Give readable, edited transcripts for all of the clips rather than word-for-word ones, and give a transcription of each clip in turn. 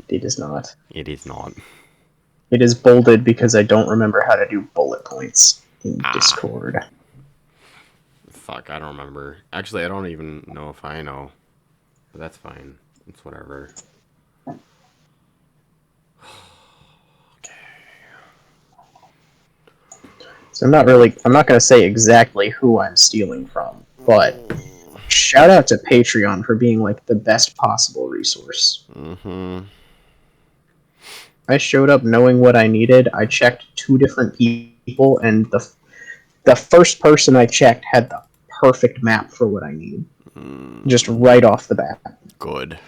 It is not. It is not. It is bolded because I don't remember how to do bullet points in Discord. Fuck, I don't remember. Actually, I don't even know if I know. But that's fine. It's whatever. So I'm not going to say exactly who I'm stealing from, but shout out to Patreon for being like the best possible resource. Mm-hmm. I showed up knowing what I needed. I checked 2 different people, and the first person I checked had the perfect map for what I need. Just right off the bat. Good.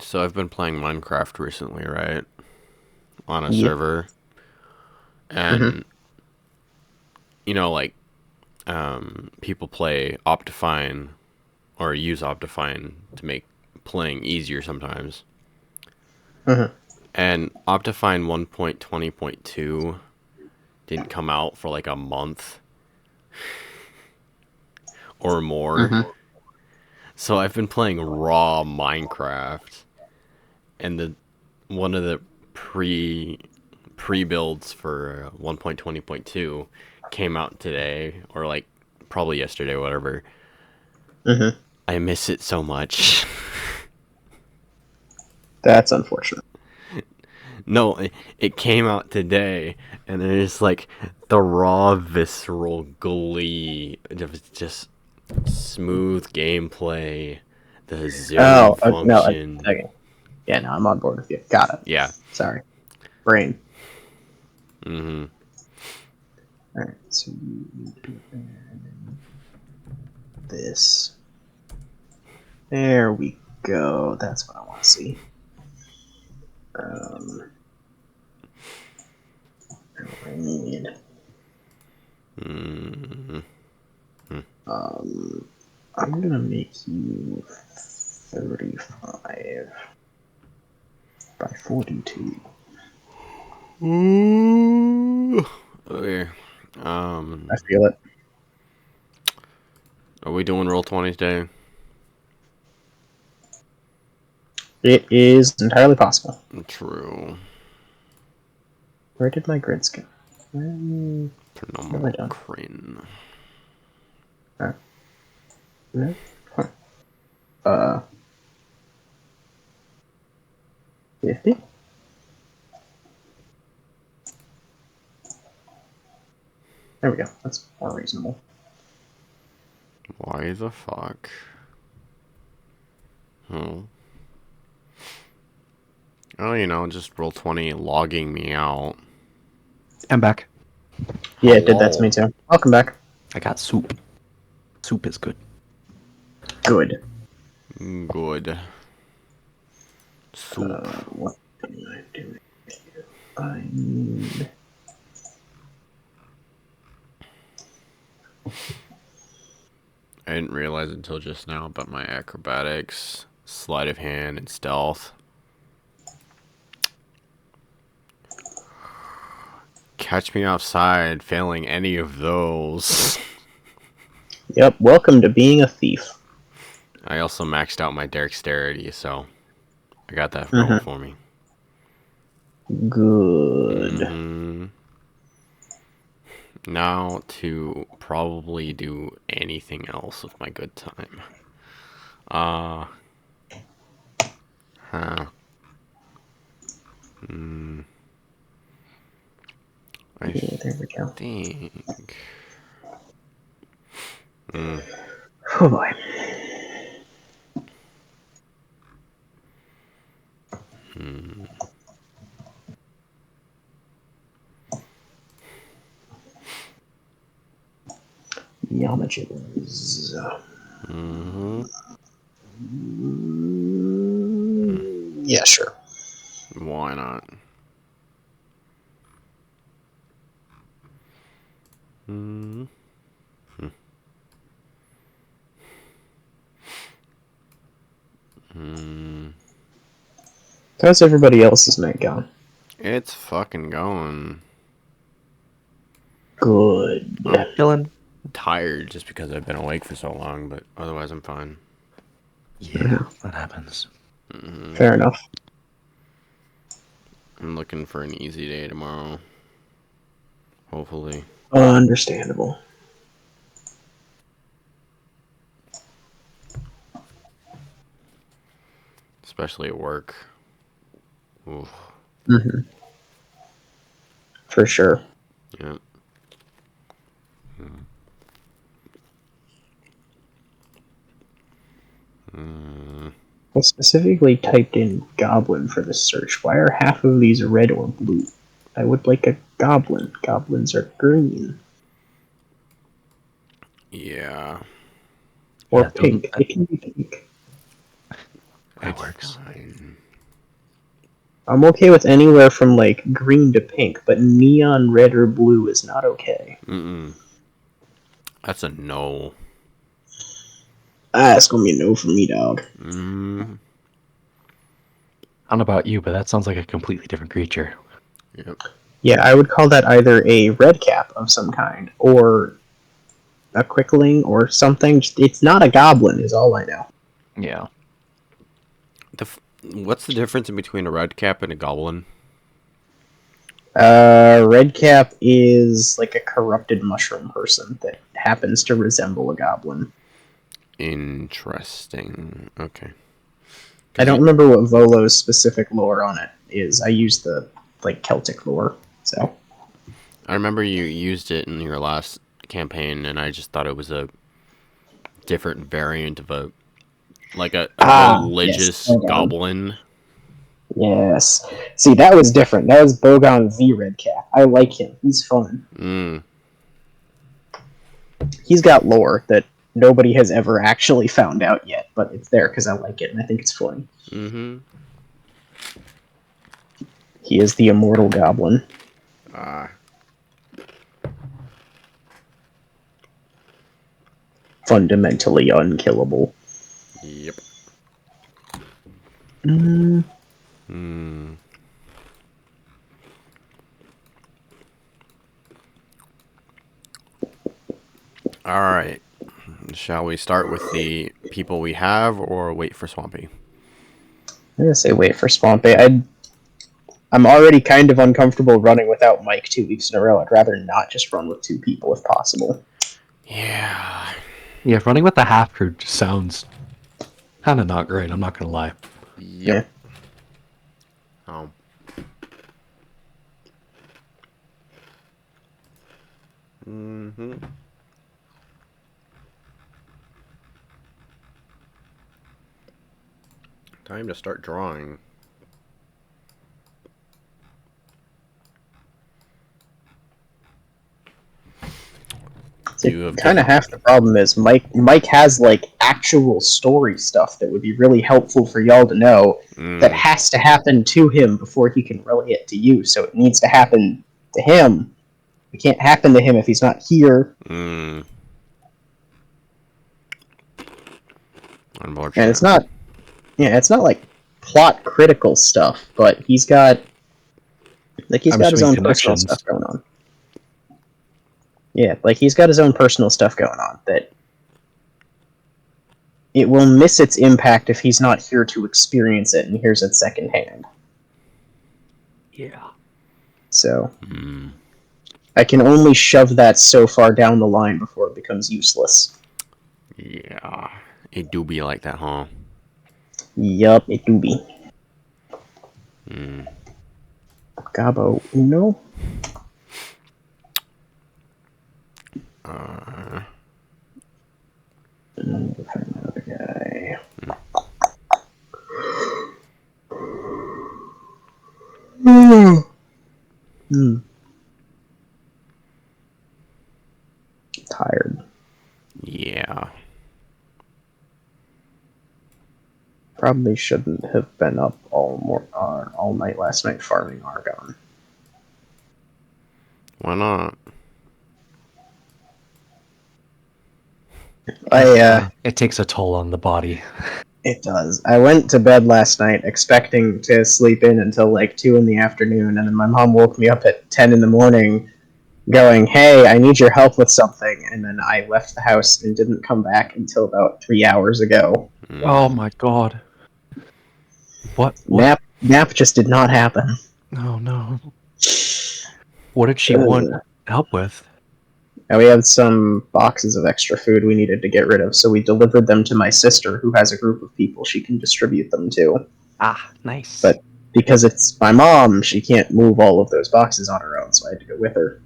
So I've been playing Minecraft recently, right? On a server. And, you know, like, people play Optifine or use Optifine to make playing easier sometimes. And Optifine 1.20.2 didn't come out for like a month or more. So I've been playing raw Minecraft, and the one of the pre-builds for 1.20.2 came out today, or like probably yesterday, whatever. I miss it so much. That's unfortunate. No, it came out today, and it's like the raw, visceral glee. Just smooth gameplay, the zoom function. No, okay. Yeah, no, I'm on board with you. Got it. Yeah. Sorry. Brain. Mm-hmm. Alright, so you need to add this. There we go. That's what I want to see. I need. I'm gonna make you 35 by 42. Ooh. Okay. I feel it. Are we doing Roll20 today? It is entirely possible. True. Where did my grids go? Penumbral Krynn. 50? There we go. That's more reasonable. Why the fuck? Oh, you know, just Roll20 logging me out. I'm back. Yeah, it did that to me too. Welcome back. I got soup. Soup is good. Good. Good. Soup. What am I doing here? I need... I didn't realize until just now, but my acrobatics, sleight of hand, and stealth. Catch me outside failing any of those. Yep, welcome to being a thief. I also maxed out my dexterity, so I got that going for me. Good. Now to probably do anything else with my good time. Yeah, there we go. Think. Oh boy. Yamages. Yeah, sure. Why not? How's everybody else's night going? It's fucking going. Good. Chilling. tired just because I've been awake for so long, but otherwise I'm fine. Yeah, that happens. Fair enough. I'm looking for an easy day tomorrow. Hopefully. Understandable. Especially at work. Oof. For sure. Yeah. I specifically typed in goblin for the search. Why are half of these red or blue? I would like a goblin. Goblins are green. Yeah. Or Yeah, pink. It can be pink. That works. Fine. I'm okay with anywhere from like green to pink, but neon red or blue is not okay. That's a no. That's gonna be a no for me, dog. Mm. I don't know about you, but that sounds like a completely different creature. Yep. Yeah, I would call that either a red cap of some kind, or a quickling, or something. It's not a goblin, is all I know. Yeah. What's the difference in between a red cap and a goblin? Red cap is like a corrupted mushroom person that happens to resemble a goblin. Interesting. Okay. I don't remember what Volo's specific lore on it is. I used the like Celtic lore, so. I remember you used it in your last campaign, and I just thought it was a different variant of a religious yes, goblin. Yes. See, that was different. That was Bogon the Red Cap. I like him. He's fun. He's got lore that nobody has ever actually found out yet, but it's there because I like it and I think it's funny. Mm-hmm. He is the immortal goblin. Fundamentally unkillable. Yep. All right. Shall we start with the people we have, or wait for Swampy? I'm gonna say wait for Swampy. I'm already kind of uncomfortable running without Mike 2 weeks in a row. I'd rather not just run with 2 people if possible. Yeah. Yeah, running with the half crew just sounds kind of not great. I'm not gonna lie. Yep. Yeah. Oh. Mm-hmm. Time to start drawing. Kind of half the problem is Mike has like actual story stuff that would be really helpful for y'all to know that has to happen to him before he can relay it to you. So it needs to happen to him. It can't happen to him if he's not here. Unfortunate. And it's not like plot critical stuff, but he's got his own personal stuff going on. Yeah, like he's got his own personal stuff going on that it will miss its impact if he's not here to experience it and hears it secondhand. Yeah. So I can only shove that so far down the line before it becomes useless. Yeah. It do be like that, huh? Yup, it do be. Gabo Uno? We'll find another guy. Tired. Yeah. Probably shouldn't have been up all night last night farming Argon. Why not? It takes a toll on the body. It does. I went to bed last night expecting to sleep in until like 2 in the afternoon, and then my mom woke me up at 10 in the morning going, "Hey, I need your help with something," and then I left the house and didn't come back until about 3 hours ago. Oh my god. What? Nap just did not happen. Oh no. What did she want help with? And we had some boxes of extra food we needed to get rid of, so we delivered them to my sister, who has a group of people she can distribute them to. Ah, nice. But because it's my mom, she can't move all of those boxes on her own, so I had to go with her.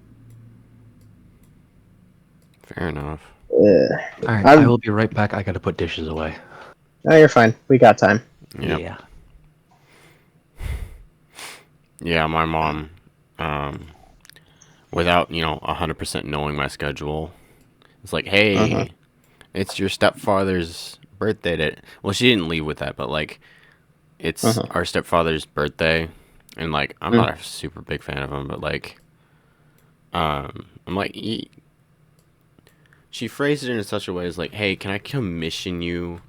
Fair enough. Alright, I will be right back. I gotta put dishes away. No, you're fine. We got time. Yep. Yeah. Yeah, my mom, without, 100% knowing my schedule, it's like, hey, it's your stepfather's birthday. Well, she didn't leave with that, but, like, it's our stepfather's birthday, and, like, I'm not a super big fan of him, but, like, I'm like, she phrased it in such a way as, like, hey, can I commission you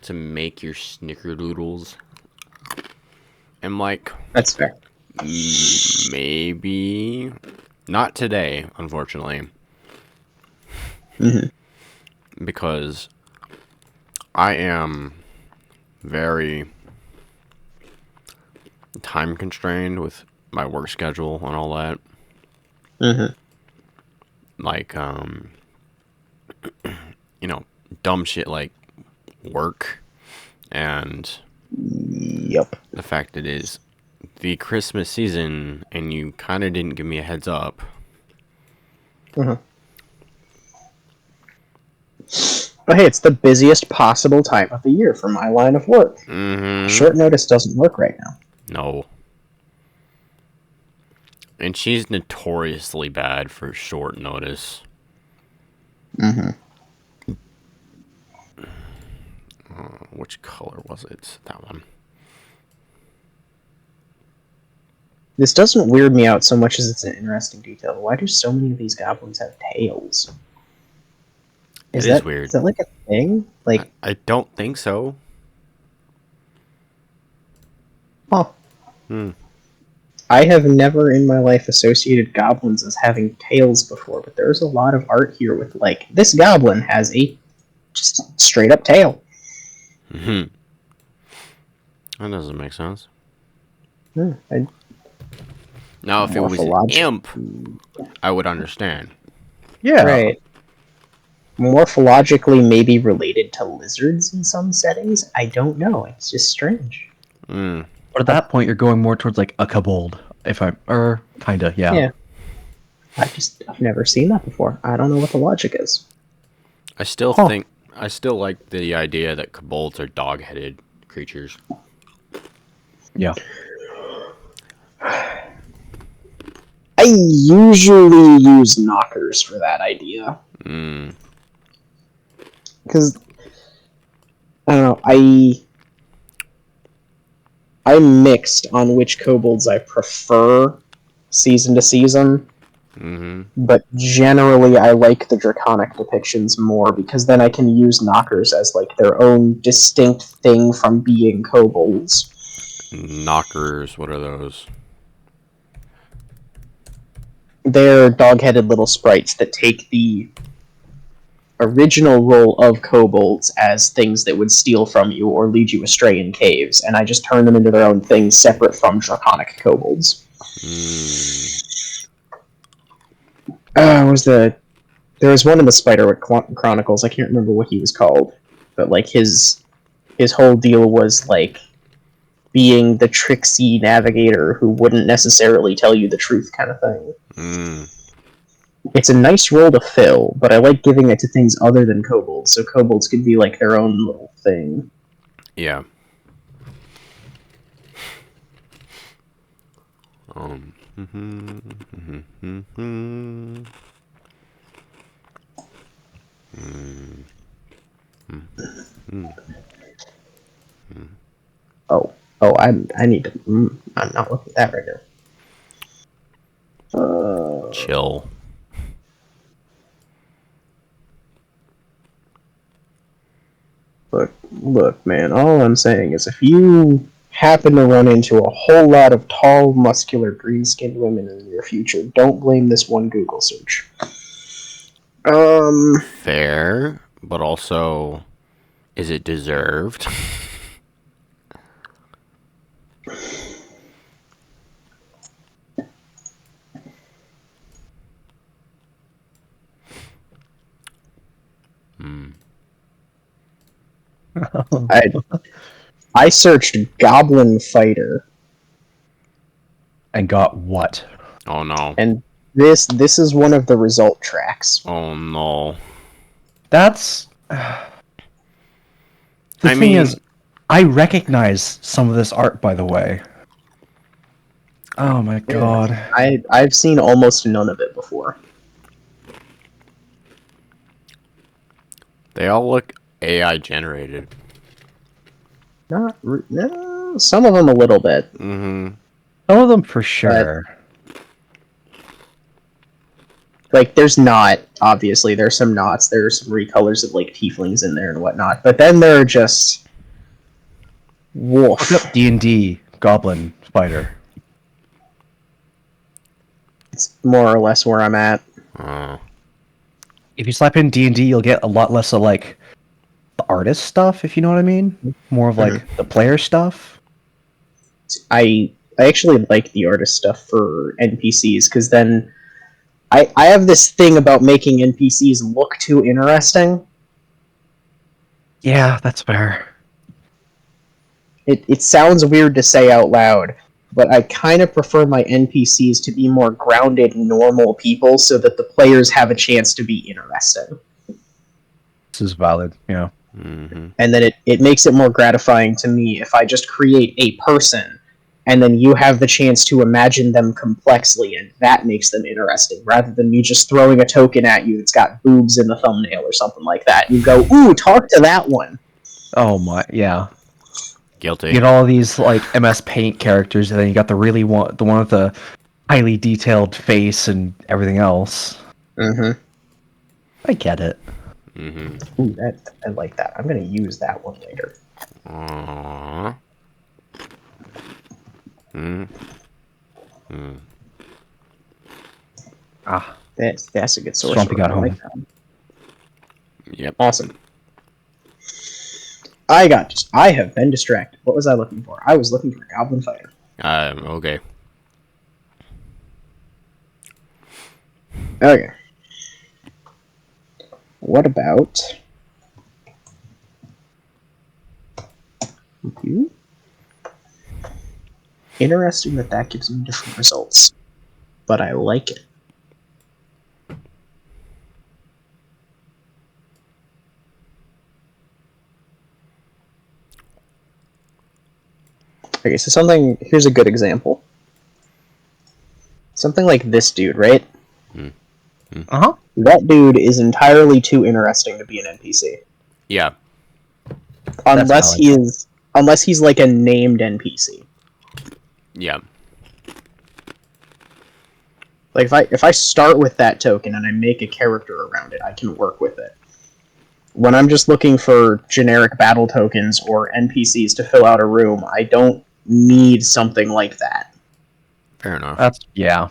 to make your snickerdoodles? I'm like, That's fair. maybe not today, unfortunately, because I am very time constrained with my work schedule and all that. Like, dumb shit like work, and Yep. the fact it is the Christmas season and you kind of didn't give me a heads up. But hey, it's the busiest possible time of the year for my line of work. Short notice doesn't work right now. No. And she's notoriously bad for short notice. Which color was it? That one. This doesn't weird me out so much as it's an interesting detail. Why do so many of these goblins have tails? It is weird. Is that like a thing? Like, I don't think so. huh. I have never in my life associated goblins as having tails before, but there's a lot of art here with, like, this goblin has a just straight up tail. That doesn't make sense. Now, if it was an imp, I would understand. Yeah. Right. Morphologically maybe related to lizards in some settings. I don't know. It's just strange. But at that point, you're going more towards like a kobold, kinda, yeah. Yeah. I've never seen that before. I don't know what the logic is. I still like the idea that kobolds are dog-headed creatures. Yeah. I usually use knockers for that idea. Because, I don't know, I'm mixed on which kobolds I prefer season to season. But generally I like the draconic depictions more, because then I can use knockers as like their own distinct thing from being kobolds. Knockers, what are those? They're dog-headed little sprites that take the original role of kobolds as things that would steal from you or lead you astray in caves, and I just turn them into their own things separate from draconic kobolds. There was one in the Spiderwick Chronicles, I can't remember what he was called, but like his whole deal was like being the tricksy navigator who wouldn't necessarily tell you the truth kind of thing. It's a nice role to fill, but I like giving it to things other than kobolds, so kobolds could be like their own little thing. Yeah. I need to. I'm not looking at that right now. Chill. Look, man. All I'm saying is, if you happen to run into a whole lot of tall, muscular, green-skinned women in the near future. Don't blame this one Google search. Fair, but also, is it deserved? I searched Goblin Fighter, And got what? Oh no. and this is one of the result tracks. Oh no. That's the thing is, I recognize some of this art, by the way. Oh my god. I've seen almost none of it before. They all look AI generated. No, some of them a little bit. Mm-hmm. Some of them for sure. Like, there's not, obviously, there's some knots, there's some recolors of, like, tieflings in there and whatnot, but then there are just... Woof. Look up D&D Goblin Fighter. It's more or less where I'm at. If you slap in D&D, you'll get a lot less of, like, the artist stuff, if you know what I mean. More of, like, the player stuff. I actually like the artist stuff for NPCs, because then... I have this thing about making NPCs look too interesting. Yeah, that's fair. It sounds weird to say out loud, but I kind of prefer my NPCs to be more grounded, normal people so that the players have a chance to be interesting. This is valid, yeah. Mm-hmm. And then it makes it more gratifying to me if I just create a person and then you have the chance to imagine them complexly, and that makes them interesting, rather than me just throwing a token at you that's got boobs in the thumbnail or something like that. And you go, ooh, talk to that one. Oh my, yeah. Guilty. You get all these, like, MS Paint characters, and then you got the one with the highly detailed face and everything else. Mm-hmm. I get it. Mm-hmm. Ooh, I like that. I'm going to use that one later. Aww. Ah, That's a good source. Swampy got home. Yep. Awesome. I have been distracted. What was I looking for? I was looking for Goblin Fighter. Okay. Okay. What about you? Interesting that gives me different results, but I like it. Okay, so here's a good example. Something like this dude, right? Uh-huh. That dude is entirely too interesting to be an NPC. Yeah. Unless he's like a named NPC. Yeah. Like if I start with that token and I make a character around it, I can work with it. When I'm just looking for generic battle tokens or NPCs to fill out a room, I don't need something like that. Fair enough. Yeah.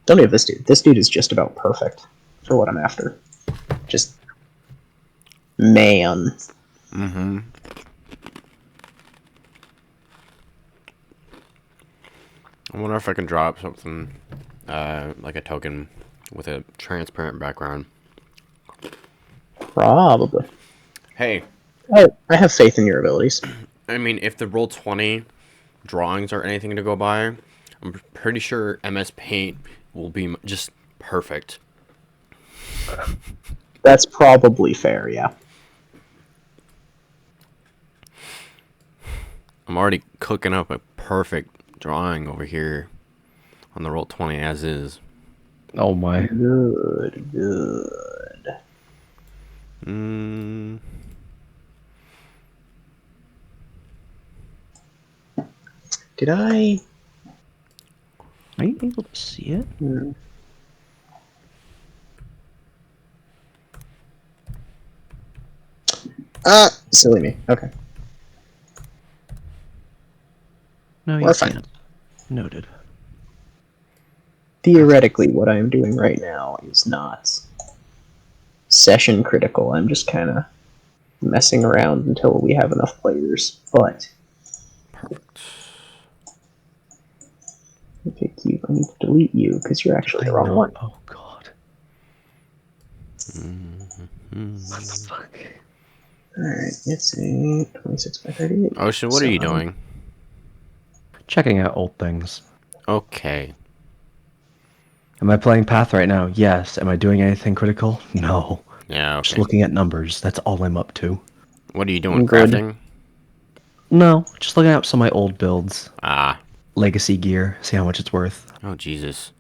Don't have this dude. This dude is just about perfect for what I'm after. Just man. Mm-hmm. I wonder if I can drop something, like a token with a transparent background. Probably. Hey, I have faith in your abilities. I mean, if the Roll20 drawings are anything to go by, I'm pretty sure MS Paint will be just perfect. That's probably fair, yeah. I'm already cooking up a perfect drawing over here on the Roll20 as is. Oh my. Good. Did I you able to see it? Silly me. Okay. No, you We're fine. can't. Noted. Theoretically, what I'm doing right now is not session critical. I'm just kind of messing around until we have enough players. But Perfect. okay, Cube, I need to delete you because you're actually the wrong one. Oh god. Mm-hmm. What the fuck? Alright, it's a 26 by 38. Ocean, what are you doing? Checking out old things. Okay. Am I playing Path right now? Yes. Am I doing anything critical? No. Yeah, Just okay. looking at numbers. That's all I'm up to. What are you doing, Good. crafting? No, just looking at some of my old builds. Ah. Legacy gear. See how much it's worth. Oh, Jesus.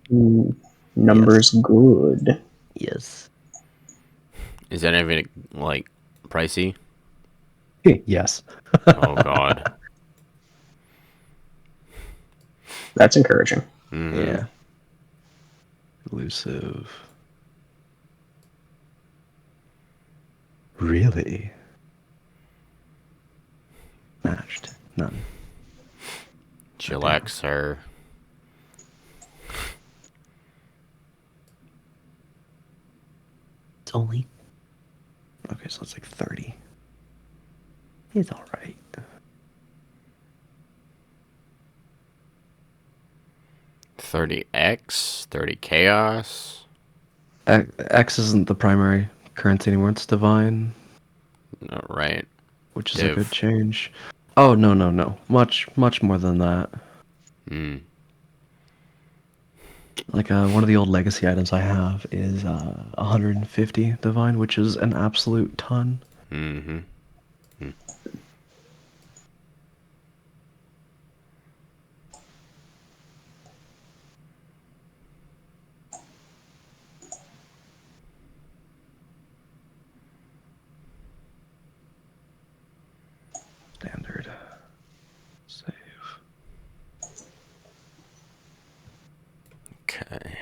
Numbers good. Yes. Is that anything, like, pricey? Yes. Oh, God. That's encouraging. Mm-hmm. Yeah. Elusive. Really? Matched. None. Chillax, sir. It's only... Okay, so it's like 30. It's alright. $30X, 30 Chaos. X isn't the primary currency anymore. It's Divine, No, right. which is Div. a good change. Oh, no. Much more than that. Hmm. Like, one of the old legacy items I have is 150 Divine, which is an absolute ton. Mm-hmm. Standard. Save. Okay.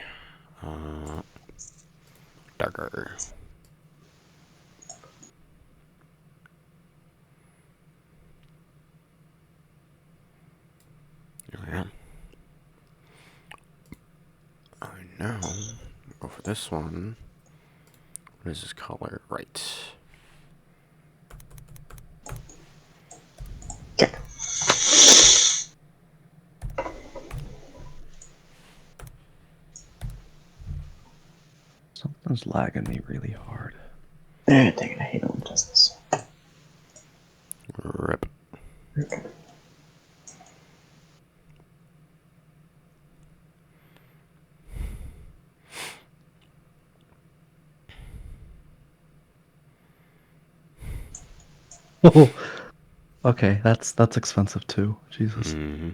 Darker. Yeah. I know. Go for this one. What is this color? Right. Check. Something's lagging me really hard. Dang it, I hate when it does this. Rip. Okay. Oh, okay, that's expensive too. Jesus. Mm-hmm.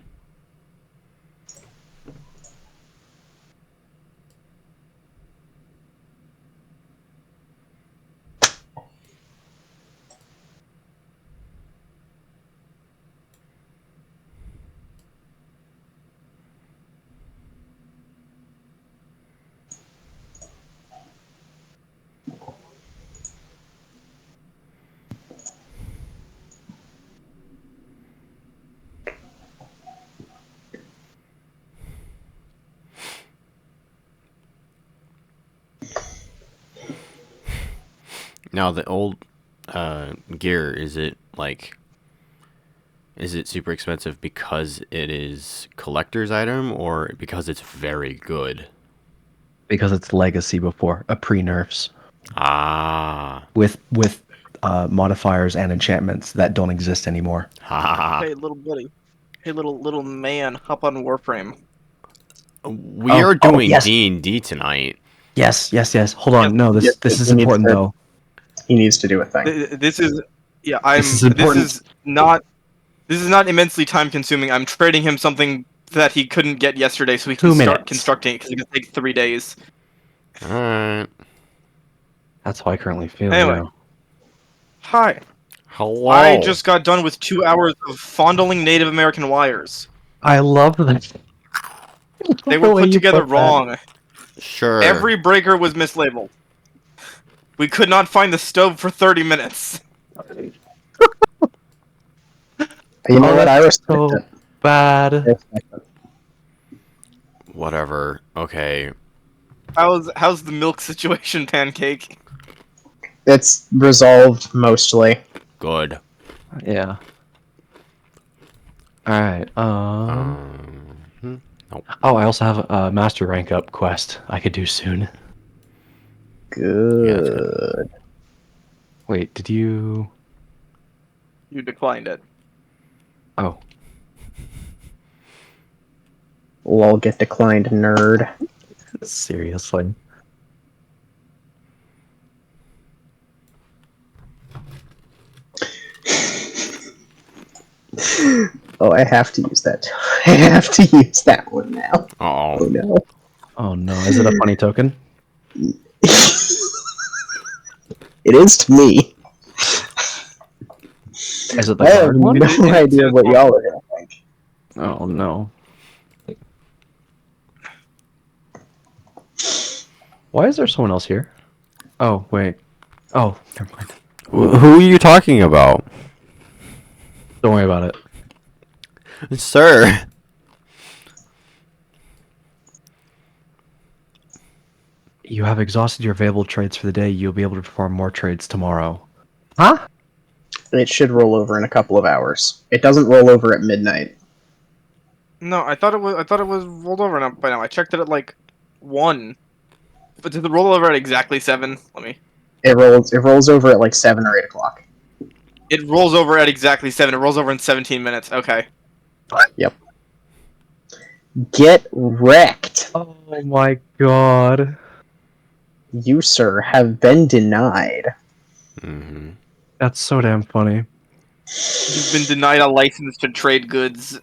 Now the old gear, is it super expensive because it is collector's item or because it's very good? Because it's legacy before a pre-nerfs Ah. with modifiers and enchantments that don't exist anymore. Ha. Hey, little buddy. Hey, little man, hop on Warframe. We are doing yes. D&D tonight. Yes. Hold on. Yep. No, this Yep, is he needs important to- though. He needs to do a thing. This is, yeah, This is important. This is not immensely time consuming. I'm trading him something that he couldn't get yesterday, so he 2 can start minutes. constructing it because it can take 3 days. Alright. That's how I currently feel. Anyway. Yeah. Hi. Hello. I just got done with 2 hours of fondling Native American wires. I love that. They The were way put you together put that. wrong. Sure. Every breaker was mislabeled. We could not find the stove for 30 minutes. You know Oh, what? I that's respect so it. I bad. respect it. Whatever. Okay. How's the milk situation, Pancake? It's resolved mostly. Good. Yeah. All right. Nope. Oh, I also have a master rank up quest I could do soon. Yeah, that's good. Good. Wait, did you? You declined it. Oh, Lol, get declined, nerd. seriously? Oh, I have to use that. I have to use that one now. Oh. Oh no. Oh no, is it a funny token? It is to me. Is it the I have guard one? no It is idea to what the- y'all are gonna think. Oh no. Why is there someone else here? Oh wait. Oh, never mind. Who are you talking about? Don't worry about it. Sir. You have exhausted your available trades for the day. You'll be able to perform more trades tomorrow. Huh? It should roll over in a couple of hours. It doesn't roll over at midnight. No, I thought it was rolled over by now. I checked it at like 1. But did it roll over at exactly 7? Let me. It rolls over at like 7 or 8 o'clock. It rolls over at exactly 7. It rolls over in 17 minutes. Okay. Yep. Get wrecked. Oh my god. You, sir, have been denied. Mm-hmm. That's so damn funny. You've been denied a license to trade goods.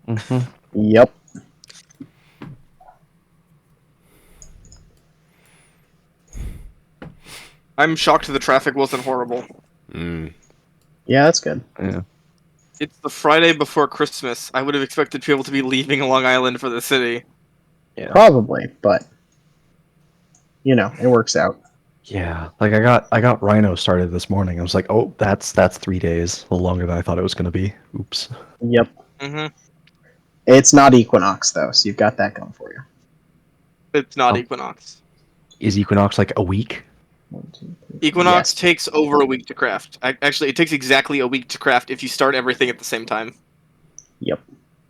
Mm-hmm. Yep. I'm shocked the traffic wasn't horrible. Mm. Yeah, that's good. Yeah. It's the Friday before Christmas. I would have expected people to be leaving Long Island for the city. Yeah. Probably, but you know, it works out. Yeah. Like I got Rhino started this morning. I was like, oh, that's 3 days. A little longer than I thought it was gonna be. Oops. Yep. Mm-hmm. It's not Equinox though, so you've got that going for you. It's not Oh. Equinox. Is Equinox like a week? 1, 2, 3. Equinox Yes. takes over a week to craft. Actually, it takes exactly a week to craft if you start everything at the same time. Yep.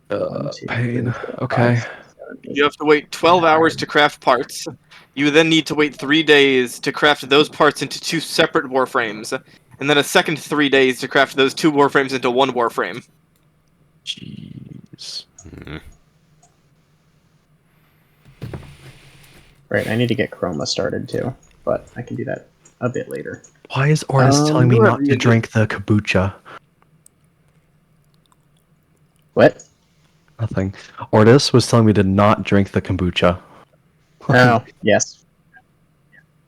1, 2, Pain. 3, 4, Okay. 5, 6, 7, 8. You have to wait 12 hours to craft parts. You then need to wait 3 days to craft those parts into 2 separate warframes, and then a second 3 days to craft those 2 warframes into 1 warframe. Jeez. Mm. Right, I need to get Chroma started too, but I can do that a bit later. Why is Ortis telling me you not have- to drink the kombucha? What? Nothing. Ortis was telling me to not drink the kombucha. Oh, yes.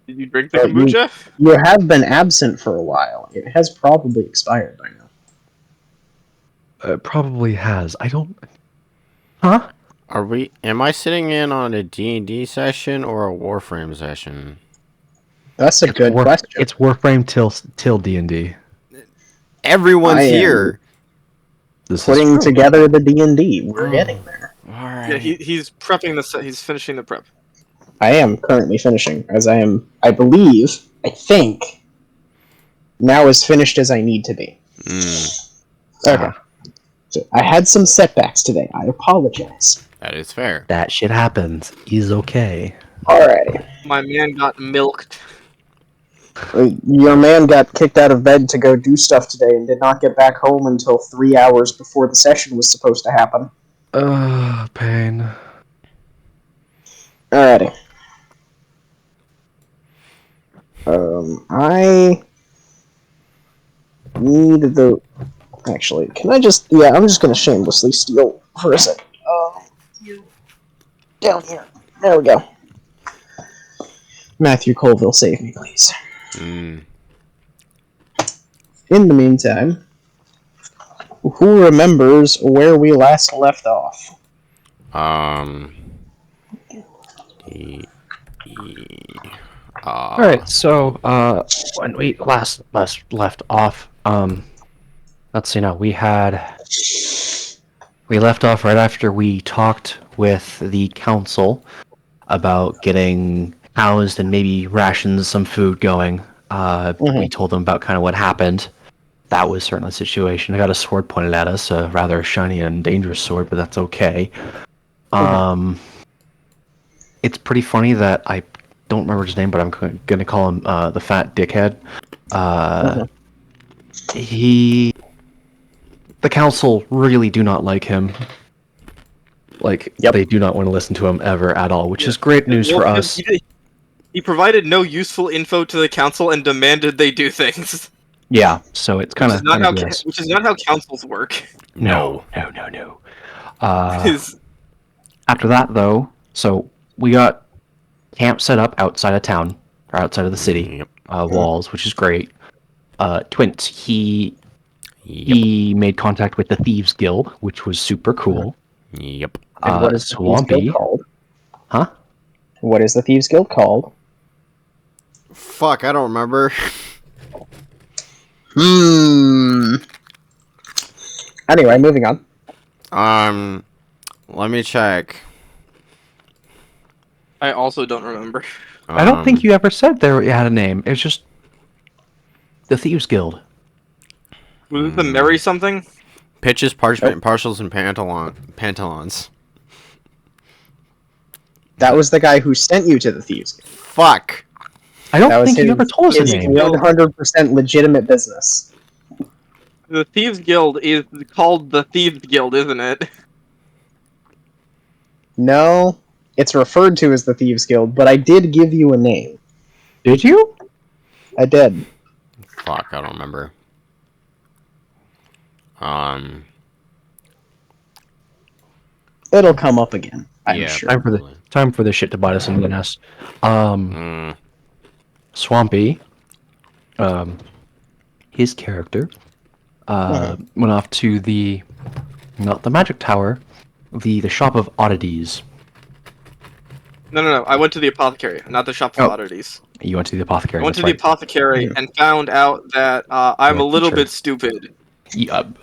Did you drink the Well, kombucha? You have been absent for a while. It has probably expired by now. It probably has. I don't. Huh? Am I sitting in on a D&D session or a Warframe session? That's a good question. It's Warframe till D&D. Everyone's I am here. This is Putting true. together the D&D. We're Oh. getting there. Alright. Yeah, he's prepping the. He's finishing the prep. I am currently finishing, as I think, now as finished as I need to be. Okay. So I had some setbacks today. I apologize. That is fair. That shit happens. He's okay. Alrighty. My man got milked. Your man got kicked out of bed to go do stuff today and did not get back home until 3 hours before the session was supposed to happen. Pain. Alrighty. I need the... Actually, can I just... Yeah, I'm just gonna shamelessly steal for a second. Down here. There we go. Matthew Colville, save me, please. Mm. In the meantime, who remembers where we last left off? All right, so when we last left off, let's see now, we left off right after we talked with the council about getting housed and maybe rations, some food going. We told them about kind of what happened. That was certainly a situation. I got a sword pointed at us, a rather shiny and dangerous sword, but that's okay. It's pretty funny that I don't remember his name, but I'm going to call him the fat dickhead. The council really do not like him. Like, they do not want to listen to him ever at all, which is great news for us. He provided no useful info to the council and demanded they do things. Yeah, so it's kind of which is not how councils work. No. After that, though, so we got camp set up outside of town, or outside of the city walls, which is great. Twint, he made contact with the Thieves Guild, which was super cool. Yep. And what is the Thieves Guild called? Huh? What is the Thieves Guild called? Fuck, I don't remember. Anyway, moving on. Let me check. I also don't remember. I don't think you ever said it had a name. It's just the Thieves Guild. Was it the Merry something? Pitches, parchment, partials, and pantalons. That was the guy who sent you to the Thieves Guild. Fuck. I don't think you ever told us the name. 100% legitimate business. The Thieves Guild is called the Thieves Guild, isn't it? No, it's referred to as the Thieves Guild, but I did give you a name. Did you? I did. Fuck, I don't remember. It'll come up again, I'm sure. Time for this shit to bite us in the ass. Swampy, his character, went off to not the magic tower, the shop of oddities. No. I went to the apothecary, not the shop of oddities. You went to the apothecary. I went to the apothecary and found out that I'm a little bit stupid.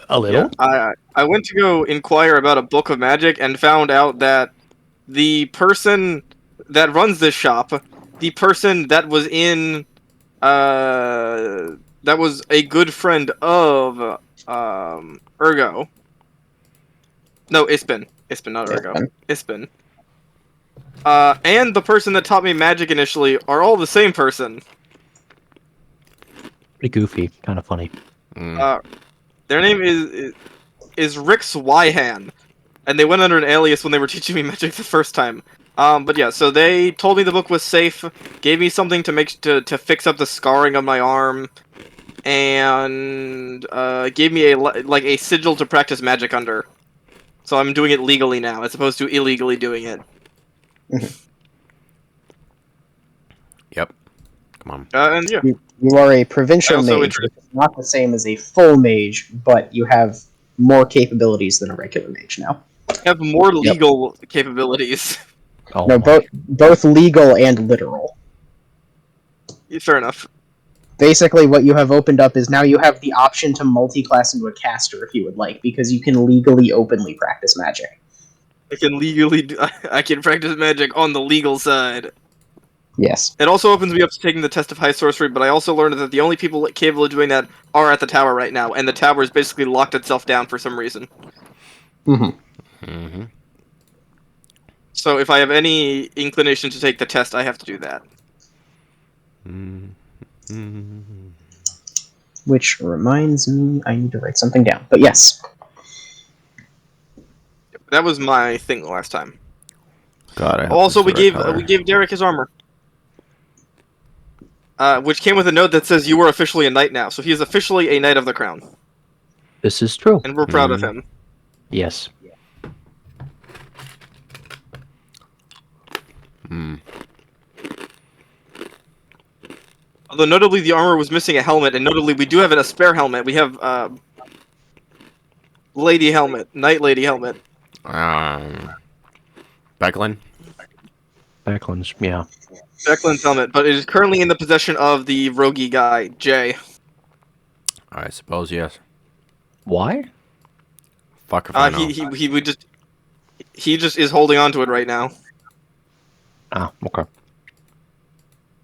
A little? Yeah, I went to go inquire about a book of magic and found out that the person that runs this shop, the person that was that was a good friend of Ergo. No, Ispin, not Ergo. Ispin. And the person that taught me magic initially are all the same person. Pretty goofy, kind of funny. Their name is Rick Swyhan, and they went under an alias when they were teaching me magic the first time. But yeah, so they told me the book was safe, gave me something to fix up the scarring on my arm, and gave me a sigil to practice magic under. So I'm doing it legally now, as opposed to illegally doing it. Yep. Come on. And yeah. You are a provincial mage, which is not the same as a full mage, but you have more capabilities than a regular mage now. Have more legal capabilities. Oh, no, both legal and literal. Fair enough. Basically, what you have opened up is now you have the option to multi-class into a caster if you would like, because you can legally, openly practice magic. I can practice magic on the legal side. Yes. It also opens me up to taking the test of high sorcery, but I also learned that the only people capable of doing that are at the tower right now, and the tower has basically locked itself down for some reason. So if I have any inclination to take the test, I have to do that. Which reminds me, I need to write something down. But yes. That was my thing the last time. God, also, we gave Derek his armor. Which came with a note that says you are officially a knight now, so he is officially a knight of the crown. This is true. And we're proud of him. Yes. Although notably the armor was missing a helmet, and notably we do have a spare helmet. We have lady helmet, knight lady helmet. Becklin? Becklin's, yeah. Becklin's helmet, but it is currently in the possession of the roguey guy, Jay. I suppose yes. Why? Fuck if I know. He just is holding on to it right now. Ah, okay.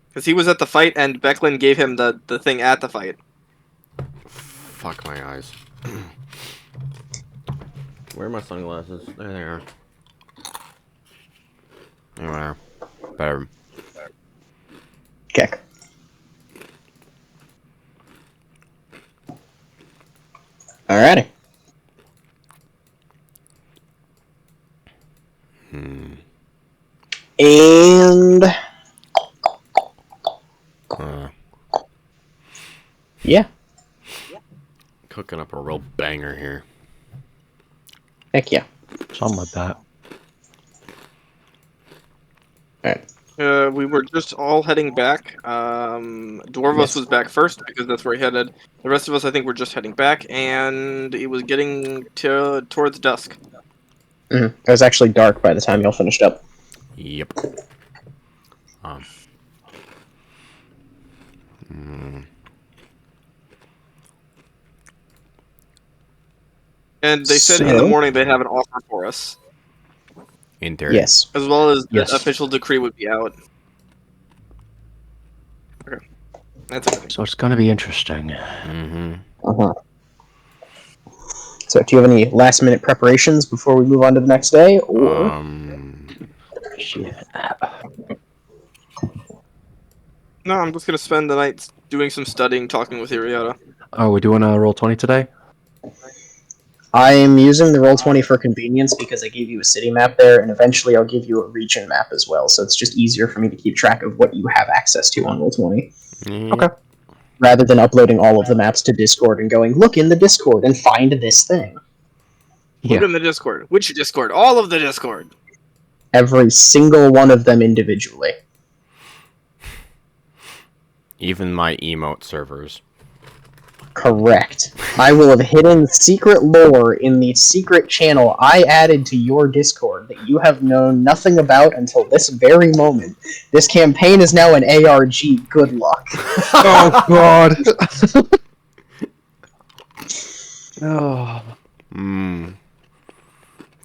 Because he was at the fight, and Becklin gave him the thing at the fight. Fuck my eyes. Where are my sunglasses? There they are. There they are. Better. Check. Alrighty. And yeah, Cooking up a real banger here. heck yeah. Something like that. Alright. We were just all heading back. Dwarvos Yes. was back first because that's where he headed. The rest of us, I think, were just heading back, and it was getting towards dusk. It was actually dark by the time y'all finished up. Yep. And they said in the So- morning they'd have an offer for us, In theory. Yes. as well as Yes. the official decree would be out. Okay. That's everything. So it's gonna be interesting. Mm-hmm. Uh-huh. So, do you have any last-minute preparations before we move on to the next day, or Shit. No, I'm just gonna spend the night doing some studying, talking with Iriota. Oh, we're doing a roll 20 today? I'm using the Roll20 for convenience because I gave you a city map there, and eventually I'll give you a region map as well. So it's just easier for me to keep track of what you have access to on Roll20, Okay. rather than uploading all of the maps to Discord and going, look in the Discord and find this thing. Look Yeah. in the Discord. Which Discord? All of the Discord. Every single one of them individually. Even my emote servers. Correct. I will have hidden secret lore in the secret channel I added to your Discord that you have known nothing about until this very moment. This campaign is now an ARG. Good luck. Oh God. Oh.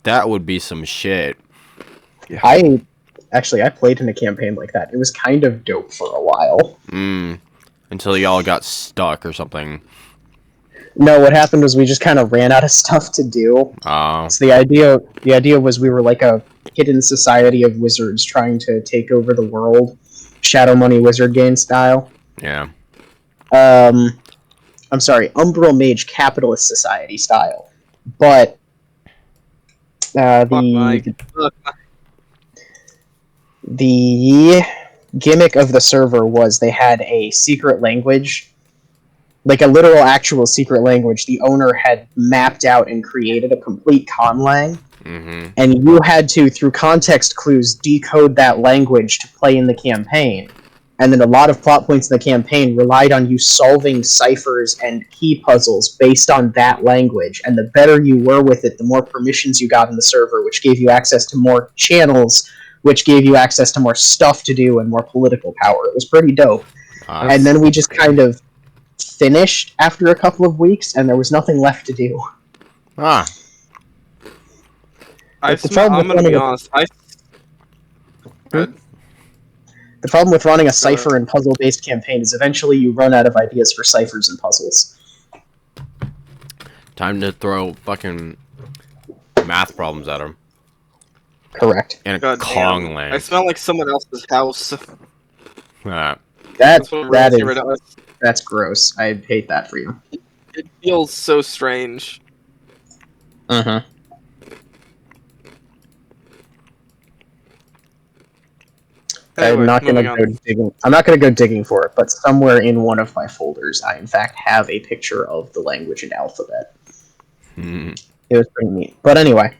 That would be some shit. I played in a campaign like that. It was kind of dope for a while. Until y'all got stuck or something. No, what happened was we just kind of ran out of stuff to do. Oh. So the idea was we were like a hidden society of wizards trying to take over the world, Shadow Money Wizard game style. Yeah. I'm sorry, Umbral Mage Capitalist Society style. But the gimmick of the server was they had a secret language, like a literal actual secret language. The owner had mapped out and created a complete conlang, and you had to, through context clues, decode that language to play in the campaign. And then a lot of plot points in the campaign relied on you solving ciphers and key puzzles based on that language. And the better you were with it, the more permissions you got in the server, which gave you access to more channels, which gave you access to more stuff to do and more political power. It was pretty dope. And then we just kind of finished after a couple of weeks, and there was nothing left to do. Ah. I'm gonna be honest. The problem with running a cipher and puzzle-based campaign is eventually you run out of ideas for ciphers and puzzles. Time to throw fucking math problems at him. Correct. In a God Kong damn. land. I smell like someone else's house. Ah. That's what I'm realizing right now. That's gross. I hate that for you. It feels so strange. Uh-huh. Anyway, I'm not gonna go digging for it, but somewhere in one of my folders, I in fact have a picture of the language and alphabet. It was pretty neat. But anyway,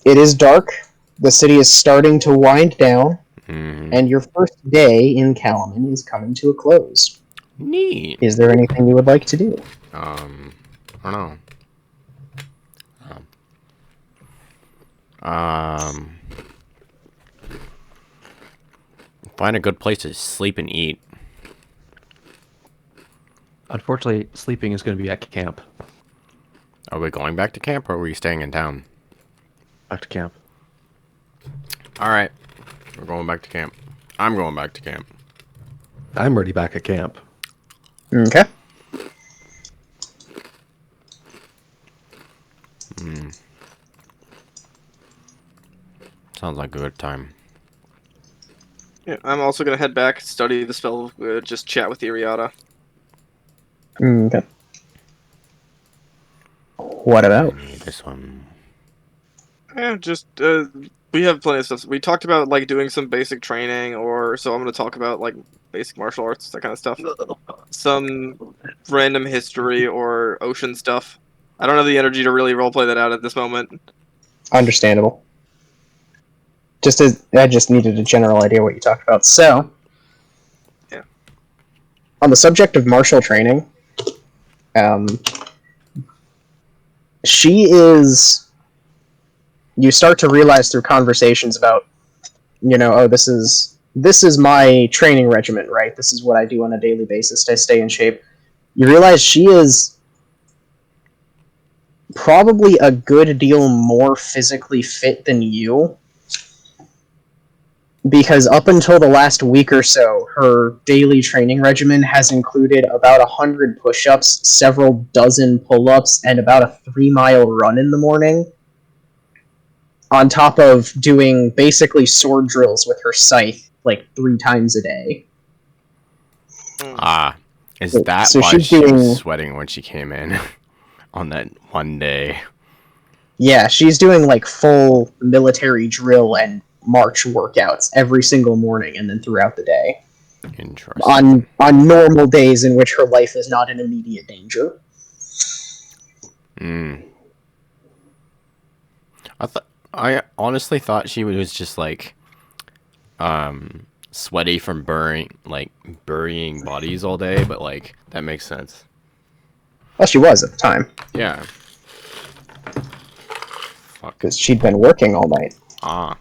it is dark. The city is starting to wind down, and your first day in Kalaman is coming to a close. Neat. Is there anything you would like to do? I don't know. Find a good place to sleep and eat. Unfortunately, sleeping is going to be at camp. Are we going back to camp or are we staying in town? Back to camp. Alright. We're going back to camp. I'm going back to camp. I'm already back at camp. Okay. Sounds like a good time. Yeah, I'm also gonna head back, study the spell, just chat with Iriata. Okay. What about? I need this one. Yeah, just we have plenty of stuff. We talked about like doing some basic training, or so I'm gonna talk about like basic martial arts, that kind of stuff. Some random history or ocean stuff. I don't have the energy to really roleplay that out at this moment. Understandable. I just needed a general idea what you talked about. So, Yeah. On the subject of martial training, she is. You start to realize through conversations about, this is my training regimen, right? This is what I do on a daily basis to stay in shape. You realize she is probably a good deal more physically fit than you, because up until the last week or so, her daily training regimen has included about 100 push-ups, several dozen pull-ups, and about a 3-mile run in the morning, on top of doing basically sword drills with her scythe like 3 times a day. Ah, is that So why she's she doing- was sweating when she came in on that one day? Yeah, she's doing like full military drill and march workouts every single morning and then throughout the day. Interesting. On normal days in which her life is not in immediate danger. I honestly thought she was just like sweaty from burying bodies all day, but like that makes sense. Well, she was at the time, Yeah. Fuck. because she'd been working all night. Ah.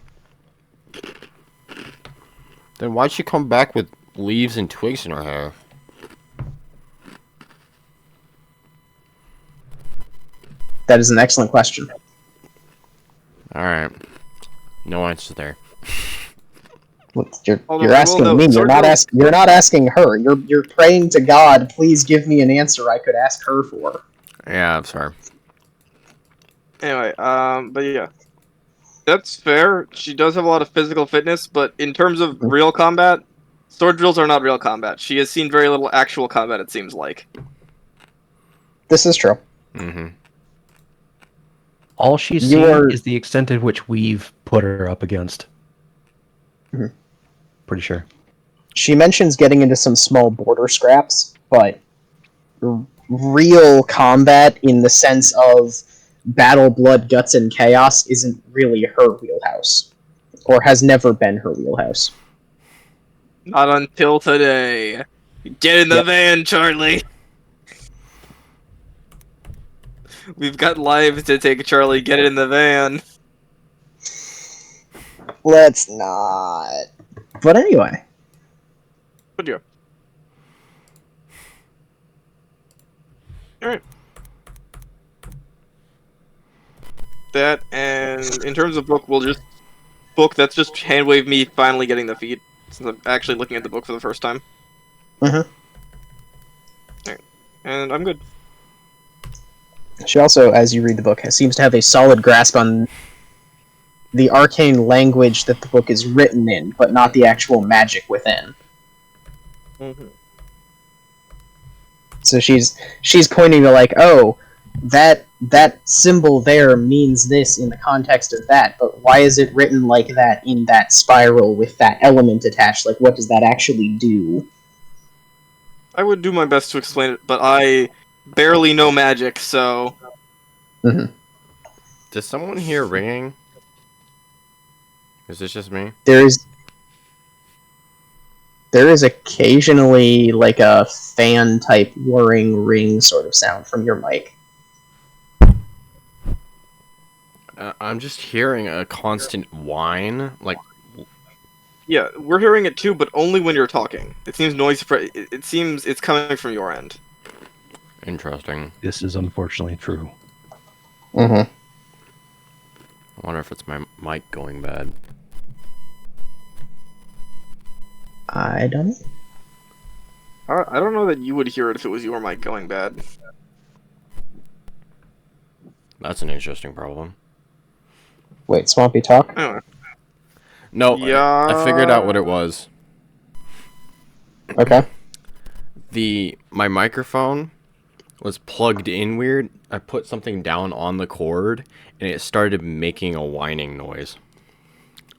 Then why'd she come back with leaves and twigs in her hair? That is an excellent question. Alright. No answer there. You're Although you're I will asking note, me. You're sword not drills- You're not asking her. You're praying to God. Please give me an answer I could ask her for. Yeah, I'm sorry. Anyway, but yeah. That's fair. She does have a lot of physical fitness, but in terms of real combat, sword drills are not real combat. She has seen very little actual combat, it seems like. This is true. Mm-hmm. All she's You're- seen is the extent at which we've put her up against. Mhm. Pretty sure. She mentions getting into some small border scraps, but real combat in the sense of battle, blood, guts, and chaos isn't really her wheelhouse, or has never been her wheelhouse. Not until today. Get in the Yep. van, Charlie. We've got lives to take, Charlie. Get in the van. Let's not. But anyway, But yeah. Alright. That, and in terms of book, that's just hand wave me finally getting the feed, since I'm actually looking at the book for the first time. Mhm. Alright. And I'm good. she also, as you read the book, seems to have a solid grasp on the arcane language that the book is written in, but not the actual magic within. Mm-hmm. So she's pointing to like, oh, that symbol there means this in the context of that, but why is it written like that in that spiral with that element attached? Like, what does that actually do? I would do my best to explain it, but I barely know magic, so... Does someone hear ringing? Is this just me? There is occasionally like a fan type whirring ring sort of sound from your mic. I'm just hearing a constant whine, like Yeah, we're hearing it too, but only when you're talking. It seems it seems it's coming from your end. Interesting. This is unfortunately true. Mm-hmm. I wonder if it's my mic going bad. I don't know. I don't know that you would hear it if it was your mic going bad. That's an interesting problem. Wait, Swampy talk? Anyway. No, Yeah. I figured out what it was. Okay. My microphone was plugged in weird. I put something down on the cord, and it started making a whining noise.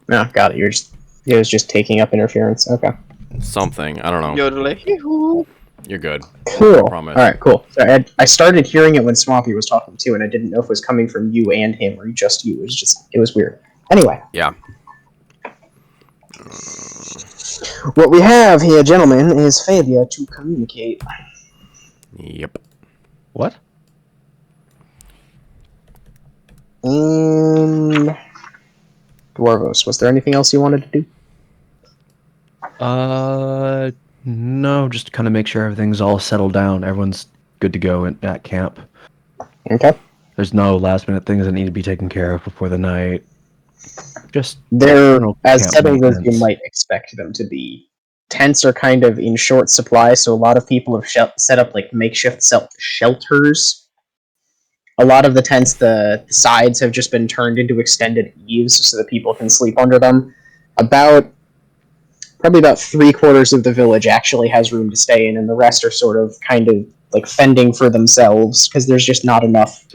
No, got it. It was just taking up interference. Okay. Something. I don't know. Yodelay. You're good. Cool. Promise. All right, cool. So I started hearing it when Swampy was talking too, and I didn't know if it was coming from you and him or just you. It was weird. Anyway, Yeah. what we have here, gentlemen, is failure to communicate. Yep. What? And Dwarvos, was there anything else you wanted to do? No, just to kind of make sure everything's all settled down. Everyone's good to go at camp. Okay. There's no last minute things that need to be taken care of before the night. Just They're general as camp settled as you maintenance. might expect them to be. Tents are kind of in short supply, so a lot of people have set up like makeshift shelters. A lot of the tents, the sides have just been turned into extended eaves so that people can sleep under them. Probably about 3/4 of the village actually has room to stay in, and the rest are sort of kind of like fending for themselves because there's just not enough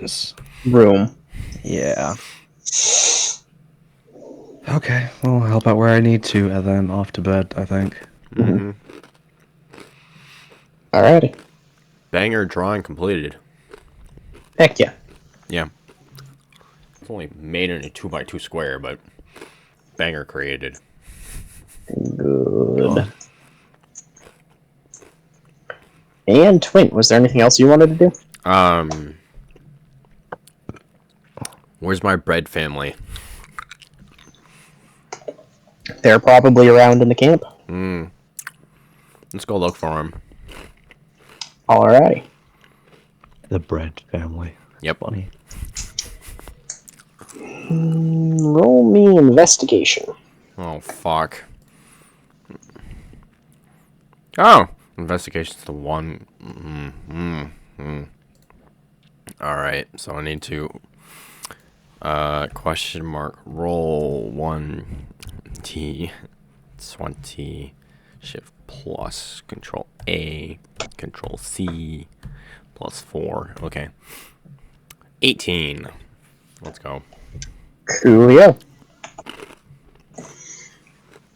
room. Yeah. Okay, well, I'll help out where I need to, and then off to bed, I think. Mm-hmm. Alrighty. Banger drawing completed. Heck yeah. Yeah. It's only made in a 2x2 square, but banger created. Good. And Twin, was there anything else you wanted to do? Where's my bread family? They're probably around in the camp. Let's go look for them. Alrighty. The bread family. Yep. Funny. Roll me investigation. Oh, fuck. Oh! Investigation's the one. Alright, so I need to question mark roll 1 T20 shift plus control A control C plus 4. Okay. 18. Let's go. Coolio.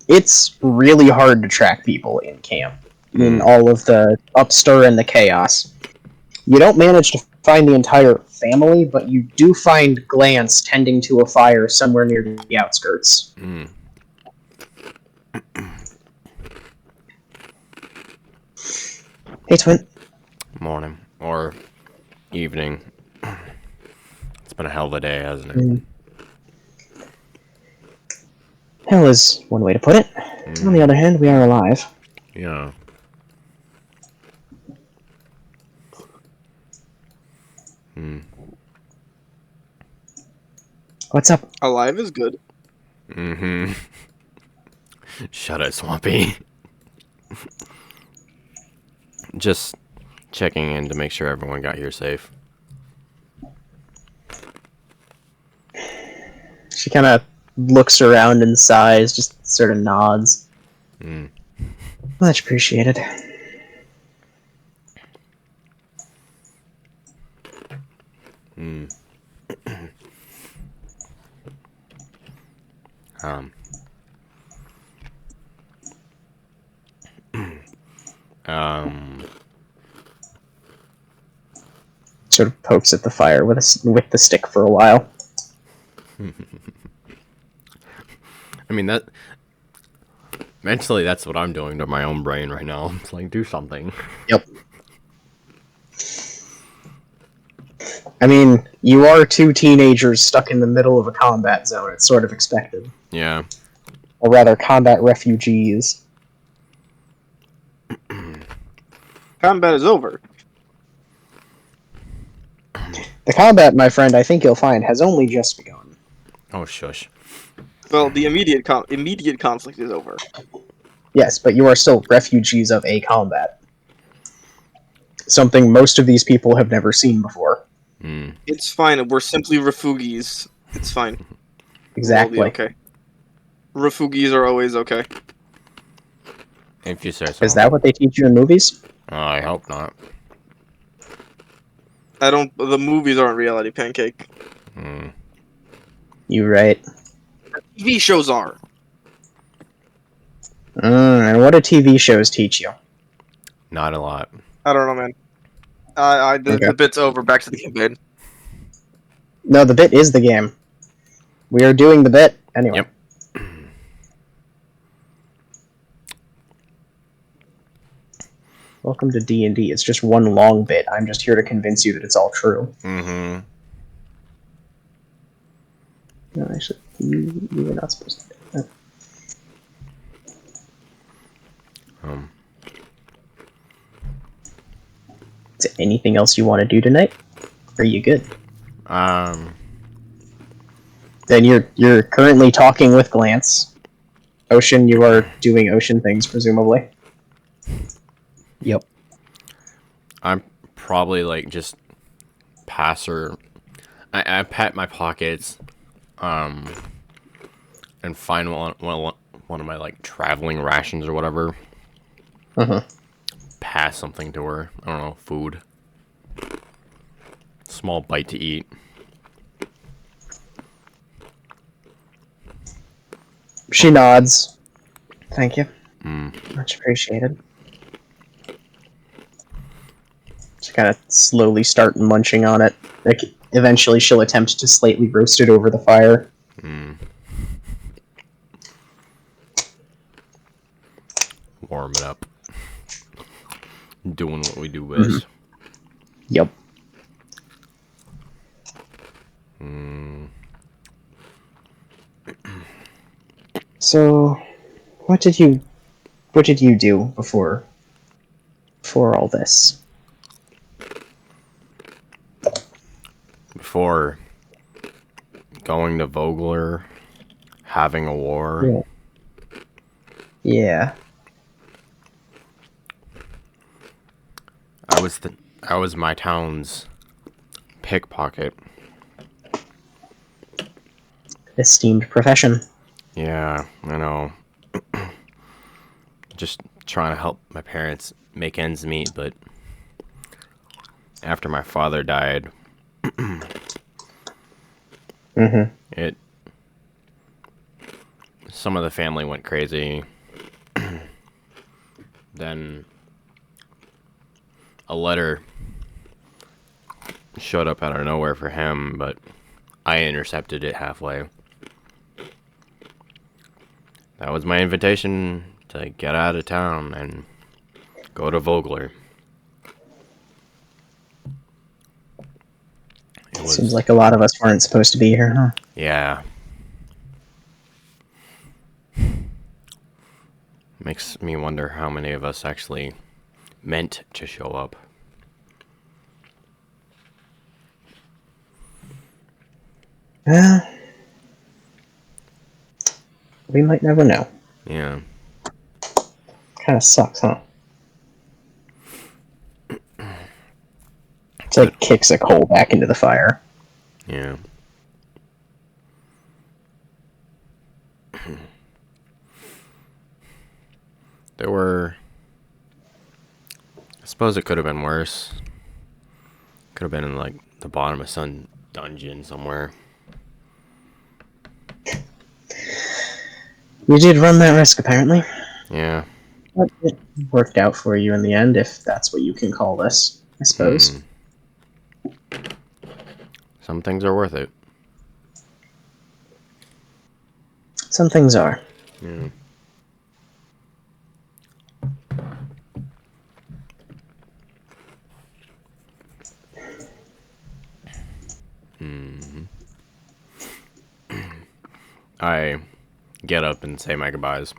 It's really hard to track people in camp. In all of the upstir and the chaos. You don't manage to find the entire family, but you do find Glance tending to a fire somewhere near the outskirts. Hey, Twin. Morning. Or evening. It's been a hell of a day, hasn't it? Hell is one way to put it. On the other hand, we are alive. Yeah. What's up? Alive is good. Mm-hmm. Shut it, Swampy. Just checking in to make sure everyone got here safe. She kind of looks around and sighs, just sort of nods. Much appreciated. Sort of pokes at the fire with the stick for a while. I mean, that... Mentally, that's what I'm doing to my own brain right now. It's like, do something. Yep. I mean, you are two teenagers stuck in the middle of a combat zone. It's sort of expected. Yeah. or rather, combat refugees. Combat is over. The combat, my friend, I think you'll find, has only just begun. Oh, shush. Well, the immediate conflict is over. Yes, but you are still refugees of a combat. Something most of these people have never seen before. Mm. It's fine. We're simply refugees. It's fine. Exactly. We'll be okay. Refugees are always okay. If you say so. Is that what they teach you in movies? I hope not. The movies aren't reality, Pancake. Mm. You right. TV shows are. And what do TV shows teach you? Not a lot. I don't know, man. Okay. The bit's over. Back to the campaign. No, the bit is the game. We are doing the bit anyway. Yep. Welcome to D&D. It's just one long bit. I'm just here to convince you that it's all true. Mm-hmm. No, actually, you were not supposed to do that. Is there anything else you want to do tonight? Are you good? Then you're currently talking with Glance. Ocean, you are doing ocean things, presumably. Yep. I'm probably like just passer. I pat my pockets, and find one of my like traveling rations or whatever. Pass something to her. I don't know, food. Small bite to eat. She nods. Thank you. Much appreciated. She kind of slowly start munching on it. Like, eventually she'll attempt to slightly roast it over the fire. Warm it up. Doing what we do best. Yep. So, what did you do before all this? Before going to Vogler, having a war. Yeah. I was my town's pickpocket. Esteemed profession. Yeah, I know. Just trying to help my parents make ends meet, but after my father died, some of the family went crazy. Then a letter showed up out of nowhere for him, but I intercepted it halfway. That was my invitation to get out of town and go to Vogler. Seems like a lot of us weren't supposed to be here, huh? Yeah. Makes me wonder how many of us actually meant to show up. We might never know. Yeah. Kind of sucks, huh? It's like kicks a coal back into the fire. Yeah. There were... I suppose it could have been worse. Could have been in, like, the bottom of some dungeon somewhere. You did run that risk, apparently. Yeah. But it worked out for you in the end, if that's what you can call this, I suppose. Some things are worth it. Some things are. Yeah. I get up and say my goodbyes.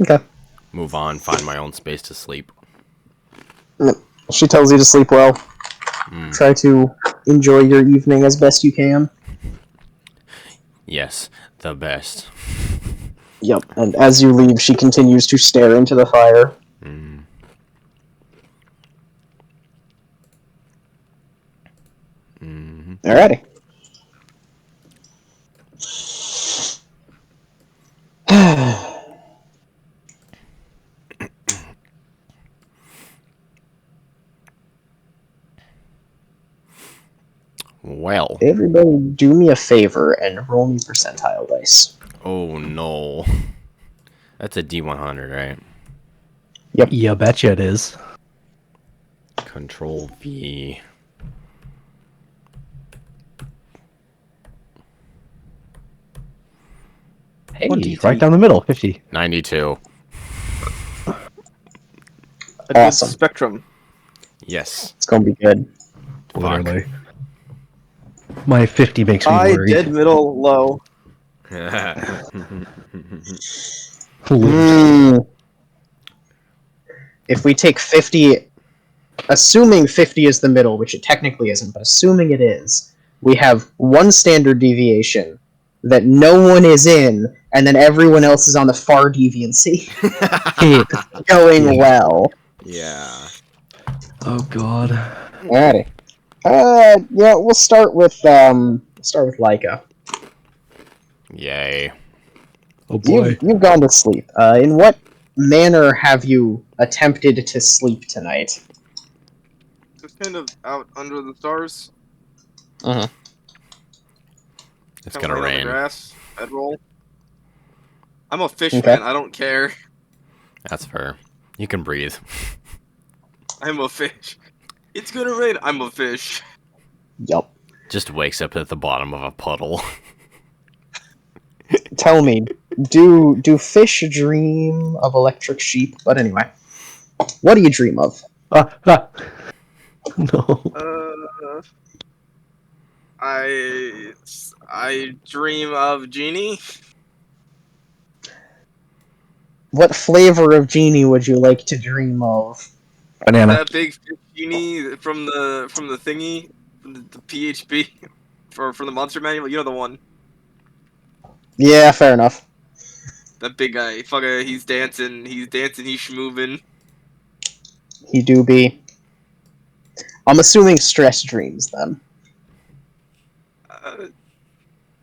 Okay. Move on, find my own space to sleep. She tells you to sleep well. Try to enjoy your evening as best you can. Yes, the best. Yep. And as you leave, she continues to stare into the fire. Alrighty. Well. Everybody, do me a favor and roll me percentile dice. Oh no. That's a D100, right? Yep. Yeah, betcha it is. Control V. Hey, 23. right down the middle, 50. 92. A good Awesome. spectrum. Yes. It's gonna be good. Literally. My 50 makes me High, worried. dead, middle, low. If we take 50, assuming 50 is the middle, which it technically isn't, but assuming it is, we have one standard deviation that no one is in, and then everyone else is on the far deviancy. Going well. Yeah. Oh god. Alrighty. Yeah, we'll start with Laika. Yay. Oh boy. You've gone to sleep. In what manner have you attempted to sleep tonight? Just kind of out under the stars. It's Kind of gonna laying on the rain. grass. Bedroll. I'm a fish Okay. man. I don't care. That's fair. You can breathe. I'm a fish. It's gonna rain. I'm a fish. Yup. Just wakes up at the bottom of a puddle. Tell me, do fish dream of electric sheep? But anyway, what do you dream of? No. I dream of Genie. What flavor of genie would you like to dream of? Banana. That big fish genie from the thingy, from the PHP, from the monster manual. You know the one. Yeah, fair enough. That big guy. Fucker, he's dancing. He's schmoovin'. He do be. I'm assuming stress dreams then.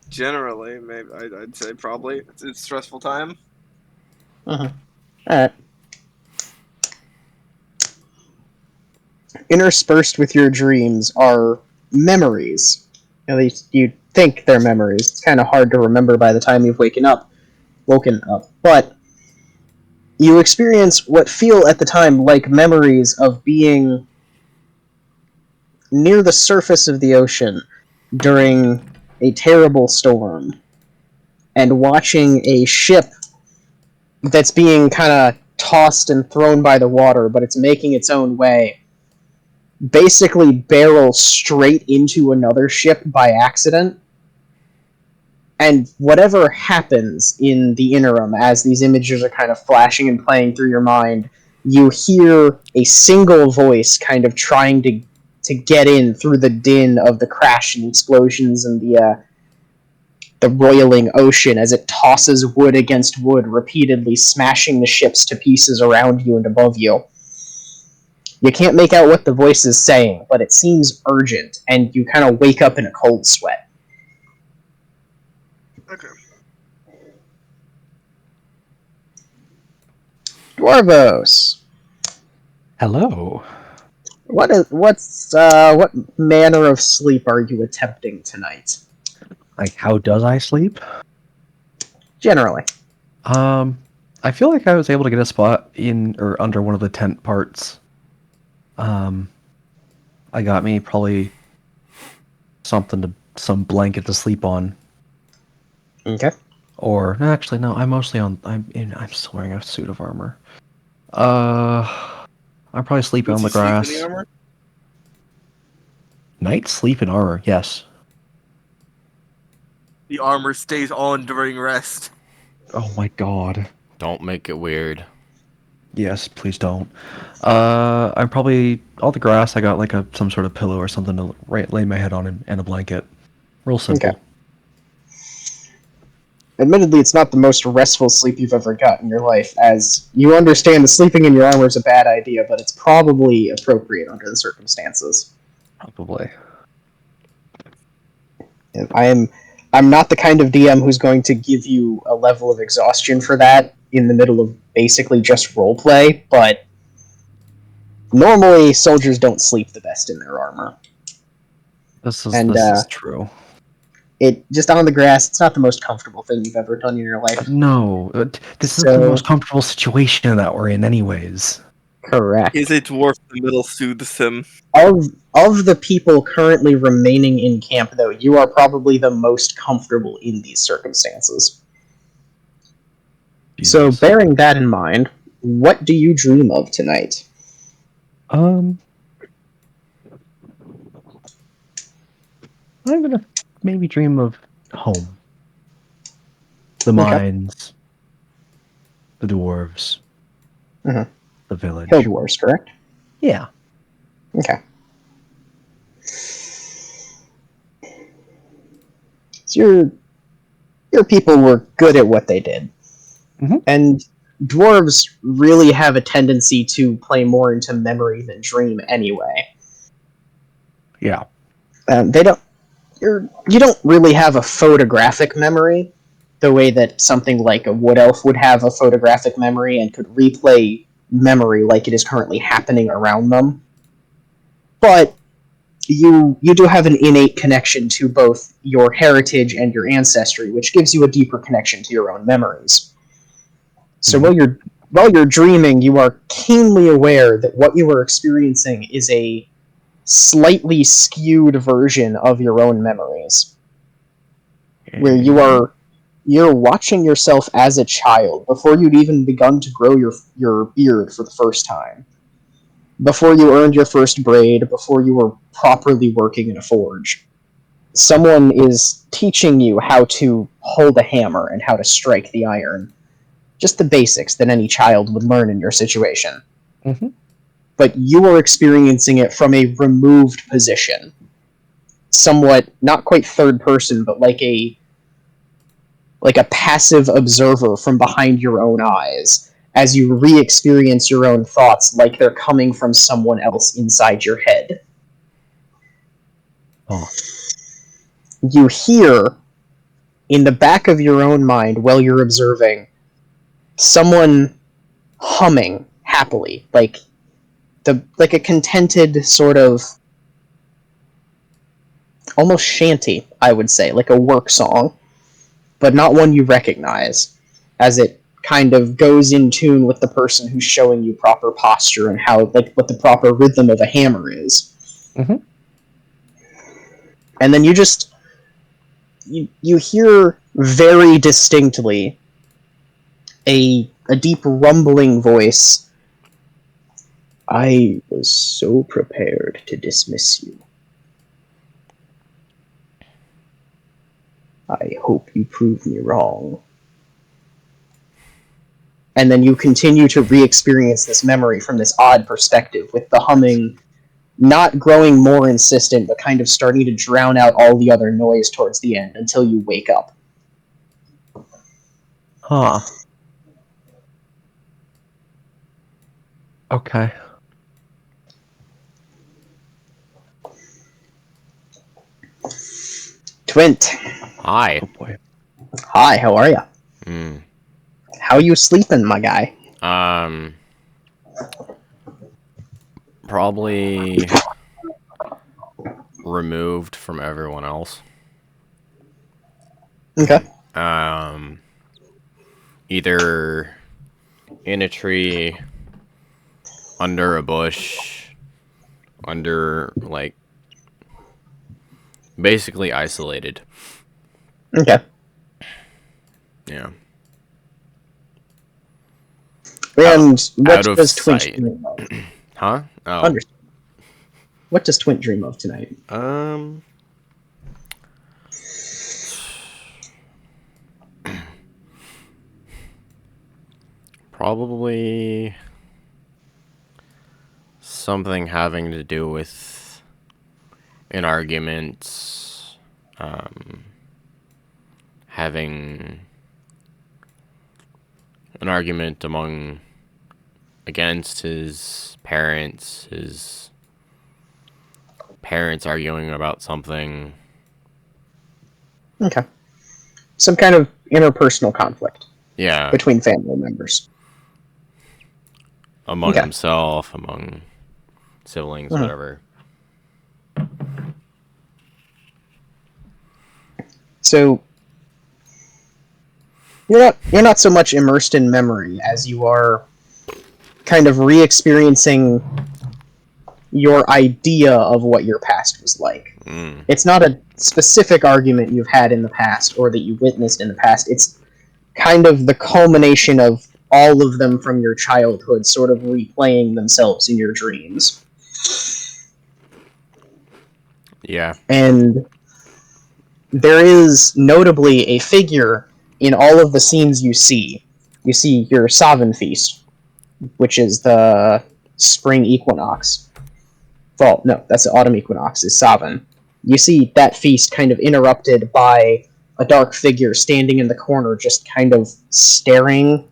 Generally, maybe I'd say probably it's a stressful time. Alright. Interspersed with your dreams are memories. At least you think they're memories. It's kind of hard to remember by the time you've woken up. But you experience what feel at the time like memories of being near the surface of the ocean during a terrible storm and watching a ship that's being kind of tossed and thrown by the water, but it's making its own way, basically barrel straight into another ship by accident. And whatever happens in the interim, as these images are kind of flashing and playing through your mind, you hear a single voice kind of trying to get in through the din of the crash and explosions and the roiling ocean as it tosses wood against wood, repeatedly smashing the ships to pieces around you and above you. You can't make out what the voice is saying, but it seems urgent, and you kind of wake up in a cold sweat. Okay. Dwarvos, Hello. what manner of sleep are you attempting tonight? Like, how does I sleep? Generally. I feel like I was able to get a spot in or under one of the tent parts. I got me probably some blanket to sleep on. Okay. Or actually, no. I'm still wearing a suit of armor. I'm probably sleeping on the Does he sleep in grass. the armor? Knights sleep in armor. Yes. The armor stays on during rest. Oh my god. Don't make it weird. Yes, please don't. I'm probably all the grass. I got like some sort of pillow or something to lay my head on and a blanket. Real simple. Okay. Admittedly, it's not the most restful sleep you've ever got in your life, as you understand that sleeping in your armor is a bad idea, but it's probably appropriate under the circumstances. Probably. And I'm not the kind of DM who's going to give you a level of exhaustion for that in the middle of basically just roleplay, but normally soldiers don't sleep the best in their armor. This And, is true. It just on the grass, it's not the most comfortable thing you've ever done in your life. No, this is the most comfortable situation that we're in, anyways. Correct. He's a dwarf. The middle soothes him. Of the people currently remaining in camp, though, you are probably the most comfortable in these circumstances. Jesus. So, bearing that in mind, what do you dream of tonight? I'm gonna maybe dream of home. The mines, the dwarves, Mhm. the village. Hill dwarves, correct? Yeah. Okay. So your people were good at what they did. Mhm. And dwarves really have a tendency to play more into memory than dream anyway. Yeah. They don't. You don't really have a photographic memory, the way that something like a wood elf would have a photographic memory and could replay memory like it is currently happening around them. But you do have an innate connection to both your heritage and your ancestry, which gives you a deeper connection to your own memories. So while you're dreaming, you are keenly aware that what you are experiencing is a slightly skewed version of your own memories, where you're watching yourself as a child before you'd even begun to grow your beard for the first time, before you earned your first braid, before you were properly working in a forge. Someone is teaching you how to hold a hammer and how to strike the iron. Just the basics that any child would learn in your situation. Mhm. But you are experiencing it from a removed position. Somewhat, not quite third person, but like a passive observer from behind your own eyes, as you re-experience your own thoughts like they're coming from someone else inside your head. Oh. You hear, in the back of your own mind, while you're observing, someone humming happily, like a contented sort of almost shanty, I would say, like a work song, but not one you recognize, as it kind of goes in tune with the person who's showing you proper posture and how, like, what the proper rhythm of a hammer is. Mhm. And then you hear very distinctly a deep rumbling voice. I was so prepared to dismiss you. I hope you prove me wrong. And then you continue to re-experience this memory from this odd perspective, with the humming not growing more insistent, but kind of starting to drown out all the other noise towards the end until you wake up. Huh. Okay. Twint. Hi. Oh boy. Hi, how are ya? Mm. How you sleeping, my guy? Probably removed from everyone else. Okay. Either in a tree, under a bush, under, like, basically isolated. Okay. Yeah. And what out of does Twint sight. dream of? Huh? Oh. Understood. What does Twint dream of tonight? Probably something having to do with an argument, having an argument against his parents arguing about something. Okay. Some kind of interpersonal conflict. Yeah. Between family members. Among himself, among siblings, whatever. So you're not so much immersed in memory as you are kind of re-experiencing your idea of what your past was like. It's not a specific argument you've had in the past or that you witnessed in the past. It's kind of the culmination of all of them from your childhood sort of replaying themselves in your dreams. Yeah. And there is notably a figure in all of the scenes you see. You see your Sovereign Feast, which is the spring equinox. Well, no, that's the autumn equinox, is Sovereign. You see that feast kind of interrupted by a dark figure standing in the corner, just kind of staring,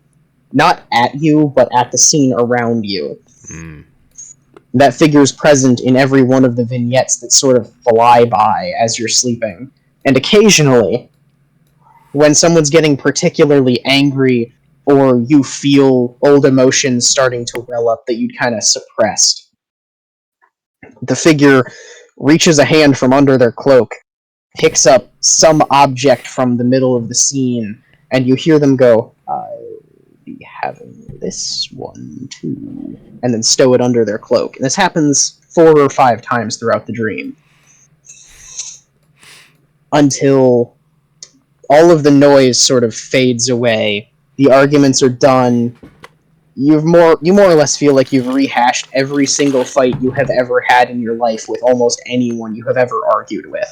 not at you, but at the scene around you. That figure is present in every one of the vignettes that sort of fly by as you're sleeping. And occasionally, when someone's getting particularly angry or you feel old emotions starting to well up that you'd kind of suppressed, the figure reaches a hand from under their cloak, picks up some object from the middle of the scene, and you hear them go, "I'll be having this one too," and then stow it under their cloak. And this happens 4 or 5 times throughout the dream. Until all of the noise sort of fades away, the arguments are done. You more or less feel like you've rehashed every single fight you have ever had in your life with almost anyone you have ever argued with.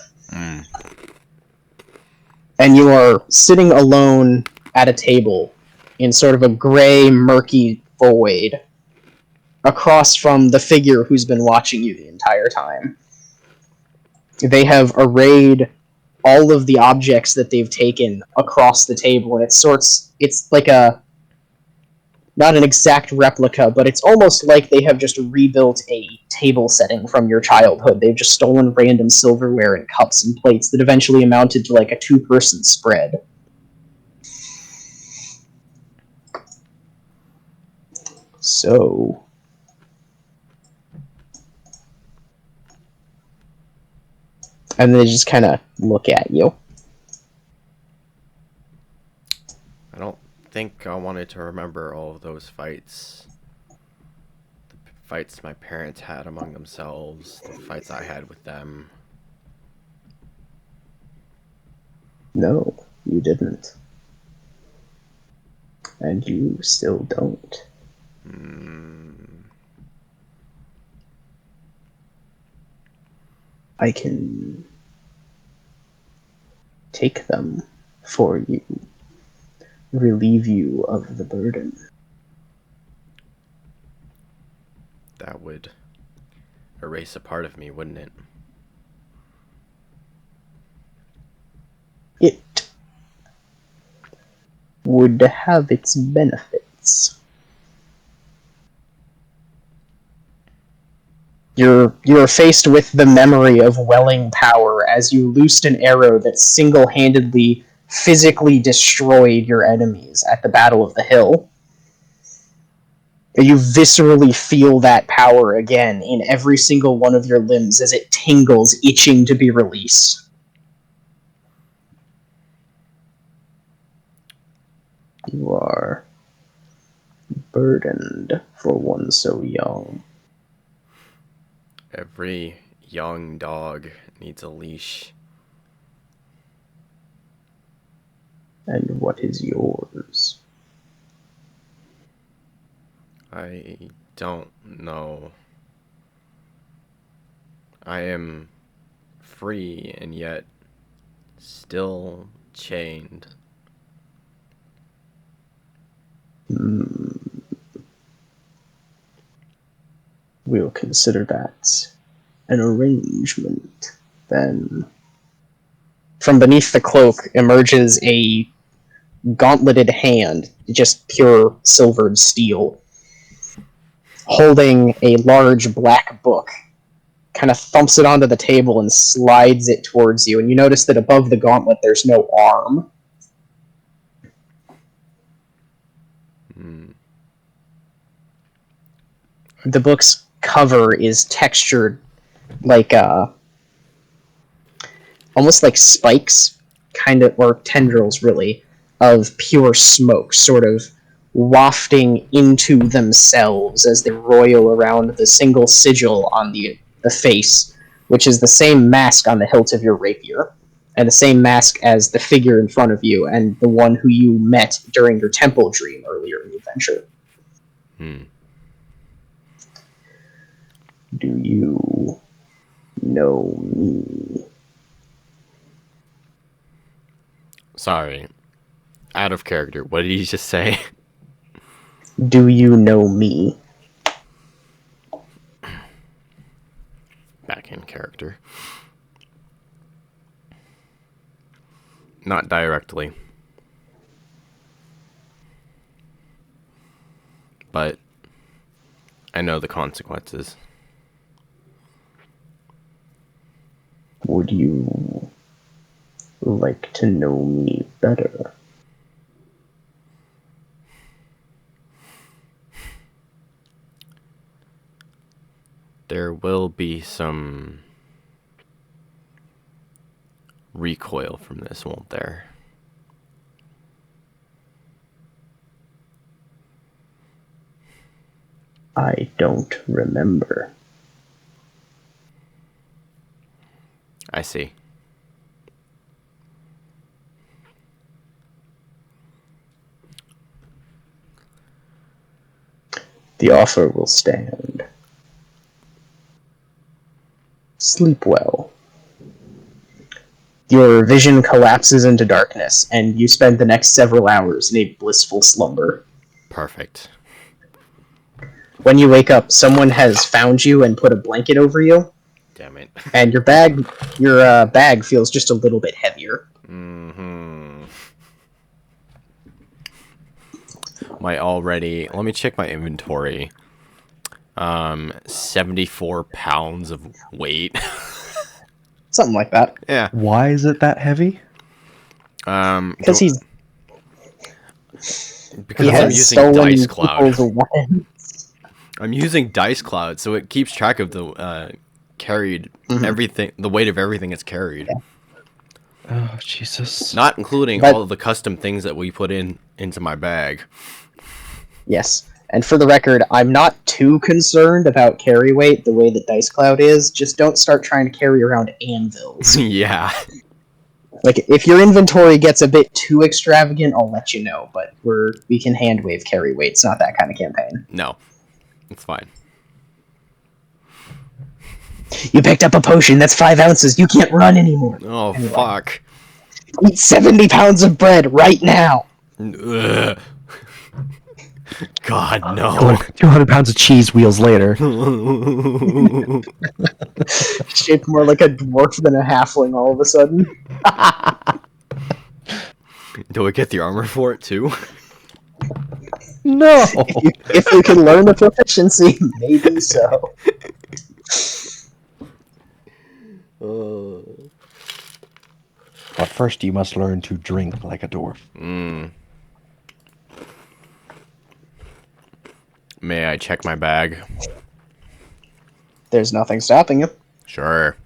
And you are sitting alone at a table in sort of a gray, murky void across from the figure who's been watching you the entire time. They have arrayed all of the objects that they've taken across the table, and it's like a, not an exact replica, but it's almost like they have just rebuilt a table setting from your childhood. They've just stolen random silverware and cups and plates that eventually amounted to like a 2-person spread. So and they just kind of look at you. I don't think I wanted to remember all of those fights. The fights my parents had among themselves, the fights I had with them. No, you didn't. And you still don't. I can take them for you, relieve you of the burden. That would erase a part of me, wouldn't it? It would have its benefits. You're faced with the memory of welling power as you loosed an arrow that single-handedly, physically destroyed your enemies at the Battle of the Hill. You viscerally feel that power again in every single one of your limbs as it tingles, itching to be released. You are burdened for one so young. Every young dog needs a leash. And what is yours? I don't know. I am free and yet still chained. We'll consider that an arrangement, then. From beneath the cloak emerges a gauntleted hand, just pure silvered steel, holding a large black book, kind of thumps it onto the table and slides it towards you, and you notice that above the gauntlet there's no arm. The book's cover is textured like almost like spikes, kind of, or tendrils really, of pure smoke, sort of wafting into themselves as they roil around the single sigil on the face, which is the same mask on the hilt of your rapier, and the same mask as the figure in front of you, and the one who you met during your temple dream earlier in the adventure. Do you know me? Sorry. Out of character. What did he just say? Do you know me? Back in character. Not directly. But I know the consequences. Would you like to know me better? There will be some recoil from this, won't there? I don't remember. I see. The offer will stand. Sleep well. Your vision collapses into darkness, and you spend the next several hours in a blissful slumber. Perfect. When you wake up, someone has found you and put a blanket over you. Damn it. And your bag feels just a little bit heavier. Let me check my inventory. 74 pounds of weight. Something like that. Yeah. Why is it that heavy? Because he I'm has using stolen Dice Cloud. people's weapons. I'm using Dice Cloud, so it keeps track of the carried everything, the weight of everything it's carried. Yeah. Oh, Jesus. Not including But- all of the custom things that we put into my bag. Yes. And for the record, I'm not too concerned about carry weight the way that Dice Cloud is. Just don't start trying to carry around anvils. Yeah. Like, if your inventory gets a bit too extravagant, I'll let you know. But we can hand wave carry weight. It's not that kind of campaign. No. It's fine. You picked up a potion. That's 5 ounces. You can't run anymore. Oh, Anyway. fuck. Eat 70 pounds of bread right now. Ugh. God, no. 200 pounds of cheese wheels later. Shaped more like a dwarf than a halfling all of a sudden. Do I get the armor for it, too? No! If you can learn the proficiency, maybe so. But first you must learn to drink like a dwarf. May I check my bag? There's nothing stopping you. Sure.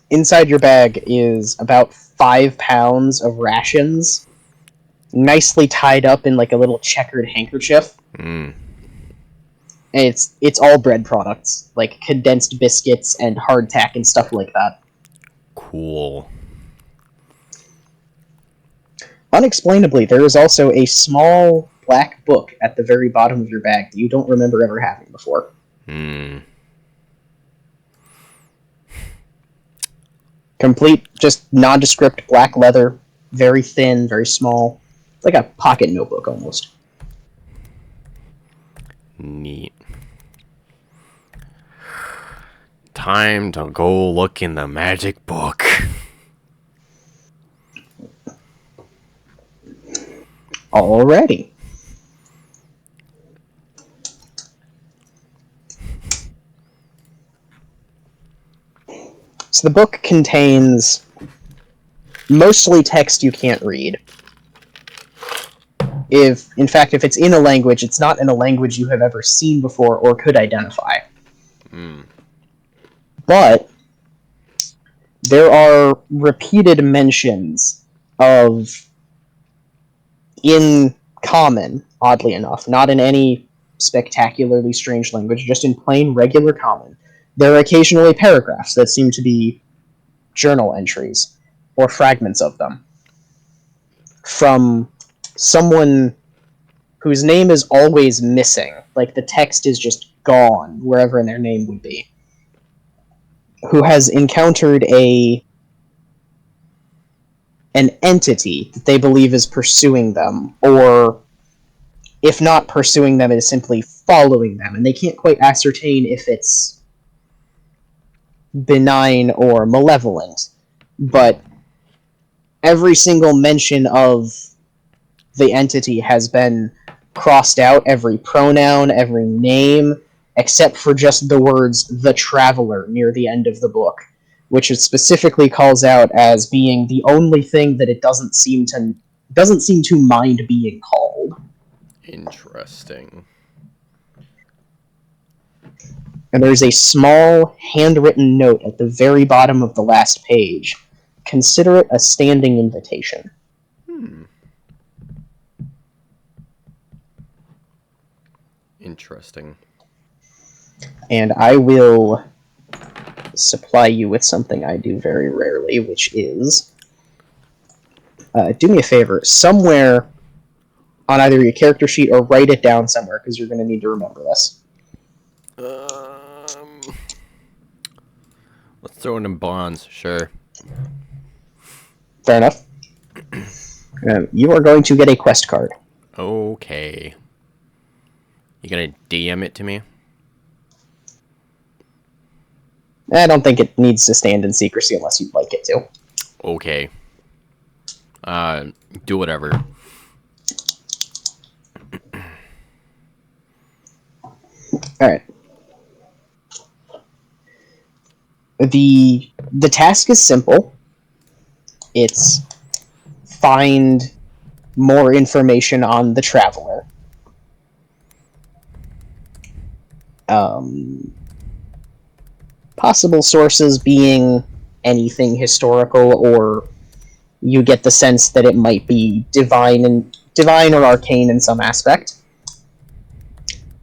Inside your bag is about 5 pounds of rations, nicely tied up in like a little checkered handkerchief. And it's all bread products, like condensed biscuits and hardtack and stuff like that. Cool. Unexplainably, there is also a small black book at the very bottom of your bag that you don't remember ever having before. Complete, just nondescript black leather, very thin, very small. It's like a pocket notebook almost. Neat. Time to go look in the magic book. Alrighty. So the book contains mostly text you can't read. If it's in a language, it's not in a language you have ever seen before or could identify. But there are repeated mentions of, in common, oddly enough, not in any spectacularly strange language, just in plain regular common, there are occasionally paragraphs that seem to be journal entries, or fragments of them, from someone whose name is always missing. Like, the text is just gone, wherever their name would be. Who has encountered an entity that they believe is pursuing them, or if not pursuing them, it is simply following them, and they can't quite ascertain if it's benign or malevolent. But every single mention of the entity has been crossed out, every pronoun, every name, except for just the words "the Traveler" near the end of the book, which it specifically calls out as being the only thing that it doesn't seem to mind being called. Interesting. And there's a small handwritten note at the very bottom of the last page. Consider it a standing invitation. Interesting. And I will supply you with something I do very rarely, which is... do me a favor. Somewhere on either your character sheet or write it down somewhere, because you're going to need to remember this. Let's throw it in bonds, sure. Fair enough. You are going to get a quest card. Okay. You gonna DM it to me? I don't think it needs to stand in secrecy unless you'd like it to. Okay. Do whatever. Alright. The task is simple. It's find more information on the Traveler. Possible sources being anything historical, or you get the sense that it might be divine or arcane in some aspect.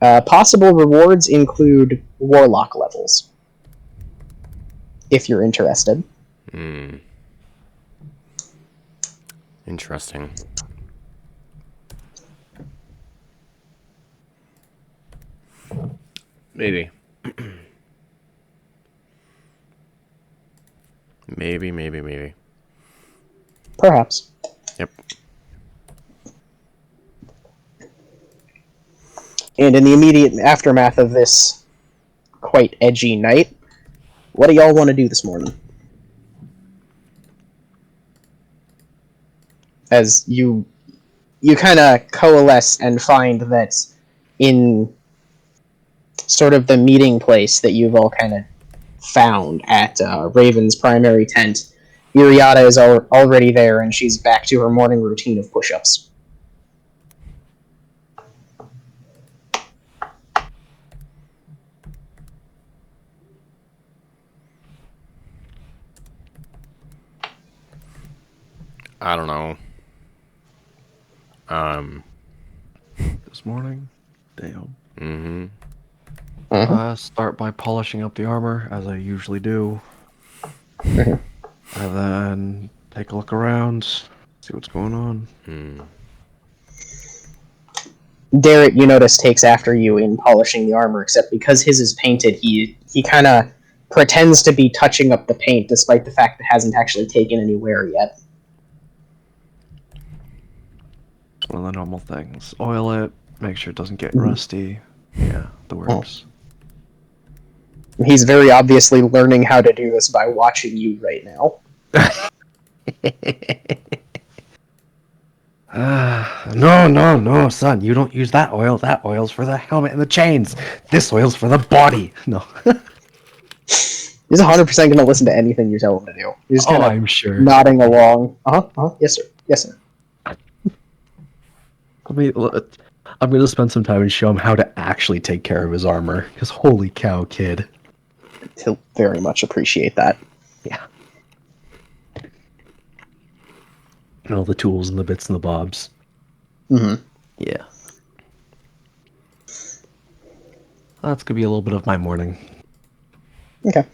Possible rewards include warlock levels, if you're interested. Interesting. Maybe. Maybe. Perhaps. Yep. And in the immediate aftermath of this quite edgy night, what do y'all want to do this morning? As you kind of coalesce and find that in sort of the meeting place that you've all kind of found at Raven's primary tent, Iriata is already there, and she's back to her morning routine of push-ups. I don't know. This morning, damn. Mm-hmm. Start by polishing up the armor, as I usually do. And then take a look around, see what's going on. Derek, you notice, takes after you in polishing the armor, except because his is painted, he kind of pretends to be touching up the paint, despite the fact that it hasn't actually taken any wear yet. One of the normal things. Oil it, make sure it doesn't get rusty. Yeah, the works. He's very obviously learning how to do this by watching you right now. No, son. You don't use that oil. That oil's for the helmet and the chains. This oil's for the body. No. He's 100% going to listen to anything you tell him to do. He's kind of I'm sure. nodding along. Yes, sir. Yes, sir. I'm going to spend some time and show him how to actually take care of his armor. Because holy cow, kid. He'll very much appreciate that. Yeah. And all the tools and the bits and the bobs. Mm-hmm. Yeah. That's going to be a little bit of my morning. Okay.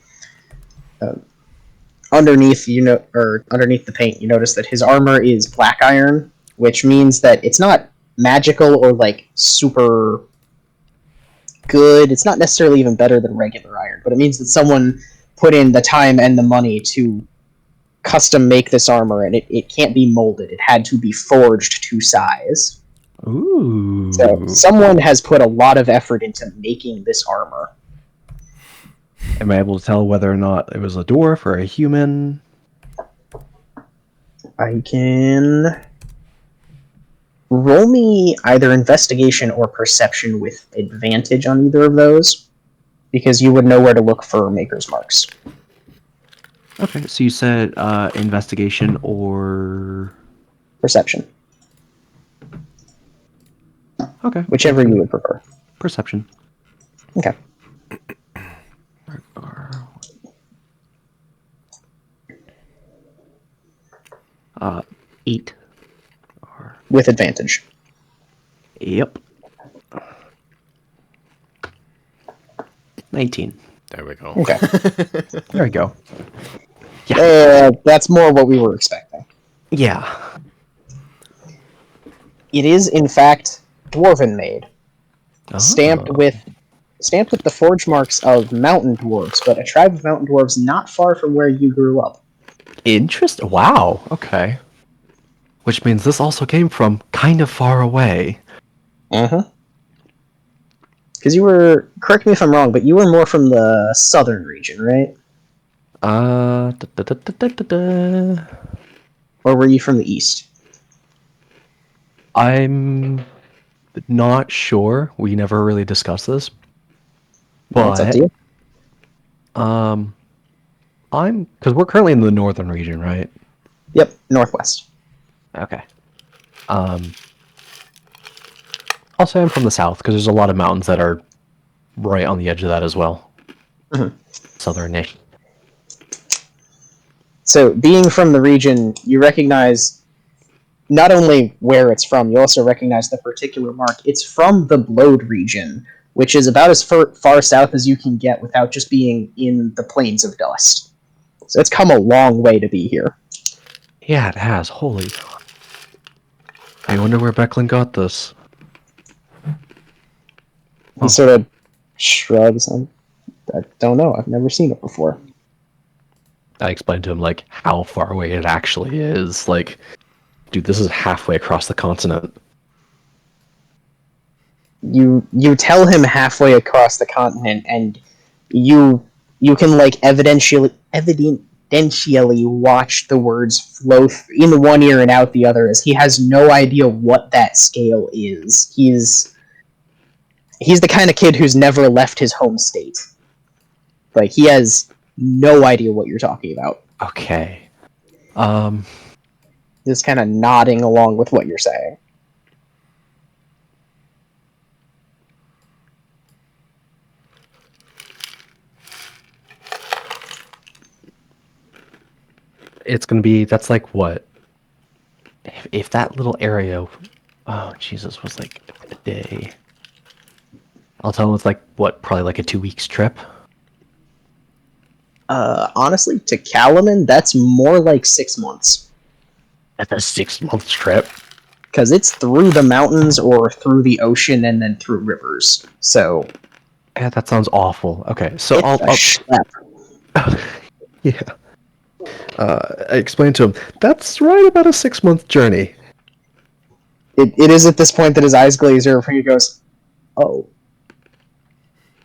Underneath the paint, you notice that his armor is black iron, which means that it's not magical or like super good. It's not necessarily even better than regular iron, but it means that someone put in the time and the money to custom make this armor, and it can't be molded. It had to be forged to size. Ooh. So someone has put a lot of effort into making this armor. Am I able to tell whether or not it was a dwarf or a human? I can roll me either investigation or perception with advantage on either of those, because you would know where to look for maker's marks. Okay, so you said investigation or... Perception. Okay. Whichever you would prefer. Perception. Okay. 8. With advantage. Yep. 19. There we go. Okay. There we go. That's more what we were expecting. Yeah. It is, in fact, dwarven made. Stamped with the forge marks of mountain dwarves, but a tribe of mountain dwarves not far from where you grew up. Wow. Okay. Which means this also came from kind of far away. Uh-huh. Because you were, correct me if I'm wrong, but you were more from the southern region, right? Or were you from the east? I'm not sure. We never really discussed this. But That's up to you. because we're currently in the northern region, right? Yep, northwest. Okay. I'll say I'm from the south because there's a lot of mountains that are right on the edge of that as well. Mm-hmm. Southern-ish. So, being from the region, you recognize not only where it's from, you also recognize the particular mark. It's from the Blode region, which is about as far south as you can get without just being in the Plains of Dust. So it's come a long way to be here. Yeah, it has. Holy. I wonder where Becklin got this. He sort of shrugs. I don't know. I've never seen it before. I explained to him, like, how far away it actually is. Like, dude, this is halfway across the continent. You tell him halfway across the continent, and you can like evidentially watch the words flow in one ear and out the other, as he has no idea what that scale is. He's the kind of kid who's never left his home state. Like, he has no idea what you're talking about. Okay. Just kind of nodding along with what you're saying. It's gonna be, that's like what? If that little area, oh Jesus, was like a day. I'll tell him it's like, what, probably like a 2 weeks trip? Honestly, to Kalaman, that's more like 6 months. That's a 6-month trip? Because it's through the mountains or through the ocean and then through rivers. So... Yeah, that sounds awful. Okay, so I'll schlep. Yeah. I explained to him, that's right about a 6-month journey. It is at this point that his eyes glaze over and he goes, oh.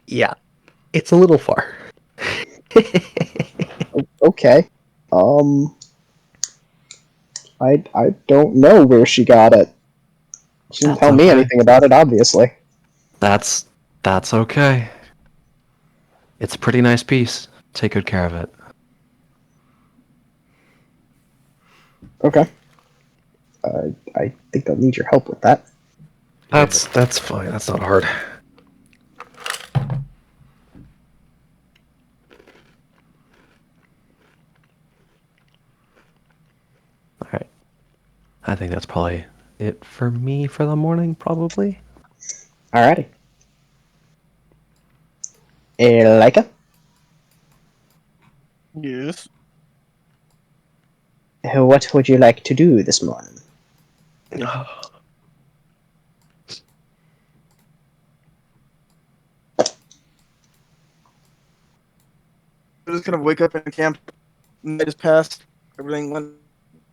Yeah, it's a little far. Okay. I don't know where she got it. She didn't That's tell me okay. anything about it, obviously. That's okay. It's a pretty nice piece. Take good care of it. Okay. I think I'll need your help with that. That's fine. That's not hard. All right. I think that's probably it for me for the morning, probably. Alrighty. Leica, Yes. what would you like to do this morning? I just kind of wake up in camp. Night has passed. Everything went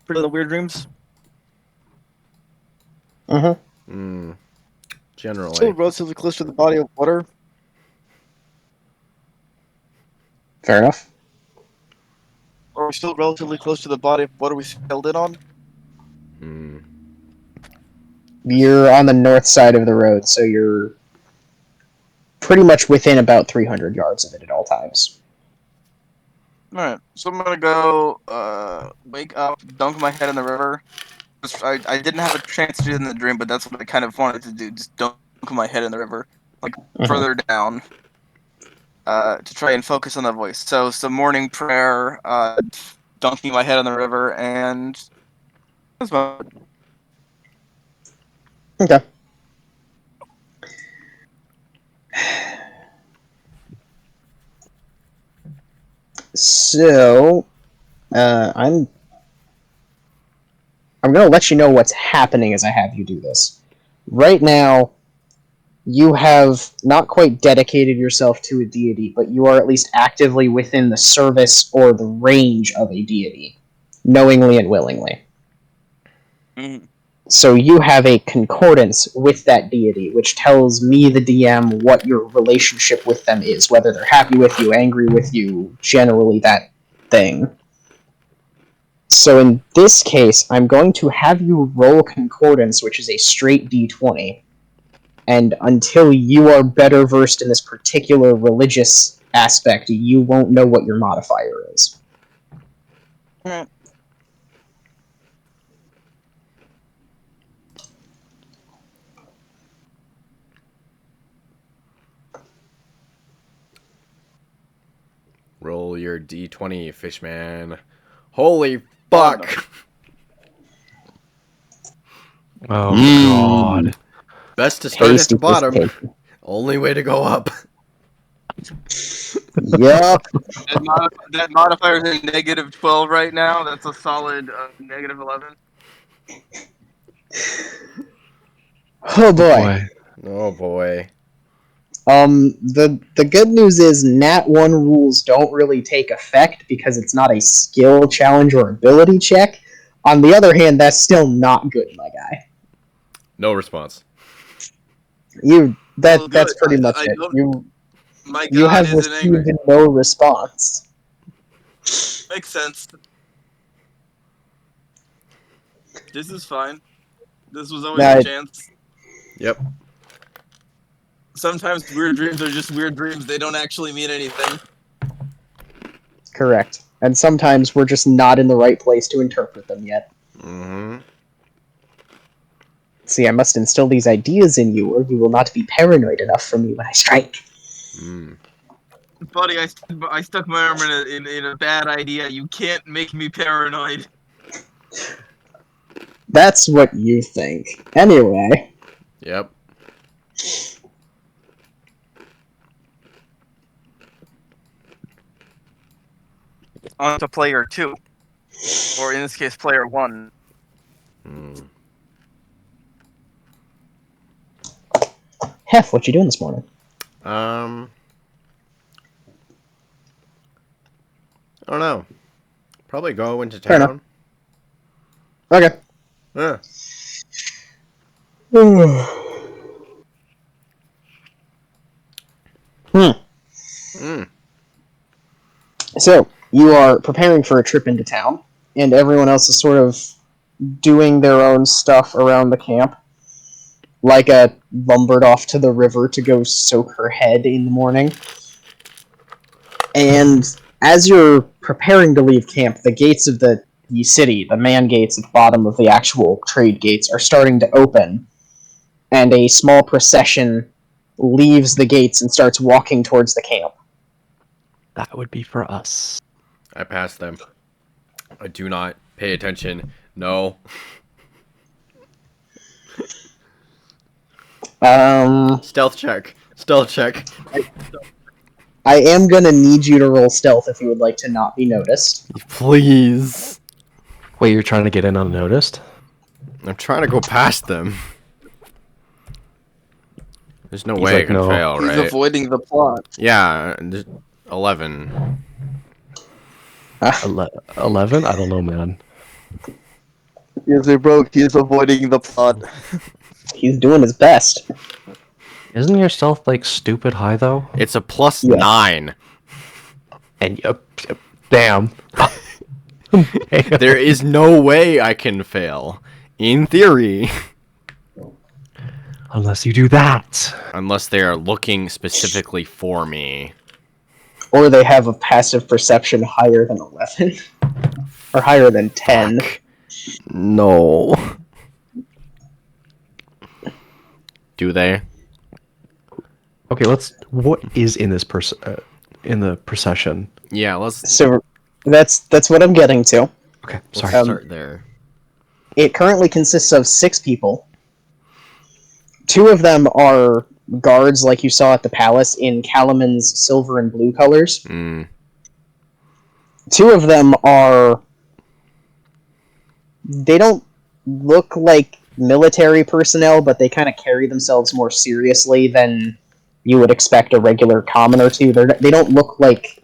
pretty little weird dreams. Mm-hmm. Generally. Still relatively close to the body of water. Fair enough. Or we're still relatively close to the body of water we sailed in on. You're on the north side of the road, so you're pretty much within about 300 yards of it at all times. Alright, so I'm gonna go wake up, dunk my head in the river. I didn't have a chance to do it in the dream, but that's what I kind of wanted to do, just dunk my head in the river. Like, further down. To try and focus on the voice. So some morning prayer, dunking my head in the river, and that's about it. Okay. So, I'm going to let you know what's happening as I have you do this. Right now, you have not quite dedicated yourself to a deity, but you are at least actively within the service or the range of a deity, knowingly and willingly. Mm. So you have a concordance with that deity, which tells me, the DM, what your relationship with them is, whether they're happy with you, angry with you, generally that thing. So in this case, I'm going to have you roll concordance, which is a straight d20. And until you are better versed in this particular religious aspect, you won't know what your modifier is. Alright. Roll your d20, fishman. Holy fuck! Oh God. Best to start at the bottom. Tasty. Only way to go up. Yep. That modifier is a -12 right now. That's a solid -11. Oh boy. Oh boy. The good news is Nat 1 rules don't really take effect because it's not a skill challenge or ability check. On the other hand, that's still not good, my guy. No response. That's pretty much I it. don't. My You god have isn't angry. received no response. Makes sense. This is fine. This was always a chance. Yep. Sometimes weird dreams are just weird dreams. They don't actually mean anything. Correct. And sometimes we're just not in the right place to interpret them yet. Mm-hmm. See, I must instill these ideas in you, or you will not be paranoid enough for me when I strike. Buddy, I stuck my arm in a bad idea. You can't make me paranoid. That's what you think. Anyway. Yep. On to player 2. Or in this case, player 1. Hef, what you doing this morning? I don't know. Probably go into Fair town. Okay. Yeah. So, you are preparing for a trip into town, and everyone else is sort of doing their own stuff around the camp. Lyca lumbered off to the river to go soak her head in the morning. And as you're preparing to leave camp, the gates of the city, the man gates at the bottom of the actual trade gates, are starting to open, and a small procession leaves the gates and starts walking towards the camp. That would be for us. I pass them. I do not pay attention. No. Stealth check. Stealth check. I am gonna need you to roll stealth if you would like to not be noticed. Please. Wait, you're trying to get in unnoticed? I'm trying to go past them. There's no He's way like, I can no. fail, He's right? avoiding the plot. Yeah, 11. 11? I don't know, man. Yes, they broke. He's avoiding the plot. He's doing his best. Isn't your stealth, like, stupid high, though? It's a plus Yes. 9. And, damn. There is no way I can fail. In theory. Unless you do that. Unless they are looking specifically for me. Or they have a passive perception higher than 11. Or higher than 10. No. Do they? Okay, what is in this in the procession? Yeah, let's So that's what I'm getting to. Okay, let's sorry. start there. It currently consists of 6 people. 2 of them are guards like you saw at the palace in Calaman's silver and blue colors. 2 of them are... They don't look like military personnel, but they kind of carry themselves more seriously than you would expect a regular commoner to. They don't look like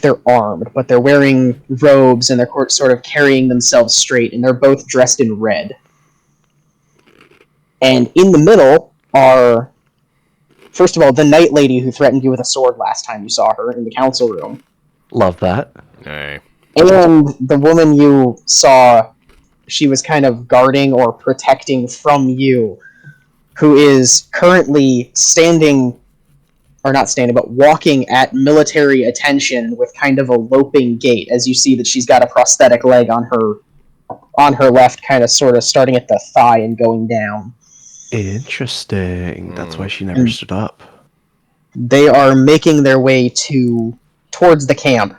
they're armed, but they're wearing robes and they're sort of carrying themselves straight, and they're both dressed in red. And in the middle are, first of all, the night lady who threatened you with a sword last time you saw her in the council room. Love that. Hey. And the woman you saw, she was kind of guarding or protecting from you, who is currently walking at military attention with kind of a loping gait, as you see that she's got a prosthetic leg on her left, kind of sort of starting at the thigh and going down. Interesting. That's why she never stood up. They are making their way towards the camp.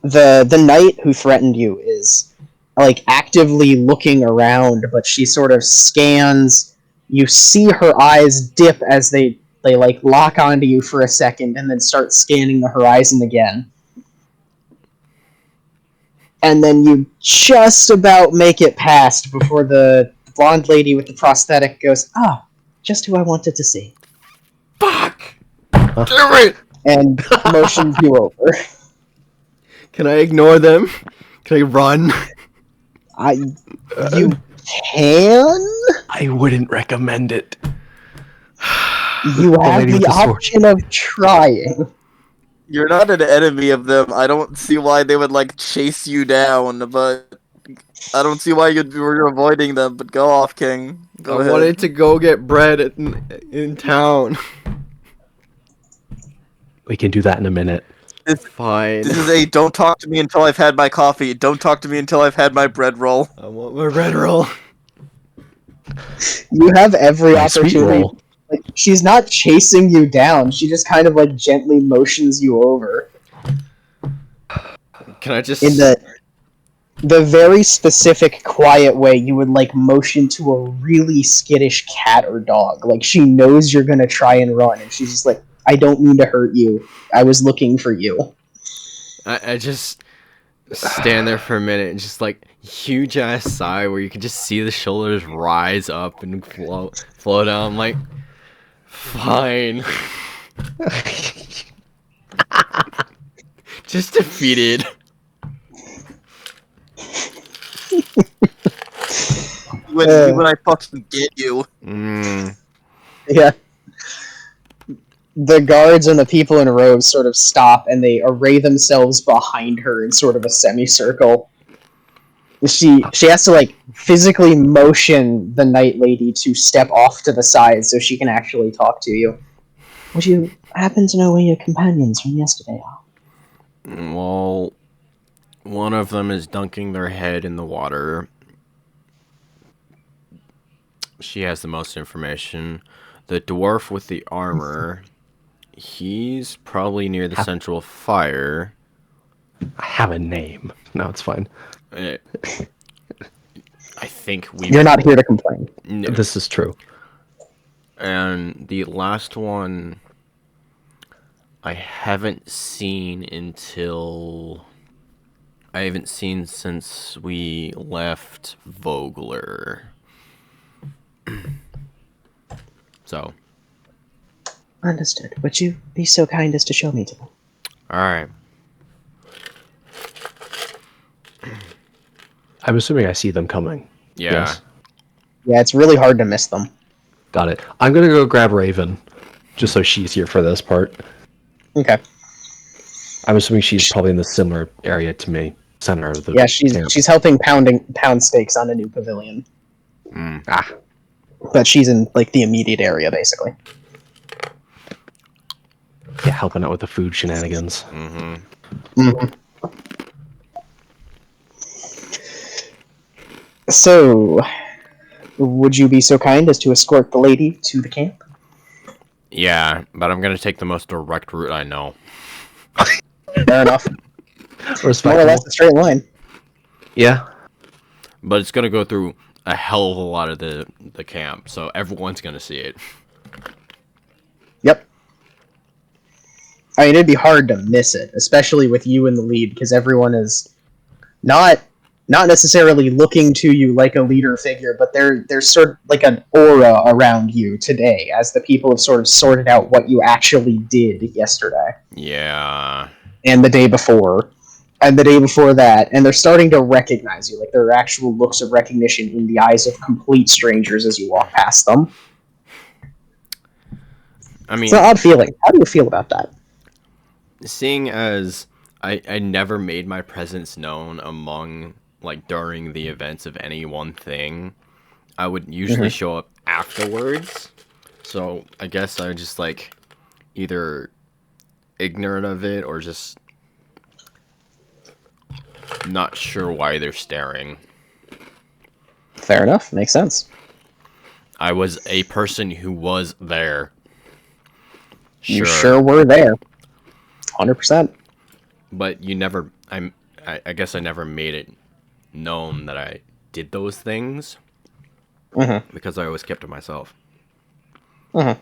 The knight who threatened you is like actively looking around, but she sort of scans. You see her eyes dip as they like lock onto you for a second and then start scanning the horizon again. And then you just about make it past before the blonde lady with the prosthetic goes, just who I wanted to see. Fuck! Damn it! And motions you over. Can I ignore them? Can I run? You can? I wouldn't recommend it. You have lady with the the sword. option of trying. You're not an enemy of them. I don't see why they would like chase you down, but I don't see why you're avoiding them. But go off, King. Go ahead. I wanted to go get bread in town. We can do that in a minute. Fine. This is a don't talk to me until I've had my coffee. Don't talk to me until I've had my bread roll. I want my bread roll. You have every My sweet opportunity. roll. Like, she's not chasing you down. She just kind of like gently motions you over. Can I just... In the very specific, quiet way you would like motion to a really skittish cat or dog. Like, she knows you're gonna try and run, and she's just like, I don't mean to hurt you. I was looking for you. I just stand there for a minute and just like huge ass sigh where you can just see the shoulders rise up and flow down. I'm like, fine. Just defeated. When I fucking get you. Yeah. The guards and the people in robes sort of stop and they array themselves behind her in sort of a semicircle. She has to like physically motion the Night Lady to step off to the side so she can actually talk to you. Would you happen to know where your companions from yesterday are? Well, one of them is dunking their head in the water. She has the most information. The dwarf with the armor, he's probably near the central fire. I have a name. No, it's fine. I think we. You're not here to complain. No. This is true. And the last one, I haven't seen since we left Vogler. So. Understood. Would you be so kind as to show me to them? Alright. I'm assuming I see them coming. Yeah. Yes. Yeah, it's really hard to miss them. Got it. I'm gonna go grab Raven, just so she's here for this part. Okay. I'm assuming she's probably in the similar area to me, center of the Yeah, camp. she's helping pound steaks on a new pavilion. Ah, But she's in like the immediate area, basically. yeah, helping out with the food shenanigans. So, would you be so kind as to escort the lady to the camp? Yeah, but I'm gonna take the most direct route I know. Fair enough. More or Respectable. less a straight line. Yeah. But it's gonna go through a hell of a lot of the camp, so everyone's gonna see it. Yep. I mean, it'd be hard to miss it, especially with you in the lead, because everyone is not necessarily looking to you like a leader figure, but there's sort of like an aura around you today, as the people have sort of sorted out what you actually did yesterday. Yeah. And the day before. And the day before that. And they're starting to recognize you. Like, there are actual looks of recognition in the eyes of complete strangers as you walk past them. I mean, It's an odd feeling. How do you feel about that? seeing as I never made my presence known among, like, during the events of any one thing, I would usually show up afterwards. So I guess I just, like, either ignorant of it or just not sure why they're staring. Fair enough. Makes sense. I was a person who was there. You sure were there. 100%. But you never... I guess I never made it known that I did those things. Because I always kept to myself. Alright.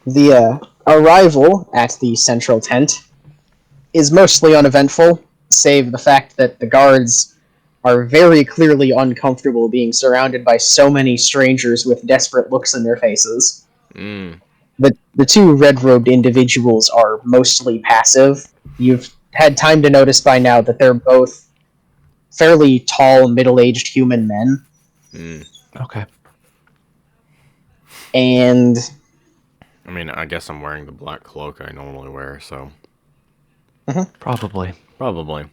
The arrival at the central tent is mostly uneventful, save the fact that the guards are very clearly uncomfortable being surrounded by so many strangers with desperate looks in their faces. The two red-robed individuals are mostly passive. You've had time to notice by now that they're both fairly tall, middle-aged human men. Okay. And I mean, I guess I'm wearing the black cloak I normally wear, so... Probably. Probably.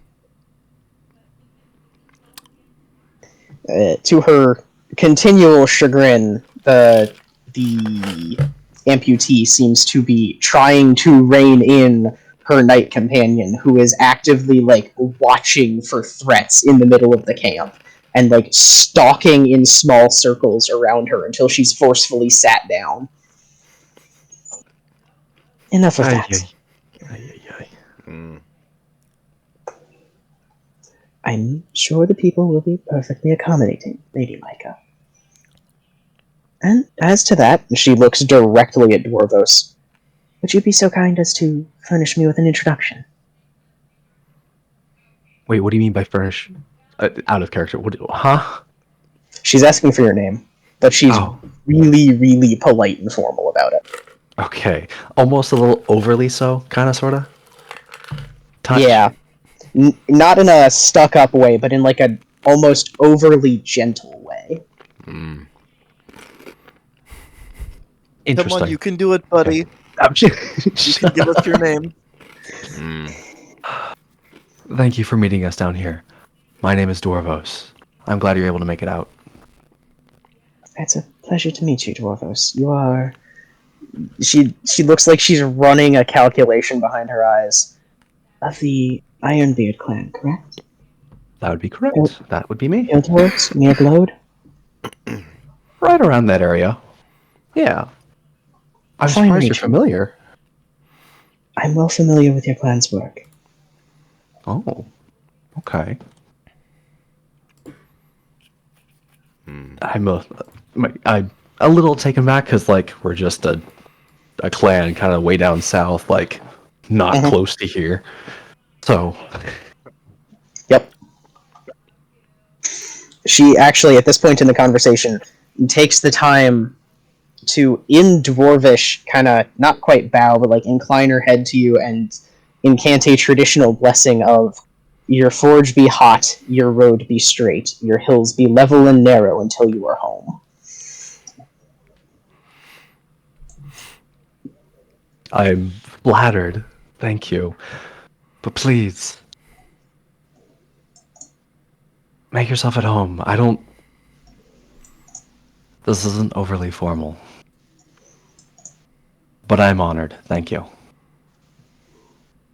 To her continual chagrin, the amputee seems to be trying to rein in her knight companion, who is actively, like, watching for threats in the middle of the camp, and, like, stalking in small circles around her until she's forcefully sat down. Enough of that. I'm sure the people will be perfectly accommodating, Lady Micah. And as to that, she looks directly at Dwarvos. Would you be so kind as to furnish me with an introduction? Wait, what do you mean by furnish? Out of character. Huh? She's asking for your name, but she's really, really polite and formal about it. Okay. Almost a little overly so, kind of, sort of? Yeah. Not in a stuck-up way, but in, like, a almost overly gentle way. Mm. Interesting. Come on, you can do it, buddy. You can give us your name. Mm. Thank you for meeting us down here. My name is Dorvos. I'm glad you're able to make it out. It's a pleasure to meet you, Dwarvos. You are. She looks like she's running a calculation behind her eyes. Of the Ironbeard clan, correct? That would be correct. That would be me. Hildworks, Mirglode? Right around that area. Yeah. I'm Fine surprised you're region. familiar. I'm well familiar with your clan's work. Oh, okay. I'm a little taken back because like we're just a clan kind of way down south, like not close to here. So Yep. She actually, at this point in the conversation, takes the time to, in Dwarvish, kind of not quite bow, but like incline her head to you and incant a traditional blessing of your forge be hot, your road be straight, your hills be level and narrow until you are home. I'm flattered. Thank you. But please, make yourself at home. This isn't overly formal. But I'm honored. Thank you.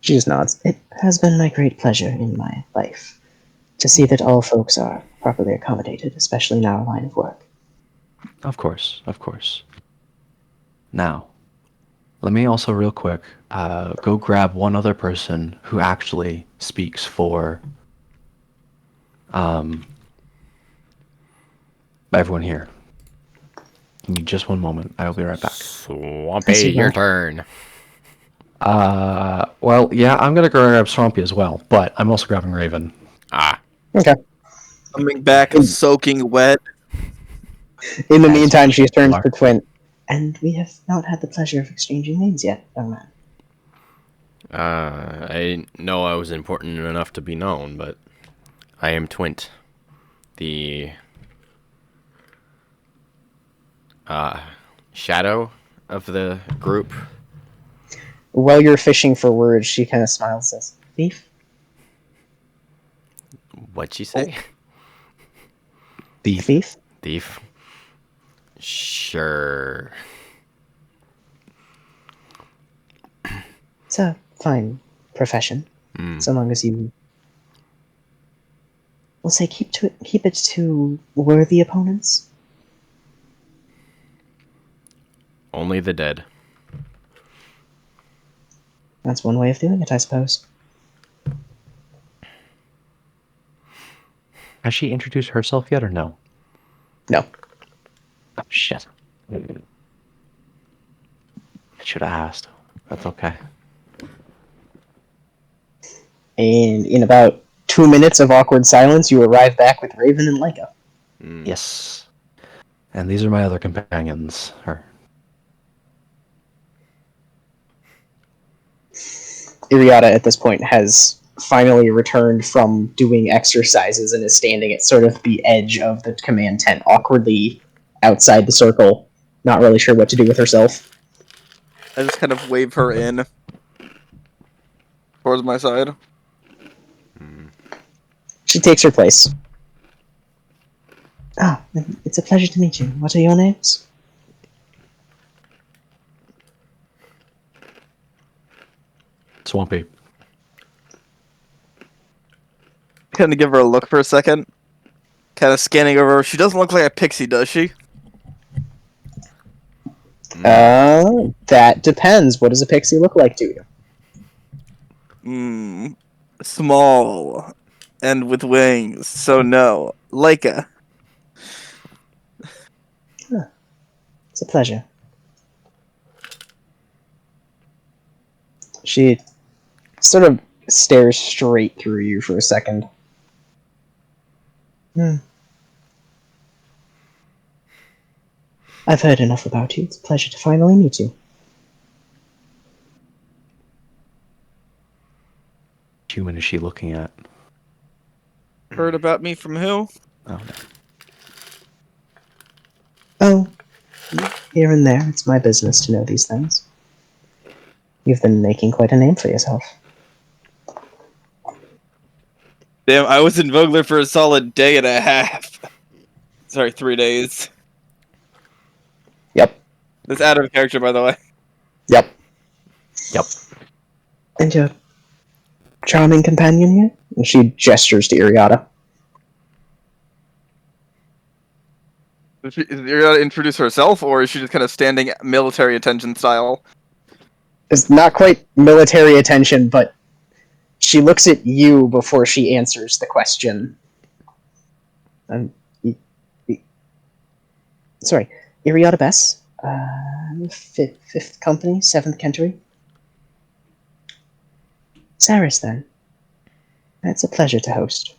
She just nods. It has been my great pleasure in my life to see that all folks are properly accommodated, especially in our line of work. Of course, of course. Now, let me also real quick go grab one other person who actually speaks for everyone here. Give me just one moment. I will be right back. Swampy, your turn. Well, yeah, I'm gonna go grab Swampy as well, but I'm also grabbing Raven. Ah. Okay. Coming back soaking wet. In the As meantime, she turns are. to Twin. And we have not had the pleasure of exchanging names yet, young man. I didn't know I was important enough to be known, but I am Twint, the shadow of the group. While you're fishing for words, she kind of smiles and says, Thief? What'd she say? Thief. Thief? Thief. Sure. It's a fine profession, so long as you, we'll say, keep it to worthy opponents. Only the dead. That's one way of doing it, I suppose. Has she introduced herself yet or no? No. Oh, shit. I should have asked. That's okay. And in about 2 minutes of awkward silence, you arrive back with Raven and Leica. Yes. And these are my other companions. Iriata, at this point, has finally returned from doing exercises and is standing at sort of the edge of the command tent, awkwardly outside the circle, not really sure what to do with herself. I just kind of wave her in towards my side. She takes her place. Ah, it's a pleasure to meet you. What are your names? Swampy. Kind of give her a look for a second. Kind of scanning over her. She doesn't look like a pixie, does she? That depends. What does a pixie look like to you? Small. And with wings. So no. Leica. It's a pleasure. She sort of stares straight through you for a second. I've heard enough about you. It's a pleasure to finally meet you. Which human is she looking at? Heard about me from who? Oh, no. here and there. It's my business to know these things. You've been making quite a name for yourself. Damn, I was in Vogler for a solid day and a half. Sorry, 3 days. Yep. That's out of character, by the way. Yep. Yep. And your charming companion here? And she gestures to Iriata. You're gonna introduce herself, or is she just kind of standing military attention style? It's not quite military attention, but she looks at you before she answers the question. Sorry, Iriata Bess, fifth company, 7th Kentery. Saris, then. It's a pleasure to host.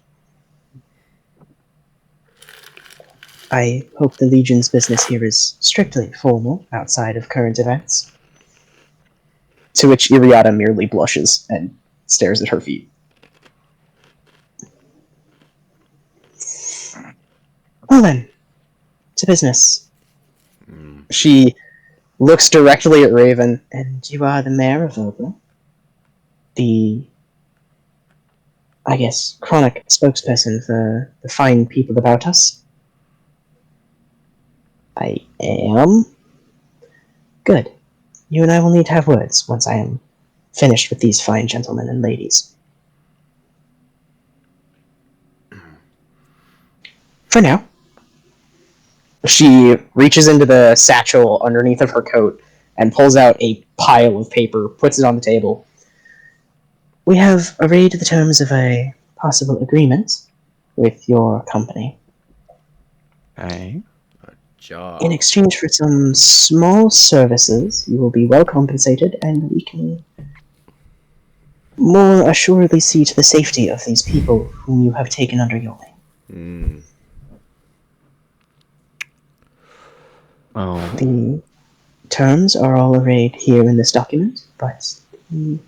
I hope the Legion's business here is strictly formal, outside of current events. To which Iriata merely blushes and stares at her feet. Well then, to business. She looks directly at Raven, and you are the mayor of Vogler. The, I guess, chronic spokesperson for the fine people about us. I am. Good. You and I will need to have words once I am finished with these fine gentlemen and ladies. For now. She reaches into the satchel underneath of her coat and pulls out a pile of paper, puts it on the table. We have arrayed the terms of a possible agreement with your company. Okay. Job. In exchange for some small services, you will be well compensated, and we can more assuredly see to the safety of these people whom you have taken under your wing. Oh. The terms are all arrayed here in this document, but the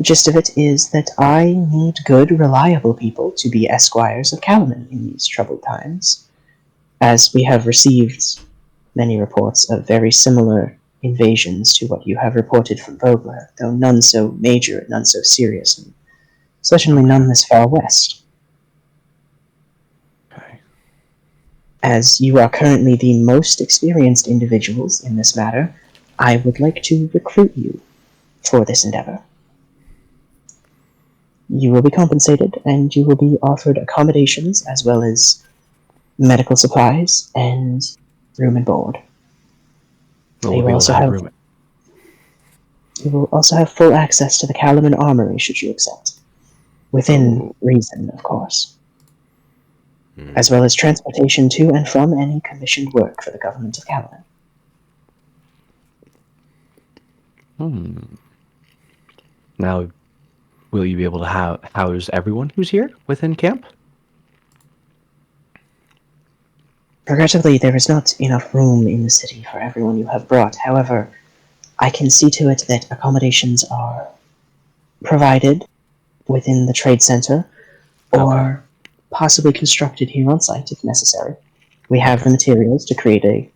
gist of it is that I need good, reliable people to be esquires of Kalaman in these troubled times, as we have received many reports of very similar invasions to what you have reported from Vogler, though none so major, none so serious, and certainly none this far west. Okay. As you are currently the most experienced individuals in this matter, I would like to recruit you for this endeavor. You will be compensated, and you will be offered accommodations as well as medical supplies and room and board. Well, we'll be able to have room. You will also have full access to the Kalaman Armory, should you accept. Within reason, of course. As well as transportation to and from any commissioned work for the government of Kalaman. Now, will you be able to house everyone who's here within camp? Regrettably, there is not enough room in the city for everyone you have brought. However, I can see to it that accommodations are provided within the trade center, or possibly constructed here on site if necessary. We have the materials to create a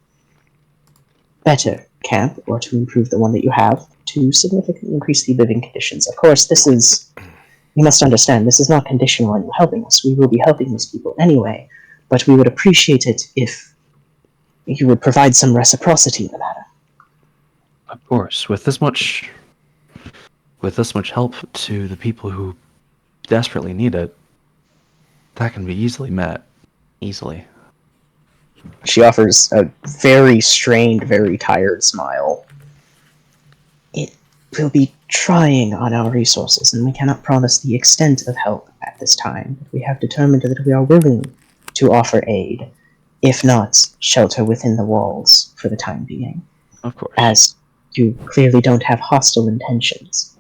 better camp, or to improve the one that you have, to significantly increase the living conditions. Of course, you must understand, this is not conditional on you helping us. We will be helping these people anyway, but we would appreciate it if you would provide some reciprocity in the matter. Of course, with this much help to the people who desperately need it, that can be easily met. Easily. She offers a very strained, very tired smile. It will be trying on our resources, and we cannot promise the extent of help at this time. But we have determined that we are willing to offer aid, if not shelter within the walls for the time being. Of course. As you clearly don't have hostile intentions.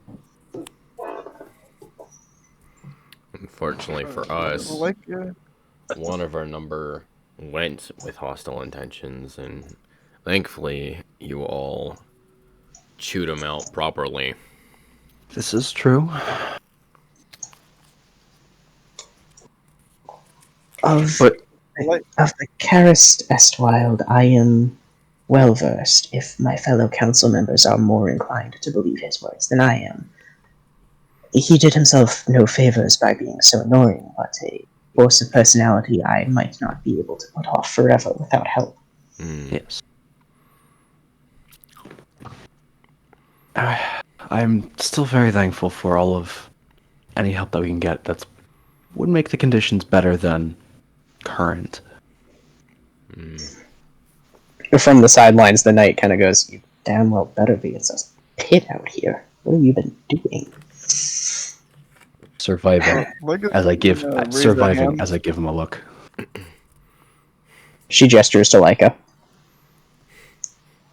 Unfortunately for us, one of our number went with hostile intentions, and thankfully you all chewed him out properly. This is true. Of the Karist Estwild, I am well versed if my fellow council members are more inclined to believe his words than I am. He did himself no favors by being so annoying, but a force of personality I might not be able to put off forever without help. Yes. I'm still very thankful for all of any help that we can get that would make the conditions better than current. From the sidelines, the knight kind of goes, "You damn well better be. It's a pit out here. What have you been doing?" Surviving as I give him a look. She gestures to Leica.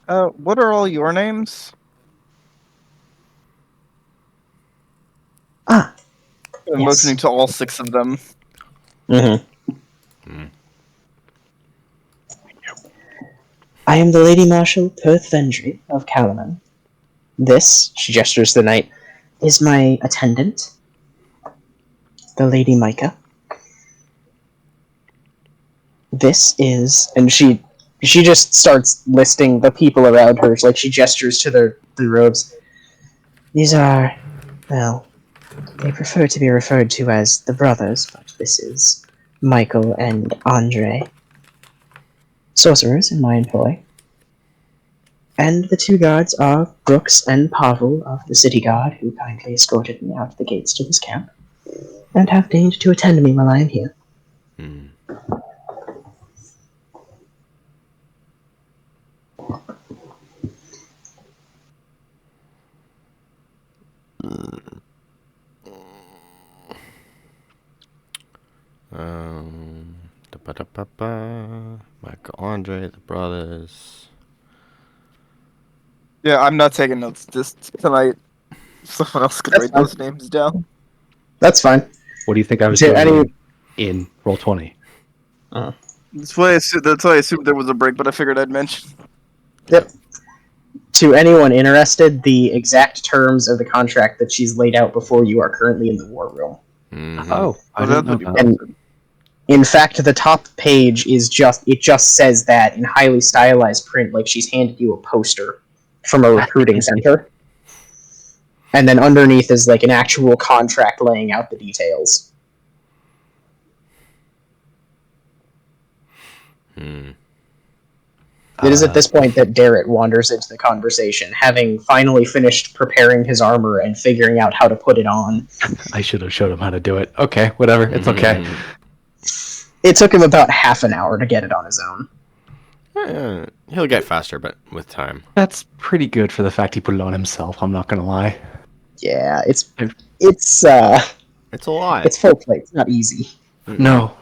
What are all your names? Ah, I'm motioning to all 6 of them. I am the Lady Marshal Perth Vendry of Calaman. This, she gestures to the knight, is my attendant, the Lady Micah. This is, and she just starts listing the people around her. Like she gestures to the robes. These are, well, they prefer to be referred to as the brothers, but this is Michael and Andre, sorcerers in my employ. And the 2 guards are Brooks and Pavel of the City Guard, who kindly escorted me out of the gates to this camp, and have deigned to attend me while I am here. Michael, Andre, the brothers. Yeah, I'm not taking notes this tonight. Someone else could write those names down. That's fine. What do you think I was doing in Roll20? That's why I assumed there was a break, but I figured I'd mention. Yep. To anyone interested, the exact terms of the contract that she's laid out before you are currently in the war room. Oh, I didn't know that. And in fact, the top page is just says that in highly stylized print, like she's handed you a poster from a recruiting center. And then underneath is like an actual contract laying out the details. It is at this point that Darrett wanders into the conversation, having finally finished preparing his armor and figuring out how to put it on. I should have showed him how to do it. Okay, whatever. It's okay. It took him about half an hour to get it on his own. He'll get faster, but with time. That's pretty good for the fact he put it on himself, I'm not going to lie. Yeah, it's It's a lot. It's full plate. It's not easy. No.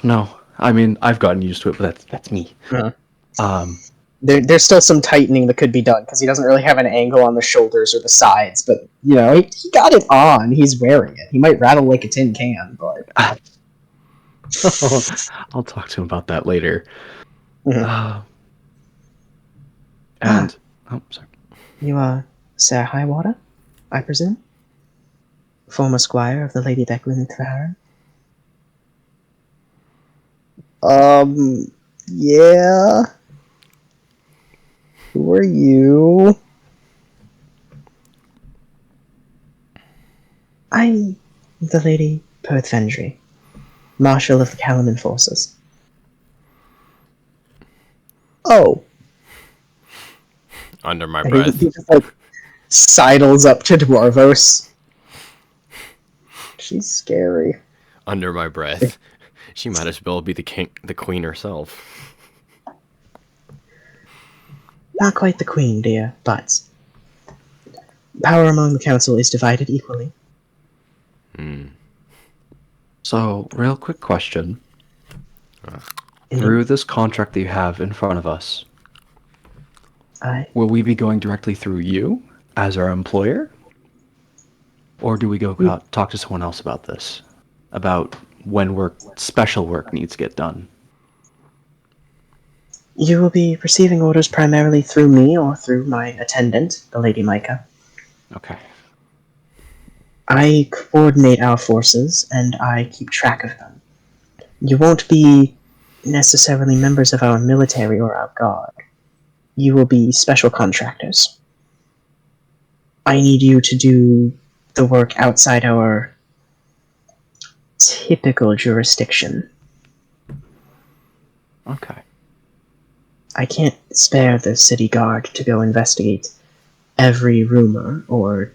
I mean, I've gotten used to it, but that's me. There's still some tightening that could be done because he doesn't really have an angle on the shoulders or the sides. But you know, he got it on. He's wearing it. He might rattle like a tin can, but I'll talk to him about that later. Mhm. Sorry. You are Sir Highwater, I presume, former squire of the Lady Becklin Tavern. Yeah. Who are you? I'm the Lady Perth Vendry, Marshal of the Calaman Forces. Oh. Under my breath. He just, like, sidles up to Dwarvos. She's scary. Under my breath. She might as well be the queen herself. Not quite the queen, dear, but power among the council is divided equally. So, real quick question. Through this contract that you have in front of us, will we be going directly through you as our employer? Or do we go talk to someone else about this? About when special work needs to get done? You will be receiving orders primarily through me or through my attendant, the Lady Micah. Okay. I coordinate our forces, and I keep track of them. You won't be necessarily members of our military or our guard. you will be special contractors. I need you to do the work outside our typical jurisdiction. Okay. I can't spare the city guard to go investigate every rumor or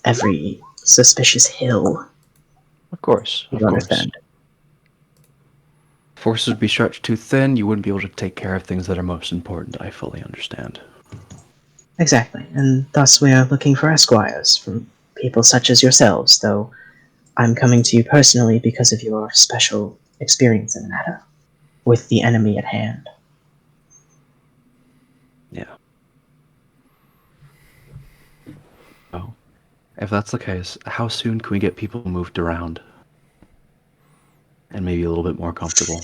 every suspicious hill. Of course. You Of course. understand? Forces would be stretched too thin. You wouldn't be able to take care of things that are most important. I fully understand. Exactly, and thus we are looking for esquires from people such as yourselves, though I'm coming to you personally because of your special experience in the matter, with the enemy at hand. Yeah. Oh. If that's the case, how soon can we get people moved around? And maybe a little bit more comfortable?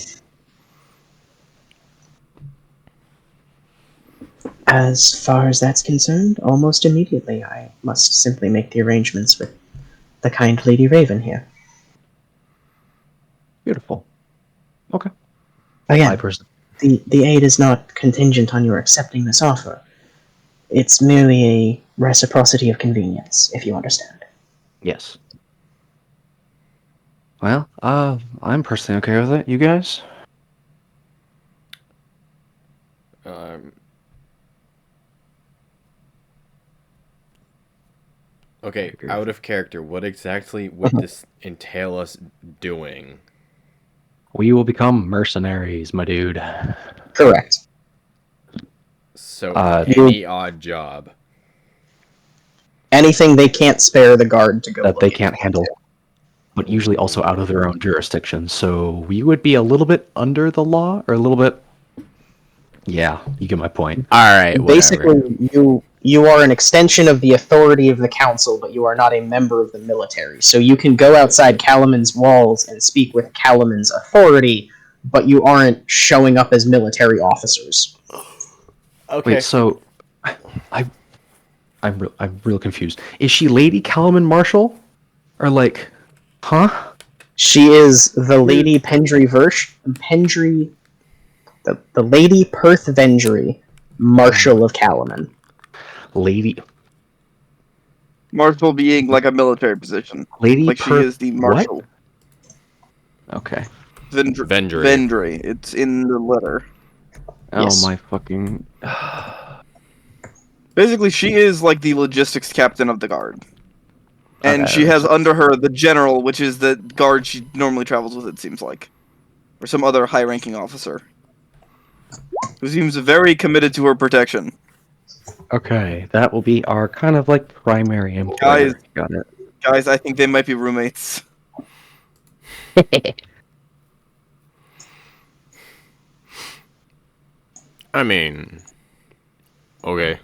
As far as that's concerned, almost immediately. I must simply make the arrangements with the kind Lady Raven here. Beautiful. Okay. Again, the aid is not contingent on your accepting this offer. It's merely a reciprocity of convenience, if you understand. Yes. Well, I'm personally okay with it. You guys? Okay, out of character, what exactly would this entail us doing? We will become mercenaries, my dude. Correct. So, You- any odd job. Anything they can't spare the guard to go that they looking can't handle, into. but usually also out of their own jurisdiction. So we would be a little bit under the law, or a little bit. Yeah, you get my point. Alright, whatever. Basically, you are an extension of the authority of the council, but you are not a member of the military. So you can go outside Calaman's walls and speak with Calaman's authority, but you aren't showing up as military officers. Okay. Wait, so I'm real confused. Is she Lady Calaman Marshall, or like, huh? She is the Lady the Lady Perth Vendry, Marshal of Calaman. Lady Marshal being like a military position. Like she Perth. is the What? marshal. Okay. Vendry. Vendry. It's in the letter. Oh Yes. my fucking. Basically, she is like the logistics captain of the guard. And Okay, she that has makes under her the general, which is the guard she normally travels with, it seems like. Or some other high ranking officer. Who seems very committed to her protection. Okay, that will be our kind of like primary employer. Got it. Guys, I think they might be roommates. I mean, okay.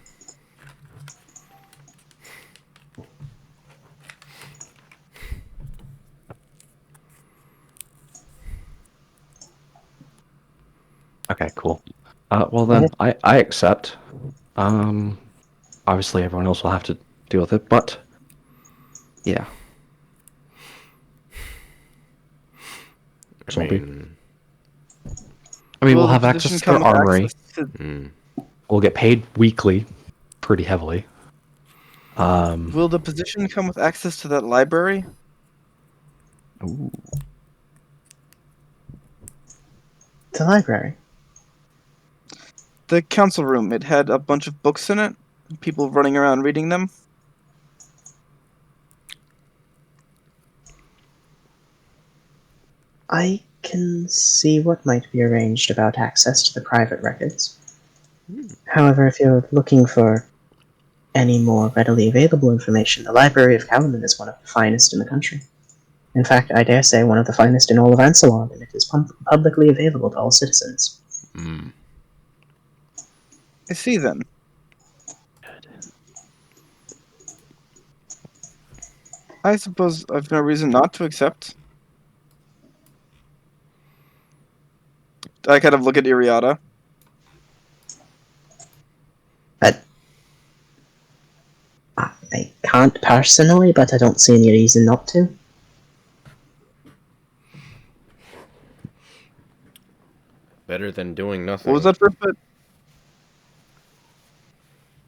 Okay, cool. Well then, I accept. Obviously everyone else will have to deal with it, but yeah. I mean, we'll the have position access to come their with armory. access to- We'll get paid weekly, pretty heavily. Will the position come with access to that library? Ooh. The library. The council room. It had a bunch of books in it. People running around reading them. I can see what might be arranged about access to the private records. However, if you're looking for any more readily available information, the Library of Calaman is one of the finest in the country. In fact, I dare say one of the finest in all of Ansalon, and it is publicly available to all citizens. I see then. I suppose I've no reason not to accept. I kind of look at Iriata. I can't personally, but I don't see any reason not to. better than doing nothing. What was that first bit?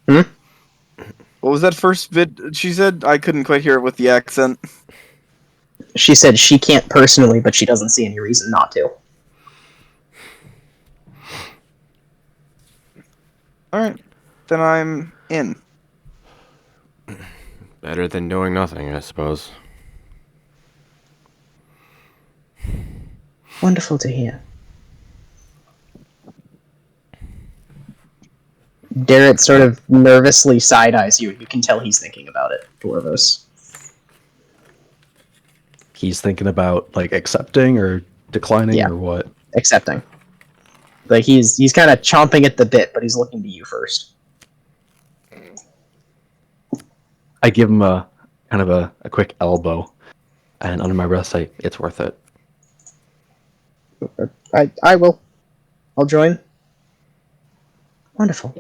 Hmm? What was that first bit she said? I couldn't quite hear it with the accent. She said she can't personally, but she doesn't see any reason not to. Alright. Then I'm in. Better than doing nothing, I suppose. Wonderful to hear. Garrett sort of nervously side-eyes you. You can tell he's thinking about it, Dwarvos. He's thinking about like accepting or declining Yeah. or what? Accepting. Like he's kind of chomping at the bit, but he's looking to you first. I give him a kind of a quick elbow, and under my breath say, "It's worth it." I will. I'll join. Wonderful.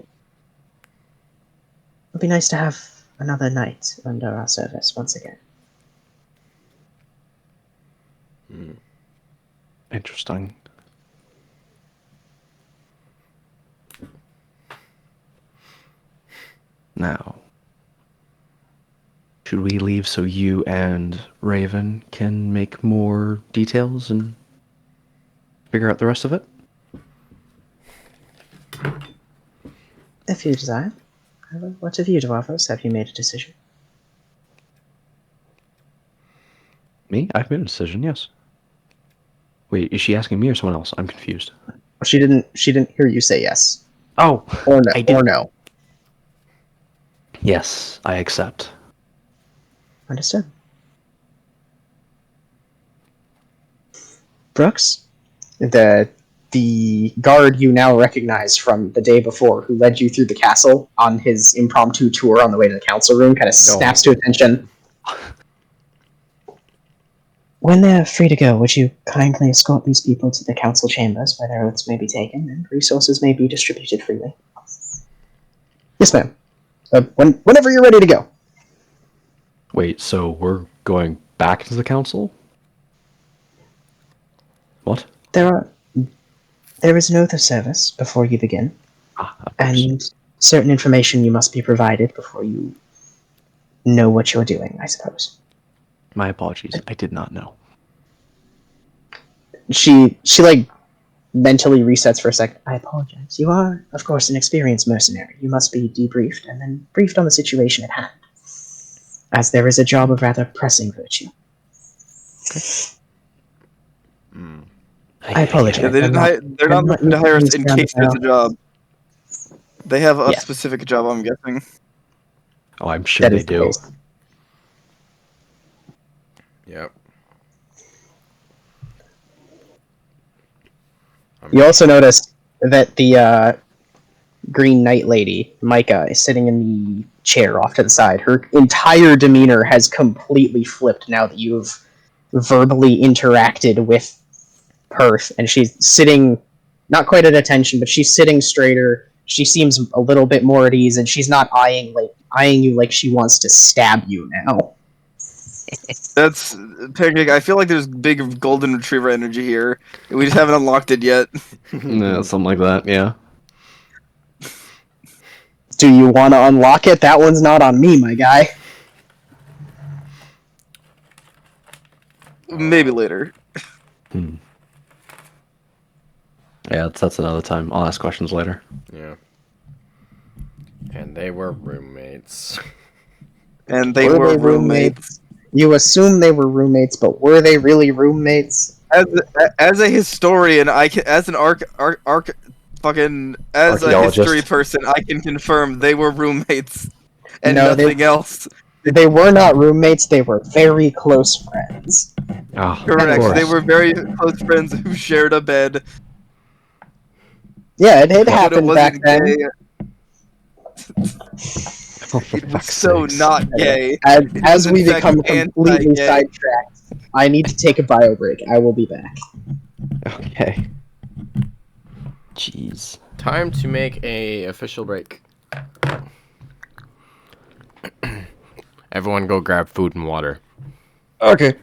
It'll be nice to have another night under our service once again. Interesting. Now, should we leave so you and Raven can make more details and figure out the rest of it? If you desire. What of you, Dwarfos? Have you made a decision? Me? I've made a decision, yes. Wait, is she asking me or someone else? I'm confused. She didn't hear you say yes. Oh, Or no. I did. Or no. Yes, I accept. Understood. Brooks? The guard you now recognize from the day before, who led you through the castle on his impromptu tour on the way to the council room, kind of snaps to attention. When they're free to go, would you kindly escort these people to the council chambers where their oaths may be taken and resources may be distributed freely? Yes, ma'am. Whenever you're ready to go. Wait, so we're going back to the council? What? There is an oath of service before you begin, Of course. and certain information you must be provided before you know what you're doing, I suppose. My apologies. I did not know. She like mentally resets for a second. I apologize. You are, of course, an experienced mercenary. You must be debriefed and then briefed on the situation at hand, as there is a job of rather pressing virtue. I apologize. Yeah, they're not looking to hire us in case there's a job. They have a Yes. specific job, I'm guessing. Oh, I'm sure That they is the do. case. Yep. You also notice that the Green Knight lady, Micah, is sitting in the chair off to the side. Her entire demeanor has completely flipped now that you've verbally interacted with Perth, and she's sitting not quite at attention, but she's sitting straighter. She seems a little bit more at ease, and she's not eyeing you like she wants to stab you now. That's Pancake. I feel like there's big golden retriever energy here. We just haven't unlocked it yet. Yeah, something like that, yeah. Do you want to unlock it? That one's not on me, my guy. Maybe later. Yeah, that's another time. I'll ask questions later. Yeah. And they were roommates. And they were roommates. You assume they were roommates, but were they really roommates? As a historian, I can, as an as a history person, I can confirm they were roommates and No, nothing else. They were not roommates, they were very close friends. Oh, Correct. They were very close friends who shared a bed. Yeah, it But it happened back wasn't then. gay. It was so not gay. As was, we in fact, become completely anti-gay. sidetracked, I need to take a bio break. I will be back. Okay. Jeez. Time to make a official break. Everyone go grab food and water. Okay.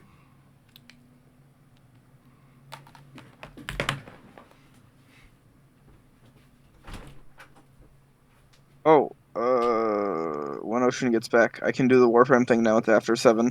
Oh, Ocean gets back. I can do the Warframe thing now. It's after 7.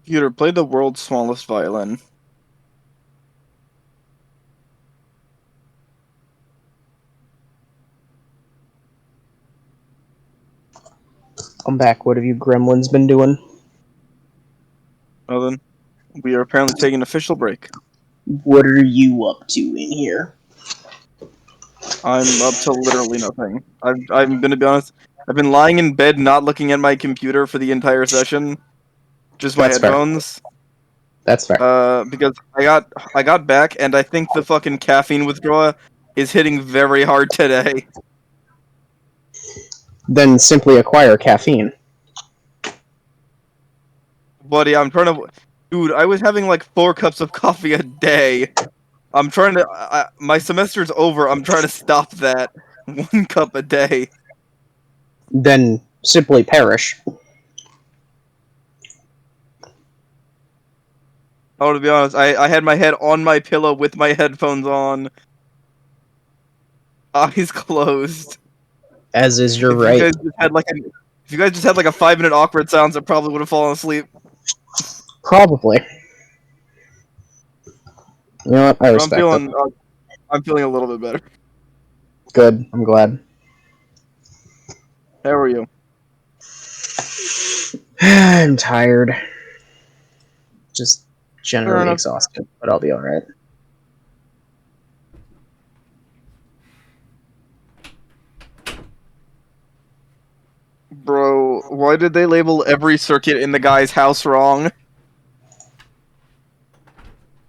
Computer, play the world's smallest violin. I'm back. What have you gremlins been doing? Well then, we are apparently taking an official break. What are you up to in here? I'm up to literally nothing. I'm gonna be honest. I've been lying in bed, not looking at my computer for the entire session. Just my That's fair. headphones. That's fair. Because I got back, and I think the fucking caffeine withdrawal is hitting very hard today. Then simply acquire caffeine. Buddy, I'm trying to. Dude, I was having like 4 cups of coffee a day. I'm trying to. My semester's over. I'm trying to stop that. 1 cup a day. Then simply perish. Oh, to be honest, I had my head on my pillow with my headphones on, eyes closed. As is your If you right. guys just had like if you guys just had like a 5-minute awkward silence, I probably would have fallen asleep. Probably. You know what? I But respect it. I'm feeling a little bit better. Good. I'm glad. How are you? I'm tired. Just Fair generally enough. exhausted, but I'll be alright. Bro, why did they label every circuit in the guy's house wrong?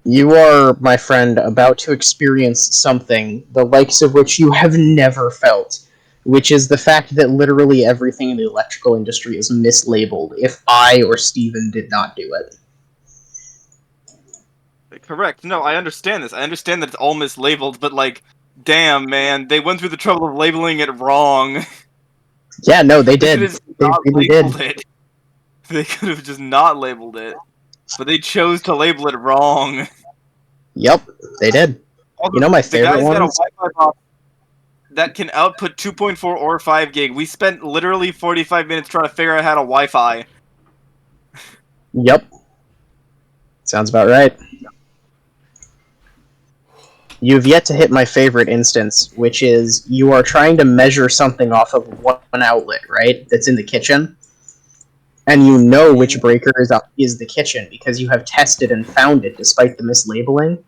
You are, my friend, about to experience something the likes of which you have never felt, which is the fact that literally everything in the electrical industry is mislabeled if I or Steven did not do it. Correct. No, I understand this. I understand that it's all mislabeled, but like, damn, man, they went through the trouble of labeling it wrong. Yeah, no, they They could did. have They not really labeled did. it. They could have just not labeled it, but they chose to label it wrong. Yep, they did. Also, You know my the favorite guy's got a ones? Wi-Fi box that can output 2.4 or 5 gig. We spent literally 45 minutes trying to figure out how to Wi-Fi. Yep. Sounds about right. You've yet to hit my favorite instance, which is you are trying to measure something off of one outlet, right? That's in the kitchen. And you know which breaker is the kitchen because you have tested and found it despite the mislabeling.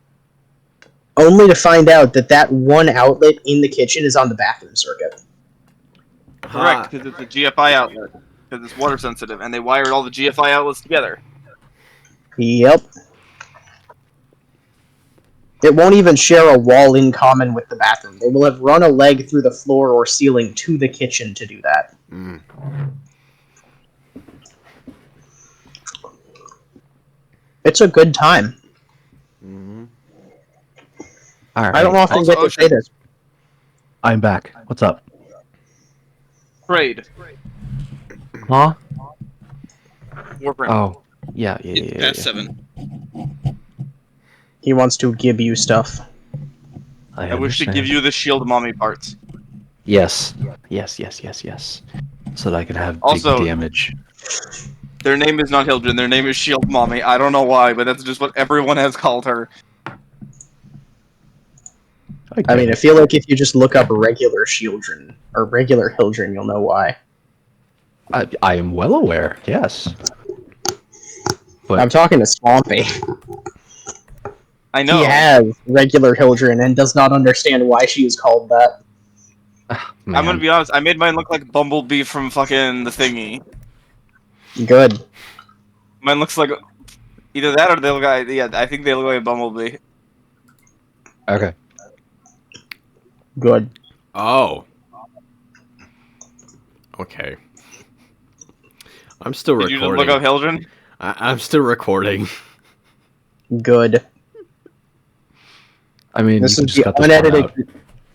Only to find out that that one outlet in the kitchen is on the bathroom circuit. Correct, because it's a GFI outlet. Because it's water sensitive, and they wired all the GFI outlets together. Yep. It won't even share a wall in common with the bathroom. They will have run a leg through the floor or ceiling to the kitchen to do that. Mm. It's a good time. Mm-hmm. All right. I don't often Also, get to say this. I'm back. What's up? Trade. Huh? Warframe. Oh, yeah. Past 7. He wants to give you stuff. I wish to give you the shield mommy parts. Yes. So that I can have Also- big damage. Their name is not Hildren, their name is Shield Mommy. I don't know why, but that's just what everyone has called her. I mean, I feel like if you just look up regular Shieldren or regular Hildren, you'll know why. I am well aware. Yes. But I'm talking to Swampy. I know. He has regular Hildren and does not understand why she is called that. I'm gonna be honest, I made mine look like Bumblebee from fucking the thingy. Good. Mine looks like either that or they look like, yeah, I think they look like Bumblebee. Okay. Good. Oh. Okay. I'm still Did you just recording. look up Hildren? I'm still recording. Good. I mean, This you is just got the this part out. unedited,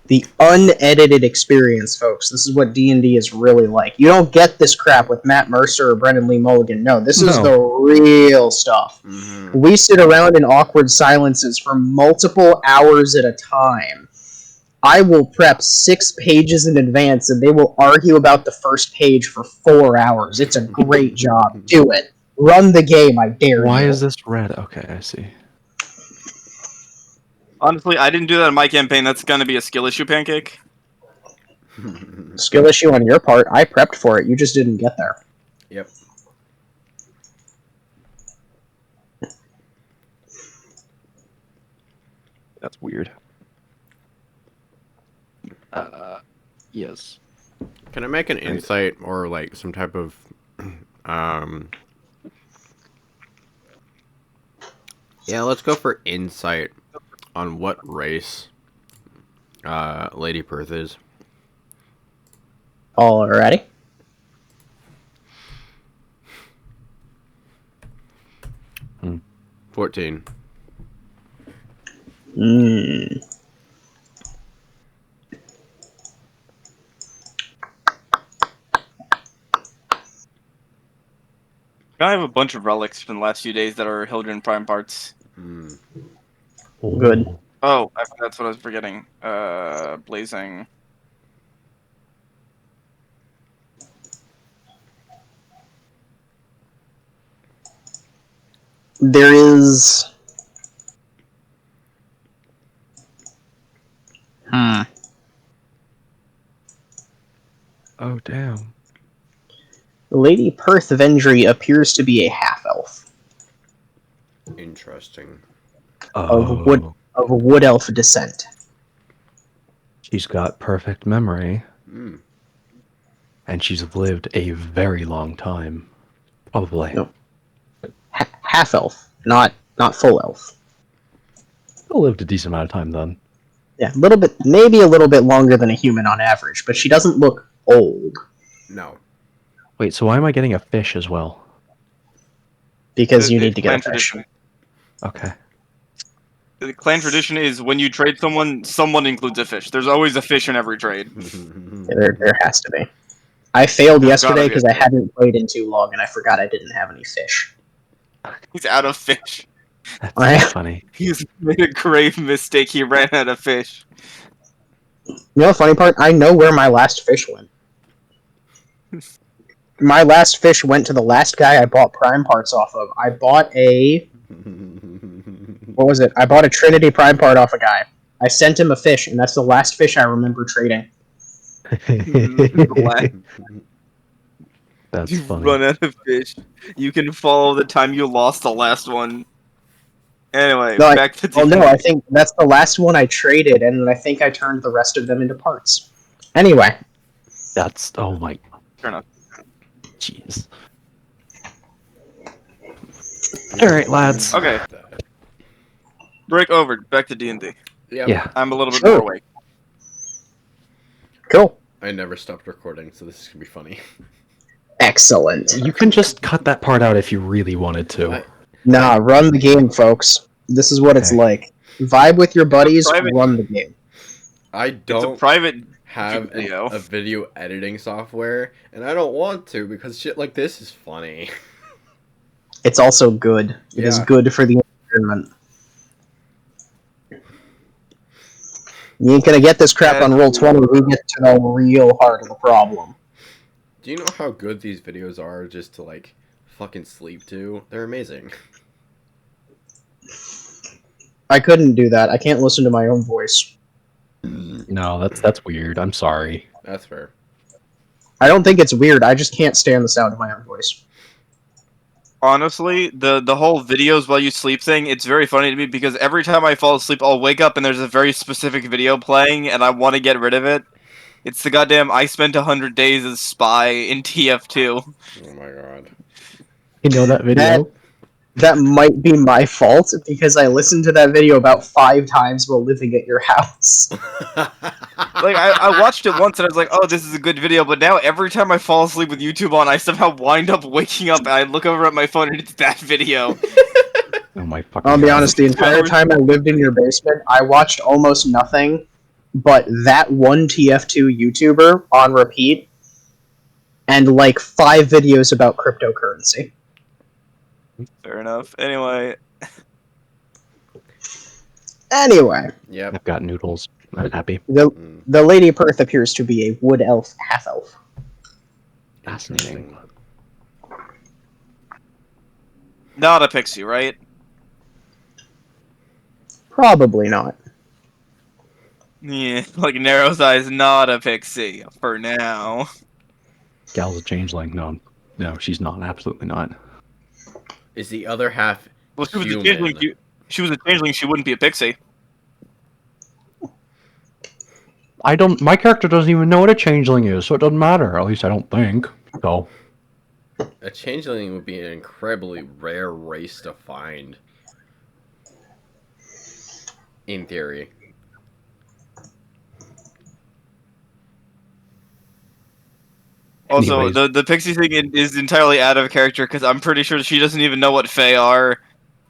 the unedited experience, folks. This is what D&D is really like. You don't get this crap with Matt Mercer or Brendan Lee Mulligan. No, this is No. the real stuff. Mm-hmm. We sit around in awkward silences for multiple hours at a time. I will prep 6 pages in advance, and they will argue about the first page for 4 hours. It's a great job. Do it. Run the game, I dare Why you. is this red? Okay, I see. Honestly, I didn't do that in my campaign. That's gonna be a skill issue, Pancake. Skill issue on your part. I prepped for it. You just didn't get there. Yep. That's weird. Yes. Can I make an insight or like some type of yeah, let's go for insight on what race Lady Perth is. Alrighty. Hmm. 14. I have a bunch of relics from the last few days that are Hildren Prime parts. Mm. Good. Oh, that's what I was forgetting. Blazing. There is... Oh, damn. Lady Perth Vendry appears to be a half-elf Interesting. of wood elf descent. She's got perfect memory, Mm. and she's lived a very long time. Probably. No. Half-elf, not full elf. Still lived a decent amount of time then. Yeah, a little bit, maybe a little bit longer than a human on average, but she doesn't look old No. Wait, so why am I getting a fish as well? because you need It's to get clan a fish. tradition. Okay. The clan tradition is when you trade someone, someone includes a fish. There's always a fish in every trade. There has to be. I failed There's gotta yesterday be a because I fish. hadn't played in too long, and I forgot I didn't have any fish. He's out of fish. That's I- funny. He's made a grave mistake. He ran out of fish. You know the funny part? I know where my last fish went. My last fish went to the last guy I bought prime parts off of. I bought a... What was it? I bought a Trinity prime part off a guy. I sent him a fish, and that's the last fish I remember trading. That's You funny. run out of fish. You can follow the time you lost the last one. Anyway, No, back to Oh no, I think that's the last one I traded, and I think I turned the rest of them into parts. Anyway. That's oh my Fair enough. jeez. Alright, lads. Okay. Break over. Back to D&D. Yep. Yeah. I'm a little bit Sure. more awake. Cool. I never stopped recording, so this is gonna be funny. Excellent. You can just cut that part out if you really wanted to. I- Nah, run the game, folks. This is what it's Okay. like. Vibe with your buddies, Private- run the game. I It's a don't private have video. a video editing software, and I don't want to because shit like this is funny. It's also good. It is Yeah. good for the environment. You ain't gonna get this crap on Roll20. We get to the real heart of the problem. Do you know how good these videos are just to like fucking sleep to? They're amazing. I couldn't do that. I can't listen to my own voice. No, that's weird. I'm sorry. That's fair. I don't think it's weird. I just can't stand the sound of my own voice. Honestly, the whole videos while you sleep thing, it's very funny to me because every time I fall asleep, I'll wake up and there's a very specific video playing and I want to get rid of it. It's the goddamn I spent 100 days as spy in TF2. Oh my god. You know that video? That might be my fault because I listened to that video about 5 times while living at your house. Like, I watched it once and I was like, oh, this is a good video, but now every time I fall asleep with YouTube on, I somehow wind up waking up and I look over at my phone and it's that video. Oh my fucking I'll be God. honest, the entire time I lived in your basement, I watched almost nothing but that one TF2 YouTuber on repeat and like 5 videos about cryptocurrency. Fair enough. Anyway, Anyway, Yep. I've got noodles. I'm happy. the Lady Perth appears to be a wood elf, half elf. Fascinating. not a pixie, right? Probably not. Yeah, like Narrow's Eyes, not a pixie for now. Gal's a changeling. No, she's not. Absolutely not. Is the other half Well, she was a human? changeling. She was a changeling. She wouldn't be a pixie. My character doesn't even know what a changeling is, so it doesn't matter. At least I don't think. So, A changeling would be an incredibly rare race to find. In theory. Also, Anyways. the pixie thing is entirely out of character because I'm pretty sure she doesn't even know what Fae are.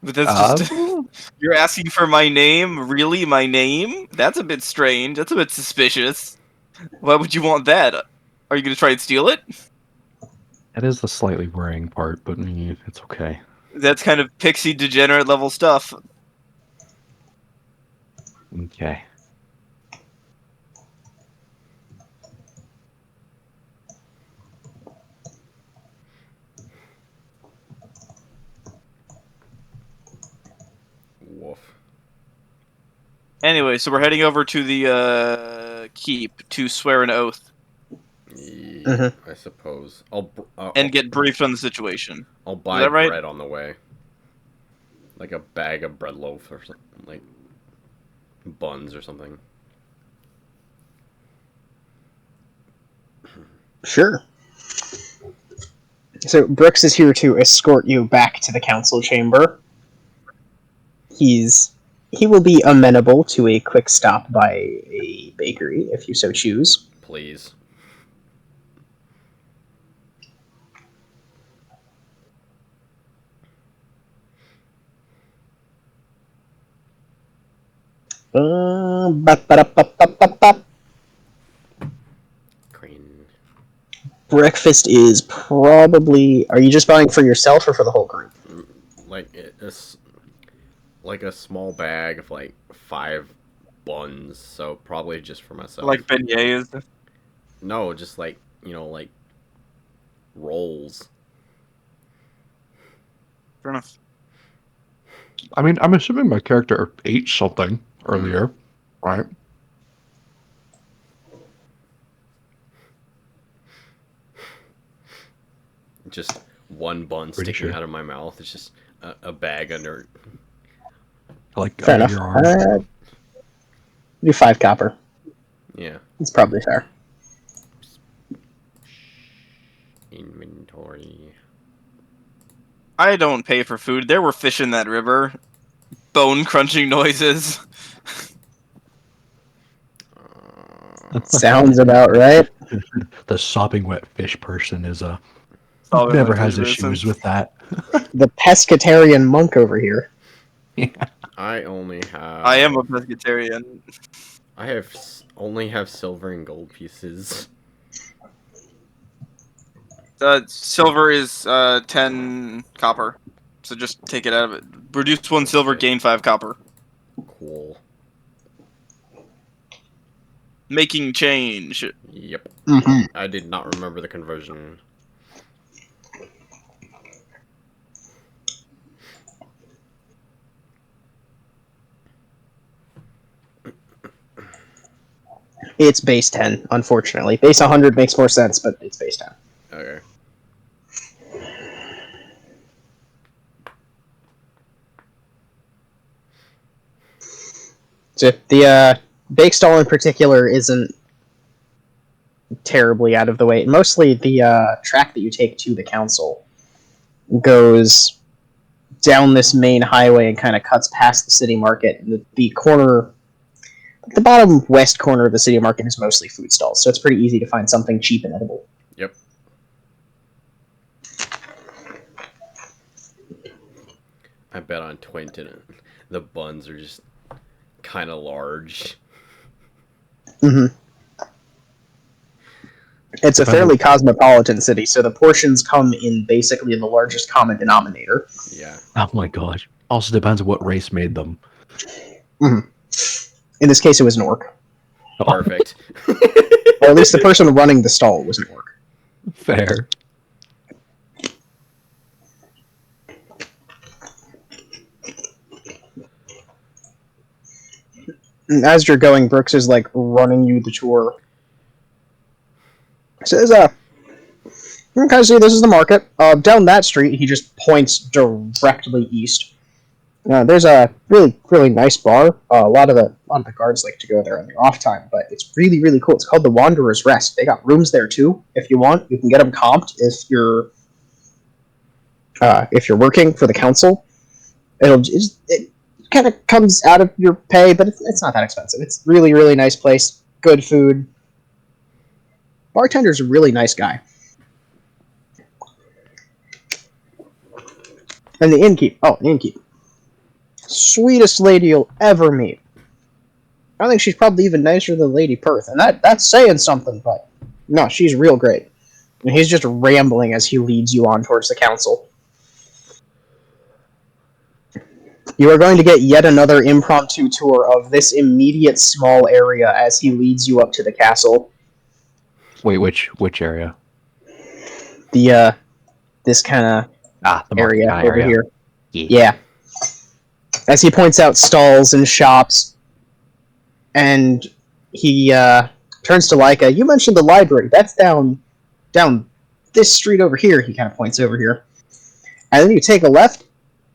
But that's just you're asking for my name, really? My name? That's a bit strange. That's a bit suspicious. Why would you want that? Are you gonna try and steal it? that is the slightly worrying part, but it's okay. That's kind of pixie degenerate level stuff. Okay. Woof. Anyway, so we're heading over to the keep to swear an oath Yeah, I suppose. and get briefed on the situation. I'll buy that right? bread on the way. Like a bag of bread loaf or something. Like buns or something. Sure. So Brooks is here to escort you back to the council chamber. He's he will be amenable to a quick stop by a bakery if you so choose. Please. Ba-ba-da-ba-ba-ba-ba. Green. Breakfast is probably. Are you just buying for yourself or for the whole group? Like it's like a small bag of like 5 buns, so probably just for myself. Like beignets. No, just like like rolls. Fair enough. I mean, I'm assuming my character ate something earlier, right? Just one bun Pretty sticking sure. out of my mouth. It's just a bag under. Like Fair under enough. your arm. Do 5 copper. Yeah. It's probably fair. Inventory. I don't pay for food. There were fish in that river. Bone crunching noises. Sounds about right. The sopping wet fish person is Solving never my has food issues person. with that. The pescatarian monk over here. I only have. I am a pescatarian. I only have silver and gold pieces. Silver is 10 copper. So just take it out of it. Reduce 1 silver, gain 5 copper. Cool. Making change. Yep. Mm-hmm. I did not remember the conversion. It's base 10, unfortunately. Base 100 makes more sense, but it's base 10. Okay. So the bake stall in particular isn't terribly out of the way. Mostly the track that you take to the council goes down this main highway and kind of cuts past the city market. The corner, the bottom west corner of the city market is mostly food stalls, so it's pretty easy to find something cheap and edible. Yep. I bet on Twinton, the buns are just kind of large. Mm-hmm. It's a fairly cosmopolitan city, so the portions come in basically the largest common denominator. Yeah. Oh my gosh. Also depends on what race made them. Mm-hmm. In this case, it was an orc. Perfect. Or at least the person running the stall was an orc. Fair. And as you're going, Brooks is like running you the tour. He says, you can kind of see this is the market. Down that street, he just points directly east. There's a really, really nice bar. A lot of the guards like to go there on their off time, but it's really, really cool. It's called the Wanderer's Rest. They got rooms there too. If you want, you can get them comped if you're working for the council. It kind of comes out of your pay, but it's not that expensive. It's really, really nice place. Good food. Bartender's a really nice guy. And the innkeep. Sweetest lady you'll ever meet. I think she's probably even nicer than Lady Perth, and that's saying something, but no, she's real great. And he's just rambling as he leads you on towards the council. You are going to get yet another impromptu tour of this immediate small area as he leads you up to the castle. Wait, which area? This kind of The area market over here. Yeah. As he points out stalls and shops, and he turns to Leica. You mentioned the library. That's down this street over here. He kind of points over here, and then you take a left.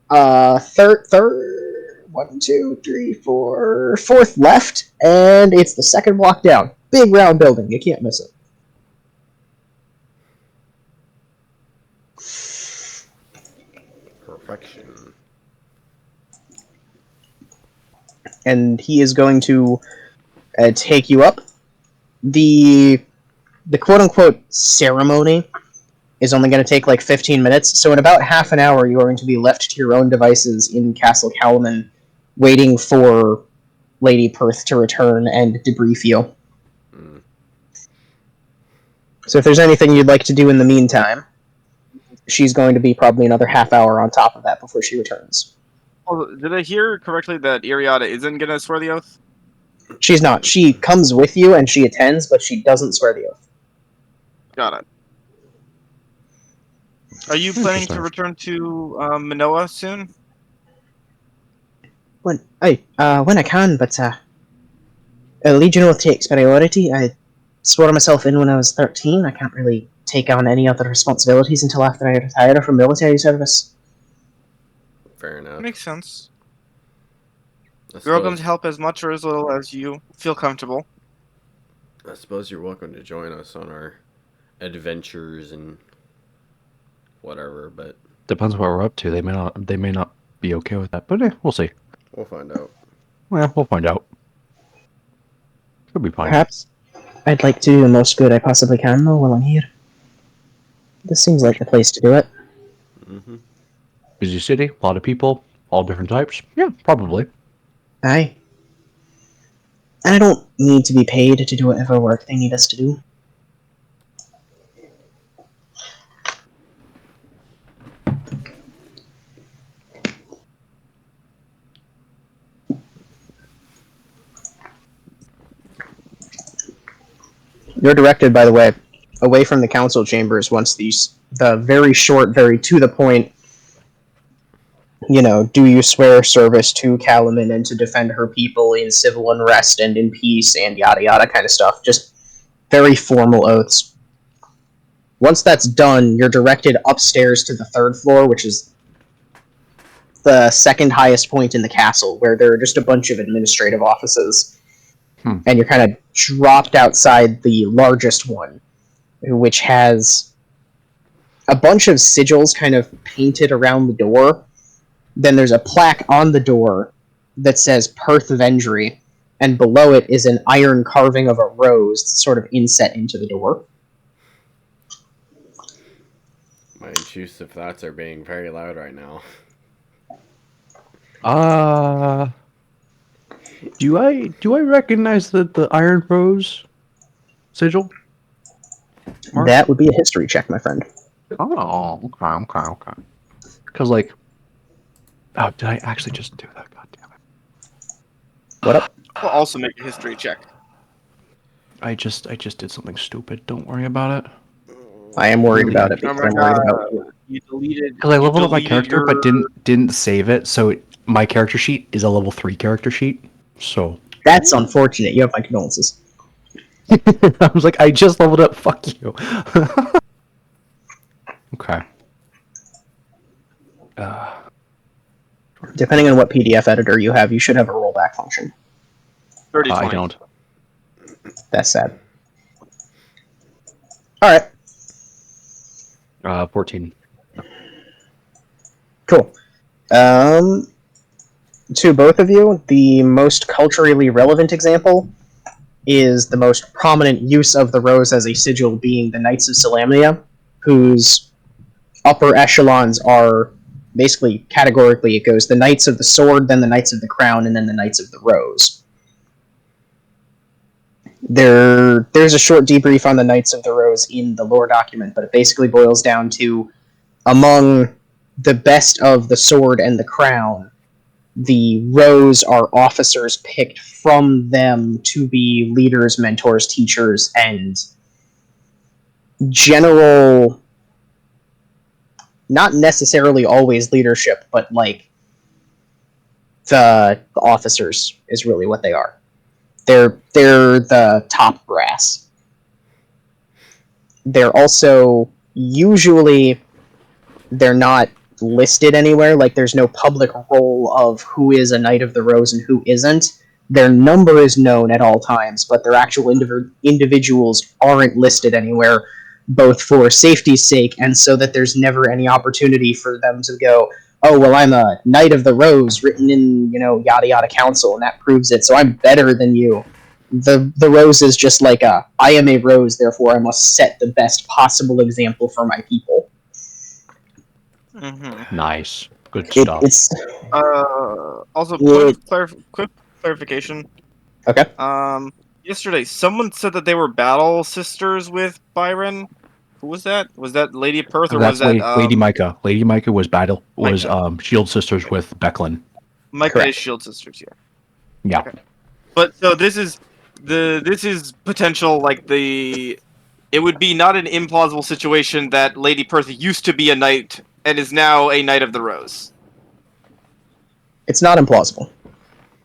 Third, 1, 2, 3, 4, fourth left, and it's the second block down. Big round building. You can't miss it. Perfection. and he is going to take you up. The quote-unquote ceremony is only going to take like 15 minutes, so in about half an hour you are going to be left to your own devices in Castle Calaman, waiting for Lady Perth to return and debrief you. So if there's anything you'd like to do in the meantime, she's going to be probably another half hour on top of that before she returns. Oh, did I hear correctly that Iriada isn't gonna swear the oath? She's not. She comes with you and she attends, but she doesn't swear the oath. Got it. Are you planning to return to Manoa soon? When I can, but Legion will takes priority. I swore myself in when I was 13. I can't really take on any other responsibilities until after I retire from military service. Fair enough. Makes sense. I You're welcome suppose, to help as much or as little as you feel comfortable. I suppose you're welcome to join us on our adventures and whatever, but Depends what we're up to. They may not be okay with that, but we'll see. we'll find out. Well, we'll find out. Could be fine. Perhaps I'd like to do the most good I possibly can, though, while I'm here. This seems like the place to do it. Mm-hmm. Busy city, a lot of people, all different types. Yeah, probably. Aye. And I don't need to be paid to do whatever work they need us to do. You're directed, by the way, away from the council chambers once the very short, very to the point, do you swear service to Calaman and to defend her people in civil unrest and in peace and yada yada kind of stuff. Just very formal oaths. Once that's done, you're directed upstairs to the third floor, which is the second highest point in the castle, where there are just a bunch of administrative offices. And you're kind of dropped outside the largest one, which has a bunch of sigils kind of painted around the door. Then there's a plaque on the door that says Perth Vendry, and below it is an iron carving of a rose sort of inset into the door. My intrusive thoughts are being very loud right now. Do I recognize the Iron Rose sigil? Mark? That would be a history check, my friend. Oh, okay. Because did I actually just do that? God damn it! What up? I'll also make a history check. I just did something stupid. Don't worry about it. I am worried about it. Oh Because my I'm worried God. about you. You deleted. Because I leveled up my deleted character, but didn't save it. So my character sheet is a level 3 character sheet. So That's unfortunate. You have my condolences. I was like, I just leveled up. Fuck you. Okay. Depending on what PDF editor you have, you should have a rollback function. 30, I don't. That's sad. Alright, 14. cool. To both of you, the most culturally relevant example is the most prominent use of the rose as a sigil being the Knights of Solamnia, whose upper echelons are basically categorically it goes the Knights of the Sword, then the Knights of the Crown, and then the Knights of the Rose. There's a short debrief on the Knights of the Rose in the lore document, but it basically boils down to among the best of the Sword and the Crown, the Rose are officers picked from them to be leaders, mentors, teachers, and general, not necessarily always leadership, but the officers is really what they are. They're the top brass. They're also usually they're not listed anywhere. Like there's no public roll of who is a Knight of the Rose and who isn't. Their number is known at all times, but their actual individuals aren't listed anywhere, both for safety's sake and so that there's never any opportunity for them to go, oh, well, I'm a Knight of the Rose written in, yada yada council, and that proves it, so I'm better than you. The rose is just like I am a rose, therefore I must set the best possible example for my people. Mm-hmm. Nice. Good stuff. It's Also, quick clarification. okay. Yesterday, someone said that they were battle sisters with Byron. Who was that? Was that Lady Perth or was That's that Lady Micah. Lady Micah was Micah. Shield Sisters with Becklin. Micah Correct. is Shield Sisters, yeah. Yeah. Okay. But so this is potential it would be not an implausible situation that Lady Perth used to be a knight and is now a Knight of the Rose. It's not implausible.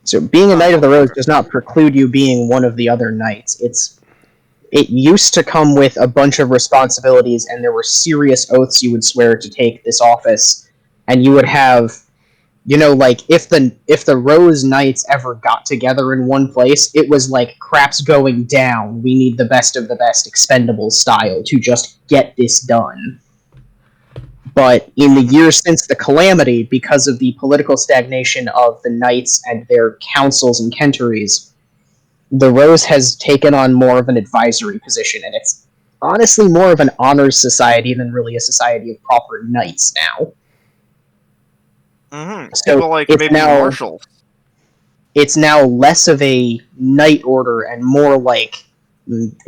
So being a Knight of the Rose does not preclude you being one of the other knights. It used to come with a bunch of responsibilities, and there were serious oaths you would swear to take this office, and you would have, if the Rose Knights ever got together in one place, it was like crap's going down. We need the best of the best expendable style to just get this done. But in the years since the Calamity, because of the political stagnation of the Knights and their councils and kenteries, the Rose has taken on more of an advisory position, and it's honestly more of an honors society than really a society of proper knights now. Mm-hmm. So People like it's maybe marshals. It's now less of a knight order and more like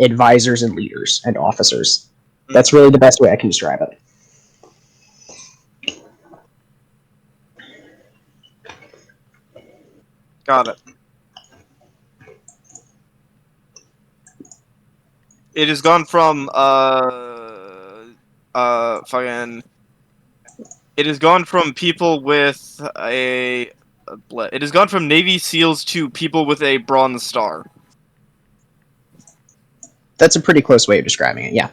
advisors and leaders and officers. That's really the best way I can describe it. Got it. It has gone from It has gone from people with it has gone from Navy SEALs to people with a Bronze Star. That's a pretty close way of describing it, yeah.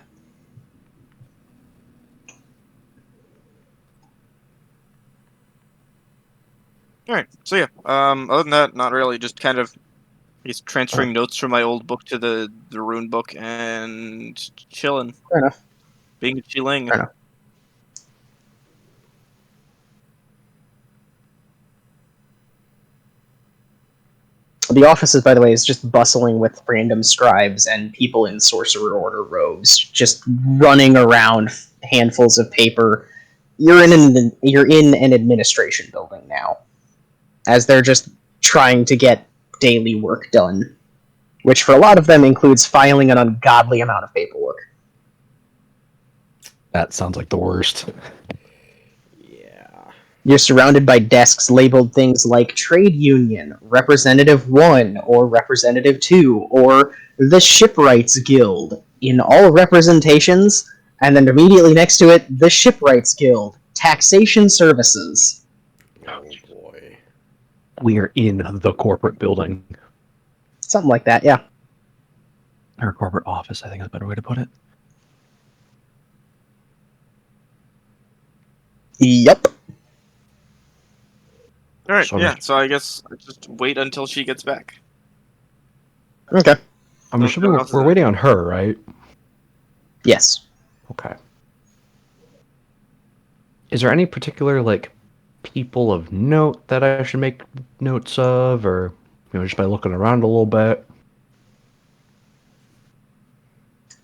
Alright, so yeah, other than that, not really, just kind of transferring notes from my old book to the rune book and chilling. Fair enough. Being chilling. Fair enough. The offices, by the way, is just bustling with random scribes and people in sorcerer order robes, just running around, handfuls of paper. You're in an administration building now, as they're just trying to get daily work done, which for a lot of them includes filing an ungodly amount of paperwork. That sounds like the worst. Yeah. You're surrounded by desks labeled things like Trade Union, Representative 1, or Representative 2, or the Shipwrights Guild, in all representations, and then immediately next to it, the Shipwrights Guild, Taxation Services. Oh boy. We are in the corporate building. Something like that, yeah. Or corporate office, I think is a better way to put it. Yep. Alright, So yeah, so I guess I just wait until she gets back. Okay. I'm assuming we're waiting on her, right? Yes. Okay. Is there any particular, people of note that I should make notes of, or, just by looking around a little bit?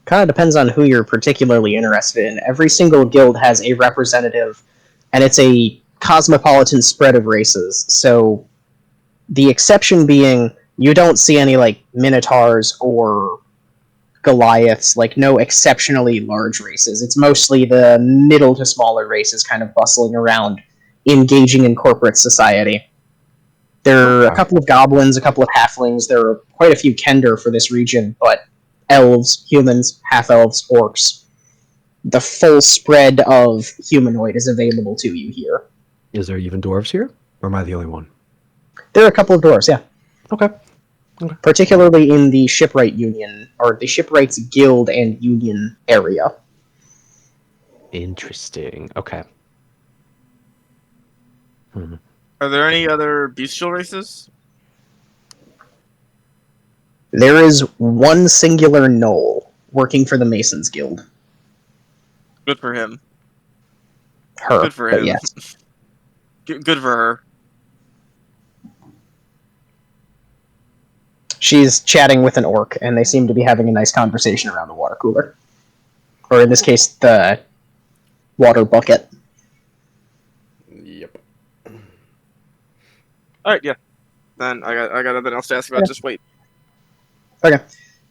Kind of depends on who you're particularly interested in. Every single guild has a representative, and it's a cosmopolitan spread of races. So the exception being you don't see any minotaurs or Goliaths, no exceptionally large races. It's mostly the middle to smaller races kind of bustling around, engaging in corporate society. There are a couple of goblins, a couple of halflings, there are quite a few kender for this region, but elves, humans, half-elves, orcs. The full spread of humanoid is available to you here. Is there even dwarves here? Or am I the only one? There are a couple of dwarves, yeah. Okay. Particularly in the Shipwright Union, or the Shipwrights Guild and Union area. Interesting. Okay. Are there any other bestial races? There is one singular gnoll working for the Masons Guild. Good for him. Her, Good for but him. yes. Good for her. She's chatting with an orc, and they seem to be having a nice conversation around the water cooler. Or in this case, the water bucket. Yep. Alright, yeah. Then I got nothing else to ask about. Yeah. Just wait. Okay.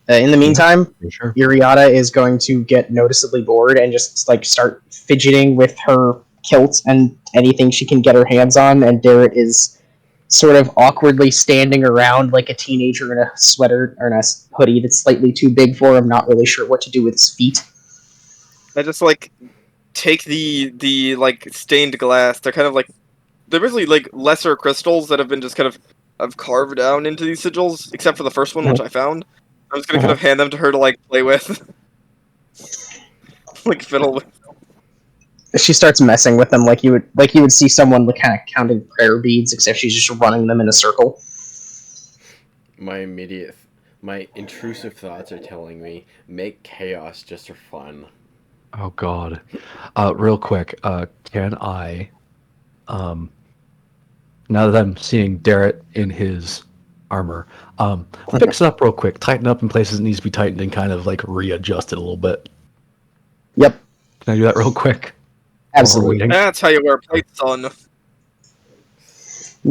In the meantime, Sure. Iriata is going to get noticeably bored and just like start fidgeting with her kilt and anything she can get her hands on, and Darrett is sort of awkwardly standing around like a teenager in a sweater or in a hoodie that's slightly too big for him, not really sure what to do with his feet. I just like take the like stained glass. They're basically like lesser crystals that have been just kind of carved down into these sigils, except for the first one, which I found. I'm just gonna kind of hand them to her to like play with, like fiddle with. She starts messing with them like you would see someone like kind of counting prayer beads, except she's just running them in a circle. My intrusive thoughts are telling me make chaos just for fun. Oh God. Real quick, can I, now that I'm seeing Darrett in his armor, fix it up real quick, tighten up in places it needs to be tightened, and kind of like readjust it a little bit. Yep, Can I do that real quick? absolutely. waiting? That's how you wear plates, son.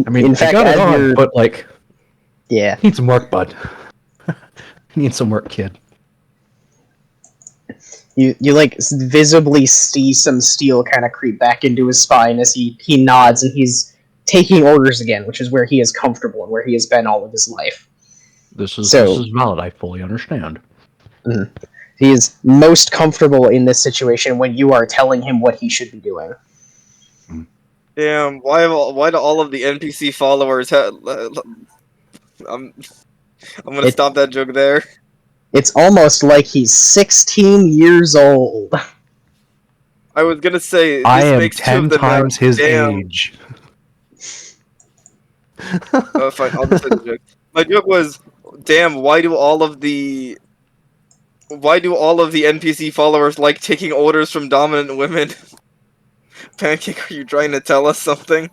I mean, in I fact, got it as on, you're but like, yeah, need some work, bud. Need some work, kid. you like visibly see some steel kind of creep back into his spine as he nods, and he's taking orders again, which is where he is comfortable and where he has been all of his life. This is So- valid. I fully understand. He is most comfortable in this situation when you are telling him what he should be doing. Damn, why do all of the NPC followers have? I'm gonna stop that joke there. It's almost like he's 16 years old. I was gonna say this I am makes two 10 of them now. times his Damn. age. Oh, fine. I'll just say the joke. My joke was, damn. Why do all of the NPC followers like taking orders from dominant women? Pancake, are you trying to tell us something?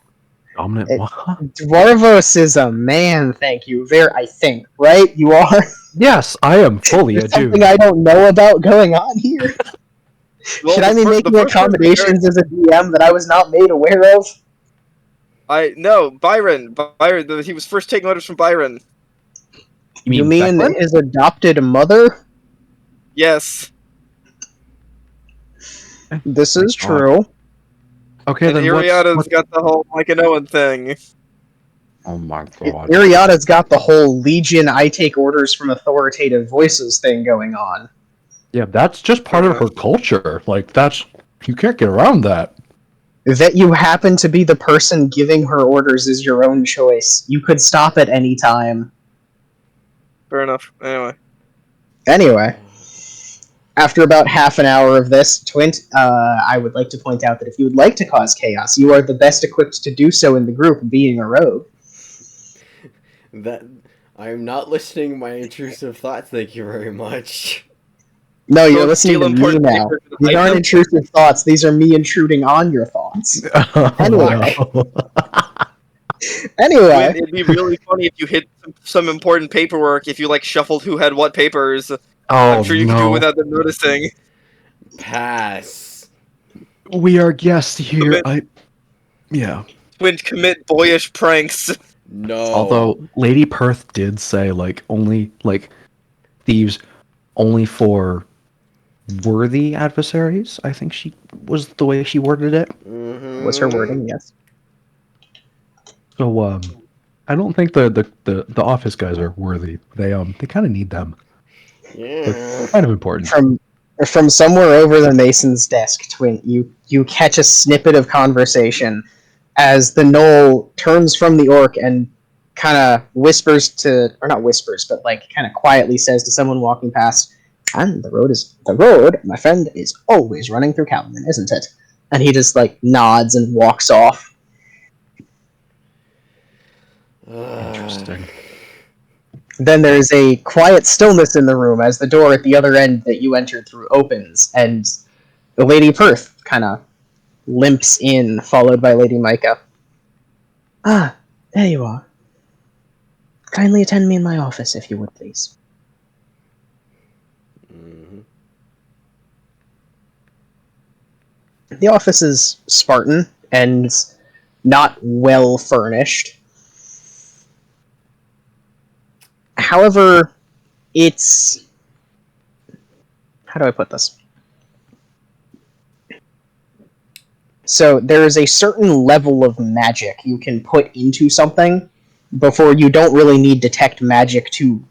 Dominant It- what? Dwarvos is a man, thank you. I think, right? You are? Yes, I am fully a There's something dude. I don't know about going on here. Well, Should I the be fir- the making first person accommodations as a DM that I was not made aware of? No, Byron. He was first taking orders from Byron. You mean Declan? his adopted mother? Yes. This is God. true. Okay, And then Iriata's what's... got the whole Mike and Owen thing. Oh my God. Iriata's got the whole Legion I take orders from authoritative voices thing going on. Yeah, that's just part of her culture. Like, that's... You can't get around that. That you happen to be the person giving her orders is your own choice. You could stop at any time. Fair enough. Anyway, after about half an hour of this, Twint, I would like to point out that if you would like to cause chaos, you are the best equipped to do so in the group, being a rogue. That I'm not listening to my intrusive thoughts. Thank you very much. No, you're Rogue listening steal to me important now. papers and These hide aren't them? intrusive thoughts. These are me intruding on your thoughts. Anyway. Anyway, It'd be really funny if you hit some important paperwork. If you like shuffled who had what papers, I'm sure you could do it without them noticing. Pass. We are guests here. Yeah. Twint commit boyish pranks. No. Although Lady Perth did say thieves only for worthy adversaries. I think she was the way she worded it. Mm-hmm. what's her wording? Yes. So I don't think the office guys are worthy. They kind of need them. Yeah. Kind of important. From somewhere over the Mason's desk, Twint, you catch a snippet of conversation as the gnoll turns from the orc and kind of whispers to, or not whispers, but like kind of quietly says to someone walking past, "And the road, my friend, is always running through Calvin, isn't it?" And he just like nods and walks off. Interesting. Then there is a quiet stillness in the room as the door at the other end that you entered through opens, and the Lady Perth kind of limps in, followed by Lady Micah. Ah, there you are. Kindly attend me in my office, if you would, please. Mm-hmm. The office is Spartan and not well furnished. However, it's... How do I put this? So there is a certain level of magic you can put into something before you don't really need detect magic to,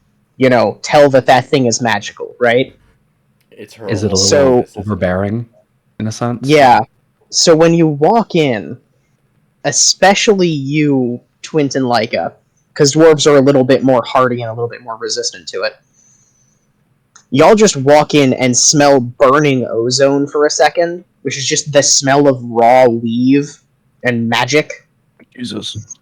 tell that that thing is magical, right? It's her Is it a whole little So, office, isn't it? overbearing, in a sense? yeah. So when you walk in, especially you, Twint and Leica, because dwarves are a little bit more hardy and a little bit more resistant to it, y'all just walk in and smell burning ozone for a second, which is just the smell of raw weave and magic. Jesus.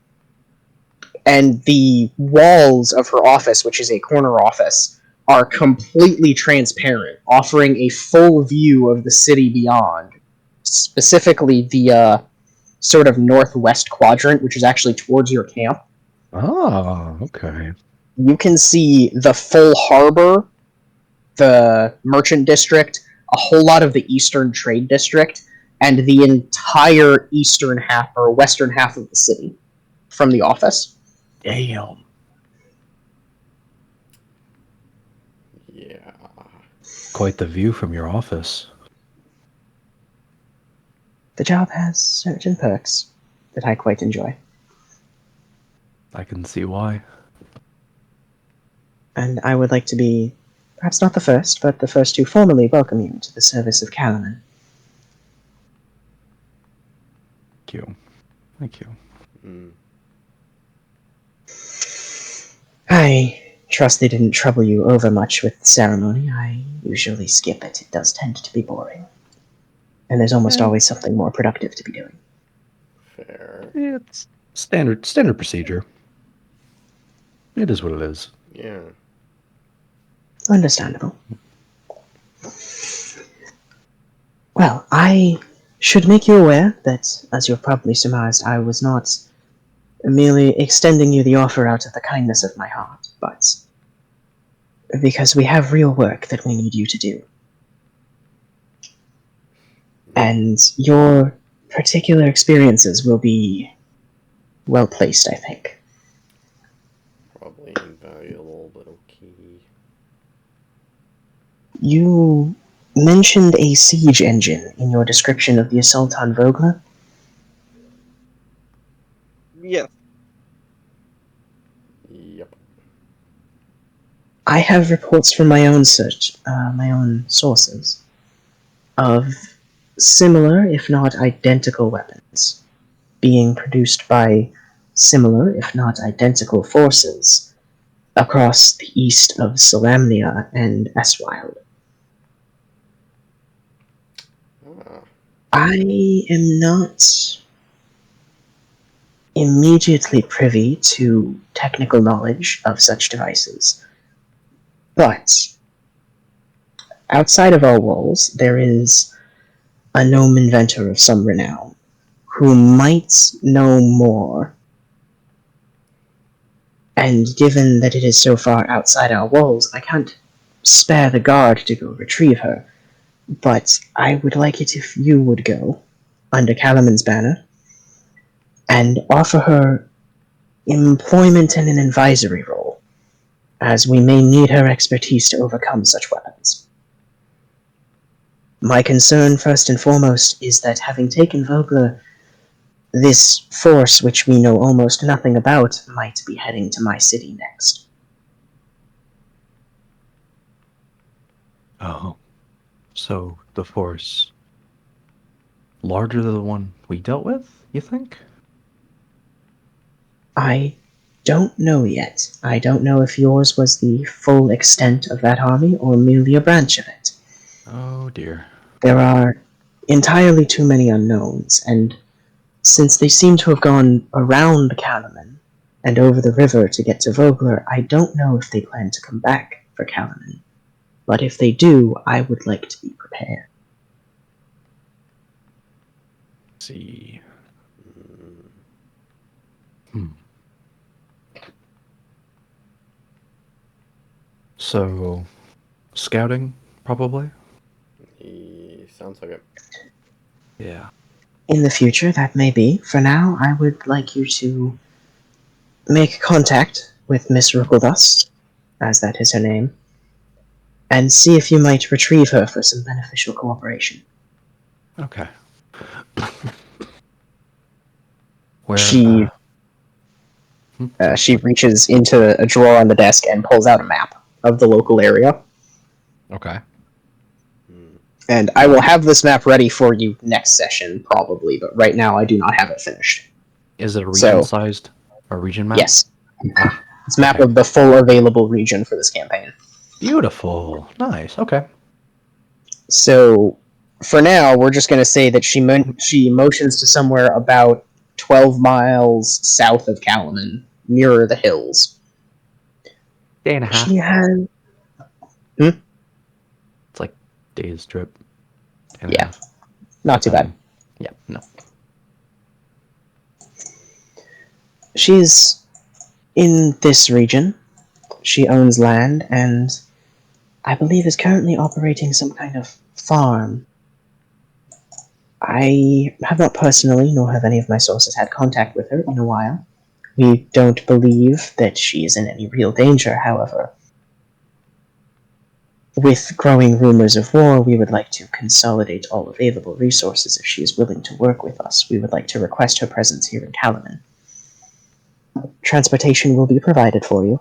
And the walls of her office, which is a corner office, are completely transparent, offering a full view of the city beyond. Specifically, the sort of northwest quadrant, which is actually towards your camp. Oh, okay. You can see the full harbor, the merchant district, a whole lot of the eastern trade district, and the entire eastern half or western half of the city from the office. Damn. Yeah. Quite the view from your office. The job has certain perks that I quite enjoy. I can see why. And I would like to be, perhaps not the first, but the first to formally welcome you to the service of Calaman. Thank you. Thank you. Mm. I trust they didn't trouble you overmuch with the ceremony. I usually skip it. It does tend to be boring. And there's almost always something more productive to be doing. Fair. It's standard procedure. It is what it is. Yeah. Understandable. Well, I should make you aware that, as you've probably surmised, I was not merely extending you the offer out of the kindness of my heart, but because we have real work that we need you to do. And your particular experiences will be well placed, I think. Probably invaluable, but okay. You mentioned a siege engine in your description of the assault on Vogler. Yes. Yep. I have reports from my own my own sources, of similar, if not identical, weapons being produced by similar, if not identical, forces across the east of Solamnia and Eswild. Ah. I am not immediately privy to technical knowledge of such devices, but outside of our walls, there is a gnome inventor of some renown who might know more. And given that it is so far outside our walls, I can't spare the guard to go retrieve her. But I would like it if you would go, under Calaman's banner, and offer her employment in an advisory role, as we may need her expertise to overcome such weapons. My concern, first and foremost, is that having taken Vogler, this force, which we know almost nothing about, might be heading to my city next. Oh. So the force larger than the one we dealt with, you think? I don't know yet. I don't know if yours was the full extent of that army or merely a branch of it. Oh dear. There are entirely too many unknowns, and since they seem to have gone around Calaman and over the river to get to Vogler, I don't know if they plan to come back for Calaman. But if they do, I would like to be prepared. Let's see. So, scouting, probably? Sounds like it. Yeah. In the future, that may be. For now, I would like you to make contact with Miss Ruckledust, as that is her name, and see if you might retrieve her for some beneficial cooperation. Okay. Where? She Sorry, she what? reaches into a drawer on the desk and pulls out a map of the local area. Okay. And I will have this map ready for you next session, probably, but right now I do not have it finished. Is it a So- region-sized or region map? Yes. Ah, It's a map okay. of the full available region for this campaign. Beautiful. Nice. Okay. So, for now, we're just going to say that she motions to somewhere about 12 miles south of Kalaman, nearer the hills. Day and a half. She has... It's like days trip. Day and a Yeah. half. Not too bad. Yeah. No. She's in this region. She owns land and I believe is currently operating some kind of farm. I have not personally, nor have any of my sources had contact with her in a while. We don't believe that she is in any real danger, however. With growing rumors of war, we would like to consolidate all available resources if she is willing to work with us. We would like to request her presence here in Kalaman. Transportation will be provided for you,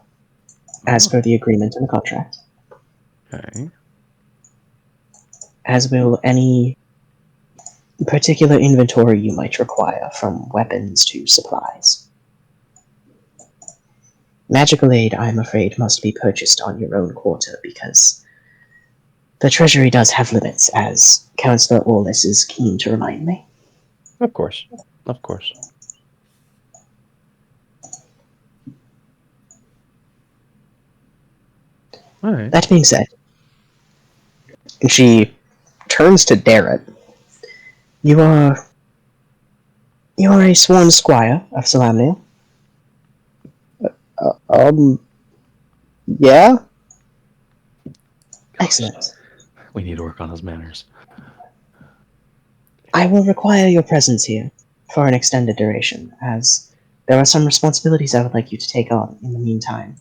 as per the agreement in the contract, Okay. as will any particular inventory you might require, from weapons to supplies. Magical aid, I'm afraid, must be purchased on your own quota, because the Treasury does have limits, as Councillor Orlis is keen to remind me. Of course. Of course. All right. That being said, and she turns to Darrett. You are a sworn squire of Salamnia. Yeah? Excellent. We need to work on his manners. I will require your presence here for an extended duration, as there are some responsibilities I would like you to take on in the meantime.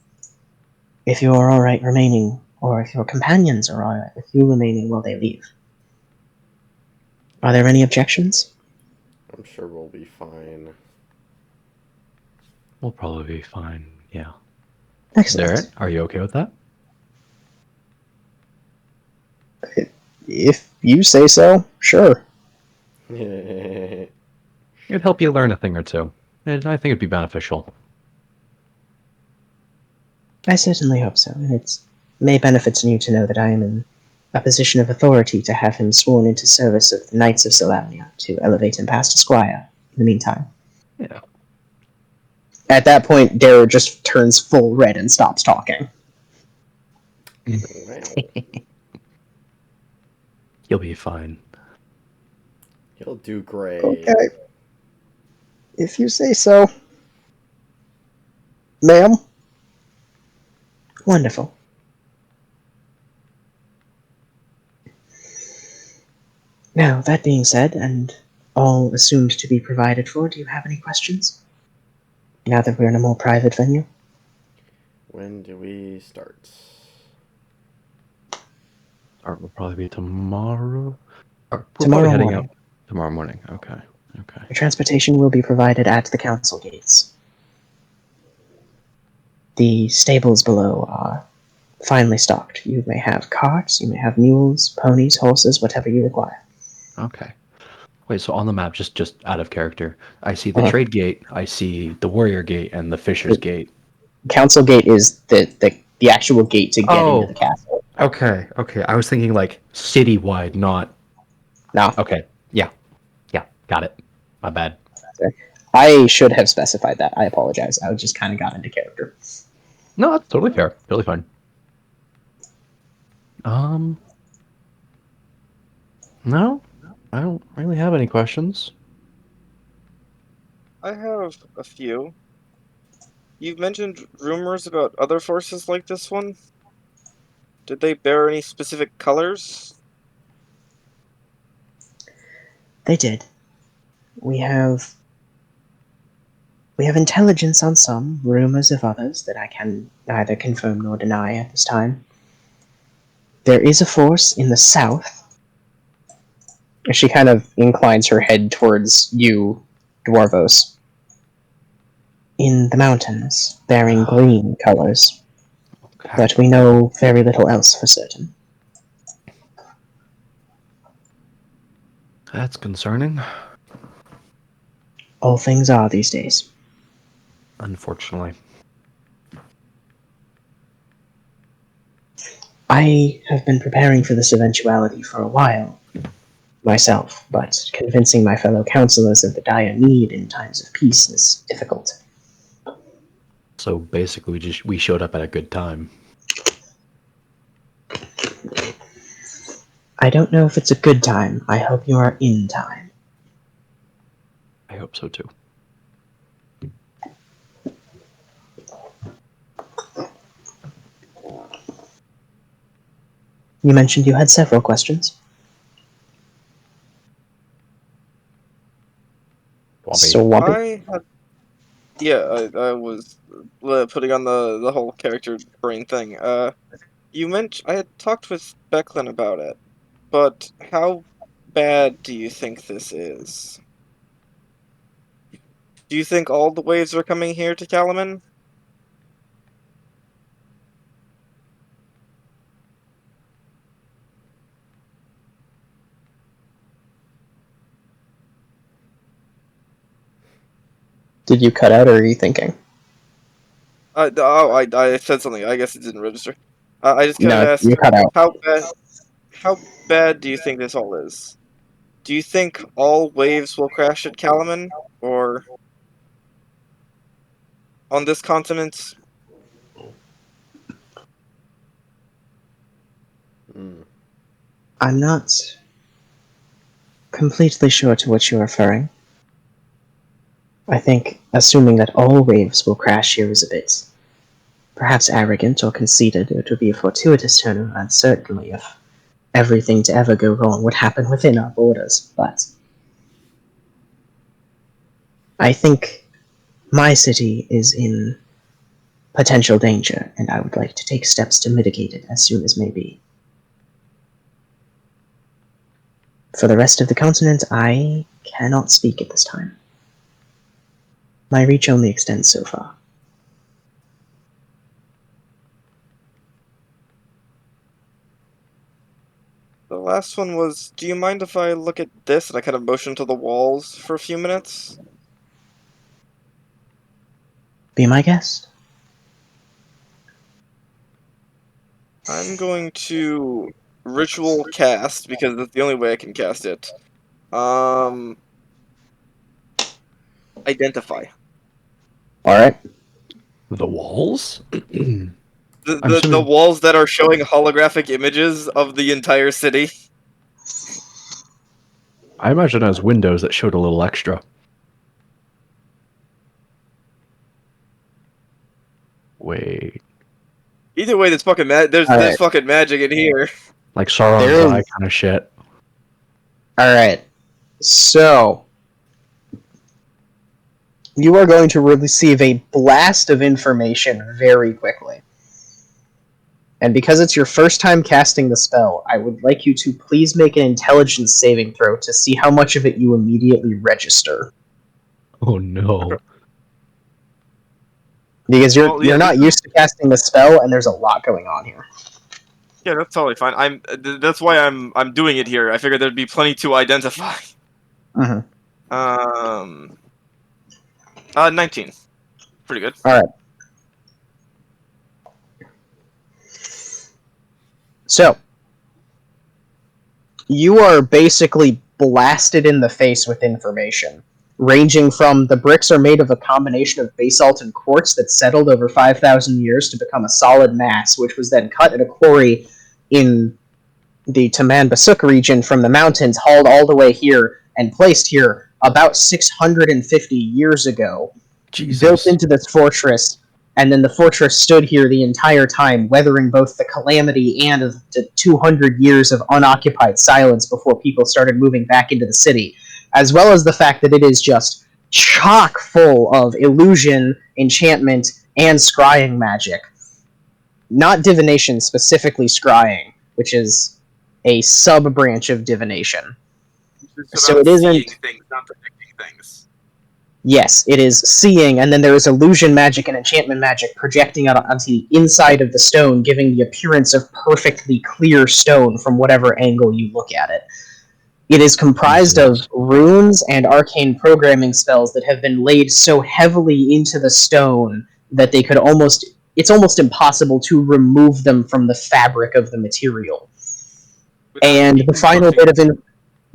If you are alright remaining, or if your companions are alright with you remaining while they leave. Are there any objections? I'm sure we'll be fine. We'll probably be fine. Yeah. Excellent. Darren, are you okay with that? If you say so, sure. It'd help you learn a thing or two. And I think it'd be beneficial. I certainly hope so, and it may benefit you to know that I am in a position of authority to have him sworn into service of the Knights of Salamnia to elevate him past a squire in the meantime. Yeah. At that point, Darrow just turns full red and stops talking. You'll be fine. He'll do great. Okay. If you say so. Ma'am? Wonderful. Now, that being said, and all assumed to be provided for, do you have any questions? Now that we're in a more private venue? When do we start? Or will probably be tomorrow. Or we're Tomorrow probably heading morning. out tomorrow morning. Okay. Okay. Your transportation will be provided at the council gates. The stables below are finely stocked. You may have carts, you may have mules, ponies, horses, whatever you require. Okay. Wait, so on the map, just out of character, I see the trade gate, I see the warrior gate, and the fisher's gate. Council gate is the actual gate to get into the castle. Okay, okay. I was thinking like citywide, not. No. Okay. Yeah. Yeah. Got it. My bad. I should have specified that. I apologize. I just kind of got into character. No, that's totally fair. Totally fine. No, I don't really have any questions. I have a few. You've mentioned rumors about other forces like this one. Did they bear any specific colors? They did. We have intelligence on some, rumors of others that I can neither confirm nor deny at this time. There is a force in the south. She kind of inclines her head towards you, Dwarvos. In the mountains, bearing green colors. Okay. But we know very little else for certain. That's concerning. All things are these days. Unfortunately. I have been preparing for this eventuality for a while, myself, but convincing my fellow counselors of the dire need in times of peace is difficult. So basically, we showed up at a good time. I don't know if it's a good time. I hope you are in time. I hope so too. You mentioned you had several questions. I had, I was putting on the whole character brain thing. You mentioned I had talked with Becklin about it, but how bad do you think this is? Do you think all the waves are coming here to Kalaman? Did you cut out, or are you thinking? I said something. I guess it didn't register. I just kind of No, you asked cut out. how bad do you think this all is? Do you think all waves will crash at Kalaman, or on this continent? I'm not completely sure to what you're referring. I think assuming that all waves will crash here is a bit perhaps arrogant or conceited. It would be a fortuitous turnaround, certainly, if everything to ever go wrong would happen within our borders, but I think my city is in potential danger, and I would like to take steps to mitigate it as soon as may be. For the rest of the continent, I cannot speak at this time. My reach only extends so far. The last one was, do you mind if I look at this? And I kind of motion to the walls for a few minutes. Be my guest. I'm going to ritual cast, because that's the only way I can cast it. Identify. Alright. The walls? The, I'm the assuming- walls that are showing holographic images of the entire city. I imagine it has windows that showed a little extra. Wait. Either way, there's fucking there's fucking magic in here. Like Sauron's eye kind of shit. Alright. So, you are going to receive a blast of information very quickly. And because it's your first time casting the spell, I would like you to please make an intelligence saving throw to see how much of it you immediately register. Oh no. Because you're not used to casting the spell, and there's a lot going on here. Yeah, that's totally fine. That's why I'm doing it here. I figured there'd be plenty to identify. Mm-hmm. 19. Pretty good. Alright. So, you are basically blasted in the face with information, ranging from the bricks are made of a combination of basalt and quartz that settled over 5,000 years to become a solid mass, which was then cut at a quarry in the Taman Basuk region from the mountains, hauled all the way here, and placed here about 650 years ago. Jesus. Built into this fortress, and then the fortress stood here the entire time, weathering both the calamity and the 200 years of unoccupied silence before people started moving back into the city, as well as the fact that it is just chock full of illusion, enchantment, and scrying magic. Not divination, specifically scrying, which is a sub-branch of divination. So it isn't... seeing things, not predicting things. Yes, it is seeing, and then there is illusion magic and enchantment magic projecting out onto the inside of the stone, giving the appearance of perfectly clear stone from whatever angle you look at it. It is comprised of runes and arcane programming spells that have been laid so heavily into the stone that they could almost... It's almost impossible to remove them from the fabric of the material. And the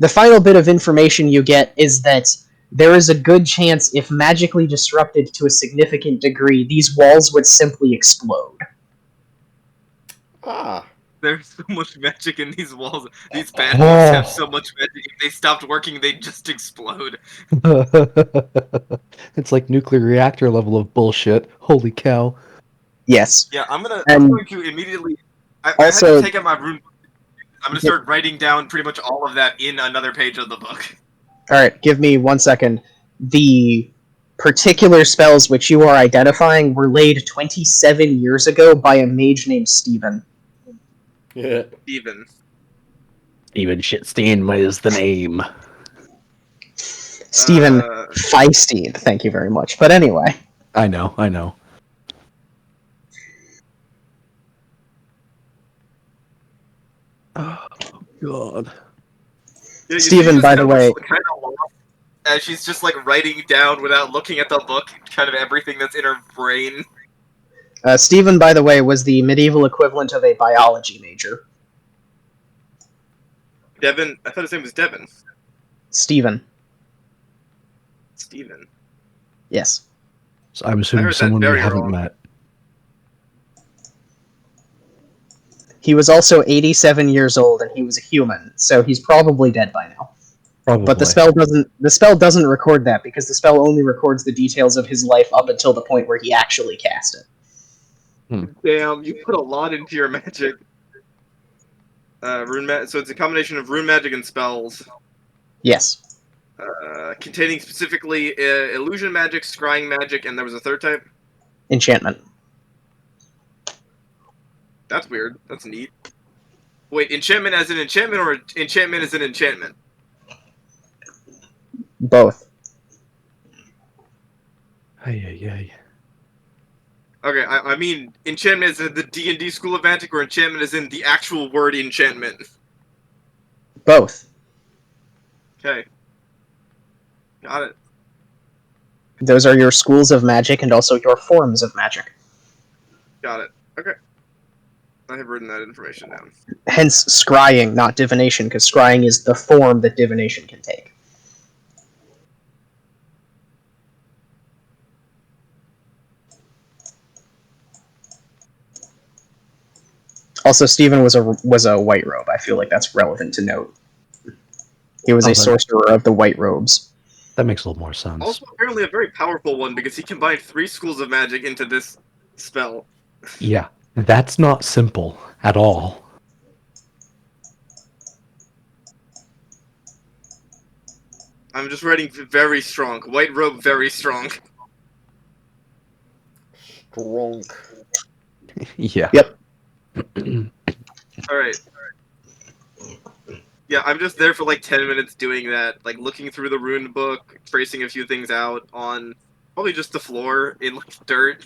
final bit of information you get is that there is a good chance, if magically disrupted to a significant degree, these walls would simply explode. Ah. There's so much magic in these walls. These bad walls have so much magic. If they stopped working, they'd just explode. It's like nuclear reactor level of bullshit. Holy cow. Yes. Yeah, I'm going to immediately... I had Also- to take out my rune book. I'm going to start writing down pretty much all of that in another page of the book. Alright, give me 1 second. The particular spells which you are identifying were laid 27 years ago by a mage named Stephen. Yeah. Steven. Steven Shitstein is the name. Stephen Feinstein, thank you very much. But anyway. I know. Oh, God. Yeah, Stephen, by the way... As she's just like writing down without looking at the book, kind of everything that's in her brain. Stephen, by the way, was the medieval equivalent of a biology major. Devin, I thought his name was Devin. Stephen. Steven. Yes. So I'm I assuming heard that someone we very haven't wrong. met. He was also 87 years old, and he was a human, so he's probably dead by now. Probably. But the spell doesn't record that, because the spell only records the details of his life up until the point where he actually cast it. Damn, you put a lot into your magic. So it's a combination of rune magic and spells. Yes. Containing specifically illusion magic, scrying magic, and there was a third type? Enchantment. That's weird. That's neat. Wait, enchantment as an enchantment, or enchantment as an enchantment? Both. Ay. Okay, I mean enchantment is in the D&D School of Magic, or enchantment is in the actual word enchantment? Both. Okay. Got it. Those are your schools of magic and also your forms of magic. Got it. Okay. I have written that information down. Hence, scrying, not divination, because scrying is the form that divination can take. Also, Stephen was a white robe. I feel like that's relevant to note. He was a sorcerer of the white robes. That makes a little more sense. Also, apparently a very powerful one, because he combined 3 schools of magic into this spell. Yeah, that's not simple at all. I'm just writing very strong. White robe, very strong. Strong. Yeah. Yep. Alright. Yeah, I'm just there for like 10 minutes doing that, like looking through the rune book, tracing a few things out on probably just the floor in like dirt.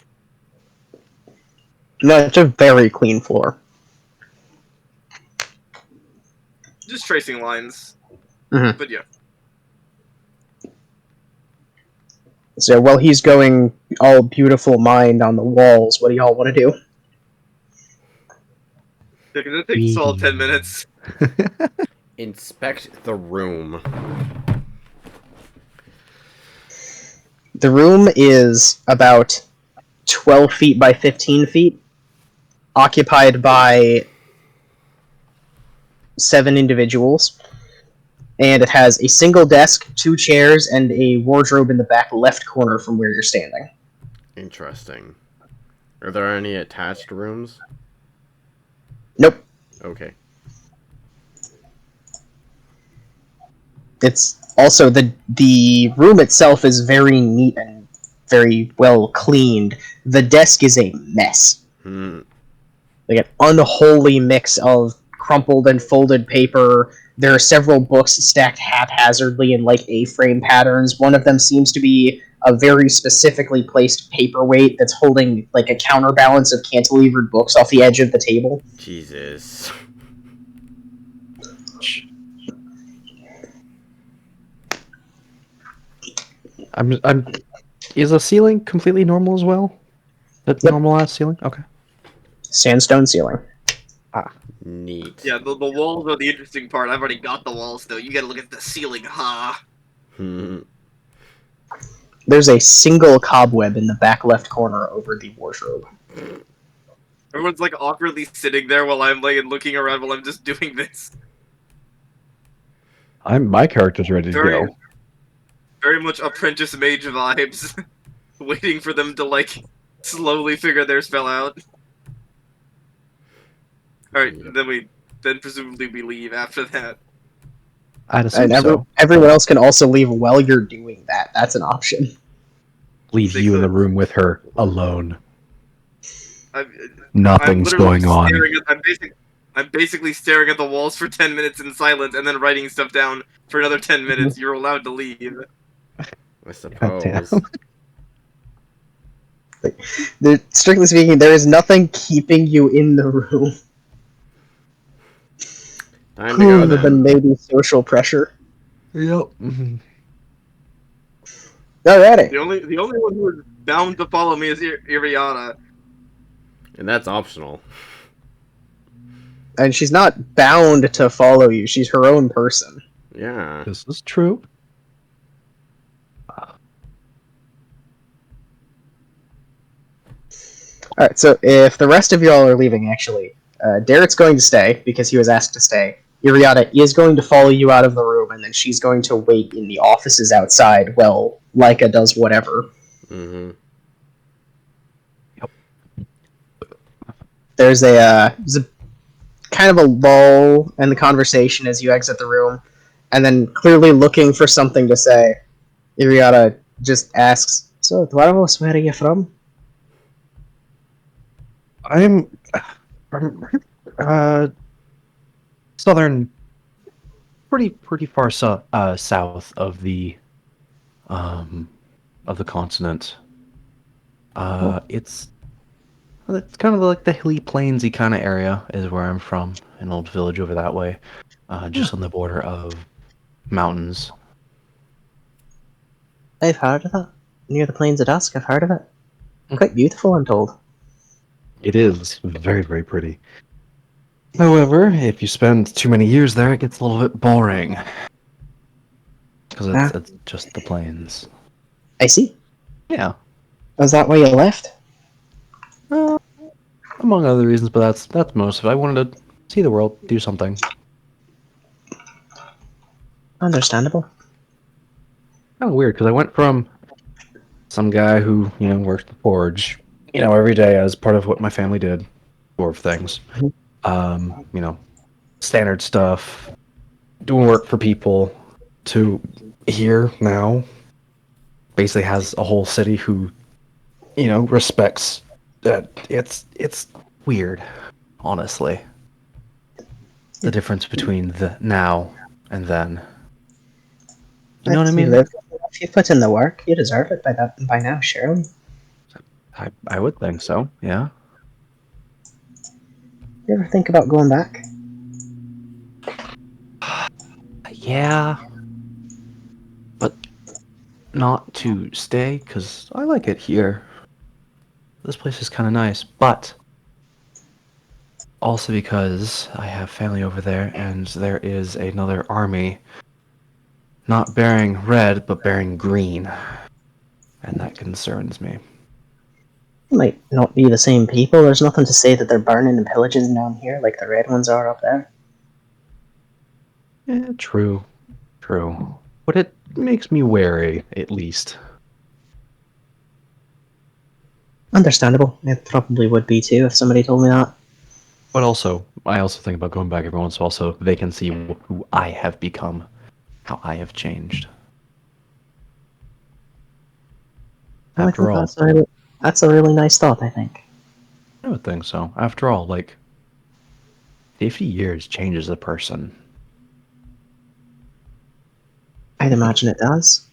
No, it's a very clean floor. Just tracing lines. Mhm. But yeah. So while he's going all beautiful mind on the walls, what do y'all want to do? Yeah, 'cause it takes all 10 minutes. Inspect the room. The room is about 12 feet by 15 feet, occupied by 7 individuals, and it has a single desk, 2 chairs, and a wardrobe in the back left corner from where you're standing. Interesting. Are there any attached rooms? Nope. Okay. It's also the room itself is very neat and very well cleaned. The desk is a mess. Hmm. Like an unholy mix of crumpled and folded paper. There are several books stacked haphazardly in like A-frame patterns. One of them seems to be a very specifically placed paperweight that's holding like a counterbalance of cantilevered books off the edge of the table. Jesus. I'm. Is the ceiling completely normal as well? That Yep. normal ass ceiling? Okay. Sandstone ceiling. Neat. Yeah, the walls are the interesting part. I've already got the walls, though. You gotta look at the ceiling, ha! Hmm. There's a single cobweb in the back left corner over the wardrobe. Everyone's like awkwardly sitting there while I'm like looking around while I'm just doing this. My character's ready to Very, go. very much apprentice mage vibes. Waiting for them to like slowly figure their spell out. Alright, then presumably we leave after that. I'd And assume so. everyone else can also leave while you're doing that. That's an option. Leave They you in the could. room with her alone. I'm Nothing's literally going on. I'm basically staring at the walls for 10 minutes in silence and then writing stuff down for another 10 minutes. You're allowed to leave. I suppose. Strictly speaking, there is nothing keeping you in the room Time to go other than then. maybe social pressure. Yep. Alrighty. The only one who is bound to follow me is Iriana. And that's optional. And she's not bound to follow you. She's her own person. Yeah. This is true. Alright, so if the rest of y'all are leaving, actually, Darrett's going to stay because he was asked to stay. Iriata is going to follow you out of the room, and then she's going to wait in the offices outside while Leica does whatever. Mm-hmm. There's a kind of a lull in the conversation as you exit the room, and then clearly looking for something to say, Iriata just asks, "So, Dwarvos, where are you from?" I'm southern, pretty far south of the continent. It's kind of like the hilly plainsy kind of area is where I'm from, an old village over that way, just on the border of mountains. I've heard of it. Near the Plains of Dusk, I've heard of it. Quite beautiful, I'm told. It is very, very pretty. However, if you spend too many years there, it gets a little bit boring. Because it's just the plains. I see. Yeah. Was that why you left? Among other reasons, but that's most of it. I wanted to see the world, do something. Understandable. Kind of weird, because I went from some guy who, works the forge, every day as part of what my family did, dwarf things. Standard stuff, doing work for people, to here now, basically has a whole city who, respects that. It's weird, honestly. The difference between the now and then. You know what I mean? If you put in the work, you deserve it by now, surely. I would think so, yeah. You ever think about going back? Yeah. But not to stay, because I like it here. This place is kind of nice, but also because I have family over there, and there is another army not bearing red, but bearing green. And that concerns me. It might not be the same people. There's nothing to say that they're burning and pillaging down here like the red ones are up there. Yeah, true. But it makes me wary, at least. Understandable. It probably would be too if somebody told me that. But also, I also think about going back every once in a while so they can see who I have become, how I have changed. Well, I After think all, that's a really nice thought, I think. I would think so. After all, like, 50 years changes a person. I'd imagine it does.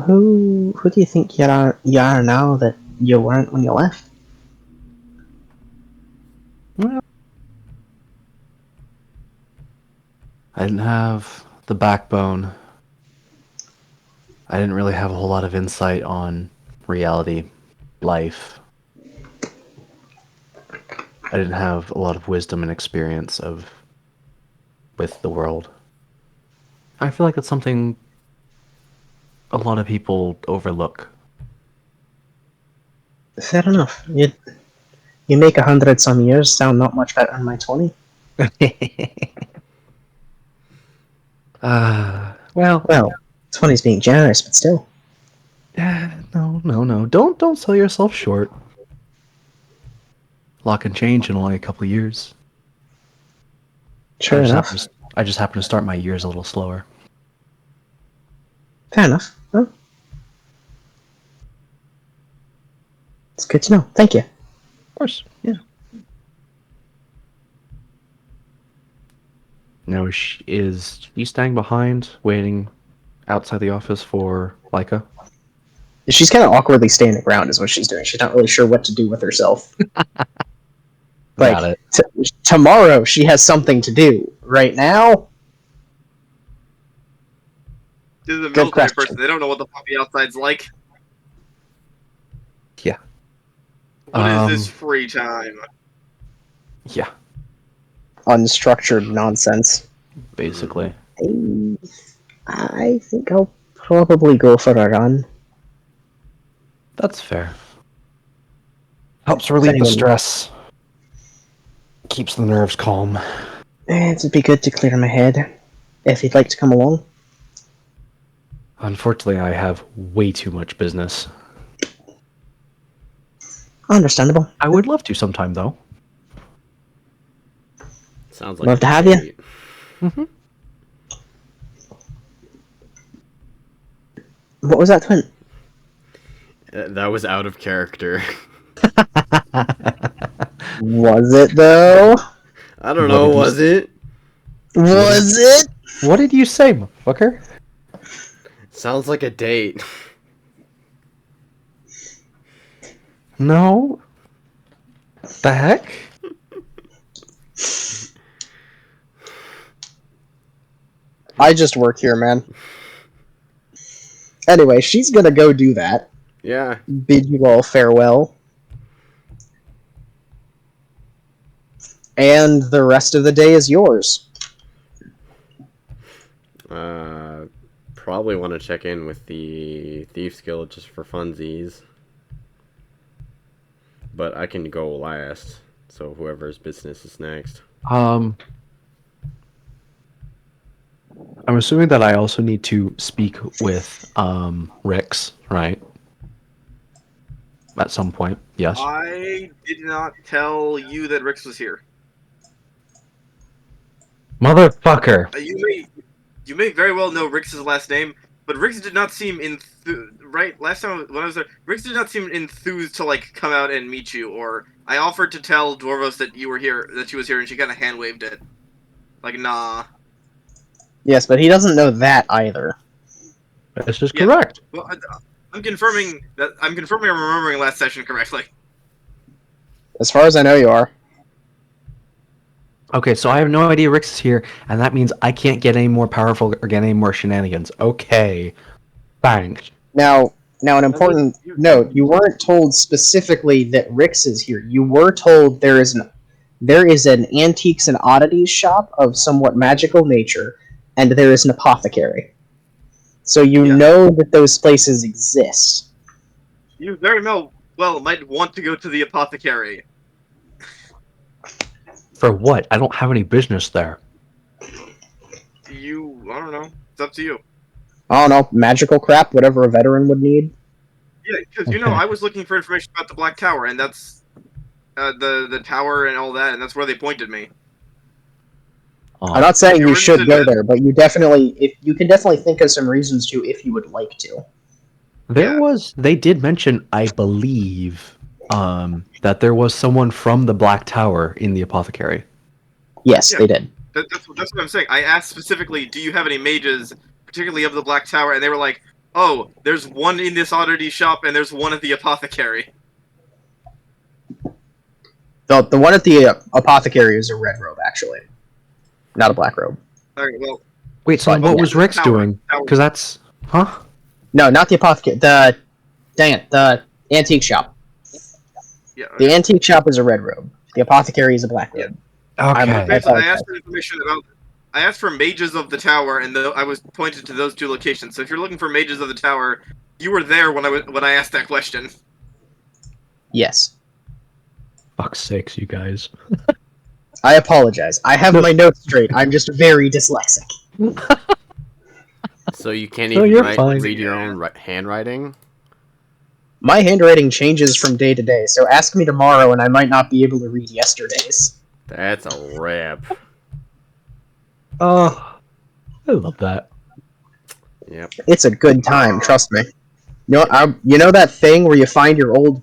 Who do you think you are now that you weren't when you left? Well, I didn't have the backbone. I didn't really have a whole lot of insight on reality, life. I didn't have a lot of wisdom and experience with the world. I feel like that's something a lot of people overlook. Fair enough. You make 100 some years sound not much better than my 20. Well, Well, 20's being generous, but still. no. Don't sell yourself short. Lot can change in only a couple of years. Sure enough. I just happen to start my years a little slower. Fair enough. Well, it's good to know. Thank you. Of course, yeah. Now, is she staying behind, waiting outside the office for Leica? She's kind of awkwardly standing around is what she's doing. She's not really sure what to do with herself. Got it. Tomorrow she has something to do. Right now, This is a Good military question. person. They don't know what the fuck the outside's like. Yeah. What is this free time? Yeah, unstructured nonsense. basically. I think I'll probably go for a run. That's fair. Helps relieve the Anyone- stress. Keeps the nerves calm. It'd be good to clear my head. If you'd like to come along. Unfortunately, I have way too much business. Understandable. I would love to sometime, though. Sounds like Love a to have you. date. What was that, Twin? That was out of character. Was it, though? I don't know, was it? Was it? What did you say, motherfucker? Sounds like a date. No. The heck? I just work here, man. Anyway, she's gonna go do that. Yeah. Bid you all farewell. And the rest of the day is yours. Probably want to check in with the Thieves Guild just for funsies. But I can go last, so whoever's business is next. I'm assuming that I also need to speak with Rix, right? At some point, yes. I did not tell you that Rix was here. Motherfucker. You may very well know Rix's last name, but Rix did not seem right last time when I was there. Rix did not seem enthused to like come out and meet you. Or I offered to tell Dwarvos that you were here, that she was here, and she kind of hand waved it, like nah. Yes, but he doesn't know that either. This is Yeah. correct. Well, I'm confirming I'm remembering last session correctly. As far as I know, you are. Okay, so I have no idea Rix is here, and that means I can't get any more powerful or get any more shenanigans. Okay. Thanks. Now, an important note: you weren't told specifically that Rix is here. You were told there is an antiques and oddities shop of somewhat magical nature, and there is an apothecary. So you know that those places exist. You very well might want to go to the apothecary. For what? I don't have any business there. I don't know. It's up to you. I don't know, magical crap, whatever a veteran would need. Yeah, because I was looking for information about the Black Tower, and that's the tower and all that, and that's where they pointed me. I'm not saying You're you should interested go in- there, but you can definitely think of some reasons to if you would like to. They did mention, I believe, that there was someone from the Black Tower in the apothecary. Yes, Yeah. they did. That's what I'm saying. I asked specifically, do you have any mages, particularly of the Black Tower? And they were like, oh, there's one in this oddity shop, and there's one at the apothecary. The one at the apothecary is a red robe, actually, not a black robe. Okay, well, Wait, so But, what yeah. was Rick's Tower. doing? Tower. Because that's... Huh? No, not the apothecary. The antique shop. Yeah. The antique shop is a red robe. The apothecary is a black robe. Okay. Basically, I apologize. asked for information about. I asked for mages of the tower, and I was pointed to those two locations. So if you're looking for mages of the tower, you were there when I asked that question. Yes. Fuck's sakes, you guys. I apologize. I have my notes straight. I'm just very dyslexic. So you can't No, even you're fine. read your own handwriting? My handwriting changes from day to day, so ask me tomorrow and I might not be able to read yesterday's. That's a rip. Oh, I love that. Yep. It's a good time, trust me. You know that thing where you find your old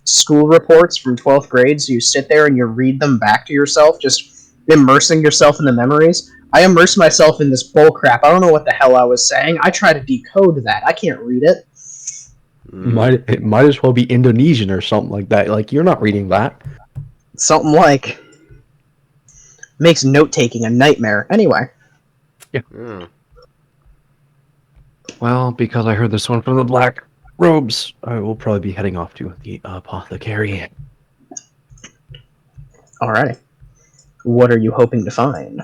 school reports from 12th grade, so you sit there and you read them back to yourself, just immersing yourself in the memories? I immerse myself in this bullcrap. I don't know what the hell I was saying. I try to decode that. I can't read it. It might as well be Indonesian or something like that. Like, you're not reading that. Something like... makes note-taking a nightmare. Anyway. Mm. Well, because I heard this one from the Black Robes, I will probably be heading off to the apothecary. Alrighty. What are you hoping to find?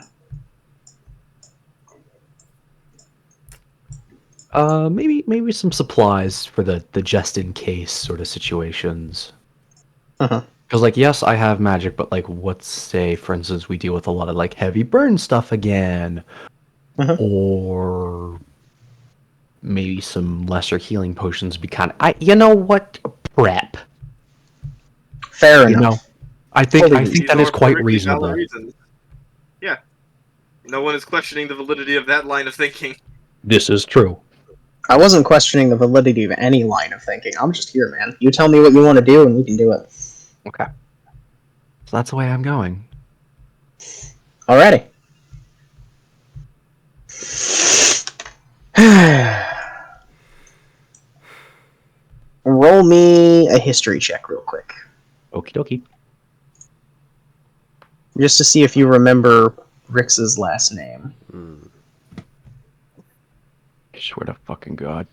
Maybe some supplies for the just in case sort of situations. Uh-huh. Because, like, yes, I have magic, but, like, let's say, for instance, we deal with a lot of, like, heavy burn stuff again. Uh-huh. Or maybe some lesser healing potions be kind of... you know what? Prep. Fair You enough. know, I think These that is are quite perfectly valid reasonable. reasons. Yeah. No one is questioning the validity of that line of thinking. This is true. I wasn't questioning the validity of any line of thinking. I'm just here, man. You tell me what you want to do, and we can do it. Okay. So that's the way I'm going. Alrighty. Roll me a history check real quick. Okie dokie. Just to see if you remember Rix's last name. Mm. I swear to fucking God.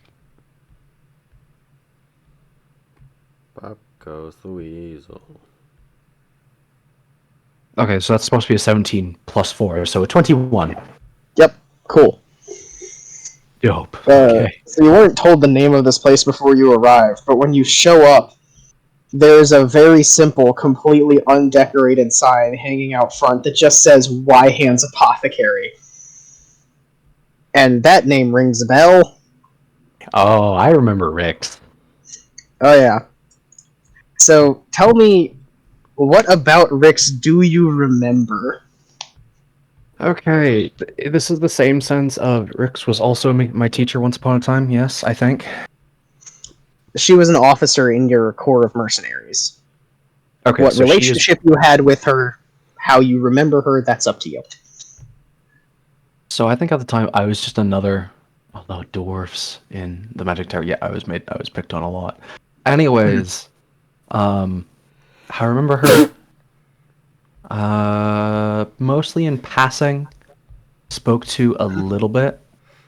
Up goes the weasel. Okay, so that's supposed to be a 17 plus 4, so a 21. Yep, cool. Dope. So Okay. you weren't told the name of this place before you arrived, but when you show up, there's a very simple, completely undecorated sign hanging out front that just says Y Hands Apothecary. And that name rings a bell. Oh, I remember Rick's. Oh yeah. So tell me, what about Rick's do you remember? Okay, this is the same sense of Rick's was also my teacher once upon a time, yes, I think. She was an officer in your Corps of Mercenaries. Okay, What so relationship you had with her, how you remember her, that's up to you. So I think at the time I was just another dwarfs in the Magic Tower. Yeah, I was picked on a lot. Anyways, I remember her mostly in passing. Spoke to a little bit.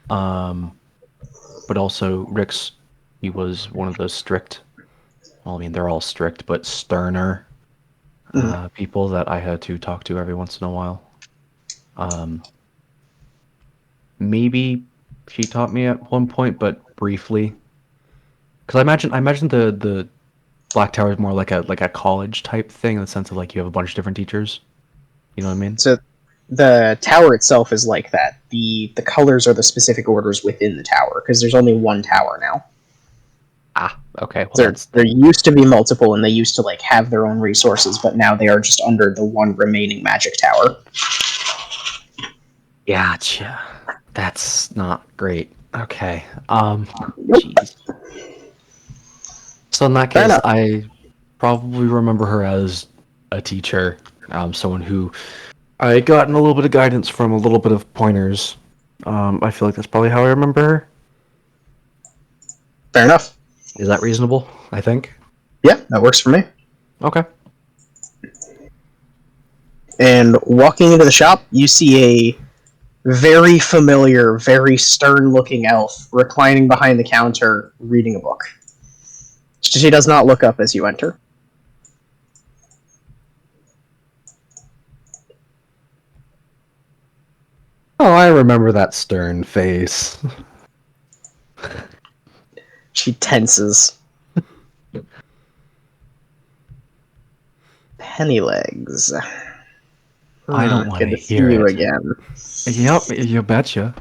But also Rick's, he was one of those strict, well, I mean they're all strict, but sterner people that I had to talk to every once in a while. Maybe she taught me at one point, but briefly. Because I imagine the Black Tower is more like a college type thing in the sense of like you have a bunch of different teachers. You know what I mean? So the tower itself is like that. The colors are the specific orders within the tower, because there's only one tower now. Okay. Well, There used to be multiple, and they used to like have their own resources, but now they are just under the one remaining magic tower. Gotcha. That's not great. Okay. Jeez. So in that Fair case, enough. I probably remember her as a teacher, someone who I gotten a little bit of guidance from, a little bit of pointers. I feel like that's probably how I remember her. Fair enough. Is that reasonable? I think. Yeah, that works for me. Okay. And walking into the shop, you see a very familiar, very stern-looking elf reclining behind the counter, reading a book. She does not look up as you enter. Oh, I remember that stern face. She tenses. Pennylegs. I don't want Good to to see hear you it. again. Yep, you betcha.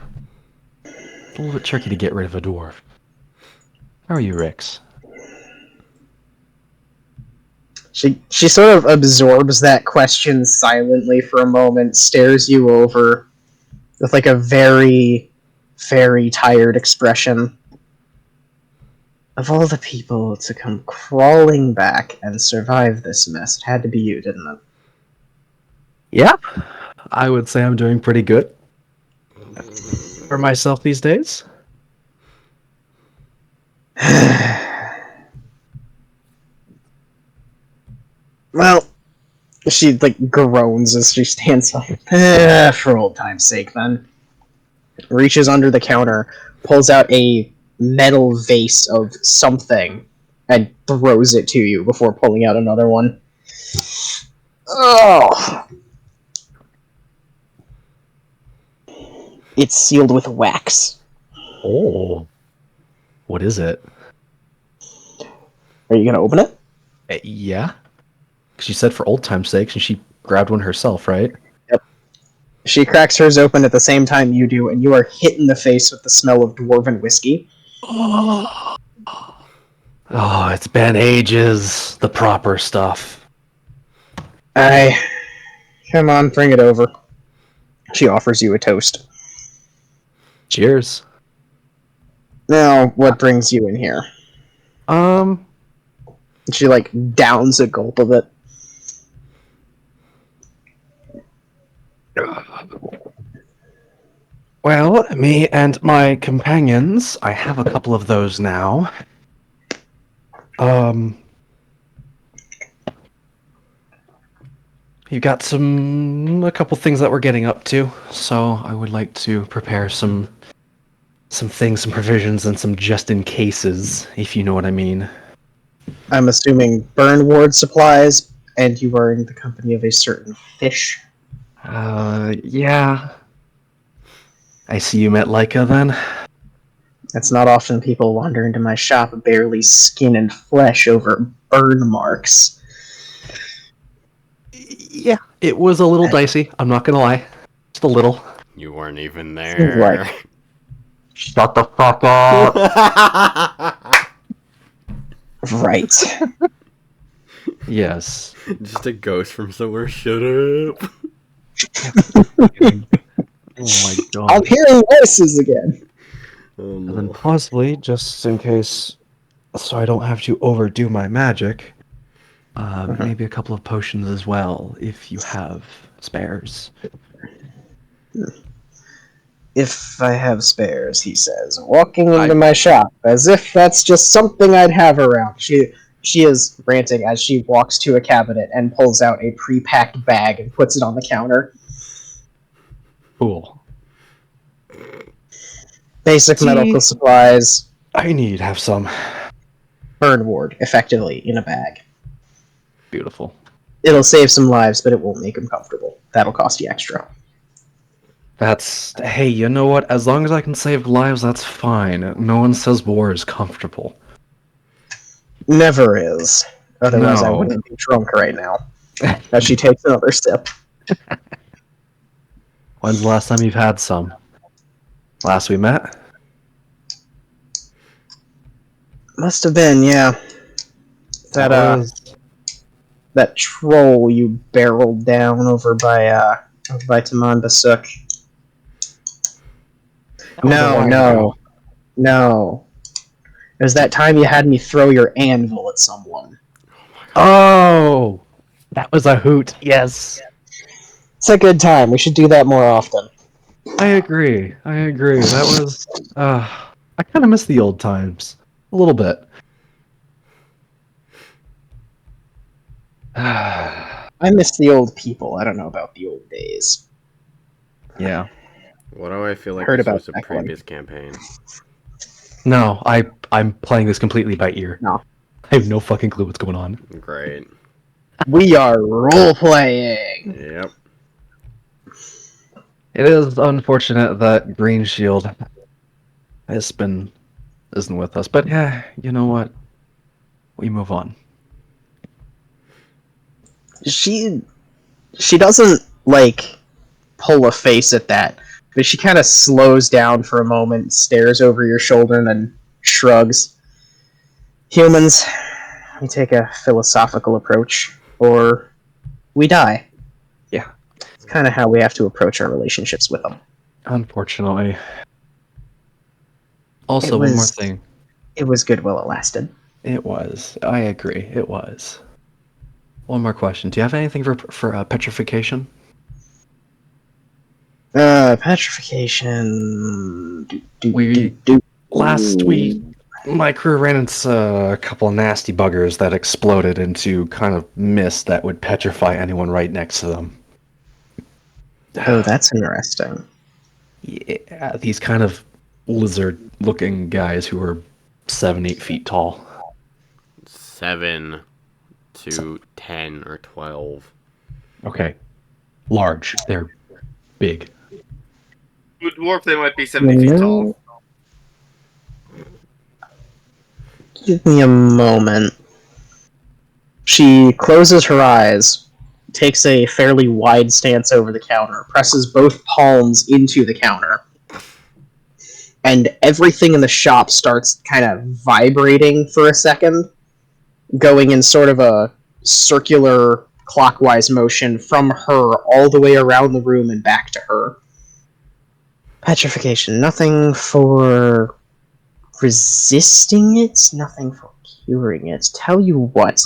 It's a little bit tricky to get rid of a dwarf. How are you, Rix? She sort of absorbs that question silently for a moment, stares you over with like a very, very tired expression. Of all the people to come crawling back and survive this mess, it had to be you, didn't it? Yep. I would say I'm doing pretty good for myself these days. Well, she like groans as she stands up. For old time's sake, then. Reaches under the counter, pulls out a metal vase of something, and throws it to you before pulling out another one. Oh! It's sealed with wax. Oh. What is it? Are you gonna open it? Yeah. She said for old time's sake, and she grabbed one herself, right? Yep. She cracks hers open at the same time you do, and you are hit in the face with the smell of dwarven whiskey. Oh, it's been ages. The proper stuff. Come on, bring it over. She offers you a toast. Cheers. Now, what brings you in here? She, like, downs a gulp of it. Well, me and my companions, I have a couple of those now. You got a couple things that we're getting up to, so I would like to prepare some things, some provisions, and some just in cases, if you know what I mean. I'm assuming burn ward supplies, and you are in the company of a certain fish. Yeah. I see you met Leica then. It's not often people wander into my shop barely skin and flesh over burn marks. Yeah, it was a little dicey. I'm not gonna lie, just a little. You weren't even Seems there. like Shut the fuck up. right. Yes. Just a ghost from somewhere. Shut up. Oh my god. I'm hearing voices again. Oh, And then no. possibly, just in case, so I don't have to overdo my magic, maybe a couple of potions as well, if you have spares. If I have spares, he says, walking into my shop, as if that's just something I'd have around. She is ranting as she walks to a cabinet and pulls out a pre-packed bag and puts it on the counter. Cool. Basic medical supplies. I need to have some. Burn ward, effectively, in a bag. Beautiful. It'll save some lives, but it won't make them comfortable. That'll cost you extra. Hey, you know what? As long as I can save lives, that's fine. No one says war is comfortable. Never is. Otherwise, I No. wouldn't be drunk right now. As she takes another sip. When's the last time you've had some? Last we met? Must have been, yeah. That was That troll you barreled down over by Taman Basuk. a while ago. No. It was that time you had me throw your anvil at someone. Oh, that was a hoot. Yes, It's a good time. We should do that more often. I agree. That was. I kind of miss the old times a little bit. I miss the old people. I don't know about the old days. Yeah. Why do I feel like Heard this about was a that one. previous campaign? No, I'm playing this completely by ear. No. I have no fucking clue what's going on. Great. We are role playing. Yep. It is unfortunate that Green Shield isn't with us, but yeah, you know what? We move on. She doesn't like pull a face at that, but she kind of slows down for a moment, stares over your shoulder, and then shrugs. Humans, we take a philosophical approach, or we die. Yeah. It's kind of how we have to approach our relationships with them. Unfortunately. Also, one more thing. It was good while it lasted. It was. I agree. It was. One more question. Do you have anything for petrification? Petrification. Last week, my crew ran into a couple of nasty buggers that exploded into kind of mist that would petrify anyone right next to them. Oh, that's interesting. Yeah, these kind of lizard-looking guys who are 7-8 feet tall. 7 to 10 or 12. Okay. Large. They're big. To a dwarf, they might be 70 feet tall. Give me a moment. She closes her eyes, takes a fairly wide stance over the counter, presses both palms into the counter, and everything in the shop starts kind of vibrating for a second, going in sort of a circular clockwise motion from her all the way around the room and back to her. Petrification. Nothing for resisting it, nothing for curing it. Tell you what.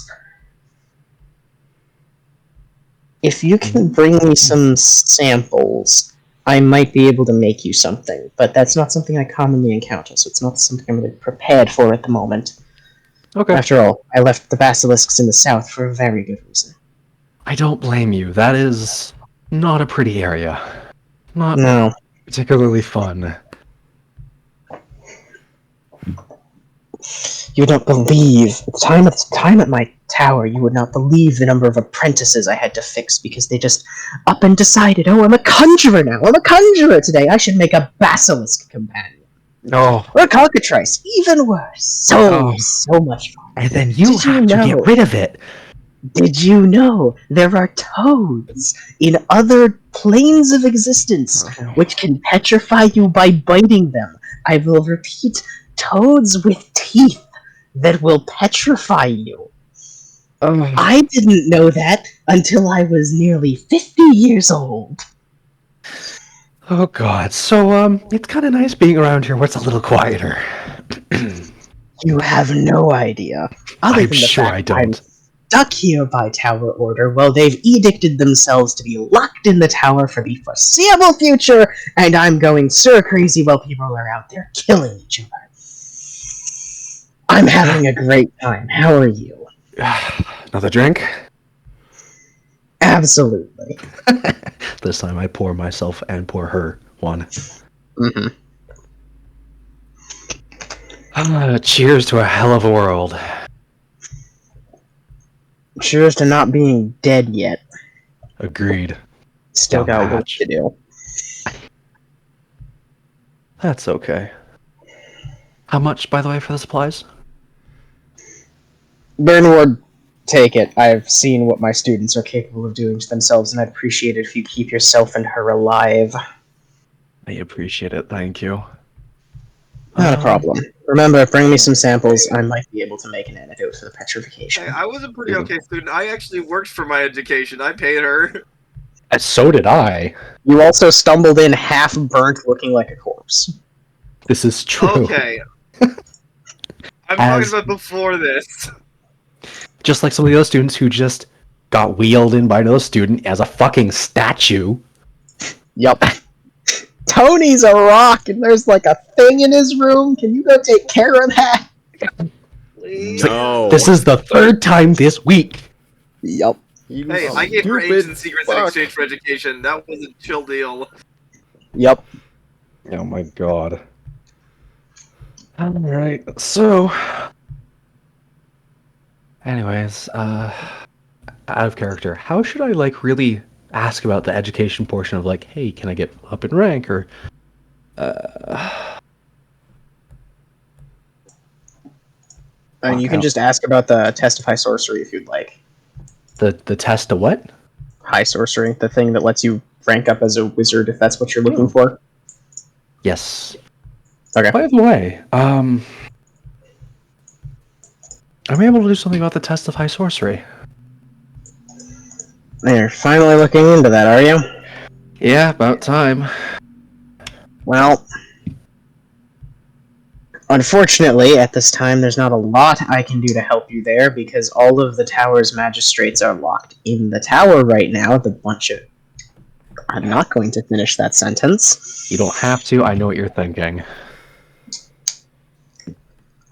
If you can bring me some samples, I might be able to make you something. But that's not something I commonly encounter, so it's not something I'm really prepared for at the moment. Okay. After all, I left the basilisks in the south for a very good reason. I don't blame you. That is not a pretty area. Not No. particularly fun. You don't believe. At the time at my tower, you would not believe the number of apprentices I had to fix because they just up and decided, oh, I'm a conjurer now. I'm a conjurer today. I should make a basilisk companion. No. Or a cockatrice. Even worse. So much fun. And then you Did you have to know? get rid of it. Did you know there are toads in other planes of existence which can petrify you by biting them? I will repeat, toads with teeth that will petrify you. I didn't know that until I was nearly 50 years old. Oh god. So it's kind of nice being around here where it's a little quieter. You have no idea. Other I'm than the sure fact I don't. I'm stuck here by tower order, well, they've edicted themselves to be locked in the tower for the foreseeable future, and I'm going stir crazy while people are out there killing each other. I'm having a great time. How are you? Another drink? Absolutely. This time I pour myself and pour her one. Mm-hmm. Cheers to a hell of a world. Cheers to not being dead yet. Agreed. Still Down got work patch. to do. That's okay. How much, by the way, for the supplies? Bernward, take it. I've seen what my students are capable of doing to themselves, and I'd appreciate it if you keep yourself and her alive. I appreciate it, thank you. Not a problem. Remember, bring me some samples. I might be able to make an antidote for the petrification. Hey, I was a pretty okay student. I actually worked for my education. I paid her. So did I. You also stumbled in half burnt, looking like a corpse. This is true. Okay. I'm talking about before this. Just like some of the other students who just got wheeled in by another student as a fucking statue. Yup. Tony's a rock, and there's like a thing in his room. Can you go take care of that? Please. No. This is the third time this week. Yup. Hey, I gave her agents and secrets in exchange for education. That was a chill deal. Yup. Oh my god. Alright, so... Anyways, out of character, how should I, like, really ask about the education portion of, like, hey, can I get up in rank, or... And you can just ask about the testify sorcery if you'd like. The test to what? High sorcery, the thing that lets you rank up as a wizard if that's what you're looking for. Yes. Okay. By the way, am I able to do something about the test of high sorcery? You're finally looking into that, are you? Yeah, about time. Well, unfortunately, at this time, there's not a lot I can do to help you there because all of the tower's magistrates are locked in the tower right now. The bunch of... I'm not going to finish that sentence. You don't have to, I know what you're thinking.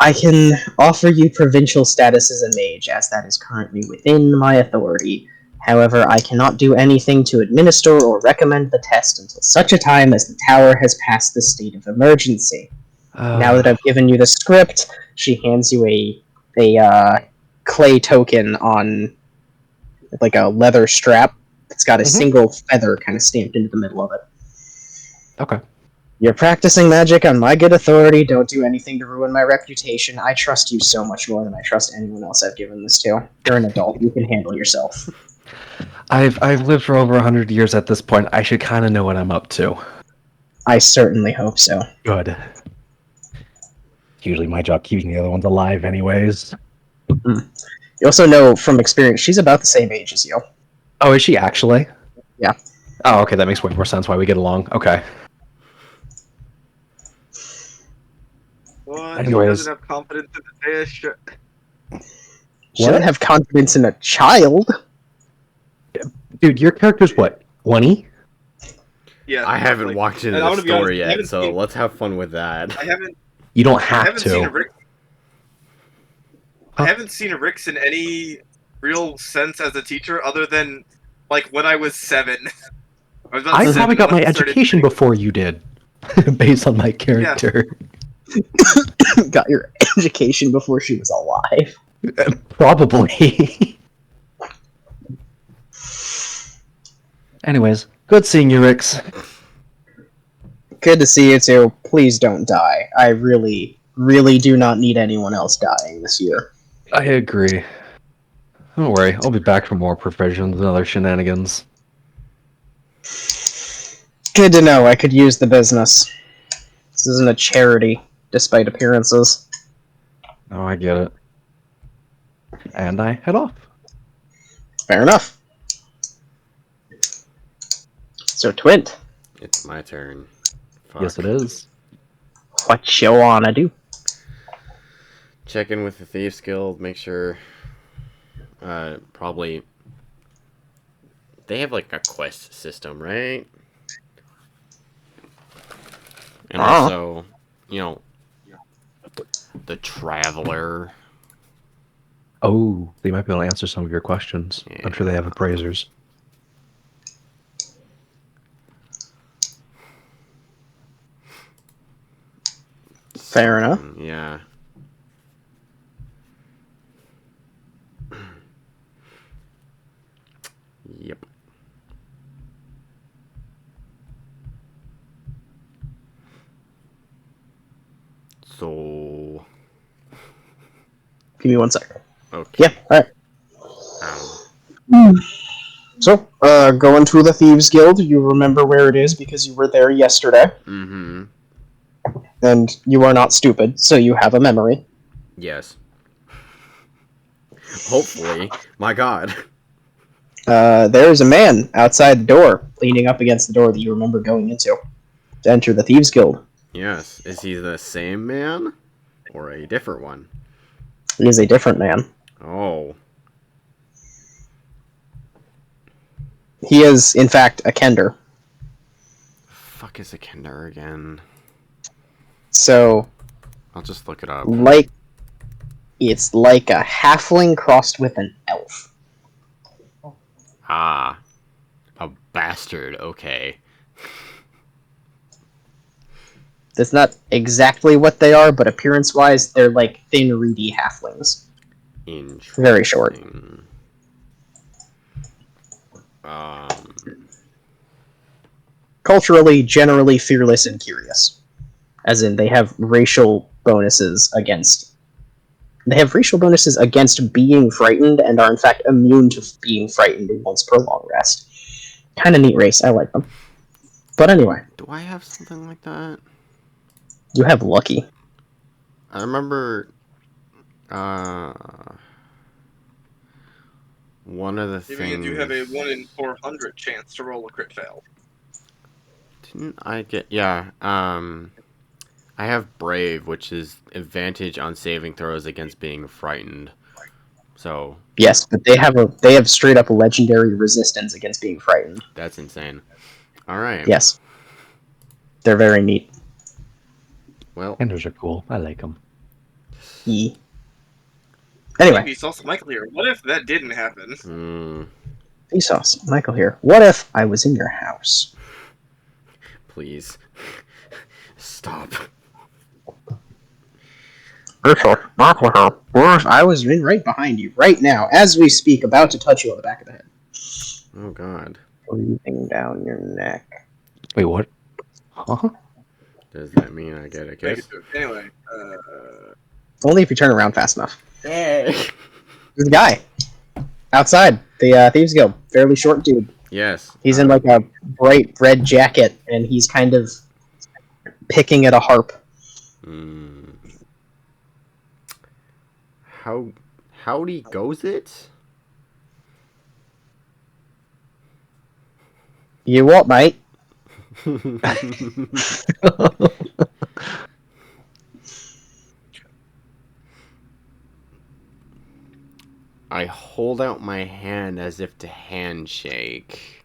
I can offer you provincial status as a mage, as that is currently within my authority. However, I cannot do anything to administer or recommend the test until such a time as the tower has passed the state of emergency. Now that I've given you the script, she hands you a clay token on like a leather strap. It's got a single feather kind of stamped into the middle of it. Okay. You're practicing magic on my good authority. Don't do anything to ruin my reputation. I trust you so much more than I trust anyone else I've given this to. You're an adult. You can handle yourself. I've lived for over 100 years at this point. I should kind of know what I'm up to. I certainly hope so. Good. Usually my job keeping the other ones alive anyways. You also know from experience she's about the same age as you. Oh, is she actually? Yeah. Oh, okay, that makes way more sense why we get along. Okay. What? Anyways. He doesn't have confidence in the dish. She doesn't have confidence in a child. Dude, your character's what? 20? Yeah. I haven't walked into And I'm the gonna be honest, store I yet, haven't so seen- let's have fun with that. I haven't You don't I have haven't seen a to. Rick. I haven't seen a Rix in any real sense as a teacher, other than like when I was 7. I probably got my education before you did, based on my character. Got your education before she was alive. Probably. Anyways, good seeing you, Rix. Good to see you too. Please don't die. I really, really do not need anyone else dying this year. I agree. Don't worry, I'll be back for more provisions and other shenanigans. Good to know. I could use the business. This isn't a charity, despite appearances. Oh, I get it. And I head off. Fair enough. So, Twint, It's my turn. Fuck. Yes, it is. what you wanna do? Check in with the Thieves Guild, make sure... probably... They have, like, a quest system, right? And also, you know... The Traveler. Oh, they might be able to answer some of your questions. Yeah. I'm sure they have appraisers. Fair enough. Yeah. Yep. So... Give me 1 second. Okay. Yeah, alright. Um, So, going to the Thieves Guild. You remember where it is because you were there yesterday. mm-hmm. and you are not stupid, so you have a memory. Yes. Hopefully. My god. There's a man outside the door, leaning up against the door that you remember going into to enter the Thieves Guild. Yes. Is he the same man? Or a different one? He is a different man. Oh. He is, in fact, a Kender. Fuck is a Kender again? So, I'll just look it up. it's like a halfling crossed with an elf. Ah. A bastard. Okay. That's not exactly what they are, but appearance-wise, they're like thin, reedy halflings. Interesting. Very short. Culturally, generally fearless and curious. As in, they have racial bonuses against... They have racial bonuses against being frightened, and are in fact immune to being frightened once per long rest. Kind of neat race, I like them. But anyway. Do I have something like that? You have Lucky. I remember... one of the things... Even if you have a 1 in 400 chance to roll a crit fail. Didn't I get... Yeah, I have Brave, which is advantage on saving throws against being frightened. So... Yes, but they have straight up legendary resistance against being frightened. That's insane. Alright. Yes. They're very neat. Well... Kenders are cool. I like them. Anyway. Vsauce, Michael here. What if that didn't happen? Vsauce, Michael here. What if I was in your house? Please. Stop. Michael here. Or if I was right behind you, right now, as we speak, about to touch you on the back of the head. Oh god. Breathing down your neck. Wait, what? Huh? Does that mean I get a kiss? Anyway, Only if you turn around fast enough. Hey! There's a guy. Outside the Thieves Guild. Fairly short dude. Yes. He's in like a bright red jacket, and he's kind of picking at a harp. Howdy goes it? You what, mate? I hold out my hand as if to handshake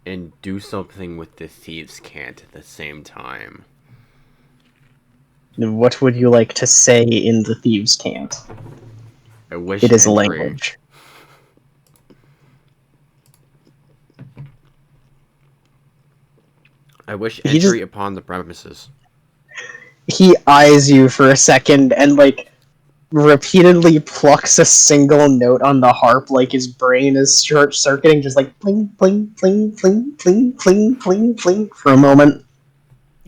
and do something with the thieves' cant at the same time. What would you like to say in the Thieves' Cant? I wish It is a entry. language. I wish He entry just- upon the premises. He eyes you for a second and, like, repeatedly plucks a single note on the harp like his brain is short-circuiting, just like pling, pling, pling, pling, pling, pling, pling, pling for a moment.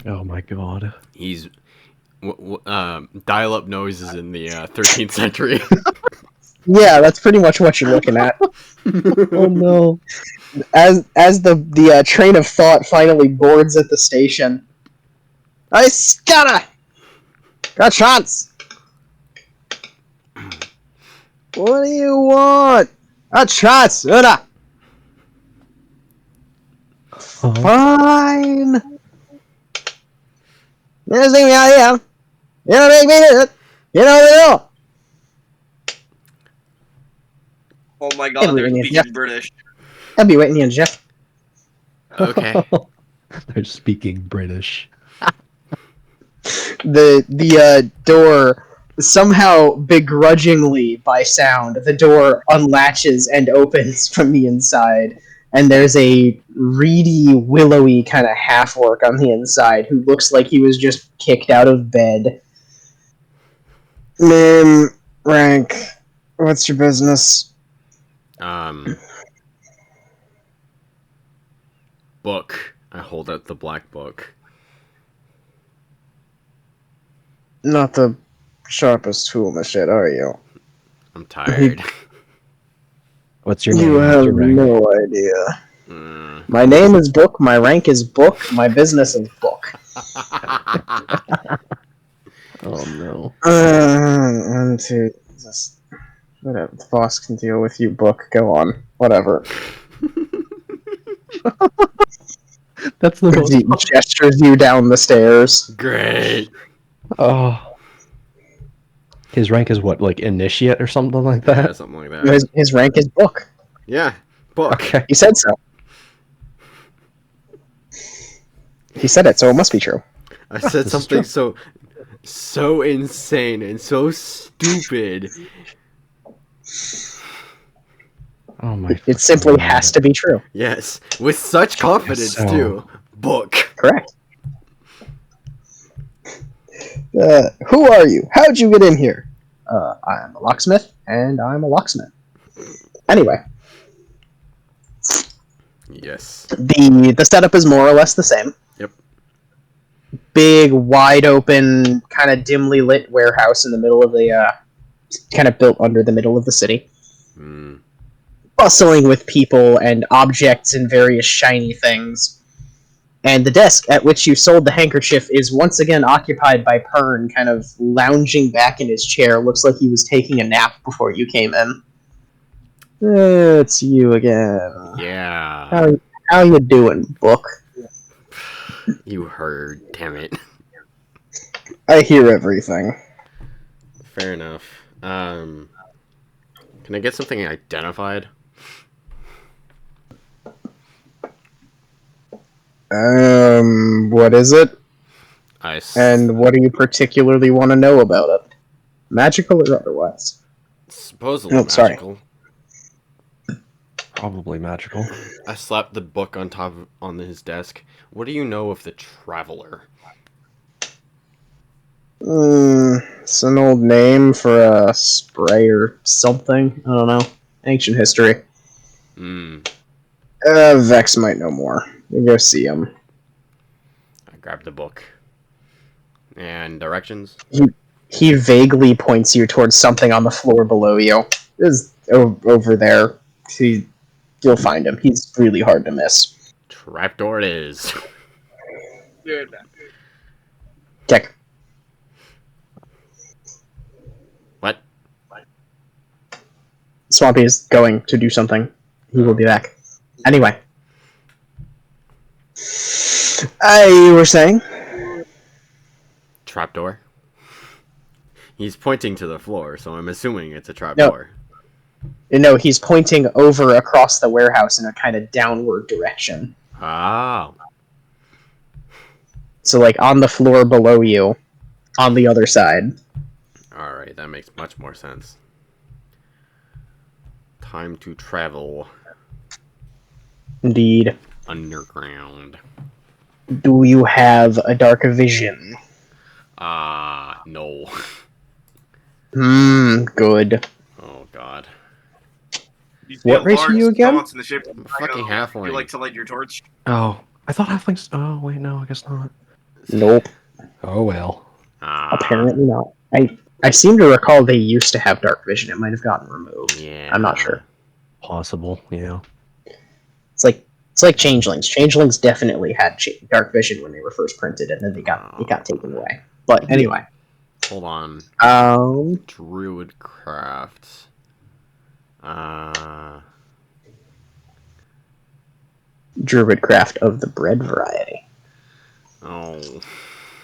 Oh my god. He's dial-up noises in the 13th century. Yeah, that's pretty much what you're looking at. Oh no. As the train of thought finally boards at the station. I scatter! Got chance! What do you want? A chance! Fine! You see me out here? You don't make me do it! You know the deal! oh my god, they're Everything is speaking just- British. I'll be waiting here, Jeff. Okay. They're speaking British. The door, somehow begrudgingly by sound, the door unlatches and opens from the inside, and there's a reedy, willowy kind of half-orc on the inside who looks like he was just kicked out of bed. Name, rank, what's your business? Book. I hold out the black book. Not the sharpest tool in the shed, are you? I'm tired. What's your name? You What's have your rank? no idea. My name is Book, my rank is Book, my business is Book. Oh no. And to just whatever, the boss can deal with you, Book. Go on, whatever. That's the most. He gestures you down the stairs. Great. Oh. His rank is what, like initiate or something like Yeah, that? something like that. His rank is Book. Yeah, book. Okay. He said so. He said it, so it must be true. I said This is something true. so insane and so stupid. Oh my. It simply has to be true. Yes, with such confidence So- too. Book. Correct. Who are you? How'd you get in here? I'm a locksmith, and I'm a locksmith. Anyway, Yes. the setup is more or less the same. Yep. Big, wide open, kind of dimly lit warehouse in the middle of the, kind of built under the middle of the city. Mm. Bustling with people and objects and various shiny things. And the desk at which you sold the handkerchief is once again occupied by Pern, kind of lounging back in his chair. Looks like he was taking a nap before you came in. It's you again. Yeah. How you doing, Book? You heard, damn it. I hear everything. Fair enough. Can I get something identified? What is it? And And what do you particularly want to know about it? Magical or otherwise? supposedly Oh, sorry. magical. Probably magical. I slapped the book on his desk. What do you know of the Traveler? It's an old name for a spray or something. I don't know. Ancient history. Hmm. Vex might know more. You go see him. I grabbed the book. And directions? He vaguely points you towards something on the floor below you. Is over there. You'll find him. He's really hard to miss. Trapdoor it is. Dude, Check. What? Swampy is going to do something. He will be back. Anyway. You were saying? Trapdoor? He's pointing to the floor, so I'm assuming it's a trapdoor. No, he's pointing over across the warehouse in a kind of downward direction. Ah. So, like, on the floor below you, on the other side. Alright, that makes much more sense. Time to travel Indeed. underground. Do you have a dark vision? No. Good. Oh, God. you see What a race are large you again? sconce in the shape of a Fucking dragon. halfling. You like to light your torch? Oh, I thought halflings. Oh wait, no, I guess not. Nope. Oh well. Apparently not. I seem to recall they used to have dark vision. It might have gotten removed. Yeah. I'm not sure. Possible. Yeah. It's like changelings. Changelings definitely had dark vision when they were first printed, and then it got taken away. But anyway, Hold on. Druid crafts. Druidcraft of the bread variety. Oh.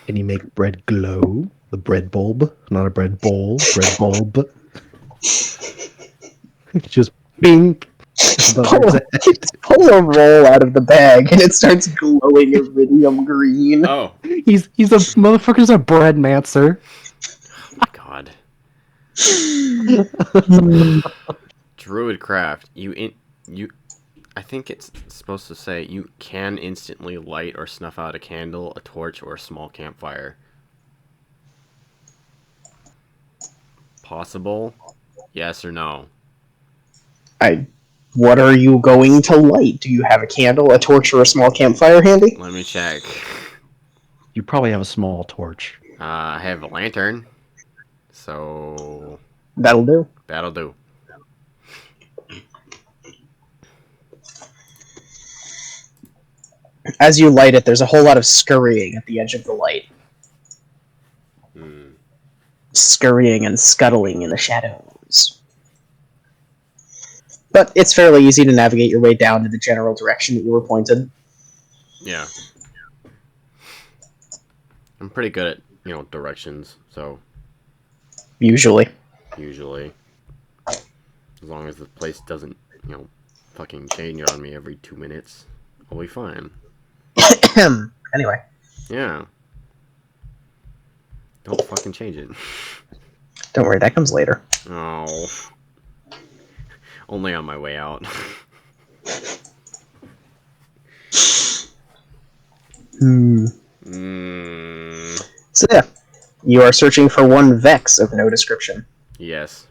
Can you make bread glow? The bread bulb, not a bread bowl. Bread bulb. Just bing. Pull a roll out of the bag, and it starts glowing iridium green. Oh. He's a motherfucker's a bread mancer. God. Druid craft. I think it's supposed to say you can instantly light or snuff out a candle, a torch, or a small campfire. Possible? Yes or no? What are you going to light? Do you have a candle, a torch, or a small campfire handy? Let me check. You probably have a small torch. I have a lantern. So That'll do. that'll do. As you light it, there's a whole lot of scurrying at the edge of the light. Scurrying and scuttling in the shadows. But it's fairly easy to navigate your way down to the general direction that you were pointed. Yeah. I'm pretty good at, directions, so Usually. usually. As long as the place doesn't, fucking change on me every 2 minutes, I'll be fine. Anyway. Yeah. Don't fucking change it. Don't worry, that comes later. Oh. Only on my way out. So yeah, you are searching for one Vex of no description. Yes.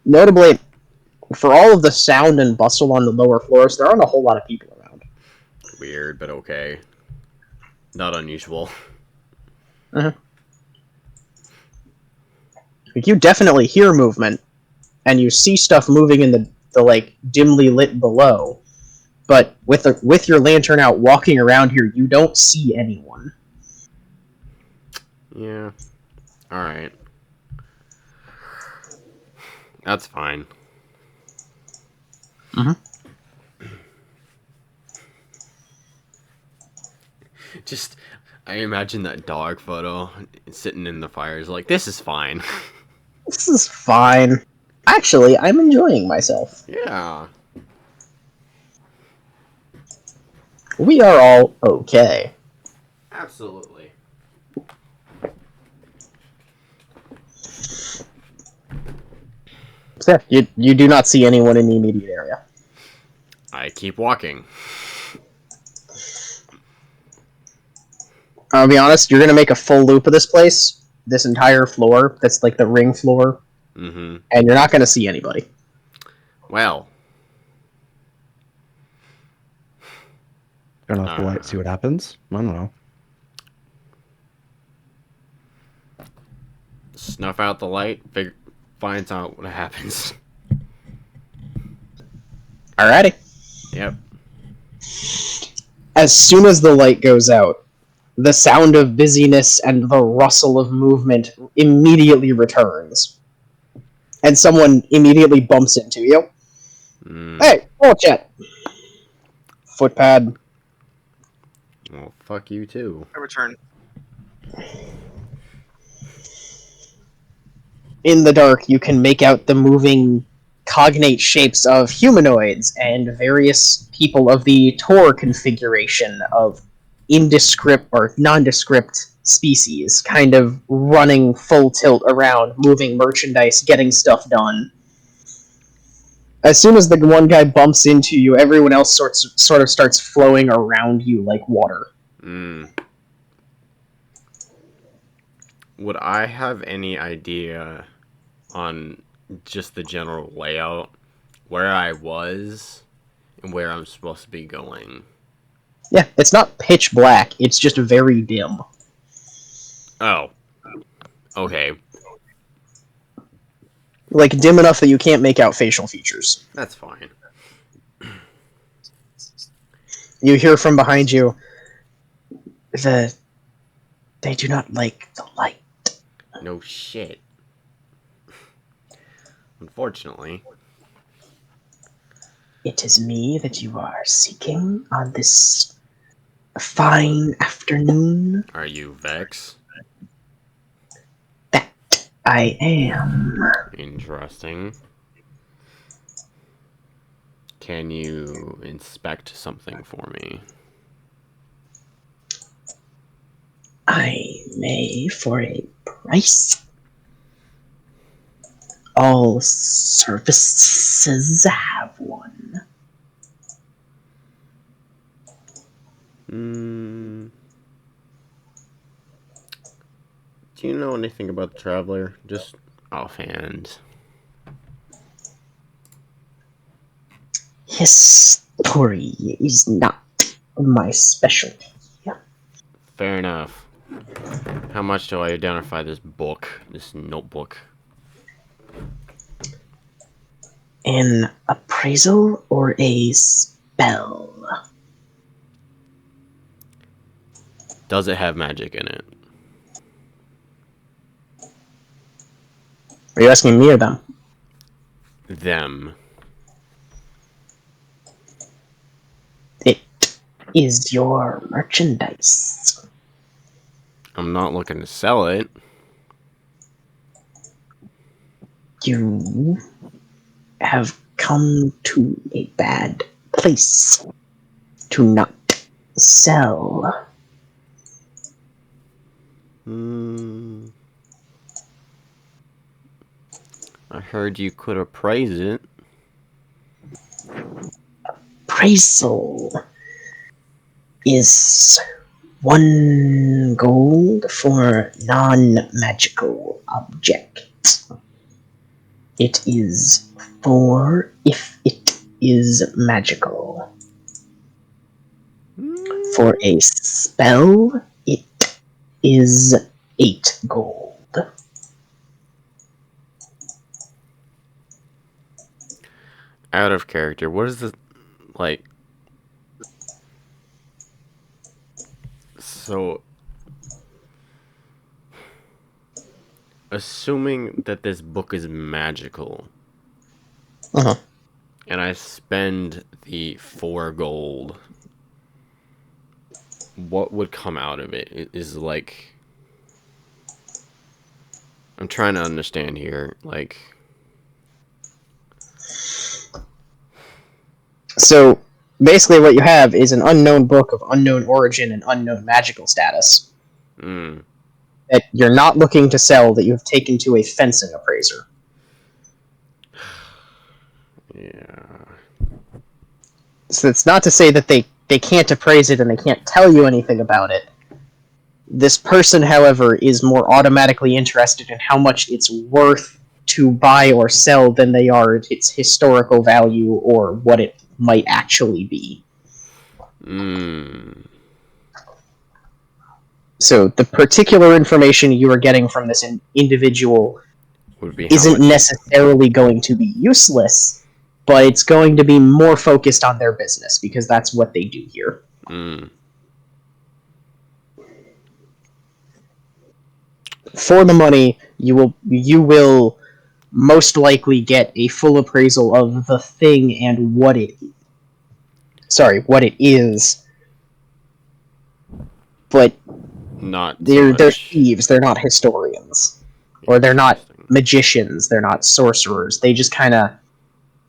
Notably, for all of the sound and bustle on the lower floors, there aren't a whole lot of people around. Weird, but okay. Not unusual. Like, you definitely hear movement, and you see stuff moving in the like dimly lit below. But with your lantern out, walking around here, you don't see anyone. Yeah. Alright. That's fine. Just, I imagine that dog photo sitting in the fires like, this is fine. This is fine. Actually, I'm enjoying myself. Yeah. We are all okay. Absolutely. So, you do not see anyone in the immediate area. I keep walking. I'll be honest, you're going to make a full loop of this place, this entire floor, that's like the ring floor, and you're not going to see anybody. Well. Turn off the light, see what happens. I don't know. Snuff out the light, finds out what happens. Alrighty. Yep. As soon as the light goes out, the sound of busyness and the rustle of movement immediately returns. And someone immediately bumps into you. Hey, watch it! Footpad. Well, fuck you too. I return. In the dark, you can make out the moving cognate shapes of humanoids and various people of the Tor configuration of indescript or nondescript species, kind of running full tilt around, moving merchandise, getting stuff done. As soon as the one guy bumps into you, everyone else sort of starts flowing around you like water. Would I have any idea on just the general layout, where I was, and where I'm supposed to be going? Yeah, it's not pitch black, it's just very dim. Oh. Okay. Like, dim enough that you can't make out facial features. That's fine. You hear from behind you, they do not like the light. No shit. Unfortunately. It is me that you are seeking on this fine afternoon. Are you Vex? That I am. Interesting. Can you inspect something for me? I may for a price. All services have one. Do you know anything about the Traveler? Just offhand. History is not my specialty. Fair enough. How much do I identify this book, this notebook? An appraisal or a spell. Does it have magic in it? Are you asking me or them? Them. It is your merchandise. I'm not looking to sell it. You have come to a bad place to not sell. I heard you could appraise it. Appraisal is 1 gold for non-magical objects. It is 4 if it is magical. For a spell, it is 8 gold. Out of character. What is the like? So, assuming that this book is magical, and I spend the 4 gold, what would come out of it? It is like, I'm trying to understand here. Like, So basically what you have is an unknown book of unknown origin and unknown magical status that you're not looking to sell, that you have taken to a fencing appraiser. yeah. So it's not to say that they can't appraise it and they can't tell you anything about it. This person, however, is more automatically interested in how much it's worth to buy or sell than they are its historical value or what it might actually be. So the particular information you are getting from this individual Would be isn't necessarily going to be useless, but it's going to be more focused on their business because that's what they do here. For the money, you will most likely get a full appraisal of the thing and what it is. But not they're thieves, they're not historians. Or they're not magicians, they're not sorcerers. They just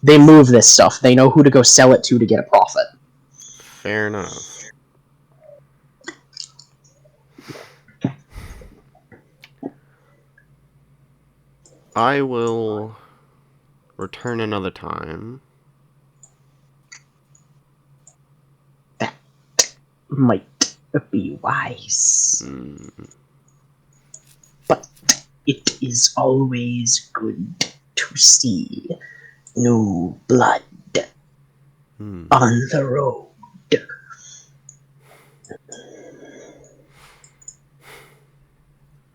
they move this stuff. They know who to go sell it to get a profit. Fair enough. I will return another time. That might be wise. But it is always good to see new blood on the road.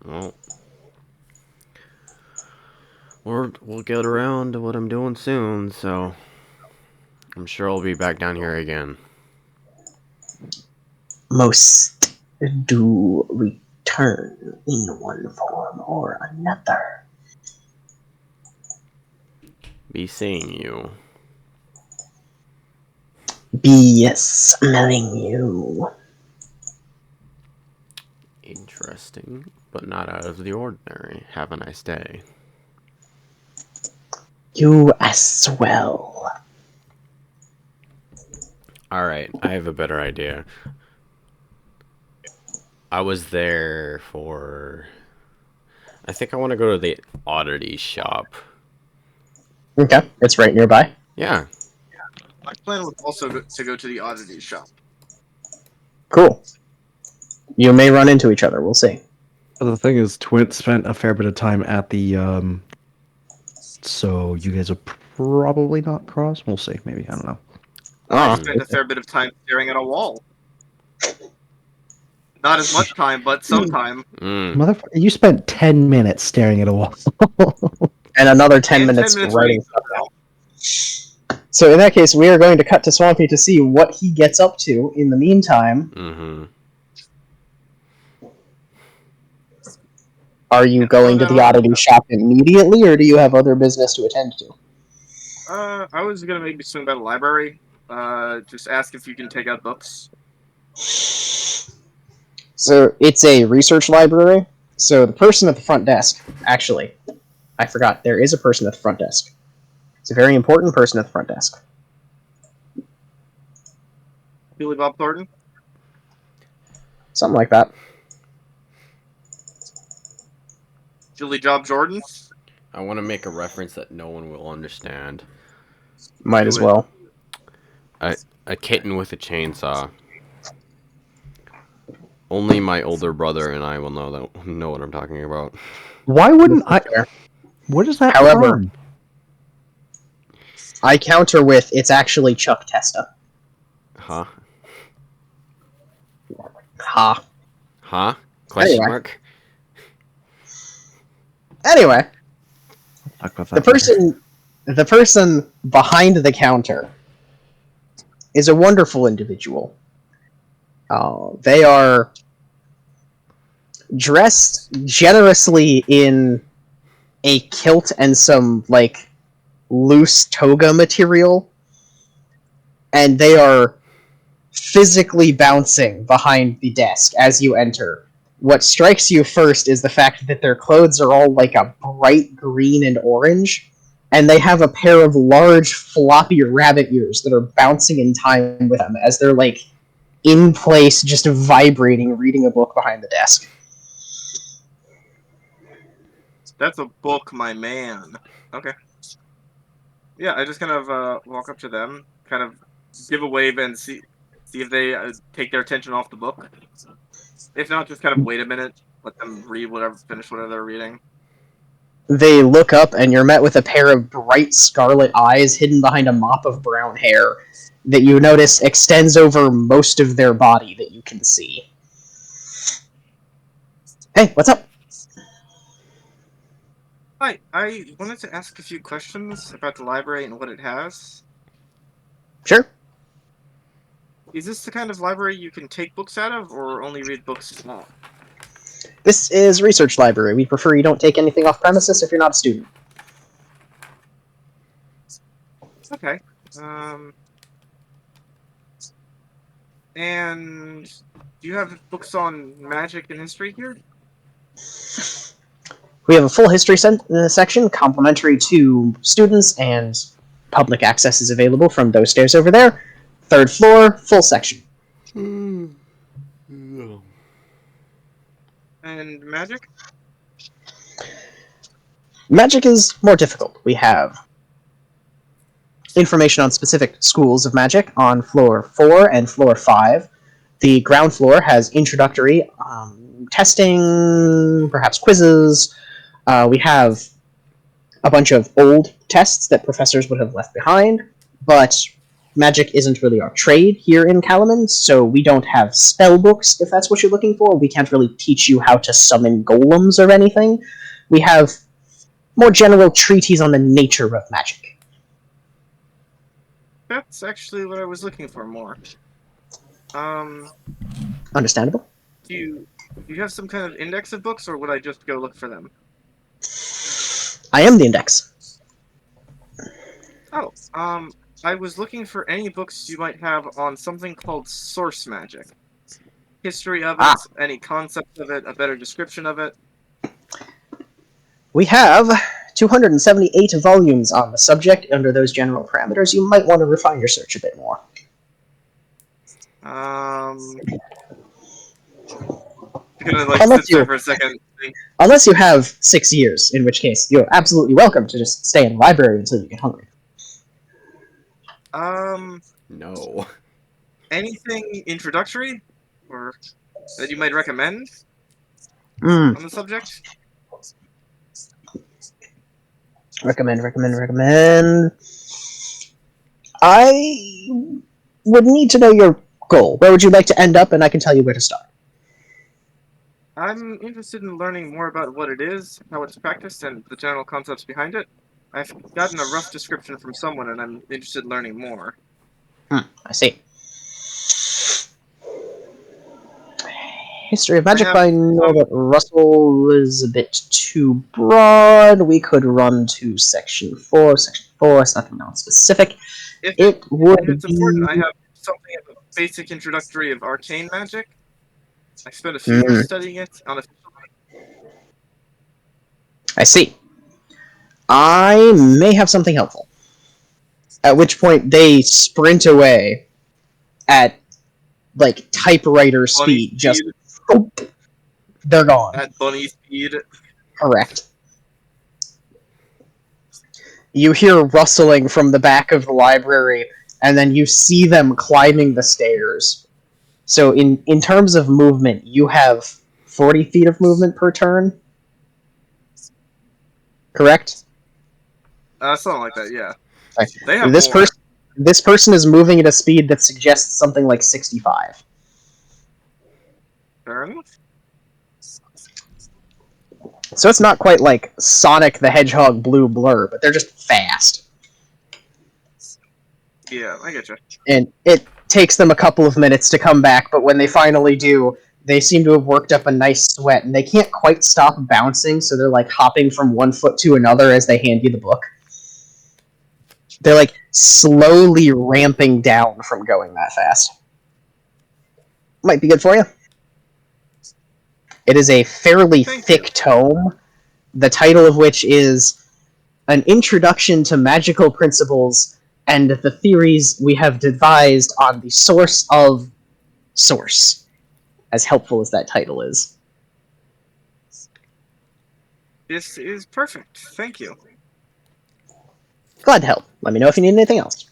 Well, we'll get around to what I'm doing soon, so I'm sure I'll be back down here again. Most do return in one form or another. Be seeing you. Be smelling you. Interesting, but not out of the ordinary. Have a nice day. You as well. Alright, I have a better idea. I was there for... I think I want to go to the oddity shop. Okay, it's right nearby. Yeah. My plan was also to go to the oddity shop. Cool. You may run into each other, we'll see. The thing is, Twint spent a fair bit of time at the, so you guys will probably not cross. We'll see, maybe, I don't know. I spent a fair bit of time staring at a wall. Not as much time, but some time. Motherfucker, you spent 10 minutes staring at a wall. And another 10 And minutes 10 minutes writing reading stuff So in that case, we are going to cut to Swampy to see what he gets up to in the meantime. Mm-hmm. Are you going to the oddity shop immediately, or do you have other business to attend to? I was gonna maybe swing by the library. Just ask if you can take out books. So it's a research library. So the person at the front desk, actually, I forgot, there is a person at the front desk. It's a very important person at the front desk. Billy Bob Thornton? Something like that. Julie Job Jordan? I want to make a reference that no one will understand. Might as well. A kitten with a chainsaw. Only my older brother and I will know what I'm talking about. Why wouldn't I? What is that? However, from? I counter with, it's actually Chuck Testa. Huh? Ha. Huh? Question Anyway. mark? Anyway, Talk about the that person behind the counter is a wonderful individual. They are dressed generously in a kilt and some, like, loose toga material, and they are physically bouncing behind the desk as you enter. What strikes you first is the fact that their clothes are all like a bright green and orange, and they have a pair of large floppy rabbit ears that are bouncing in time with them as they're like in place, just vibrating, reading a book behind the desk. That's a book, my man. Okay. Yeah, I just kind of walk up to them, kind of give a wave and see if they take their attention off the book. If not, just kind of wait a minute, let them finish whatever they're reading. They look up, and you're met with a pair of bright scarlet eyes hidden behind a mop of brown hair that you notice extends over most of their body that you can see. Hey, what's up? Hi, I wanted to ask a few questions about the library and what it has. Sure. Is this the kind of library you can take books out of, or only read books small? This is research library. We prefer you don't take anything off premises if you're not a student. Okay. And do you have books on magic and history here? We have a full history section, complimentary to students, and public access is available from those stairs over there. Third floor, full section. And magic? Magic is more difficult. We have information on specific schools of magic on floor 4 and floor 5. The ground floor has introductory testing, perhaps quizzes. We have a bunch of old tests that professors would have left behind, but magic isn't really our trade here in Kalaman, so we don't have spell books, if that's what you're looking for. We can't really teach you how to summon golems or anything. We have more general treatises on the nature of magic. That's actually what I was looking for more. Understandable. Do you have some kind of index of books, or would I just go look for them? I am the index. Oh, I was looking for any books you might have on something called source magic. History of it, any concept of it, a better description of it. We have 278 volumes on the subject. Under those general parameters, you might want to refine your search a bit more. You're gonna like sit there for a second. Unless you have 6 years, in which case you're absolutely welcome to just stay in the library until you get hungry. No. Anything introductory, or that you might recommend on the subject? Recommend. I would need to know your goal. Where would you like to end up, and I can tell you where to start. I'm interested in learning more about what it is, how it's practiced, and the general concepts behind it. I've gotten a rough description from someone, and I'm interested in learning more. I see. History of Magic, have I know that Russell is a bit too broad. We could run to Section 4. Section 4 is nothing non-specific. If It would it's be... important, I have something of a basic introductory of arcane magic. I spent a few years studying it unofficially. I see. I may have something helpful. At which point they sprint away at like typewriter Bunny speed. Just they're gone. At bunny speed. Correct. You hear rustling from the back of the library, and then you see them climbing the stairs. So in terms of movement, you have 40 feet of movement per turn. Correct? Something like that, yeah. Okay. They have this more. This person is moving at a speed that suggests something like 65. Turn? So it's not quite like Sonic the Hedgehog Blue Blur, but they're just fast. Yeah, I get you. And it takes them a couple of minutes to come back, but when they finally do, they seem to have worked up a nice sweat, and they can't quite stop bouncing, so they're like hopping from one foot to another as they hand you the book. They're like slowly ramping down from going that fast. Might be good for you. It is a fairly thick tome, the title of which is An Introduction to Magical Principles and the Theories We Have Devised on the Source of Source. As helpful as that title is. This is perfect. Thank you. Glad to help. Let me know if you need anything else.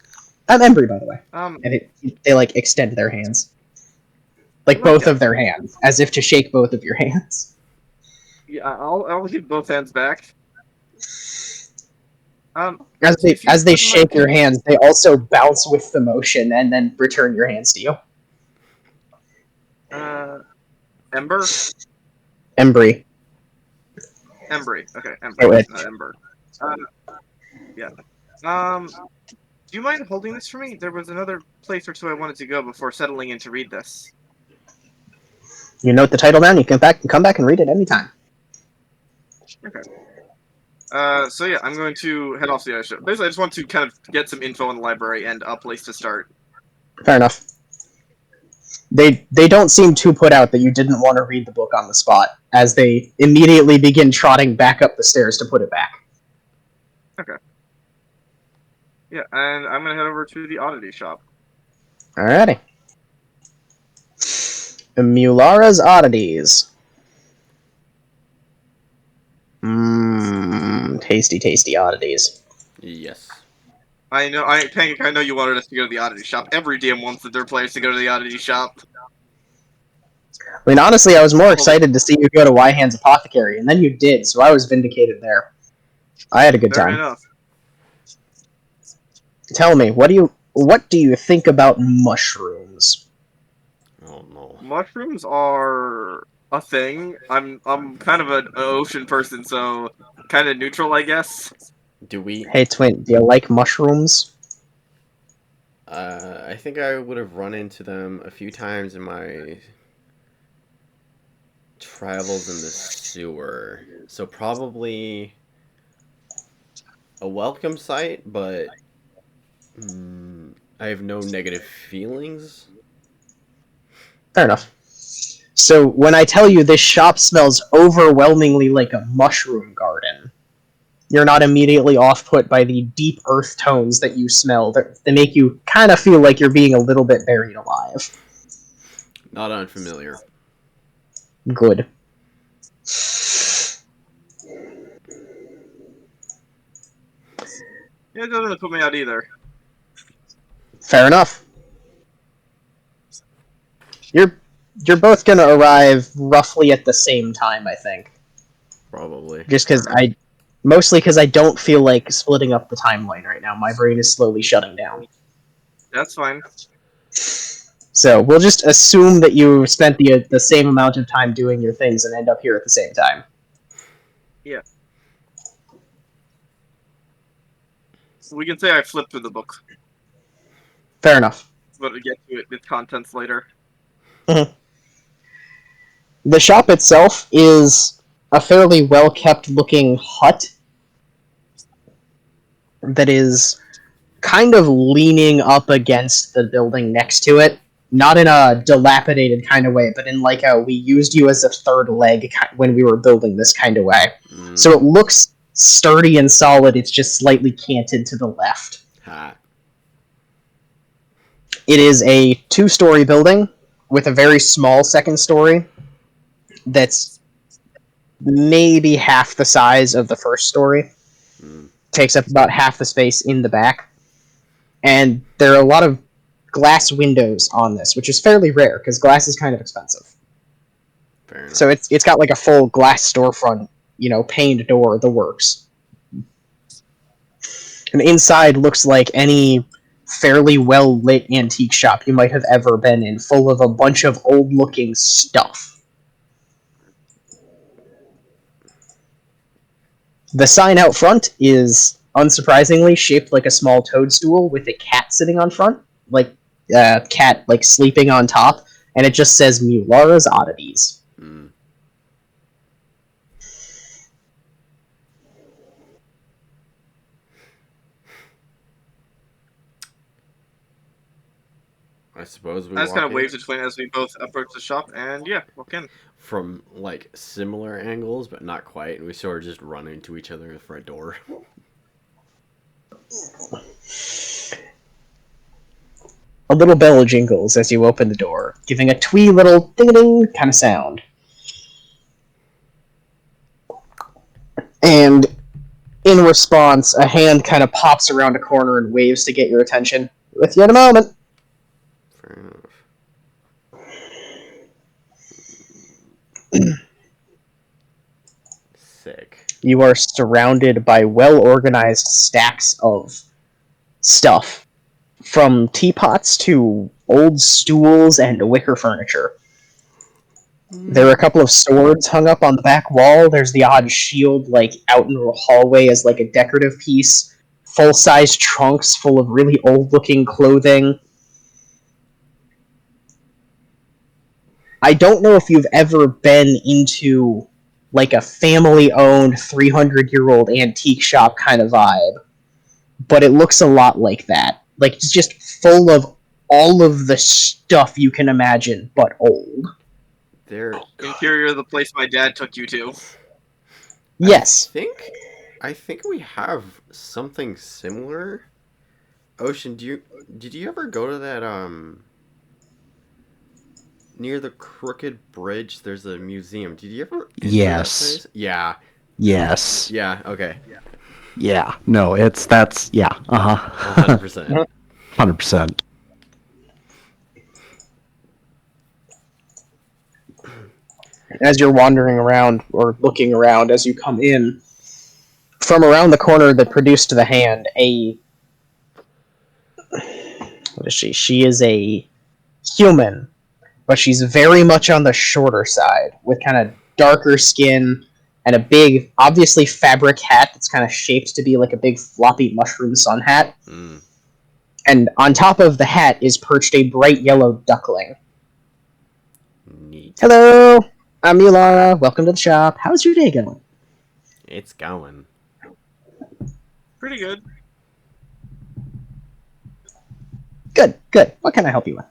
I'm Embry, by the way. And they like extend their hands. Like both of their hands, as if to shake both of your hands. Yeah, I'll give both hands back. As they shake your hands, they also bounce with the motion and then return your hands to you. Ember? Embry. Embry. Okay, Embry. Oh, Not Ember. Yeah. Do you mind holding this for me? There was another place or two I wanted to go before settling in to read this. You note the title down, you can come back and read it anytime. Okay. So yeah, I'm going to head off to the other show. Basically, I just want to kind of get some info in the library and a place to start. Fair enough. They don't seem too put out that you didn't want to read the book on the spot, as they immediately begin trotting back up the stairs to put it back. Okay. Yeah, and I'm gonna head over to the oddity shop. Alrighty. Mulara's Oddities. Tasty, tasty oddities. Yes. I know, Pancake, I know you wanted us to go to the oddity shop. Every DM wants their players to go to the oddity shop. I mean, honestly, I was more excited to see you go to Wyhand's Apothecary, and then you did, so I was vindicated there. I had a good time. Fair enough. Tell me, what do you think about mushrooms? Oh no. Mushrooms are a thing. I'm kind of an ocean person, so kind of neutral, I guess. Do we? Hey, Twin, do you like mushrooms? I think I would have run into them a few times in my travels in the sewer. So probably a welcome sight, but I have no negative feelings. Fair enough. So when I tell you this shop smells overwhelmingly like a mushroom garden, you're not immediately off-put by the deep earth tones that you smell. They make you kind of feel like you're being a little bit buried alive. Not unfamiliar. Good. Yeah, it doesn't put me out either. Fair enough. You're both gonna arrive roughly at the same time, I think. Probably. Just because mostly because I don't feel like splitting up the timeline right now. My brain is slowly shutting down. That's fine. So we'll just assume that you spent the same amount of time doing your things and end up here at the same time. Yeah. We can say I flipped through the book, Fair enough. but we'll get to its contents later. The shop itself is a fairly well kept looking hut that is kind of leaning up against the building next to it. Not in a dilapidated kind of way, but in like a we used you as a third leg when we were building this kind of way. So it looks sturdy and solid, it's just slightly canted to the left. Ha. It is a 2-story building with a very small second story that's maybe half the size of the first story. Takes up about half the space in the back. And there are a lot of glass windows on this, which is fairly rare because glass is kind of expensive. Fair enough. So it's got like a full glass storefront, paned door, the works. And inside looks like any fairly well lit antique shop you might have ever been in, full of a bunch of old looking stuff. The sign out front is unsurprisingly shaped like a small toadstool with a cat sitting on front, like cat like sleeping on top, and it just says Mulara's Oddities. I suppose we I just walk kind of in waved between as we both approach the shop, and yeah, walk in. from like similar angles, but not quite, and we sort of just run into each other at the front door. A little bell jingles as you open the door, giving a twee little ding-a-ding kind of sound. And in response, a hand kind of pops around a corner and waves to get your attention. With you in a moment. Fair enough. Sick. You are surrounded by well-organized stacks of stuff, from teapots to old stools and wicker furniture. There are a couple of swords hung up on the back wall. There's the odd shield, like, out in the hallway as, like, a decorative piece. Full-size trunks full of really old-looking clothing. I don't know if you've ever been into, like, a family-owned 300-year-old antique shop kind of vibe, but it looks a lot like that. Like, it's just full of all of the stuff you can imagine, but old. There. Interior of the place my dad took you to. Yes. I think we have something similar. Ocean, did you ever go to that near the Crooked Bridge? There's a museum. Did you ever? Yes. That place? Yeah. Yes. Yeah. Okay. Yeah. No, that's yeah. 100%. 100%. As you're wandering around, or looking around as you come in, from around the corner that produced the hand, what is she? She is a human, but she's very much on the shorter side, with kind of darker skin and a big, obviously fabric hat that's kind of shaped to be like a big floppy mushroom sun hat. And on top of the hat is perched a bright yellow duckling. Neat. Hello, I'm Yulara. Welcome to the shop. How's your day going? It's going. Pretty good. Good. What can I help you with?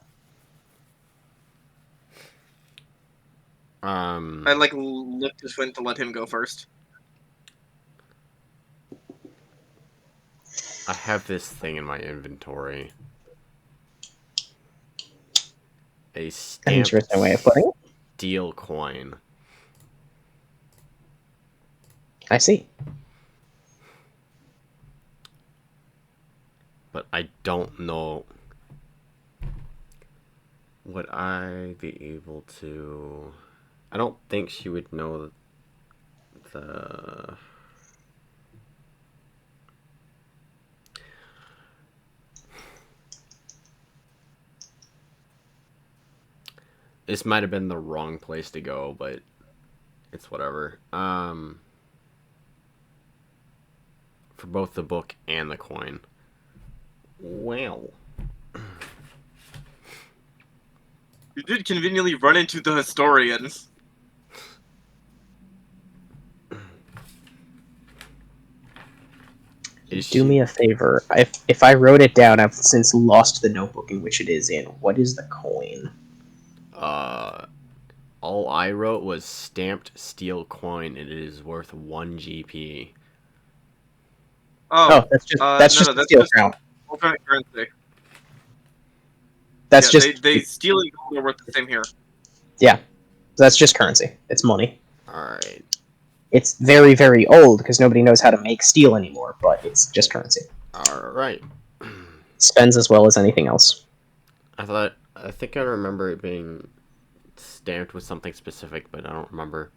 I looked to Swin to let him go first. I have this thing in my inventory. A An stamped interesting way of putting it. steel coin. I see. But I don't know. Would I be able to... I don't think she would know the... This might have been the wrong place to go, but it's whatever. for both the book and the coin. Well. You did conveniently run into the historian. Do me a favor. If I wrote it down, I've since lost the notebook in which it is in. What is the coin? All I wrote was stamped steel coin. It is worth 1 GP. Oh, that's just a steel crown. Alternate currency. That's just they steel and gold are worth the same here. Yeah, that's just currency. It's money. Alright. It's very, very old because nobody knows how to make steel anymore, but it's just currency. Alright. Spends as well as anything else. I think I remember it being stamped with something specific, but I don't remember.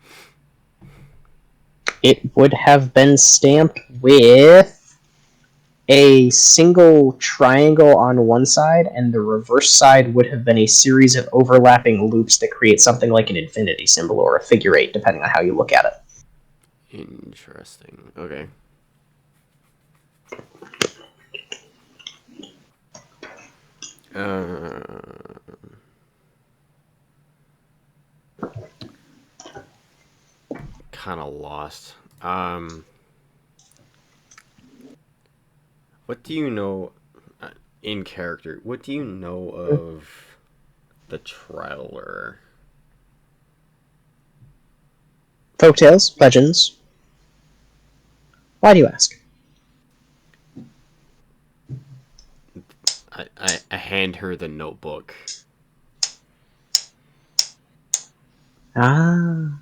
It would have been stamped with a single triangle on one side, and the reverse side would have been a series of overlapping loops that create something like an infinity symbol or a figure eight, depending on how you look at it. Interesting. Okay. Kind of lost. What do you know in character? What do you know of the Traveler? Folktales, legends. Why do you ask? I hand her the notebook. Ah.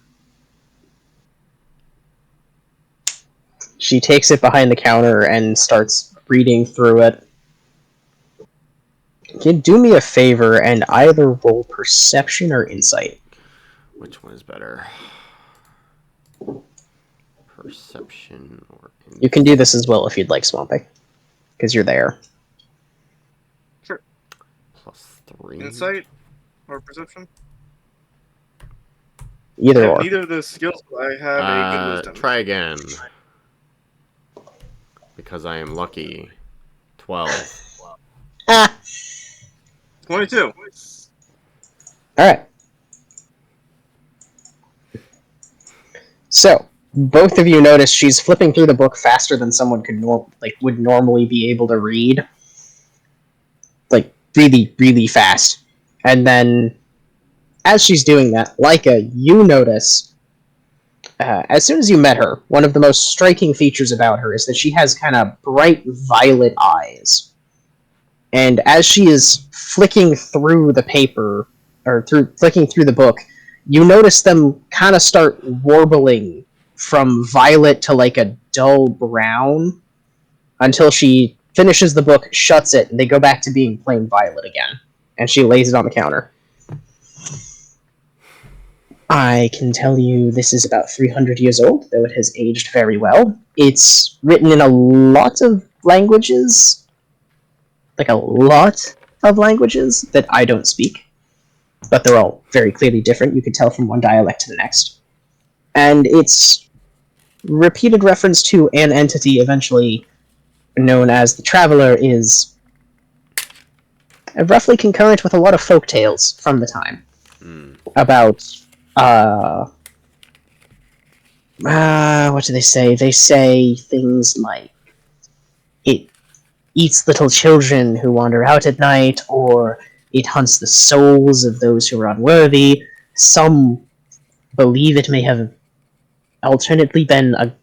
She takes it behind the counter and starts reading through it. Can you do me a favor and either roll perception or insight? Which one is better? Perception or insight? You can do this as well if you'd like, Swampy. Because you're there. Sure. +3. Insight or perception? Either or. Neither of those skills, but I have a good wisdom. Try again. Because I am lucky. 12. Ah! 22. Alright. So, both of you notice she's flipping through the book faster than someone could would normally be able to read. Like, really, really fast. And then, as she's doing that, Laika, you notice, as soon as you met her, one of the most striking features about her is that she has kind of bright violet eyes. And as she is flicking through the paper, or flicking through the book, you notice them kind of start warbling from violet to like a dull brown until she finishes the book, shuts it, and they go back to being plain violet again. And she lays it on the counter. I can tell you this is about 300 years old, though it has aged very well. It's written in a lot of languages, like a lot of languages that I don't speak, but they're all very clearly different. You could tell from one dialect to the next. And it's repeated reference to an entity eventually known as the Traveler is roughly concurrent with a lot of folk tales from the time about what do they say? They say things like it eats little children who wander out at night, or it hunts the souls of those who are unworthy. Some believe it may have alternately been a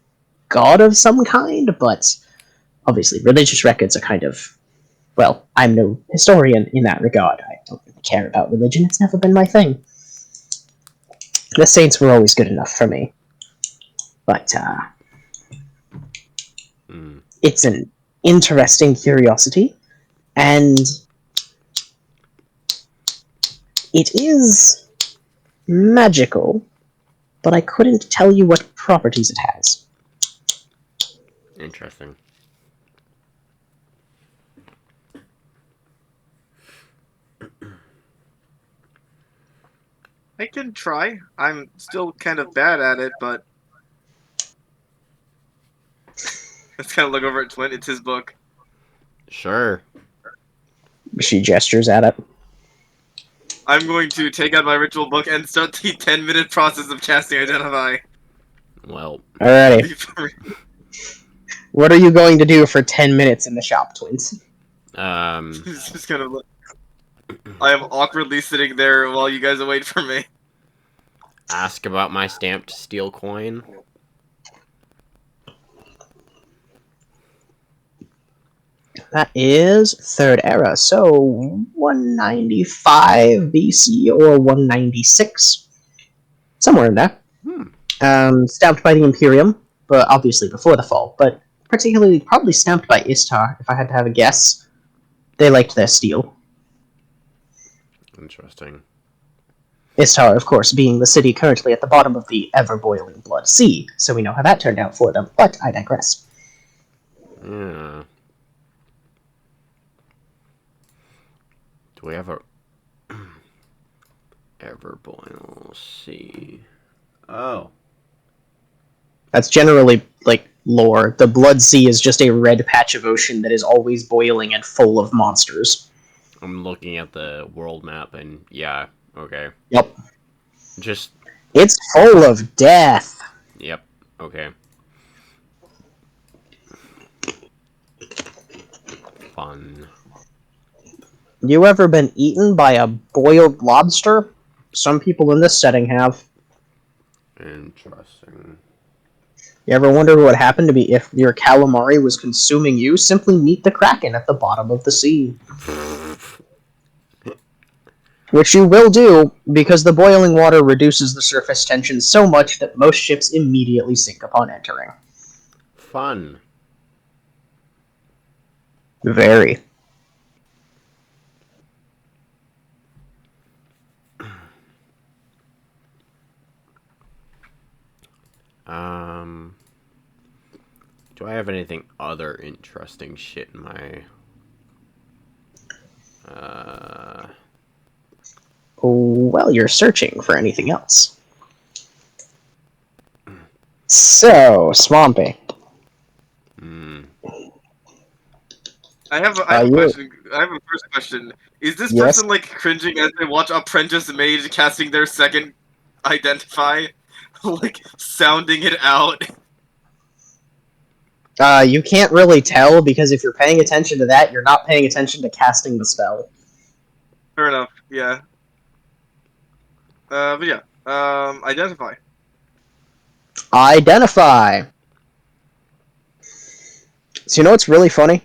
god of some kind, but obviously religious records are kind of... Well, I'm no historian in that regard. I don't really care about religion. It's never been my thing. The saints were always good enough for me. But, it's an interesting curiosity, and it is magical, but I couldn't tell you what properties it has. Interesting. I can try. I'm still kind of bad at it, but Let's kind of look over at Twin. It's his book. Sure. She gestures at it. I'm going to take out my ritual book and start the 10-minute process of casting Identify. Well. Alrighty. What are you going to do for 10 minutes in the shop, Twins? It's just kind of like, I am awkwardly sitting there while you guys wait for me. Ask about my stamped steel coin. That is third era, so 195 BC or 196. Somewhere in there. Stamped by the Imperium, but obviously before the fall, but particularly probably stamped by Istar, if I had to have a guess. They liked their steel. Interesting. Istar, of course, being the city currently at the bottom of the ever-boiling Blood Sea, so we know how that turned out for them, but I digress. Yeah. Do we have a ever-boiling sea? Oh. That's generally, like, lore. The Blood Sea is just a red patch of ocean that is always boiling and full of monsters. I'm looking at the world map and yeah, okay. Yep. Just... It's full of death! Yep, okay. Fun. You ever been eaten by a boiled lobster? Some people in this setting have. Interesting. You ever wonder what would happen to be if your calamari was consuming you? Simply meet the Kraken at the bottom of the sea. Which you will do, because the boiling water reduces the surface tension so much that most ships immediately sink upon entering. Fun. Very. Do I have anything other interesting shit in my... Well, you're searching for anything else. So, Swampy. I have a question. I have a first question. Is this person like cringing as they watch Apprentice Mage casting their second Identify? Like sounding it out? You can't really tell, because if you're paying attention to that, you're not paying attention to casting the spell. Fair enough, yeah. But yeah. Identify. Identify! So you know what's really funny?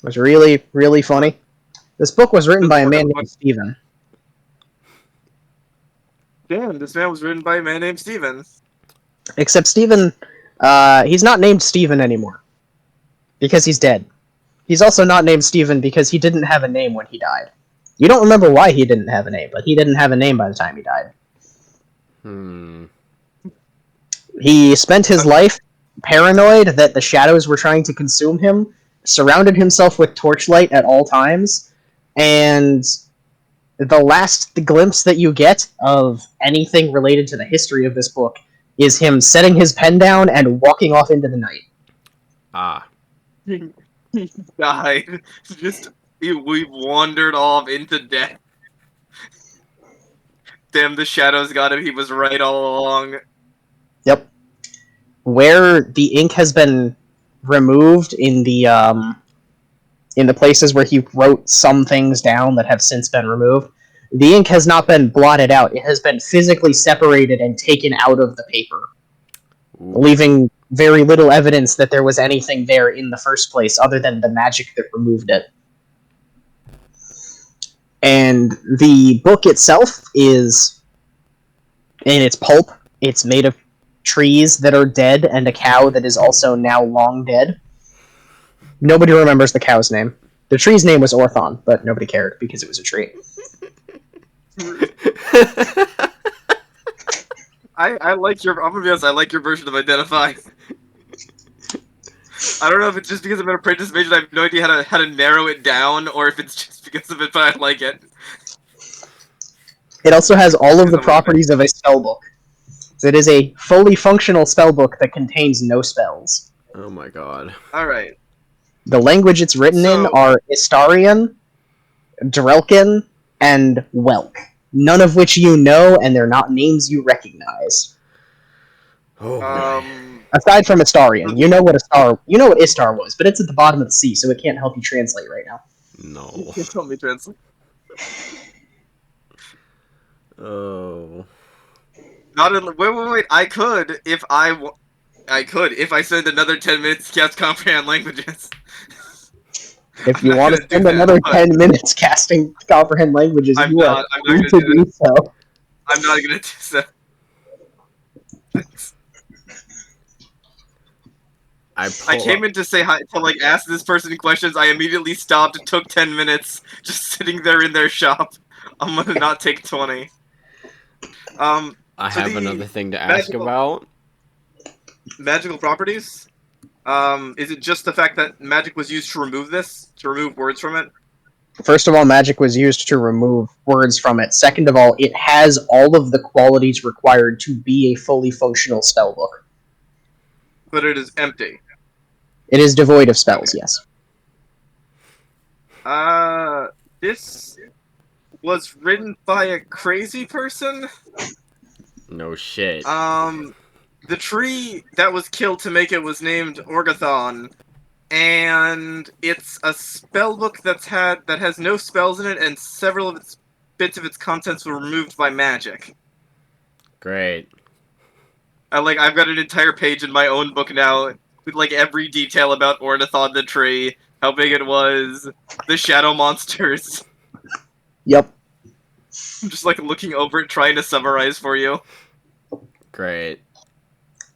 What's really, really funny? This book was written by a man named Steven. Damn, this man was written by a man named Steven. Except Steven, he's not named Steven anymore. Because he's dead. He's also not named Steven because he didn't have a name when he died. You don't remember why he didn't have a name, but he didn't have a name by the time he died. He spent his life paranoid that the shadows were trying to consume him, surrounded himself with torchlight at all times, and the last glimpse that you get of anything related to the history of this book is him setting his pen down and walking off into the night. Ah. He died. We wandered off into death. Damn, the shadows got him. He was right all along. Yep. Where the ink has been removed in the places where he wrote some things down that have since been removed, the ink has not been blotted out. It has been physically separated and taken out of the paper, leaving very little evidence that there was anything there in the first place other than the magic that removed it. And the book itself is, in its pulp, it's made of trees that are dead and a cow that is also now long dead. Nobody remembers the cow's name. The tree's name was Orthon, but nobody cared because it was a tree. I like your. I'm gonna be honest. I like your version of Identify. I don't know if it's just because I'm an apprentice mage and I have no idea how to narrow it down, or if it's just because of it, but I like it. It also has all of the properties of a spellbook. It is a fully functional spellbook that contains no spells. Oh my god. All right. The language it's written in are Istarian, Drelkin, and Welk. None of which you know, and they're not names you recognize. Oh boy. Aside from Istarian, you know what Istar was, but it's at the bottom of the sea, so it can't help you translate right now. No. You told me translate. Oh. Not in. Wait. I could if I send another 10 minutes to cast comprehend languages. If I'm you not want to gonna do spend that, another but 10 minutes casting comprehend languages, I'm you are not free gonna to do do so. I'm not gonna do that. I came in to say hi to like ask this person questions. I immediately stopped. It took 10 minutes just sitting there in their shop. I'm gonna not take 20. I So have the another thing to ask magical about. magical properties. Is it just the fact that magic was used to remove words from it? First of all, magic was used to remove words from it. Second of all, it has all of the qualities required to be a fully functional spellbook. But it is empty. It is devoid of spells, Okay. yes. This was written by a crazy person. No shit. The tree that was killed to make it was named Orgathon, and it's a spell book that has no spells in it, and several of its bits of its contents were removed by magic. Great. I've got an entire page in my own book now with like every detail about Ornithon the tree, how big it was, the shadow monsters. Yep. I'm just like looking over it, trying to summarize for you. Great.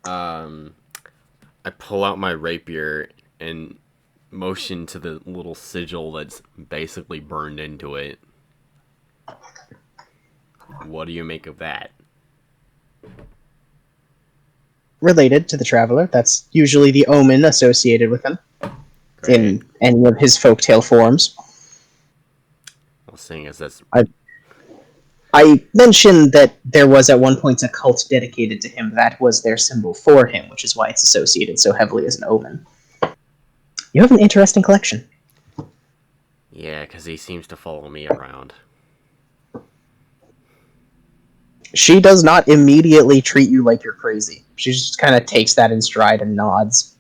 I pull out my rapier and motion to the little sigil that's basically burned into it. What do you make of that? Related to the traveler. That's usually the omen associated with him Great. in any of his folktale forms. Well, seeing as that's I mentioned that there was at one point a cult dedicated to him. That was their symbol for him, which is why it's associated so heavily as an omen. You have an interesting collection. yeah, because he seems to follow me around. She does not immediately treat you like you're crazy. She just kind of takes that in stride and nods.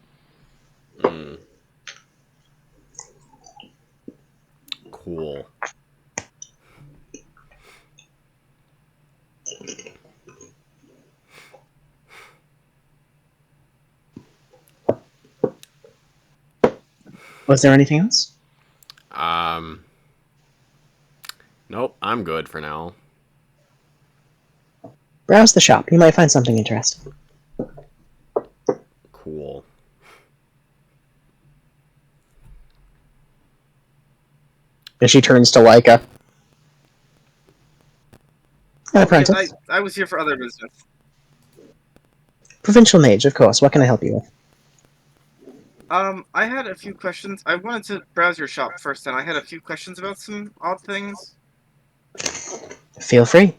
Cool. Was there anything else? Nope, I'm good for now. Browse the shop. You might find something interesting. Cool. And she turns to Leica. An apprentice. I was here for other business. Provincial mage, of course. What can I help you with? I had a few questions. I wanted to browse your shop first, and I had a few questions about some odd things. Feel free.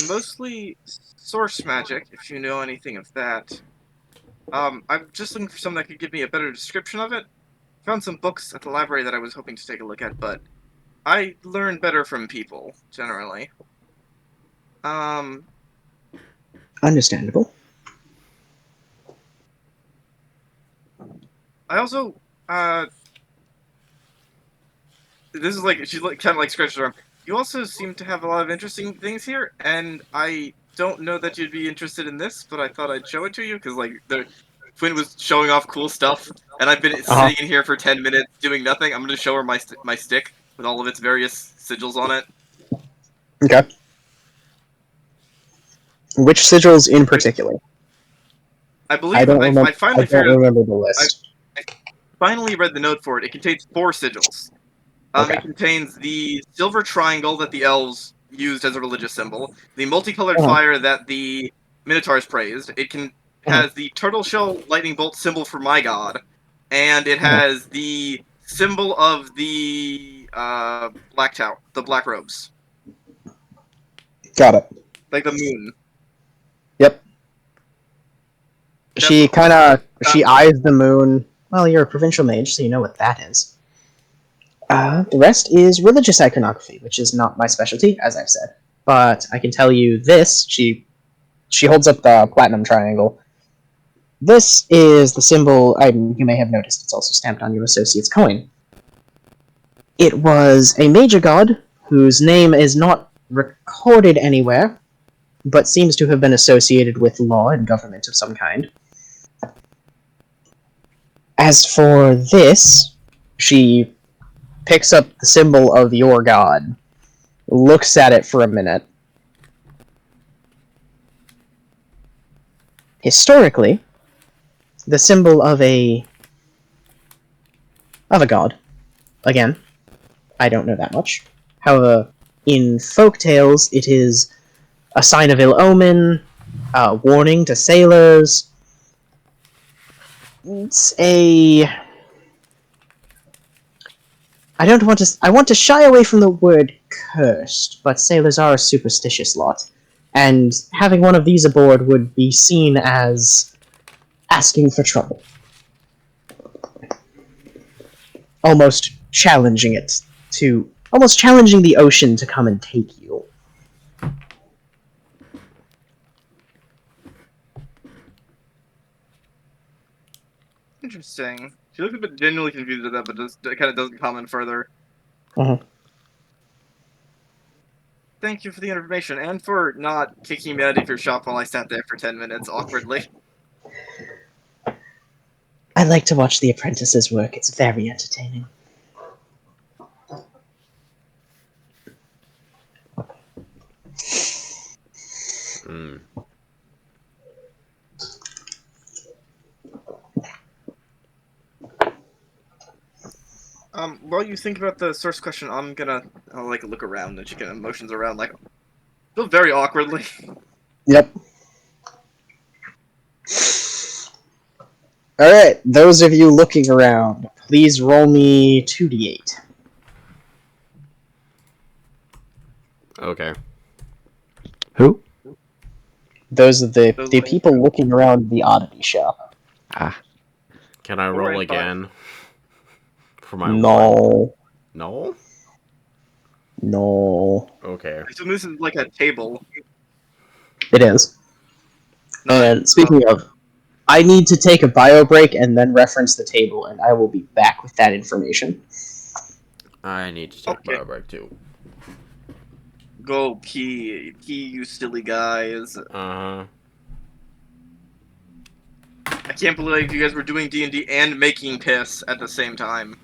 Mostly source magic, if you know anything of that. I'm just looking for someone that could give me a better description of it. Found some books at the library that I was hoping to take a look at, but I learn better from people, generally. Understandable. I also, this is like, she's like, kind of like scratches her arm. You also seem to have a lot of interesting things here, and I don't know that you'd be interested in this, but I thought I'd show it to you, because, like, Quinn was showing off cool stuff, and I've been sitting in here for 10 minutes doing nothing. I'm going to show her my stick with all of its various sigils on it. Okay. Which sigils in particular? I believe I finally figured out. remember the list. I finally read the note for it. It contains 4 sigils. Okay. It contains the silver triangle that the elves used as a religious symbol, the multicolored fire that the minotaurs praised. It has the turtle shell lightning bolt symbol for my god, and it has the symbol of the black tower, the black robes, Got it. like the moon. Yep. She eyes the moon. Well, you're a provincial mage, so you know what that is. The rest is religious iconography, which is not my specialty, as I've said. But I can tell you this. She holds up the platinum triangle. This is the symbol. You may have noticed it's also stamped on your associate's coin. It was a major god whose name is not recorded anywhere, but seems to have been associated with law and government of some kind. As for this, she picks up the symbol of your god, looks at it for a minute. Historically, the symbol of a god. Again, I don't know that much. However, in folk tales, it is a sign of ill omen, warning to sailors. It's a... I want to shy away from the word cursed, but sailors are a superstitious lot, and having one of these aboard would be seen as asking for trouble. Almost challenging the ocean to come and take you. Interesting. She looks a bit genuinely confused at that, but just kind of doesn't comment further. Uh-huh. Thank you for the information, and for not kicking me out of your shop while I sat there for 10 minutes awkwardly. I like to watch the apprentices work. It's very entertaining. Mm. While you think about the source question, I'll look around, and she kind of motions around, like, feel very awkwardly. Yep. Alright, those of you looking around, please roll me 2d8. Okay. Who? Those are the people looking around the oddity shop. Ah. Can I roll again? For my No. No? No. Okay. So this is like a table. It is. And speaking of, I need to take a bio break and then reference the table, and I will be back with that information. I need to take a bio break too. Go pee, you silly guys. Uh-huh. I can't believe you guys were doing D&D and making piss at the same time.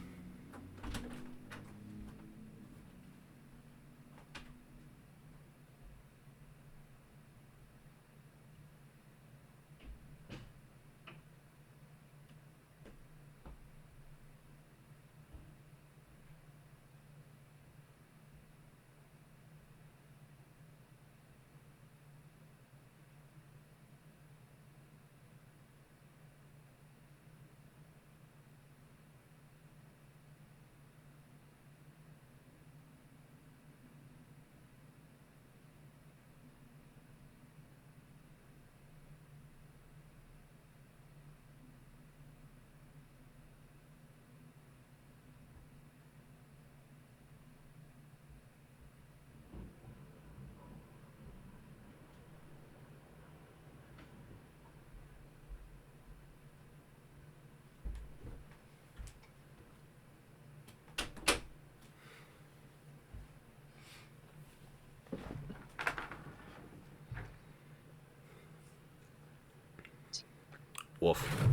Woof.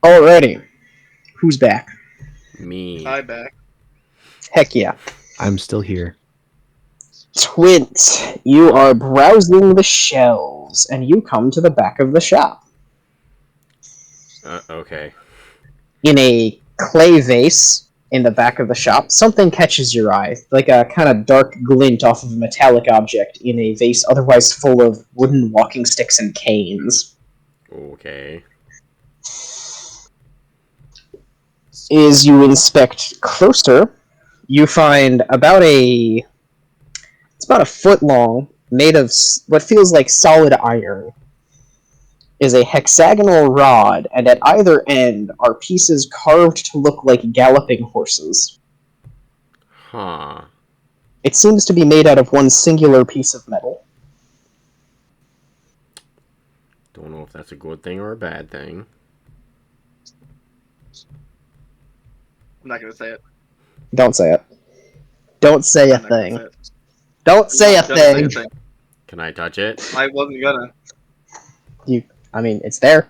Alrighty. Who's back? Me. Hi, back. Heck yeah. I'm still here. Twint, you are browsing the shelves, and you come to the back of the shop. Okay. In a clay vase in the back of the shop, something catches your eye, like a kind of dark glint off of a metallic object in a vase otherwise full of wooden walking sticks and canes. Okay. As you inspect closer, you find it's about a foot long, made of what feels like solid iron, is a hexagonal rod, and at either end are pieces carved to look like galloping horses. Huh. It seems to be made out of one singular piece of metal. Don't know if that's a good thing or a bad thing. I'm not gonna say it. Don't say it. Don't say a I'm not gonna thing. say it. Don't say a I'm not gonna say a thing. thing. Can I touch it? I wasn't gonna. I mean, it's there.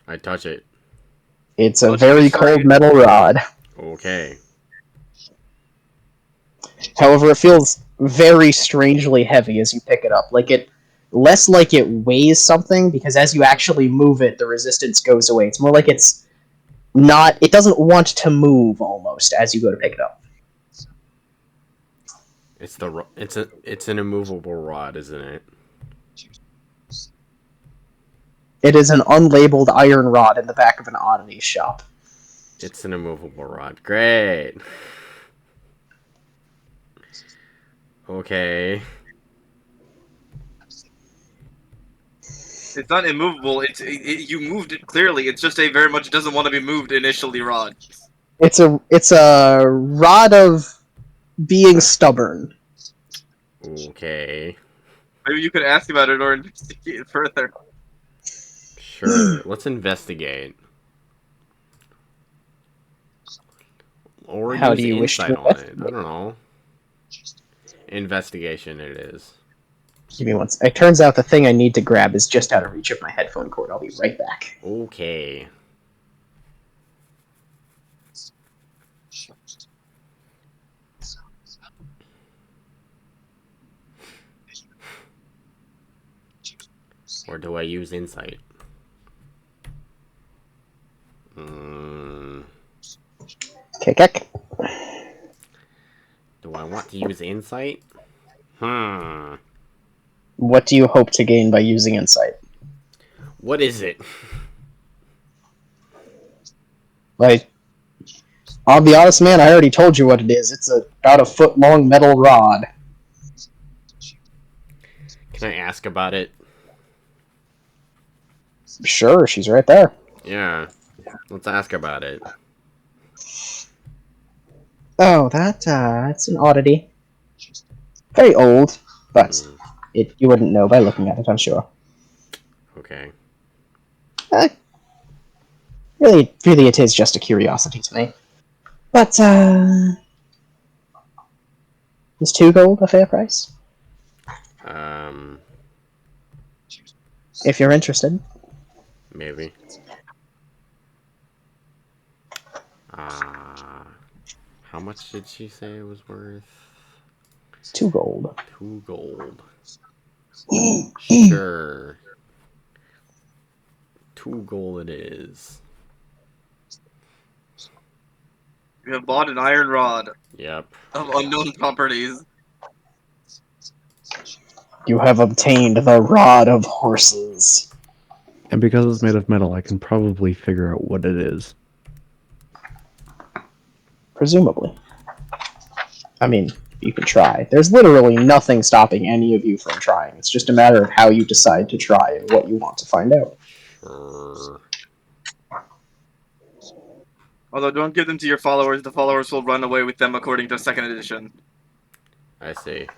I touch it. It's a Well, very sorry. cold metal rod. Okay. However, it feels very strangely heavy as you pick it up. Less like it weighs something, because as you actually move it, the resistance goes away. It's more like it doesn't want to move almost as you go to pick it up. It's an immovable rod, isn't it? It is an unlabeled iron rod in the back of an oddity shop. It's an immovable rod. Great. Okay. It's not immovable. You moved it clearly. It's just a very much doesn't want to be moved initially rod. It's a rod of being stubborn. Okay. Maybe you could ask about it or investigate it further. Sure. Let's investigate. Or How use do you wish insight to on it. I investigate? don't know. Investigation it is. Give me one. It turns out the thing I need to grab is just out of reach of my headphone cord. I'll be right back. Okay. Or do I use insight? Kick. Do I want to use insight? What do you hope to gain by using insight? What is it? I'll be honest, man, I already told you what it is. It's about a foot-long metal rod. Can I ask about it? Sure, she's right there. Yeah. Let's ask about it. Oh, it's an oddity. Very old, but you wouldn't know by looking at it, I'm sure. Okay. Really, it is just a curiosity to me. But, is 2 gold a fair price? If you're interested. Maybe. How much did she say it was worth? 2 gold. 2 gold. Sure. 2 gold it is. You have bought an iron rod Yep. of unknown properties. You have obtained the Rod of Horses. And because it's made of metal, I can probably figure out what it is. Presumably. I mean, you can try. There's literally nothing stopping any of you from trying. It's just a matter of how you decide to try and what you want to find out. Sure. Although, don't give them to your followers. The followers will run away with them according to 2nd edition. I see.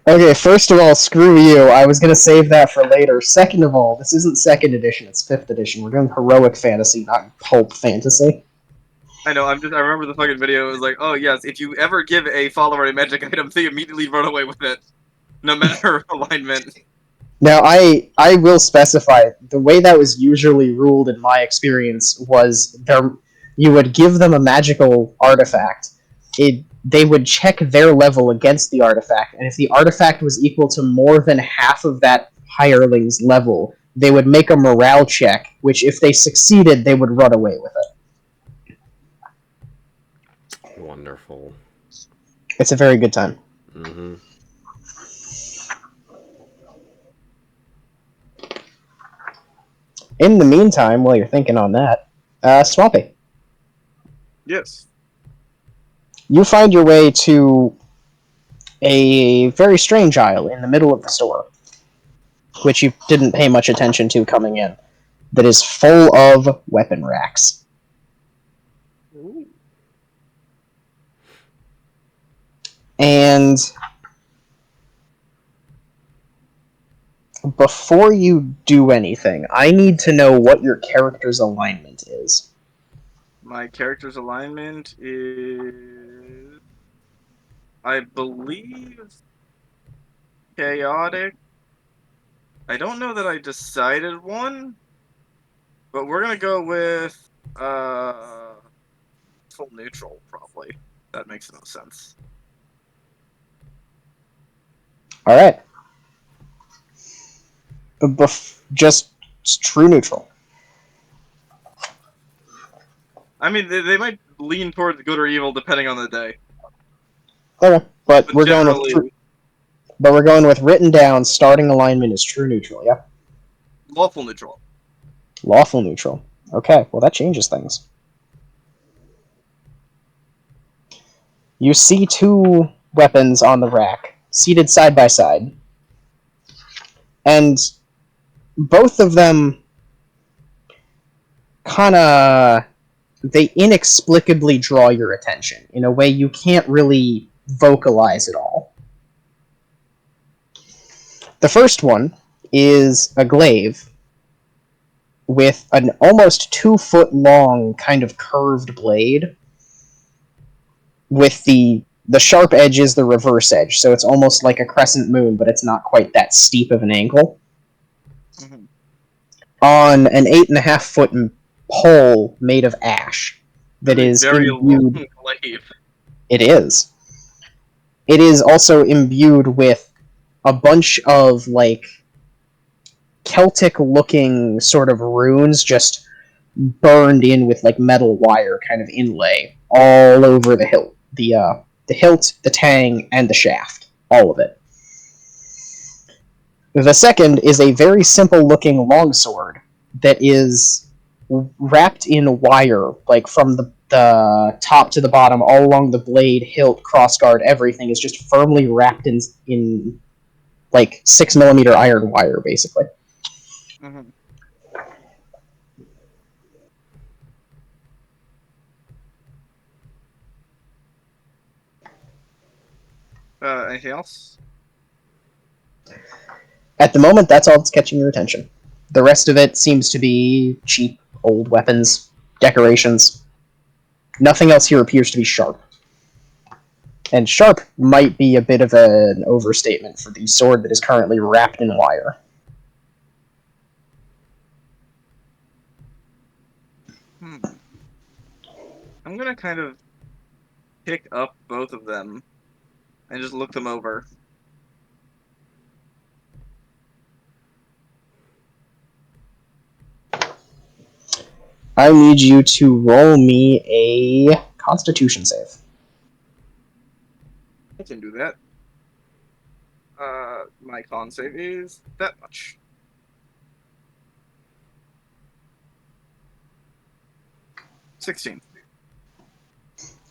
Okay, first of all, screw you. I was going to save that for later. Second of all, this isn't 2nd edition, it's 5th edition. We're doing heroic fantasy, not pulp fantasy. I know, I remember the fucking video. It was like, oh yes, if you ever give a follower a magic item, they immediately run away with it. No matter alignment. Now, I will specify, the way that was usually ruled in my experience was you would give them a magical artifact. They would check their level against the artifact, and if the artifact was equal to more than half of that hireling's level, they would make a morale check, which if they succeeded, they would run away with it. Wonderful. It's a very good time. Mm-hmm. In the meantime, while you're thinking on that, Swampy, Yes. you find your way to a very strange aisle in the middle of the store, which you didn't pay much attention to coming in, that is full of weapon racks. Ooh. And before you do anything, I need to know what your character's alignment is. My character's alignment is, I believe, chaotic. I don't know that I decided one, but we're gonna go with full neutral probably. That makes no sense. All right. Just true neutral. I mean, they might lean towards good or evil depending on the day. Okay, but But we're going generally, with written down. Starting alignment is true neutral. Yeah. lawful neutral. Lawful neutral. Okay, well that changes things. You see two weapons on the rack, seated side by side, and both of them they inexplicably draw your attention in a way you can't really vocalize at all. The first one is a glaive with an almost 2-foot long kind of curved blade, with the sharp edge is the reverse edge, so it's almost like a crescent moon, but it's not quite that steep of an angle. Mm-hmm. On an 8.5-foot pole made of ash that is very imbued. long glaive. It is. It is also imbued with a bunch of like Celtic-looking sort of runes, just burned in with like metal wire kind of inlay all over the hilt, the hilt, the tang, and the shaft, all of it. The second is a very simple-looking longsword that is wrapped in wire, like from the top to the bottom, all along the blade, hilt, crossguard, everything is just firmly wrapped in like 6mm iron wire, basically. Mm-hmm. Anything else? At the moment, that's all that's catching your attention. The rest of it seems to be cheap, old weapons, decorations. Nothing else here appears to be sharp. And sharp might be a bit of an overstatement for the sword that is currently wrapped in wire. I'm gonna kind of pick up both of them and just look them over. I need you to roll me a Constitution save. I can do that. My con save is that much. 16.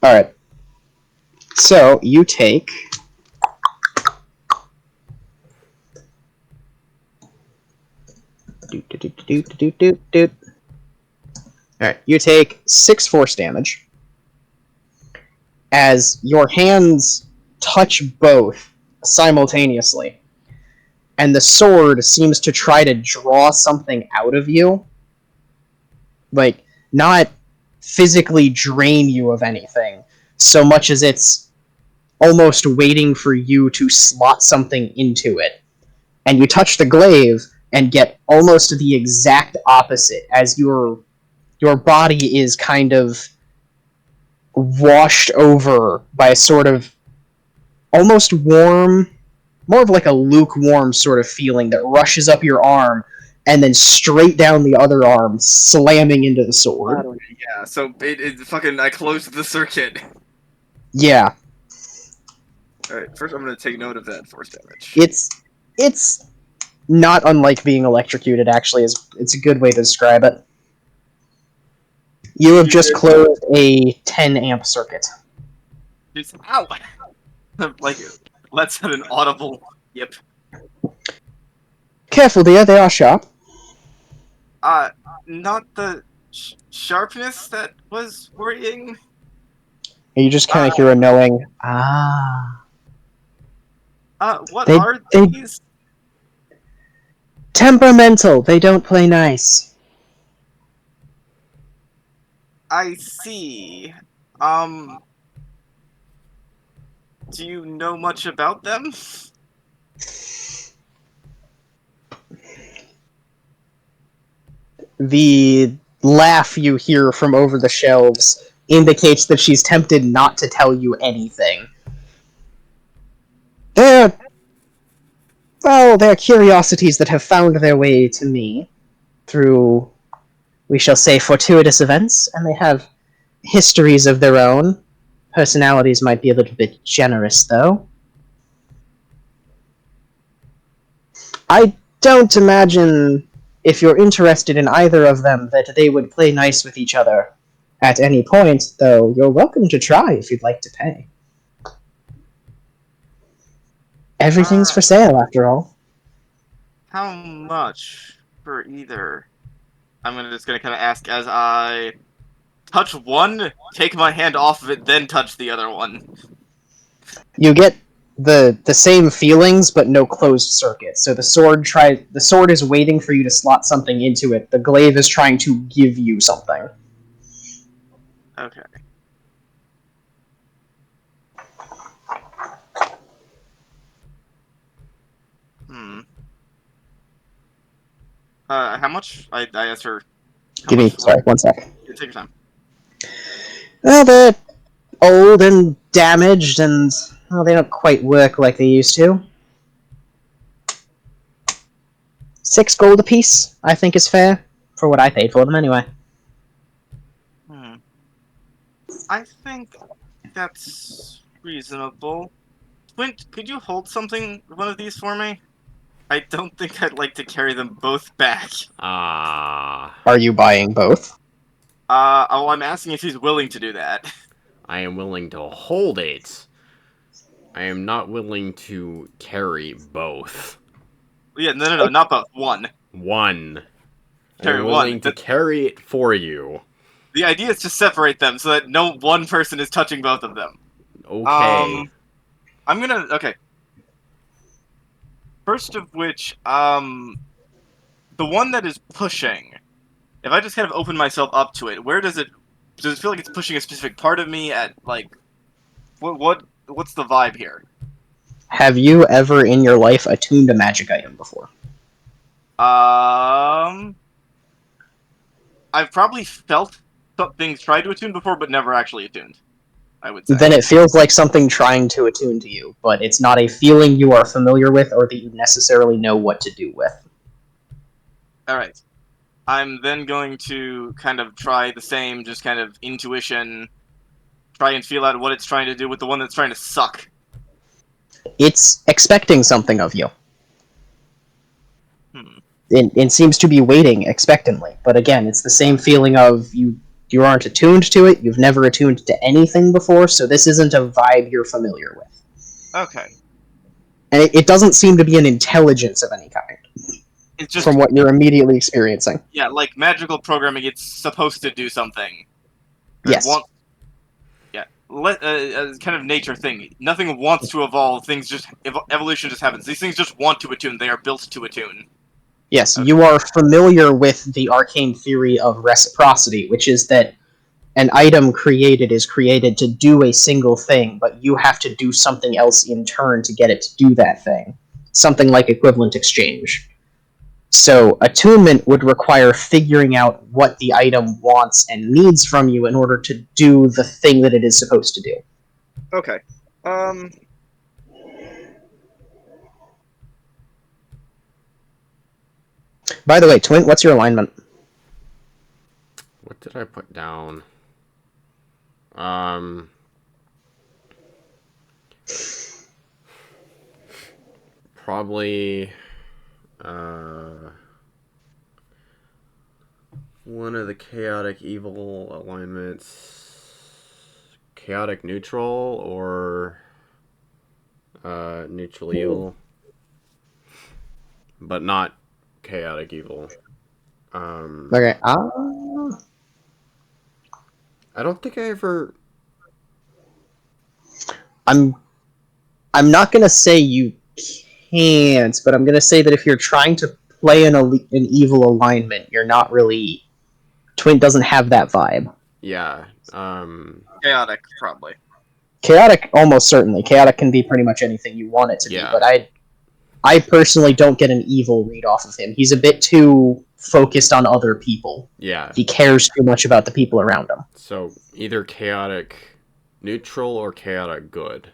Alright. So, you take... Alright, you take 6 force damage as your hands touch both simultaneously, and the sword seems to try to draw something out of you. Like, not physically drain you of anything, so much as it's almost waiting for you to slot something into it. And you touch the glaive and get almost the exact opposite, as your body is kind of washed over by a sort of almost warm, more of like a lukewarm sort of feeling that rushes up your arm and then straight down the other arm, slamming into the sword. Yeah, so it fucking I closed the circuit. Yeah. Alright, first I'm gonna take note of that force damage. It's not unlike being electrocuted, actually. It's a good way to describe it. You have just closed a 10 amp circuit. Just, ow! Like, let's have an audible yip. Careful, dear, they are sharp. Not the sharpness that was worrying. You just kind of hear a knowing, What They- are they- these? temperamental, they don't play nice. I see. Do you know much about them? The laugh you hear from over the shelves indicates that she's tempted not to tell you anything. They're curiosities that have found their way to me through, we shall say, fortuitous events, and they have histories of their own. Personalities might be a little bit generous, though. I don't imagine, if you're interested in either of them, that they would play nice with each other at any point, though you're welcome to try if you'd like to pay. Everything's for sale, after all. How much for either? I'm just gonna kind of ask as I touch one, take my hand off of it, then touch the other one. You get the same feelings, but no closed circuit. So the sword is waiting for you to slot something into it. The glaive is trying to give you something. Okay. How much? I asked her. Give me, sorry, 1 sec. Yeah, take your time. Well, they're old and damaged, and well, they don't quite work like they used to. 6 gold apiece, I think, is fair for what I paid for them, anyway. I think that's reasonable. Squint, could you hold one of these for me? I don't think I'd like to carry them both back. Are you buying both? Oh, I'm asking if he's willing to do that. I am willing to hold it. I am not willing to carry both. Yeah, no, not both. One. One. Carry I'm willing one. to carry it for you. The idea is to separate them so that no one person is touching both of them. Okay. I'm gonna... Okay. First of which, the one that is pushing, if I just kind of open myself up to it, where does it feel like it's pushing a specific part of me at, like, what's the vibe here? Have you ever in your life attuned a magic item before? I've probably felt things tried to attune before, but never actually attuned, I would say. Then it feels like something trying to attune to you, but it's not a feeling you are familiar with or that you necessarily know what to do with. Alright. I'm then going to kind of try the same, just kind of intuition, try and feel out what it's trying to do with the one that's trying to suck. It's expecting something of you. It seems to be waiting expectantly, but again, it's the same feeling of you aren't attuned to it, you've never attuned to anything before, so this isn't a vibe you're familiar with. Okay. And it doesn't seem to be an intelligence of any kind. It's just from what you're immediately experiencing. Yeah, like magical programming, it's supposed to do something. Yes. Kind of nature thing. Nothing wants to evolve. Things just evolution just happens. These things just want to attune. They are built to attune. Yes, okay. You are familiar with the arcane theory of reciprocity, which is that an item created is created to do a single thing, but you have to do something else in turn to get it to do that thing. Something like equivalent exchange. So attunement would require figuring out what the item wants and needs from you in order to do the thing that it is supposed to do. Okay. By the way, Twin, what's your alignment? What did I put down? Probably one of the chaotic evil alignments, chaotic neutral or neutral evil, but not chaotic evil. Okay. I don't think I ever. I'm not gonna say you can't, but I'm gonna say that if you're trying to play an evil alignment, you're not really. Twin doesn't have that vibe. Yeah. Chaotic, probably. Chaotic, almost certainly. Chaotic can be pretty much anything you want it to be, but I personally don't get an evil read off of him. He's a bit too focused on other people. Yeah. He cares too much about the people around him. So either chaotic neutral or chaotic good.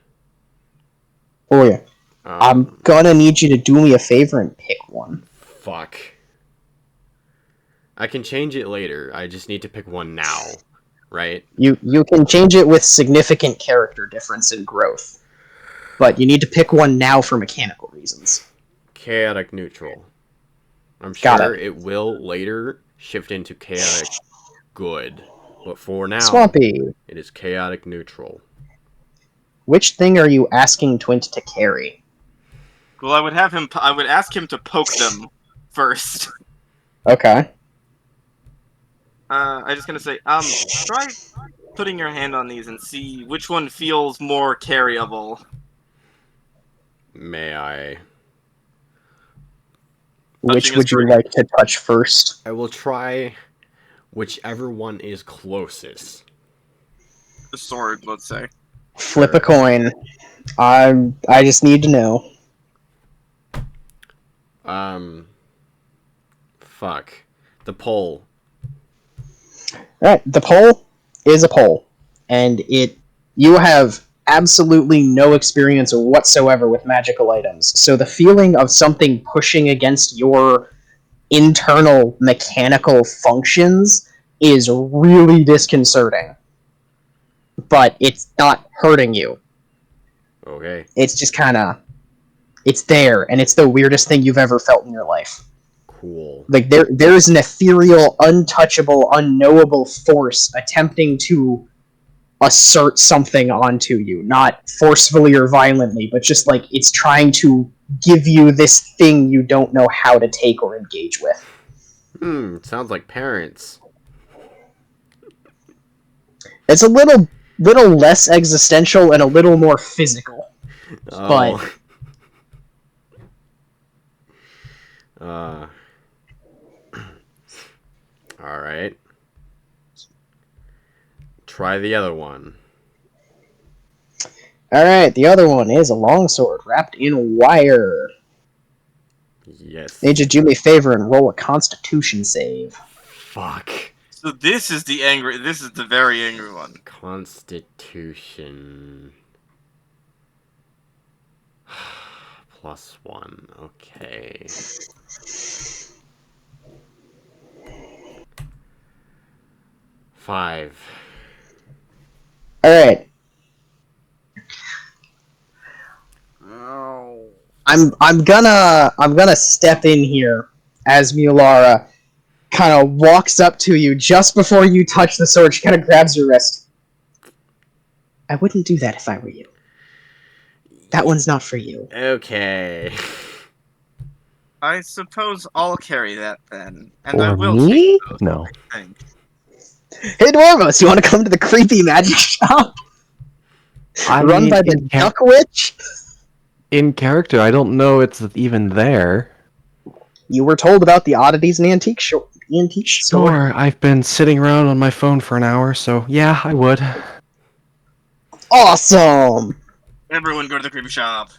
Oh yeah. I'm gonna need you to do me a favor and pick one. Fuck. I can change it later. I just need to pick one now, right? You can change it with significant character difference and growth, but you need to pick one now for mechanical reasons. Chaotic neutral. I'm sure it will later shift into chaotic good, but for now, Swampy, it is chaotic neutral. which thing are you asking Twint to carry? Well, I would ask him to poke them first. Okay. I'm just gonna say, try putting your hand on these and see which one feels more carryable. May I? Which would you like to touch first? I will try whichever one is closest. The sword, let's say. Flip a coin. I just need to know. Fuck. The pole. Alright, the pole is a pole. And you have absolutely no experience whatsoever with magical items. So the feeling of something pushing against your internal mechanical functions is really disconcerting. But it's not hurting you. Okay. It's just kind of... It's there, and it's the weirdest thing you've ever felt in your life. Cool. Like, there's an ethereal, untouchable, unknowable force attempting to assert something onto you. Not forcefully or violently, but just like it's trying to give you this thing you don't know how to take or engage with. Sounds like parents. It's a little less existential and a little more physical. Oh. But Alright. Try the other one. alright, the other one is a longsword wrapped in wire. Yes. Need you to do me a favor and roll a constitution save. Fuck. So this is the very angry one. Constitution. +1. Okay. Five. Alright. Oh. I'm gonna step in here as Mulara kind of walks up to you just before you touch the sword. She kind of grabs your wrist. I wouldn't do that if I were you. That one's not for you. Okay. I suppose I'll carry that then, and Or I will me? take those. No. I think. Hey Dwarvos, you want to come to the creepy magic shop? Run by the Duck Witch? In character, I don't know it's even there. You were told about the oddities and antique store. Sure, I've been sitting around on my phone for an hour, so yeah, I would. Awesome! Everyone go to the creepy shop.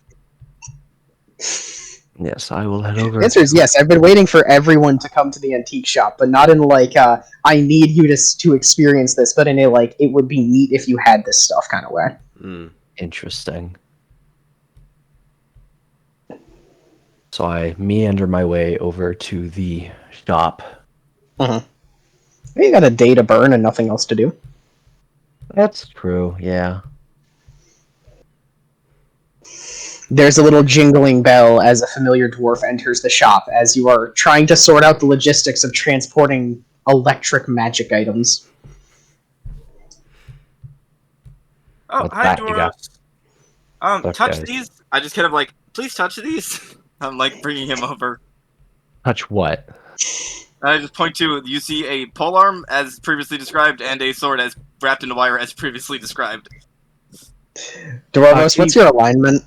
Yes, I will head over. The answer is yes. I've been waiting for everyone to come to the antique shop, but not in like I need you to experience this, but in a like it would be neat if you had this stuff kind of way. Interesting. So I meander my way over to the shop. You got a day to burn and nothing else to do. That's true, yeah. There's a little jingling bell as a familiar dwarf enters the shop as you are trying to sort out the logistics of transporting electric magic items. Oh, What's hi, that you got? Doros. Touch Okay. these. I just kind of like, please touch these. I'm like bringing him over. Touch what? I just point to, you see a polearm as previously described and a sword as wrapped in wire as previously described. Dorobos, what's your alignment?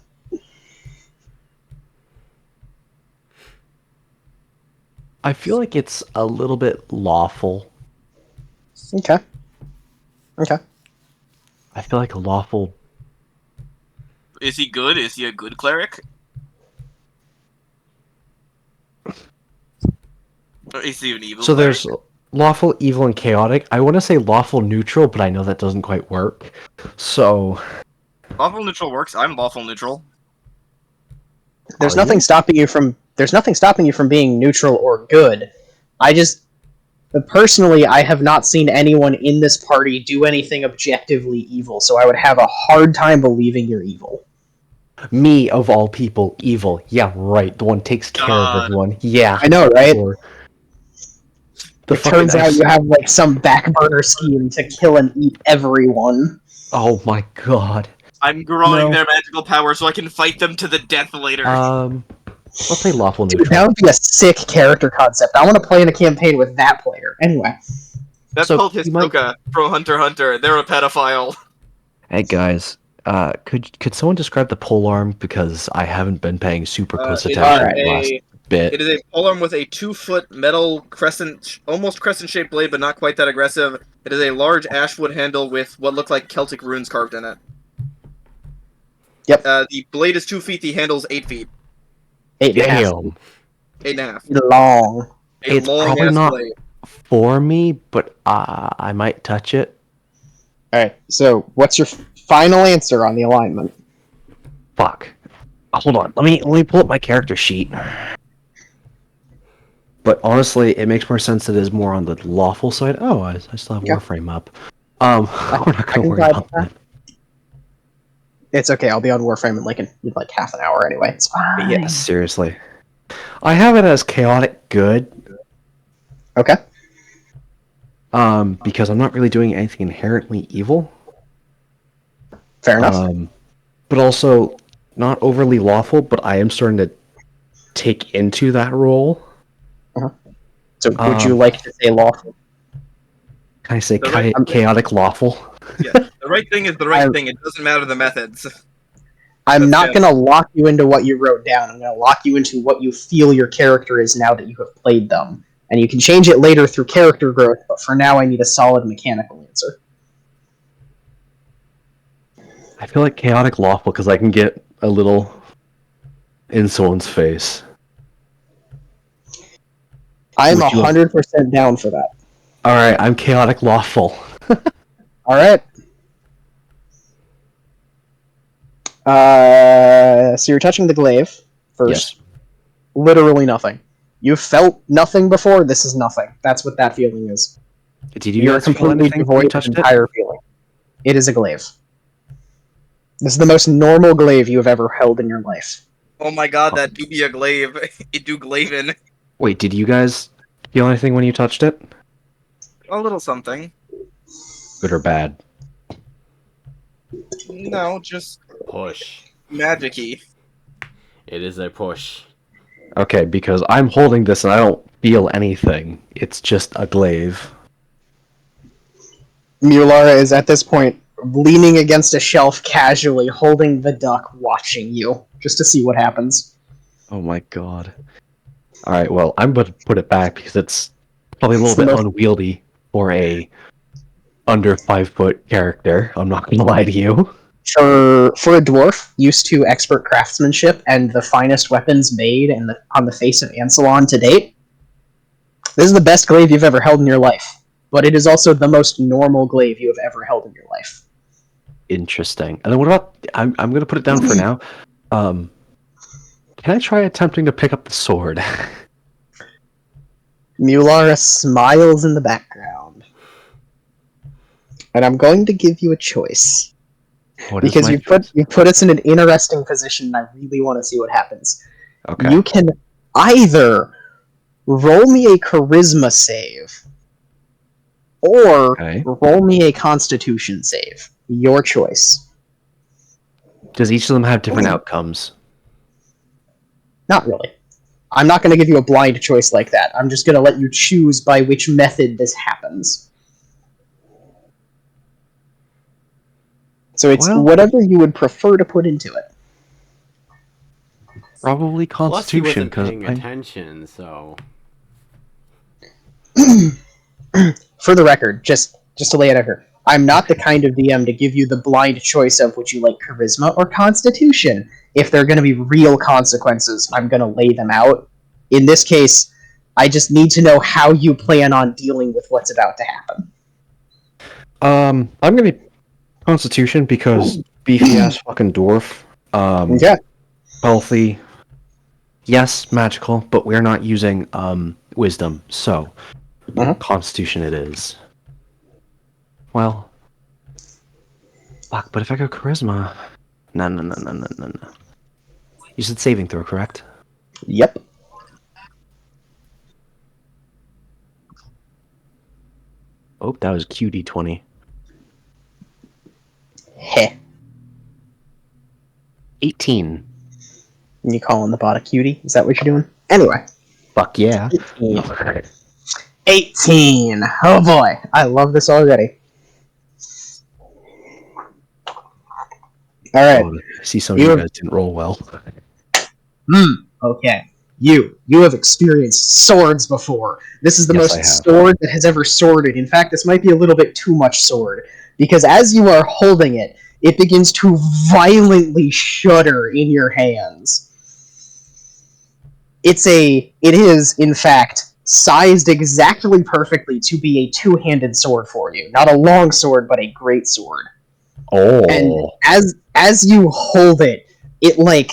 I feel like it's a little bit lawful. Okay. I feel like a lawful. Is he good? Is he a good cleric? Or is he an evil So cleric? there's lawful, evil, and chaotic. I want to say lawful neutral, but I know that doesn't quite work. So Lawful neutral works. I'm lawful neutral. There's Are nothing you? stopping you from being neutral or good. Personally, I have not seen anyone in this party do anything objectively evil, so I would have a hard time believing you're evil. Me of all people, evil. Yeah, right. The one takes care of God. everyone. Yeah, I know, right? sure. It turns out you have like some back burner scheme to kill and eat everyone. Oh my god. I'm growing No. their magical power so I can fight them to the death later. I'll play lawful Dude, neutral. that would be a sick character concept. I want to play in a campaign with that player. Anyway. That's so called you might- Hisoka pro Hunter x Hunter. They're a pedophile. Hey guys, could someone describe the polearm, because I haven't been paying super close It is attention Alright. last bit. It is a polearm with a 2-foot metal crescent, almost crescent-shaped blade, but not quite that aggressive. It is a large ashwood handle with what look like Celtic runes carved in it. Yep. The blade is 2 feet. The handle is 8 feet. 8.5. Damn. 8.5. Long. A It's long probably ass not- blade. For me, but I might touch it. Alright, so what's your final answer on the alignment? Fuck. Hold on. Let me pull up my character sheet. But honestly, it makes more sense that it is more on the lawful side. Oh, I still have Yeah. Warframe up. We're not can gonna worry vibe about with that. that. It's okay, I'll be on Warframe in like half an hour anyway. It's fine. Yeah, seriously. I have it as chaotic good. Okay. Because I'm not really doing anything inherently evil. Fair enough. But also not overly lawful, but I am starting to take into that role. So would you like to say lawful? Can I say The right- chaotic lawful? Yeah, the right thing is the right thing. It doesn't matter the methods. I'm That's not fair. going to lock you into what you wrote down. I'm going to lock you into what you feel your character is now that you have played them. And you can change it later through character growth, but for now I need a solid mechanical answer. I feel like chaotic lawful because I can get a little in someone's face. I'm Would you- 100% down for that. Alright, I'm chaotic lawful. Alright. So you're touching the glaive first. Yes. Literally nothing. You felt nothing before, this is nothing. That's what that feeling is. Did you You're guys feel completely anything when devoid you of touched it? entire feeling. It is a glaive. This is the most normal glaive you have ever held in your life. Oh my god, that do be a glaive. It do glavin. Wait, did you guys feel anything when you touched it? A little something. Good or bad? No, just Push. magic-y. It is a push. Okay, because I'm holding this and I don't feel anything. It's just a glaive. Mulara is at this point leaning against a shelf casually, holding the duck, watching you, just to see what happens. Oh my god. Alright, well, I'm going to put it back because it's probably a It's little the bit unwieldy for a under 5 foot character. I'm not going to lie to you. For a dwarf used to expert craftsmanship and the finest weapons made on the face of Ansalon to date, this is the best glaive you've ever held in your life. But it is also the most normal glaive you have ever held in your life. Interesting. And then what about? I'm going to put it down for now. Can I try attempting to pick up the sword? Mulara smiles in the background. And I'm going to give you a choice. Because you put us in an interesting position, and I really want to see what happens. Okay. You can either roll me a charisma save, or roll me a constitution save. Your choice. Does each of them have different outcomes? Not really. I'm not going to give you a blind choice like that. I'm just going to let you choose by which method this happens. So it's whatever you would prefer to put into it. Probably Constitution. Plus he wasn't paying attention, so... For the record, just to lay it out here, I'm not the kind of DM to give you the blind choice of would you like Charisma or Constitution. If there are going to be real consequences, I'm going to lay them out. In this case, I just need to know how you plan on dealing with what's about to happen. I'm going to be Constitution because beefy ass fucking dwarf. Yeah. Healthy. Yes, magical, but we're not using wisdom, so Constitution it is. Well, fuck. But if I go Charisma, no. You said saving throw, correct? Yep. Oh, that was QD20. Heh. 18. And you calling the bot a cutie? Is that what you're doing? Anyway. Fuck yeah. 18. Oh boy. I love this already. Alright. Oh, I see some of you guys didn't roll well. Okay. You have experienced swords before. This is the most sword that has ever sworded. In fact, this might be a little bit too much sword. Because as you are holding it, it begins to violently shudder in your hands. It is, in fact, sized exactly perfectly to be a two-handed sword for you. Not a long sword, but a great sword. Oh. And as you hold it, it, like,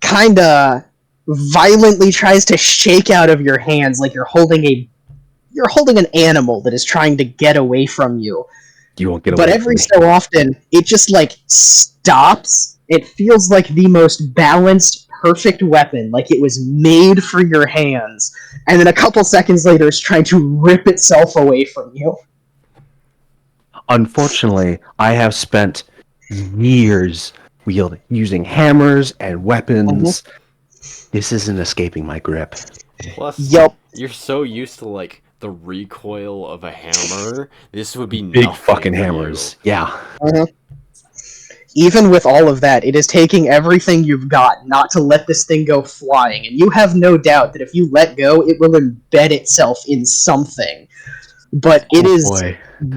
kinda violently tries to shake out of your hands like you're holding an animal that is trying to get away from you. You won't get away. But every so often, it just like stops. It feels like the most balanced, perfect weapon, like it was made for your hands. And then a couple seconds later, it's trying to rip itself away from you. Unfortunately, I have spent years using hammers and weapons. This isn't escaping my grip. Plus, you're so used to like the recoil of a hammer. This would be big fucking hammers. Yeah. Even with all of that, it is taking everything you've got not to let this thing go flying. And you have no doubt that if you let go, it will embed itself in something. But it is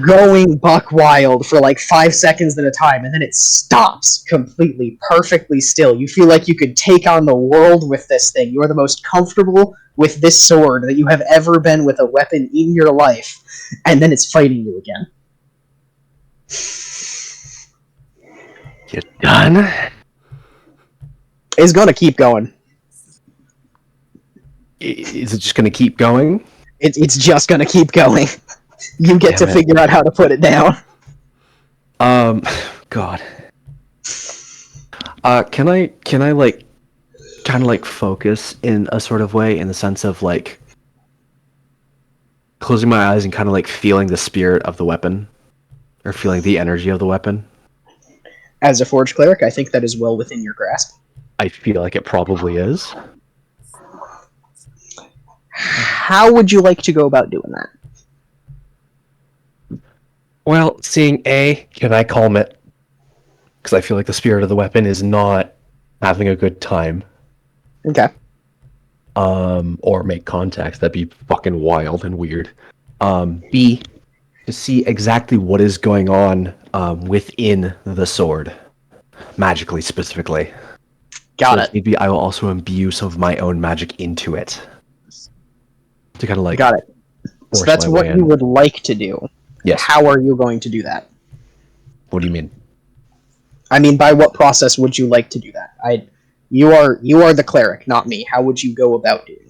going buck wild for like 5 seconds at a time, and then it stops completely, perfectly still. You feel like you could take on the world with this thing. You are the most comfortable with this sword that you have ever been with a weapon in your life, and then it's fighting you again. You done? It's gonna keep going. Is it just gonna keep going? It's just gonna keep going. You get to figure out how to put it down. God. Can I like kind of like focus in a sort of way, in the sense of like closing my eyes and kind of like feeling the spirit of the weapon, or feeling the energy of the weapon? As a forge cleric, I think that is well within your grasp. I feel like it probably is. How would you like to go about doing that? Well, can I calm it? Because I feel like the spirit of the weapon is not having a good time. Okay. Or make contact. That'd be fucking wild and weird. B, to see exactly what is going on within the sword. magically specifically. Got So it. maybe I will also imbue some of my own magic into it to kind of like Got it. So force that's my what way you in. would like to do. Yes. How are you going to do that? What do you mean? I mean, by what process would you like to do that? You are the cleric, not me. How would you go about doing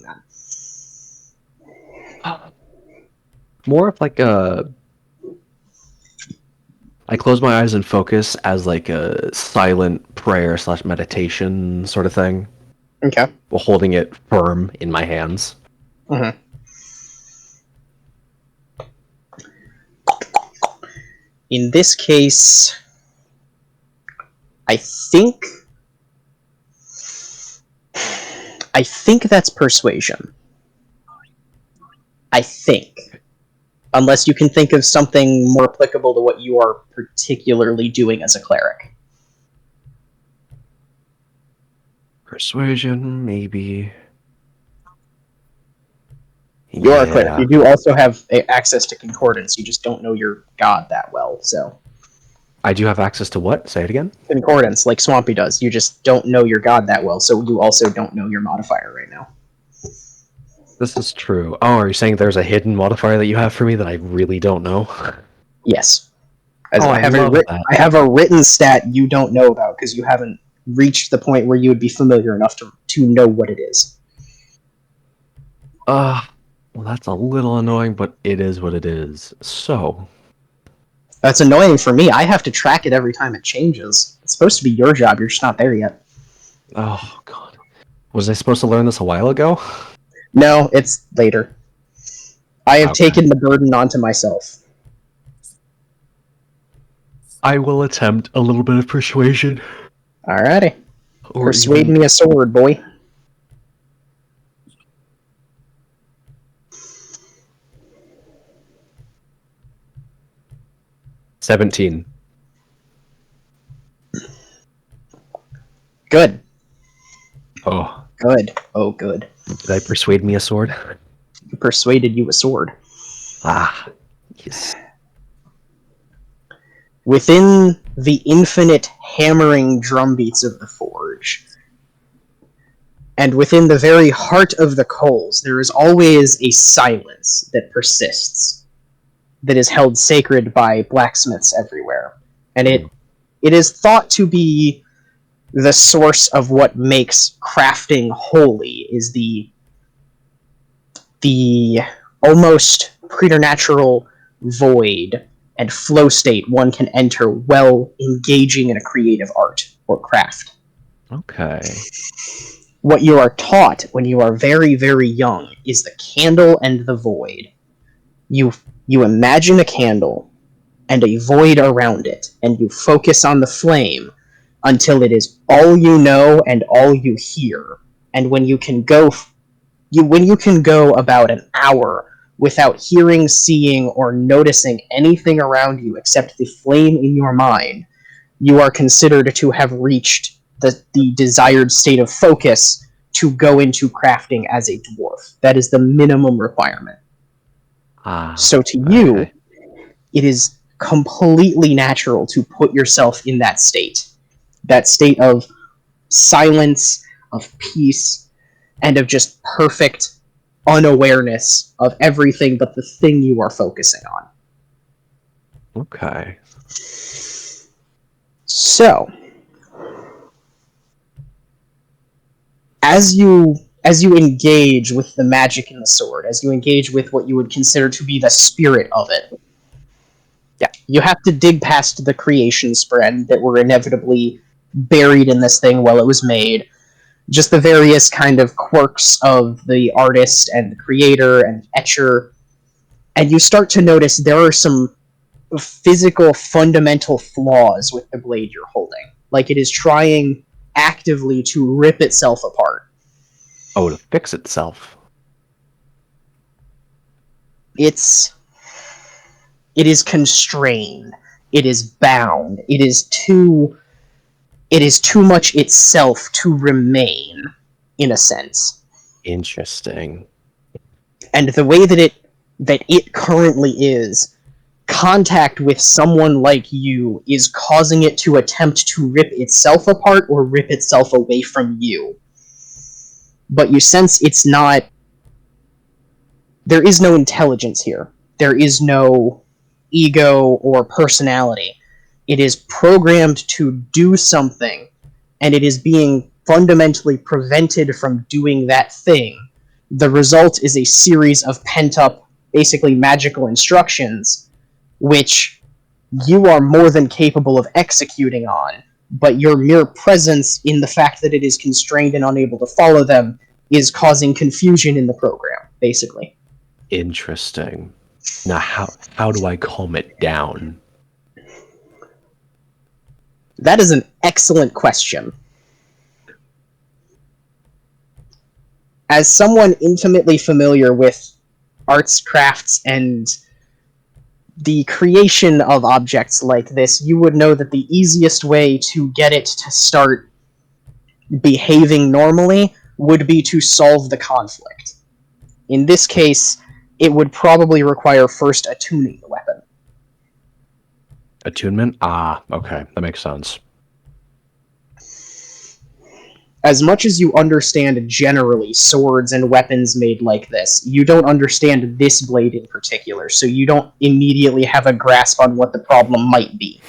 that? More of like a. I close my eyes and focus as like a silent prayer / meditation sort of thing, Okay. while holding it firm in my hands. Mm-hmm. In this case, I think that's persuasion. I think. Unless you can think of something more applicable to what you are particularly doing as a cleric. Persuasion, maybe. You are a cleric. You do also have access to concordance. You just don't know your god that well. So I do have access to what? Say it again. concordance, like Swampy does. You just don't know your god that well. So you also don't know your modifier right now. This is true. Oh, are you saying there's a hidden modifier that you have for me that I really don't know? Yes. As Oh, I love that. I have a written stat you don't know about because you haven't reached the point where you would be familiar enough to know what it is. Well, that's a little annoying, but it is what it is. So, That's annoying for me. I have to track it every time it changes. It's supposed to be your job. You're just not there yet. oh god, was I supposed to learn this a while ago? No, it's later. I have Okay. taken the burden onto myself. I will attempt a little bit of persuasion. Alrighty. Or Persuade even... me a sword, boy. $17. Good. Oh, Good. Oh, good. did I persuade me a sword? Persuaded you a sword. Ah, yes. Within the infinite hammering drumbeats of the forge, and within the very heart of the coals, there is always a silence that persists, that is held sacred by blacksmiths everywhere. And it is thought to be the source of what makes crafting holy, is the almost preternatural void and flow state one can enter while engaging in a creative art or craft. Okay. What you are taught when you are very, very young is the candle and the void. You imagine a candle and a void around it, and you focus on the flame until it is all you know and all you hear. And when you can go about an hour without hearing, seeing, or noticing anything around you except the flame in your mind, you are considered to have reached the desired state of focus to go into crafting as a dwarf. That is the minimum requirement. So to you, okay. it is completely natural to put yourself in that state of silence, of peace, and of just perfect unawareness of everything but the thing you are focusing on. Okay. So, as you engage with the magic in the sword, as you engage with what you would consider to be the spirit of it, yeah, you have to dig past the creation spread that were inevitably buried in this thing while it was made. Just the various kind of quirks of the artist and the creator and etcher. And you start to notice there are some physical fundamental flaws with the blade you're holding. Like it is trying actively to rip itself apart. Oh, to fix itself. It is constrained. It is bound. It is too much itself to remain, in a sense. Interesting. And the way that it currently is contact with someone like you is causing it to attempt to rip itself apart or rip itself away from you. But you sense it's not... There is no intelligence here. There is no ego or personality. It is programmed to do something, and it is being fundamentally prevented from doing that thing. The result is a series of pent-up, basically magical instructions, which you are more than capable of executing on, but your mere presence in the fact that it is constrained and unable to follow them is causing confusion in the program, basically. Interesting. Now, how do I calm it down? That is an excellent question. As someone intimately familiar with arts, crafts, and the creation of objects like this, you would know that the easiest way to get it to start behaving normally would be to solve the conflict. In this case, it would probably require first attuning the weapon. Attunement? Ah, okay. That makes sense. As much as you understand generally swords and weapons made like this, you don't understand this blade in particular, so you don't immediately have a grasp on what the problem might be.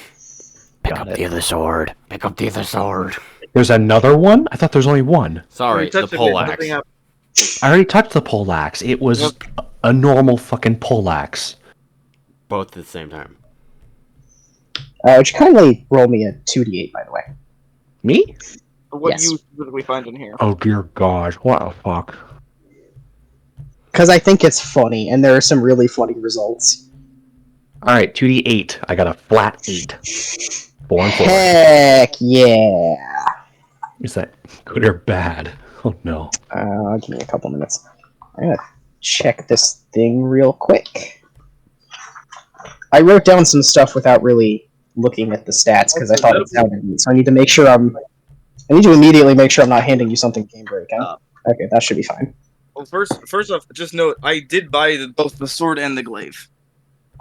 Pick up the other sword. Pick up the other sword. There's another one? I thought there was only one. Sorry, the poleaxe. I already touched the poleaxe. It was a normal fucking poleaxe. Both at the same time. Would you kindly roll me a 2d8, by the way? Me? What Yes. you specifically find in here? Oh dear God! What the fuck? Because I think it's funny, and there are some really funny results. All right, 2d8. I got a flat 8. 4 and 4. Heck yeah! Is that good or bad? Oh no. Give me a couple minutes. I'm gonna check this thing real quick. I wrote down some stuff without really looking at the stats because I thought it sounded neat. So I need to make sure I need to immediately make sure I'm not handing you something game breaking. Okay, that should be fine. Well, first off, just note I did buy both the sword and the glaive.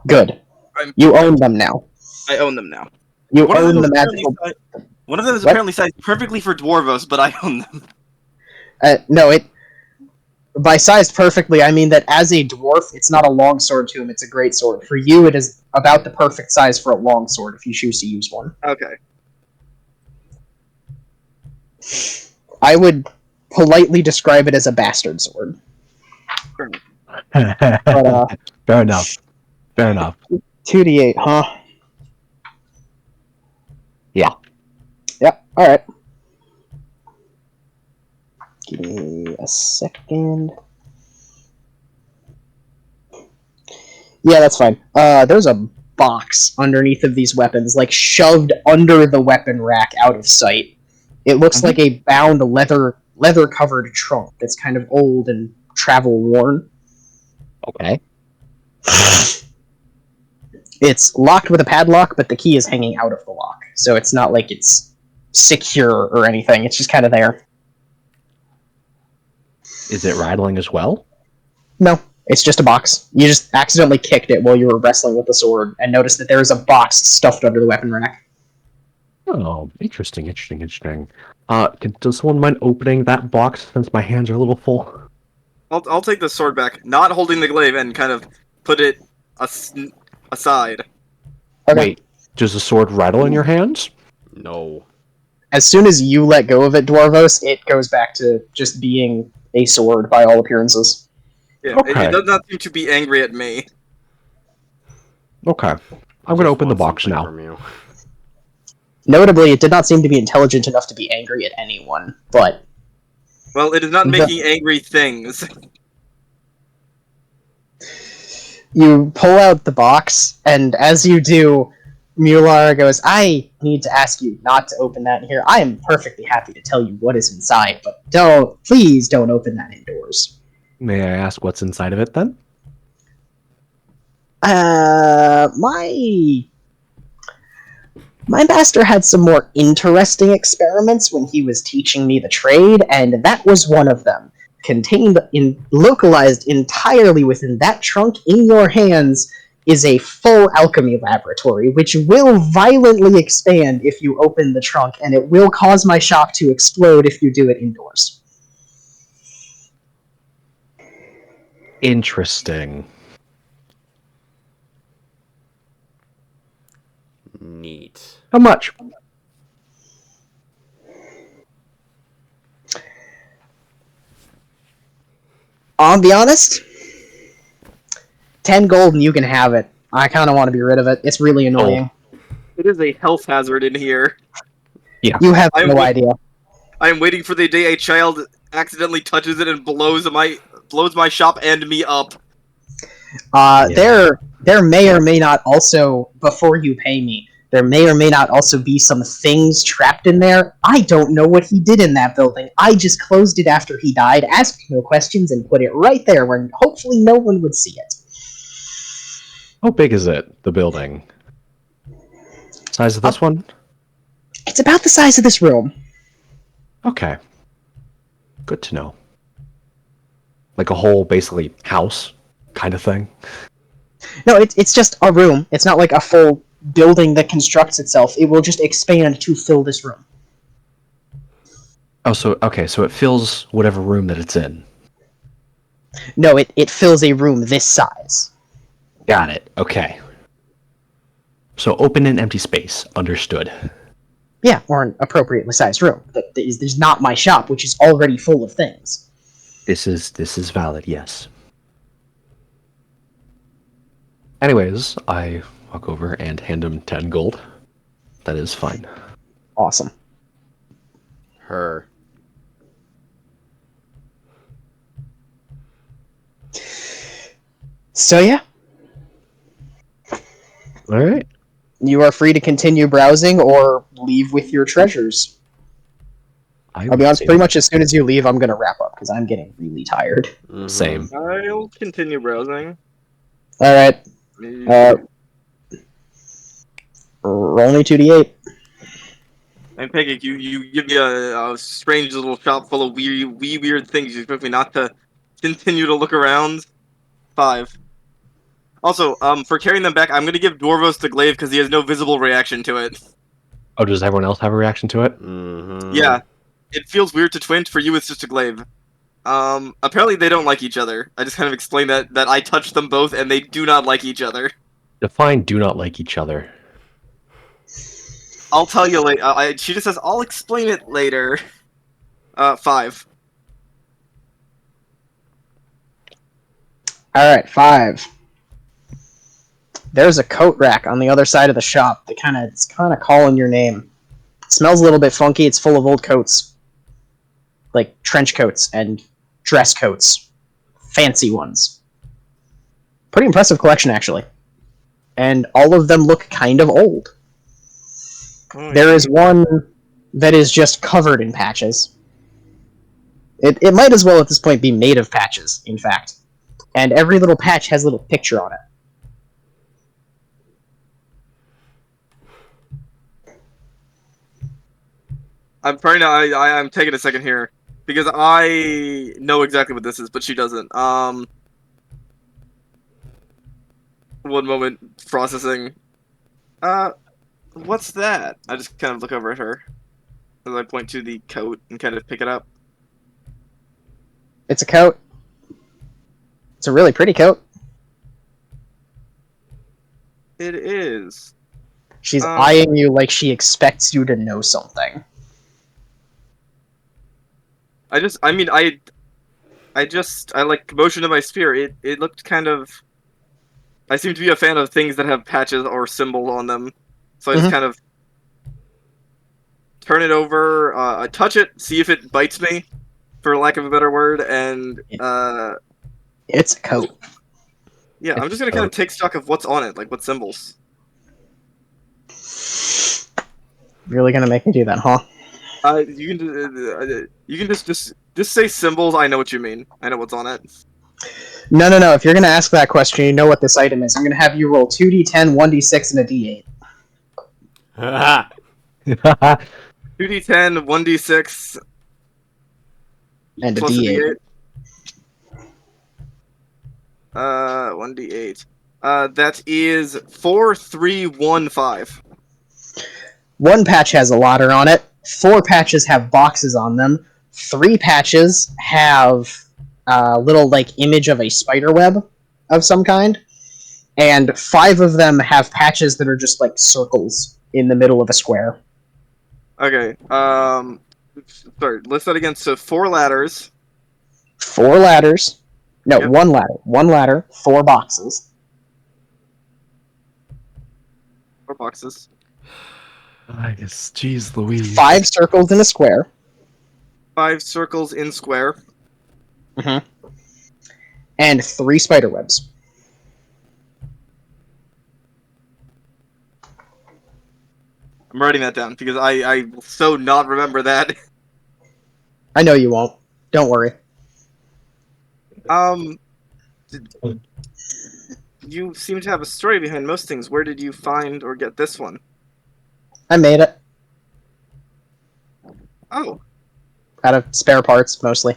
Good. You own them now. I own them now. You One of them own is the apparently magical. One of them is What? apparently sized perfectly for dwarvos, but I own them. No, by sized perfectly, I mean that as a dwarf, it's not a long sword to him, it's a great sword. For you, it is about the perfect size for a long sword if you choose to use one. Okay. I would politely describe it as a bastard sword. But, Fair enough. Fair enough. 2d8, huh? Yeah. Yep, alright. Give me a second. Yeah, that's fine. There's a box underneath of these weapons, like shoved under the weapon rack out of sight. It looks like a bound leather-covered trunk that's kind of old and travel-worn. Okay. It's locked with a padlock, but the key is hanging out of the lock, so it's not like it's secure or anything. It's just kind of there. Is it rattling as well? No, it's just a box. You just accidentally kicked it while you were wrestling with the sword and noticed that there is a box stuffed under the weapon rack. Oh, interesting. Does someone mind opening that box since my hands are a little full? I'll take the sword back, not holding the glaive, and kind of put it aside. Okay. Wait, does the sword rattle in your hands? No. As soon as you let go of it, Dwarvos, it goes back to just being a sword by all appearances. Yeah, Okay. it does not seem to be angry at me. Okay. I'm going to open the box now. From you. Notably, it did not seem to be intelligent enough to be angry at anyone, but... Well, it is not making angry things. You pull out the box, and as you do, Mular goes, I need to ask you not to open that in here. I am perfectly happy to tell you what is inside, but please don't open that indoors. May I ask what's inside of it then? My master had some more interesting experiments when he was teaching me the trade, and that was one of them. Localized entirely within that trunk in your hands is a full alchemy laboratory, which will violently expand if you open the trunk, and it will cause my shop to explode if you do it indoors. Interesting. Neat. How much? I'll be honest, 10 gold and you can have it. I kind of want to be rid of it. It's really annoying. It is a health hazard in here. You have no idea. I am waiting for the day a child accidentally touches it and blows my shop and me up. There may or may not also, before you pay me, there may or may not also be some things trapped in there. I don't know what he did in that building. I just closed it after he died, asked no questions, and put it right there where hopefully no one would see it. How big is it, the building? Size of this one? It's about the size of this room. Okay. Good to know. Like a whole, basically, house kind of thing? No, it's just a room. It's not like a full building that constructs itself. It will just expand to fill this room. Oh, so it fills whatever room that it's in. No, it fills a room this size. Got it. Okay. So open and empty space. Understood. Yeah, or an appropriately sized room. There's not my shop, which is already full of things. This is valid, yes. Anyways, I walk over and hand him 10 gold. That is fine. Awesome. Her. So yeah, All right. you are free to continue browsing or leave with your treasures. I'll be honest, pretty much as soon as you leave, I'm going to wrap up because I'm getting really tired. Mhm. Same. I'll continue browsing. Alright, roll me 2d8. And Peggy, you give me a strange little shop full of weird things. You expect me not to continue to look around? 5. Also, for carrying them back, I'm gonna give Dwarvos the glaive because he has no visible reaction to it. Oh, does everyone else have a reaction to it? Mhm. Yeah, it feels weird to Twint. For you, it's just a glaive. Apparently they don't like each other. I just kind of explained that I touched them both and they do not like each other. Define do not like each other. I'll tell you later. She just says, I'll explain it later. 5. Alright, 5. There's a coat rack on the other side of the shop that it's kind of calling your name. It smells a little bit funky. It's full of old coats. Like trench coats and dress coats. Fancy ones. Pretty impressive collection, actually. And all of them look kind of old. There is one that is just covered in patches. It might as well at this point be made of patches, in fact. And every little patch has a little picture on it. I'm trying to. I'm taking a second here because I know exactly what this is, but she doesn't. One moment processing. What's that? I just kind of look over at her as I point to the coat and kind of pick it up. It's a coat. It's a really pretty coat. It is. She's eyeing you like she expects you to know something. I like commotion in my spirit. It looked kind of. I seem to be a fan of things that have patches or symbols on them, so I just kind of turn it over, I touch it, see if it bites me, for lack of a better word, and it's a coat. Yeah, I'm just gonna kind of take stock of what's on it, like what symbols. Really gonna make me do that, huh? You can just say symbols. I know what you mean. I know what's on it. No. If you're gonna ask that question, you know what this item is. I'm gonna have you roll 2d10, 1d6, and a d8. 2d10, 1d6, and a plus d8. 1d8. That is 4315. One patch has a ladder on it. 4 patches have boxes on them. 3 patches have a little like image of a spider web of some kind, and 5 of them have patches that are just like circles in the middle of a square. Okay. Sorry. List that again. So 4 ladders. 4 ladders. No, Yep. 1 ladder. 1 ladder. 4 boxes. 4 boxes. Nice. Jeez Louise. 5 circles in a square. 5 circles in square. And 3 spider webs. I'm writing that down because I will so not remember that. I know you won't. Don't worry. You seem to have a story behind most things. Where did you find or get this one? I made it. Oh, Out of spare parts, mostly.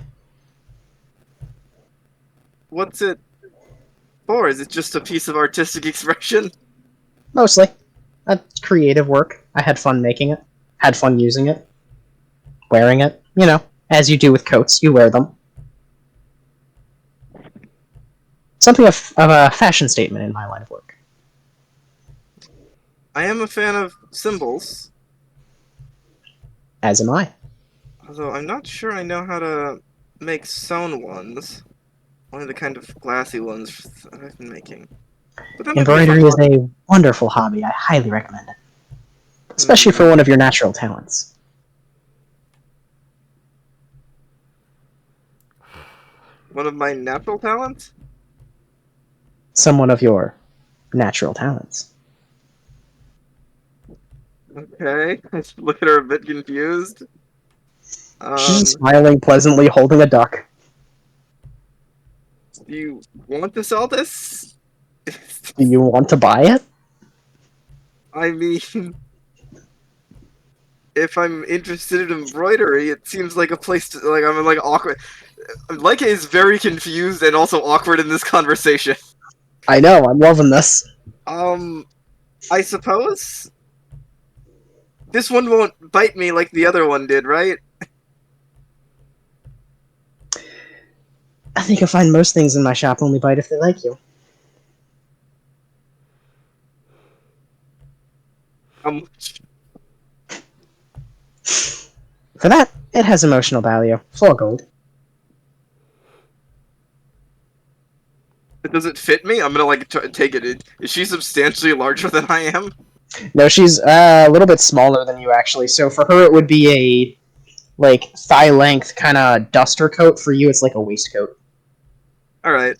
what's it for? Is it just a piece of artistic expression? Mostly. That's creative work. I had fun making it. Had fun using it. Wearing it. You know, as you do with coats, you wear them. Something of a fashion statement in my line of work. I am a fan of symbols, As am I. although I'm not sure I know how to make sewn ones. Only the kind of glassy ones that I've been making. But that might be a Embroidery fun is a wonderful hobby. I highly recommend it. Especially for one of your natural talents. one of my natural talents? Someone of your natural talents. Okay, I just look at her a bit confused. She's smiling pleasantly, holding a duck. Do you want to sell this? Do you want to buy it? I mean, if I'm interested in embroidery, it seems like a place to like. I'm like awkward. Leica is very confused and also awkward in this conversation. I know, I'm loving this. I suppose this one won't bite me like the other one did, right? I think you'll find most things in my shop only bite if they like you. For that, it has emotional value. 4 gold. Does it fit me? I'm gonna like take it. Is she substantially larger than I am? No, she's a little bit smaller than you, actually. So for her, it would be a like thigh length kind of duster coat. For you, it's like a waistcoat. All right.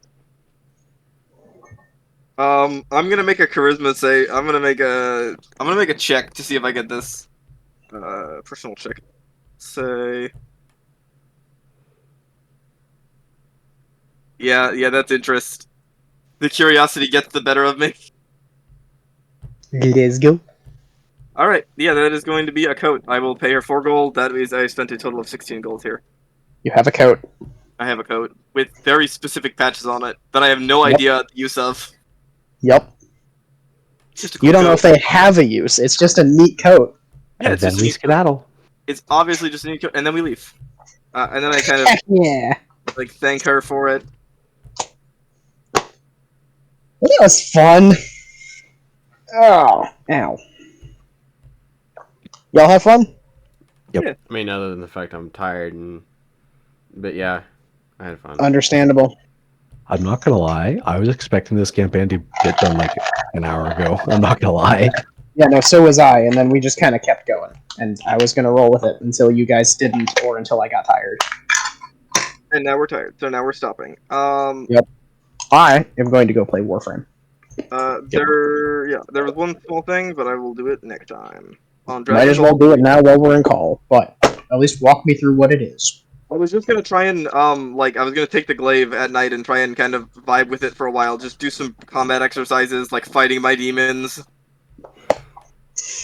I'm gonna make a charisma say. I'm gonna make a check to see if I get this. Personal check. Say. Yeah, that's interest. The curiosity gets the better of me. Let's go. Alright, yeah, that is going to be a coat. I will pay her 4 gold. That means I spent a total of 16 gold here. You have a coat. I have a coat with very specific patches on it that I have no idea the use of. Yep. Just a cool You don't coat. know if they have a use. It's just a neat coat. Yeah, And it's then just a we neat- skedaddle. It's obviously just a neat coat, and then we leave. And then I kind of Heck yeah. like thank her for it. Well, that was fun. Oh, ow. Y'all have fun? I mean, other than the fact I'm tired but yeah, I had fun. Understandable. I'm not gonna lie. I was expecting this campaign to get done like an hour ago. I'm not gonna lie. Yeah, no, so was I, and then we just kind of kept going. And I was going to roll with it until you guys didn't, or until I got tired. And now we're tired, so now we're stopping. I am going to go play Warframe. There was one small thing, but I will do it next time. Might as well do it now while we're in call, but at least walk me through what it is. I was just gonna try and I was gonna take the glaive at night and try and kind of vibe with it for a while. Just do some combat exercises like fighting my demons.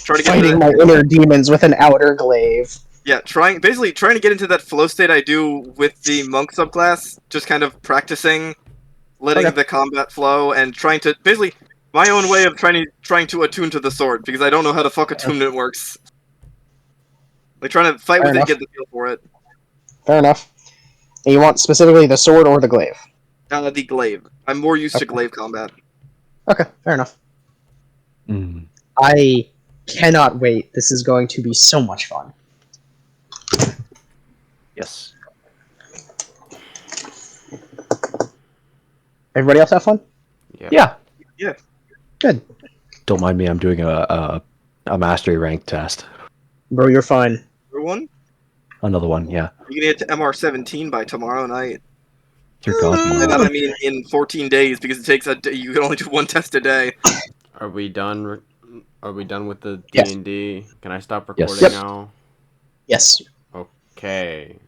Try to get Fighting my inner demons with an outer glaive. Yeah, basically trying to get into that flow state I do with the monk subclass. Just kind of practicing letting Okay. the combat flow and trying to basically my own way of trying to attune to the sword because I don't know how the fuck attunement works. Like trying to fight Fair with it, enough. get the feel for it. Fair enough. And you want specifically the sword or the glaive? The glaive. I'm more used to Okay. glaive combat. Okay, fair enough. Mm. I cannot wait. This is going to be so much fun. Yes. Everybody else have fun? Yeah. Good. Don't mind me. I'm doing a mastery rank test. Bro, you're fine. Other one? Another one. Yeah. You can get to MR17 by tomorrow night. Dear God. By No. that I mean in 14 days because it takes you can only do one test a day. Are we done? Are we done with the Yes. D&D? Can I stop Yes. recording Yep. now? Yes. Okay.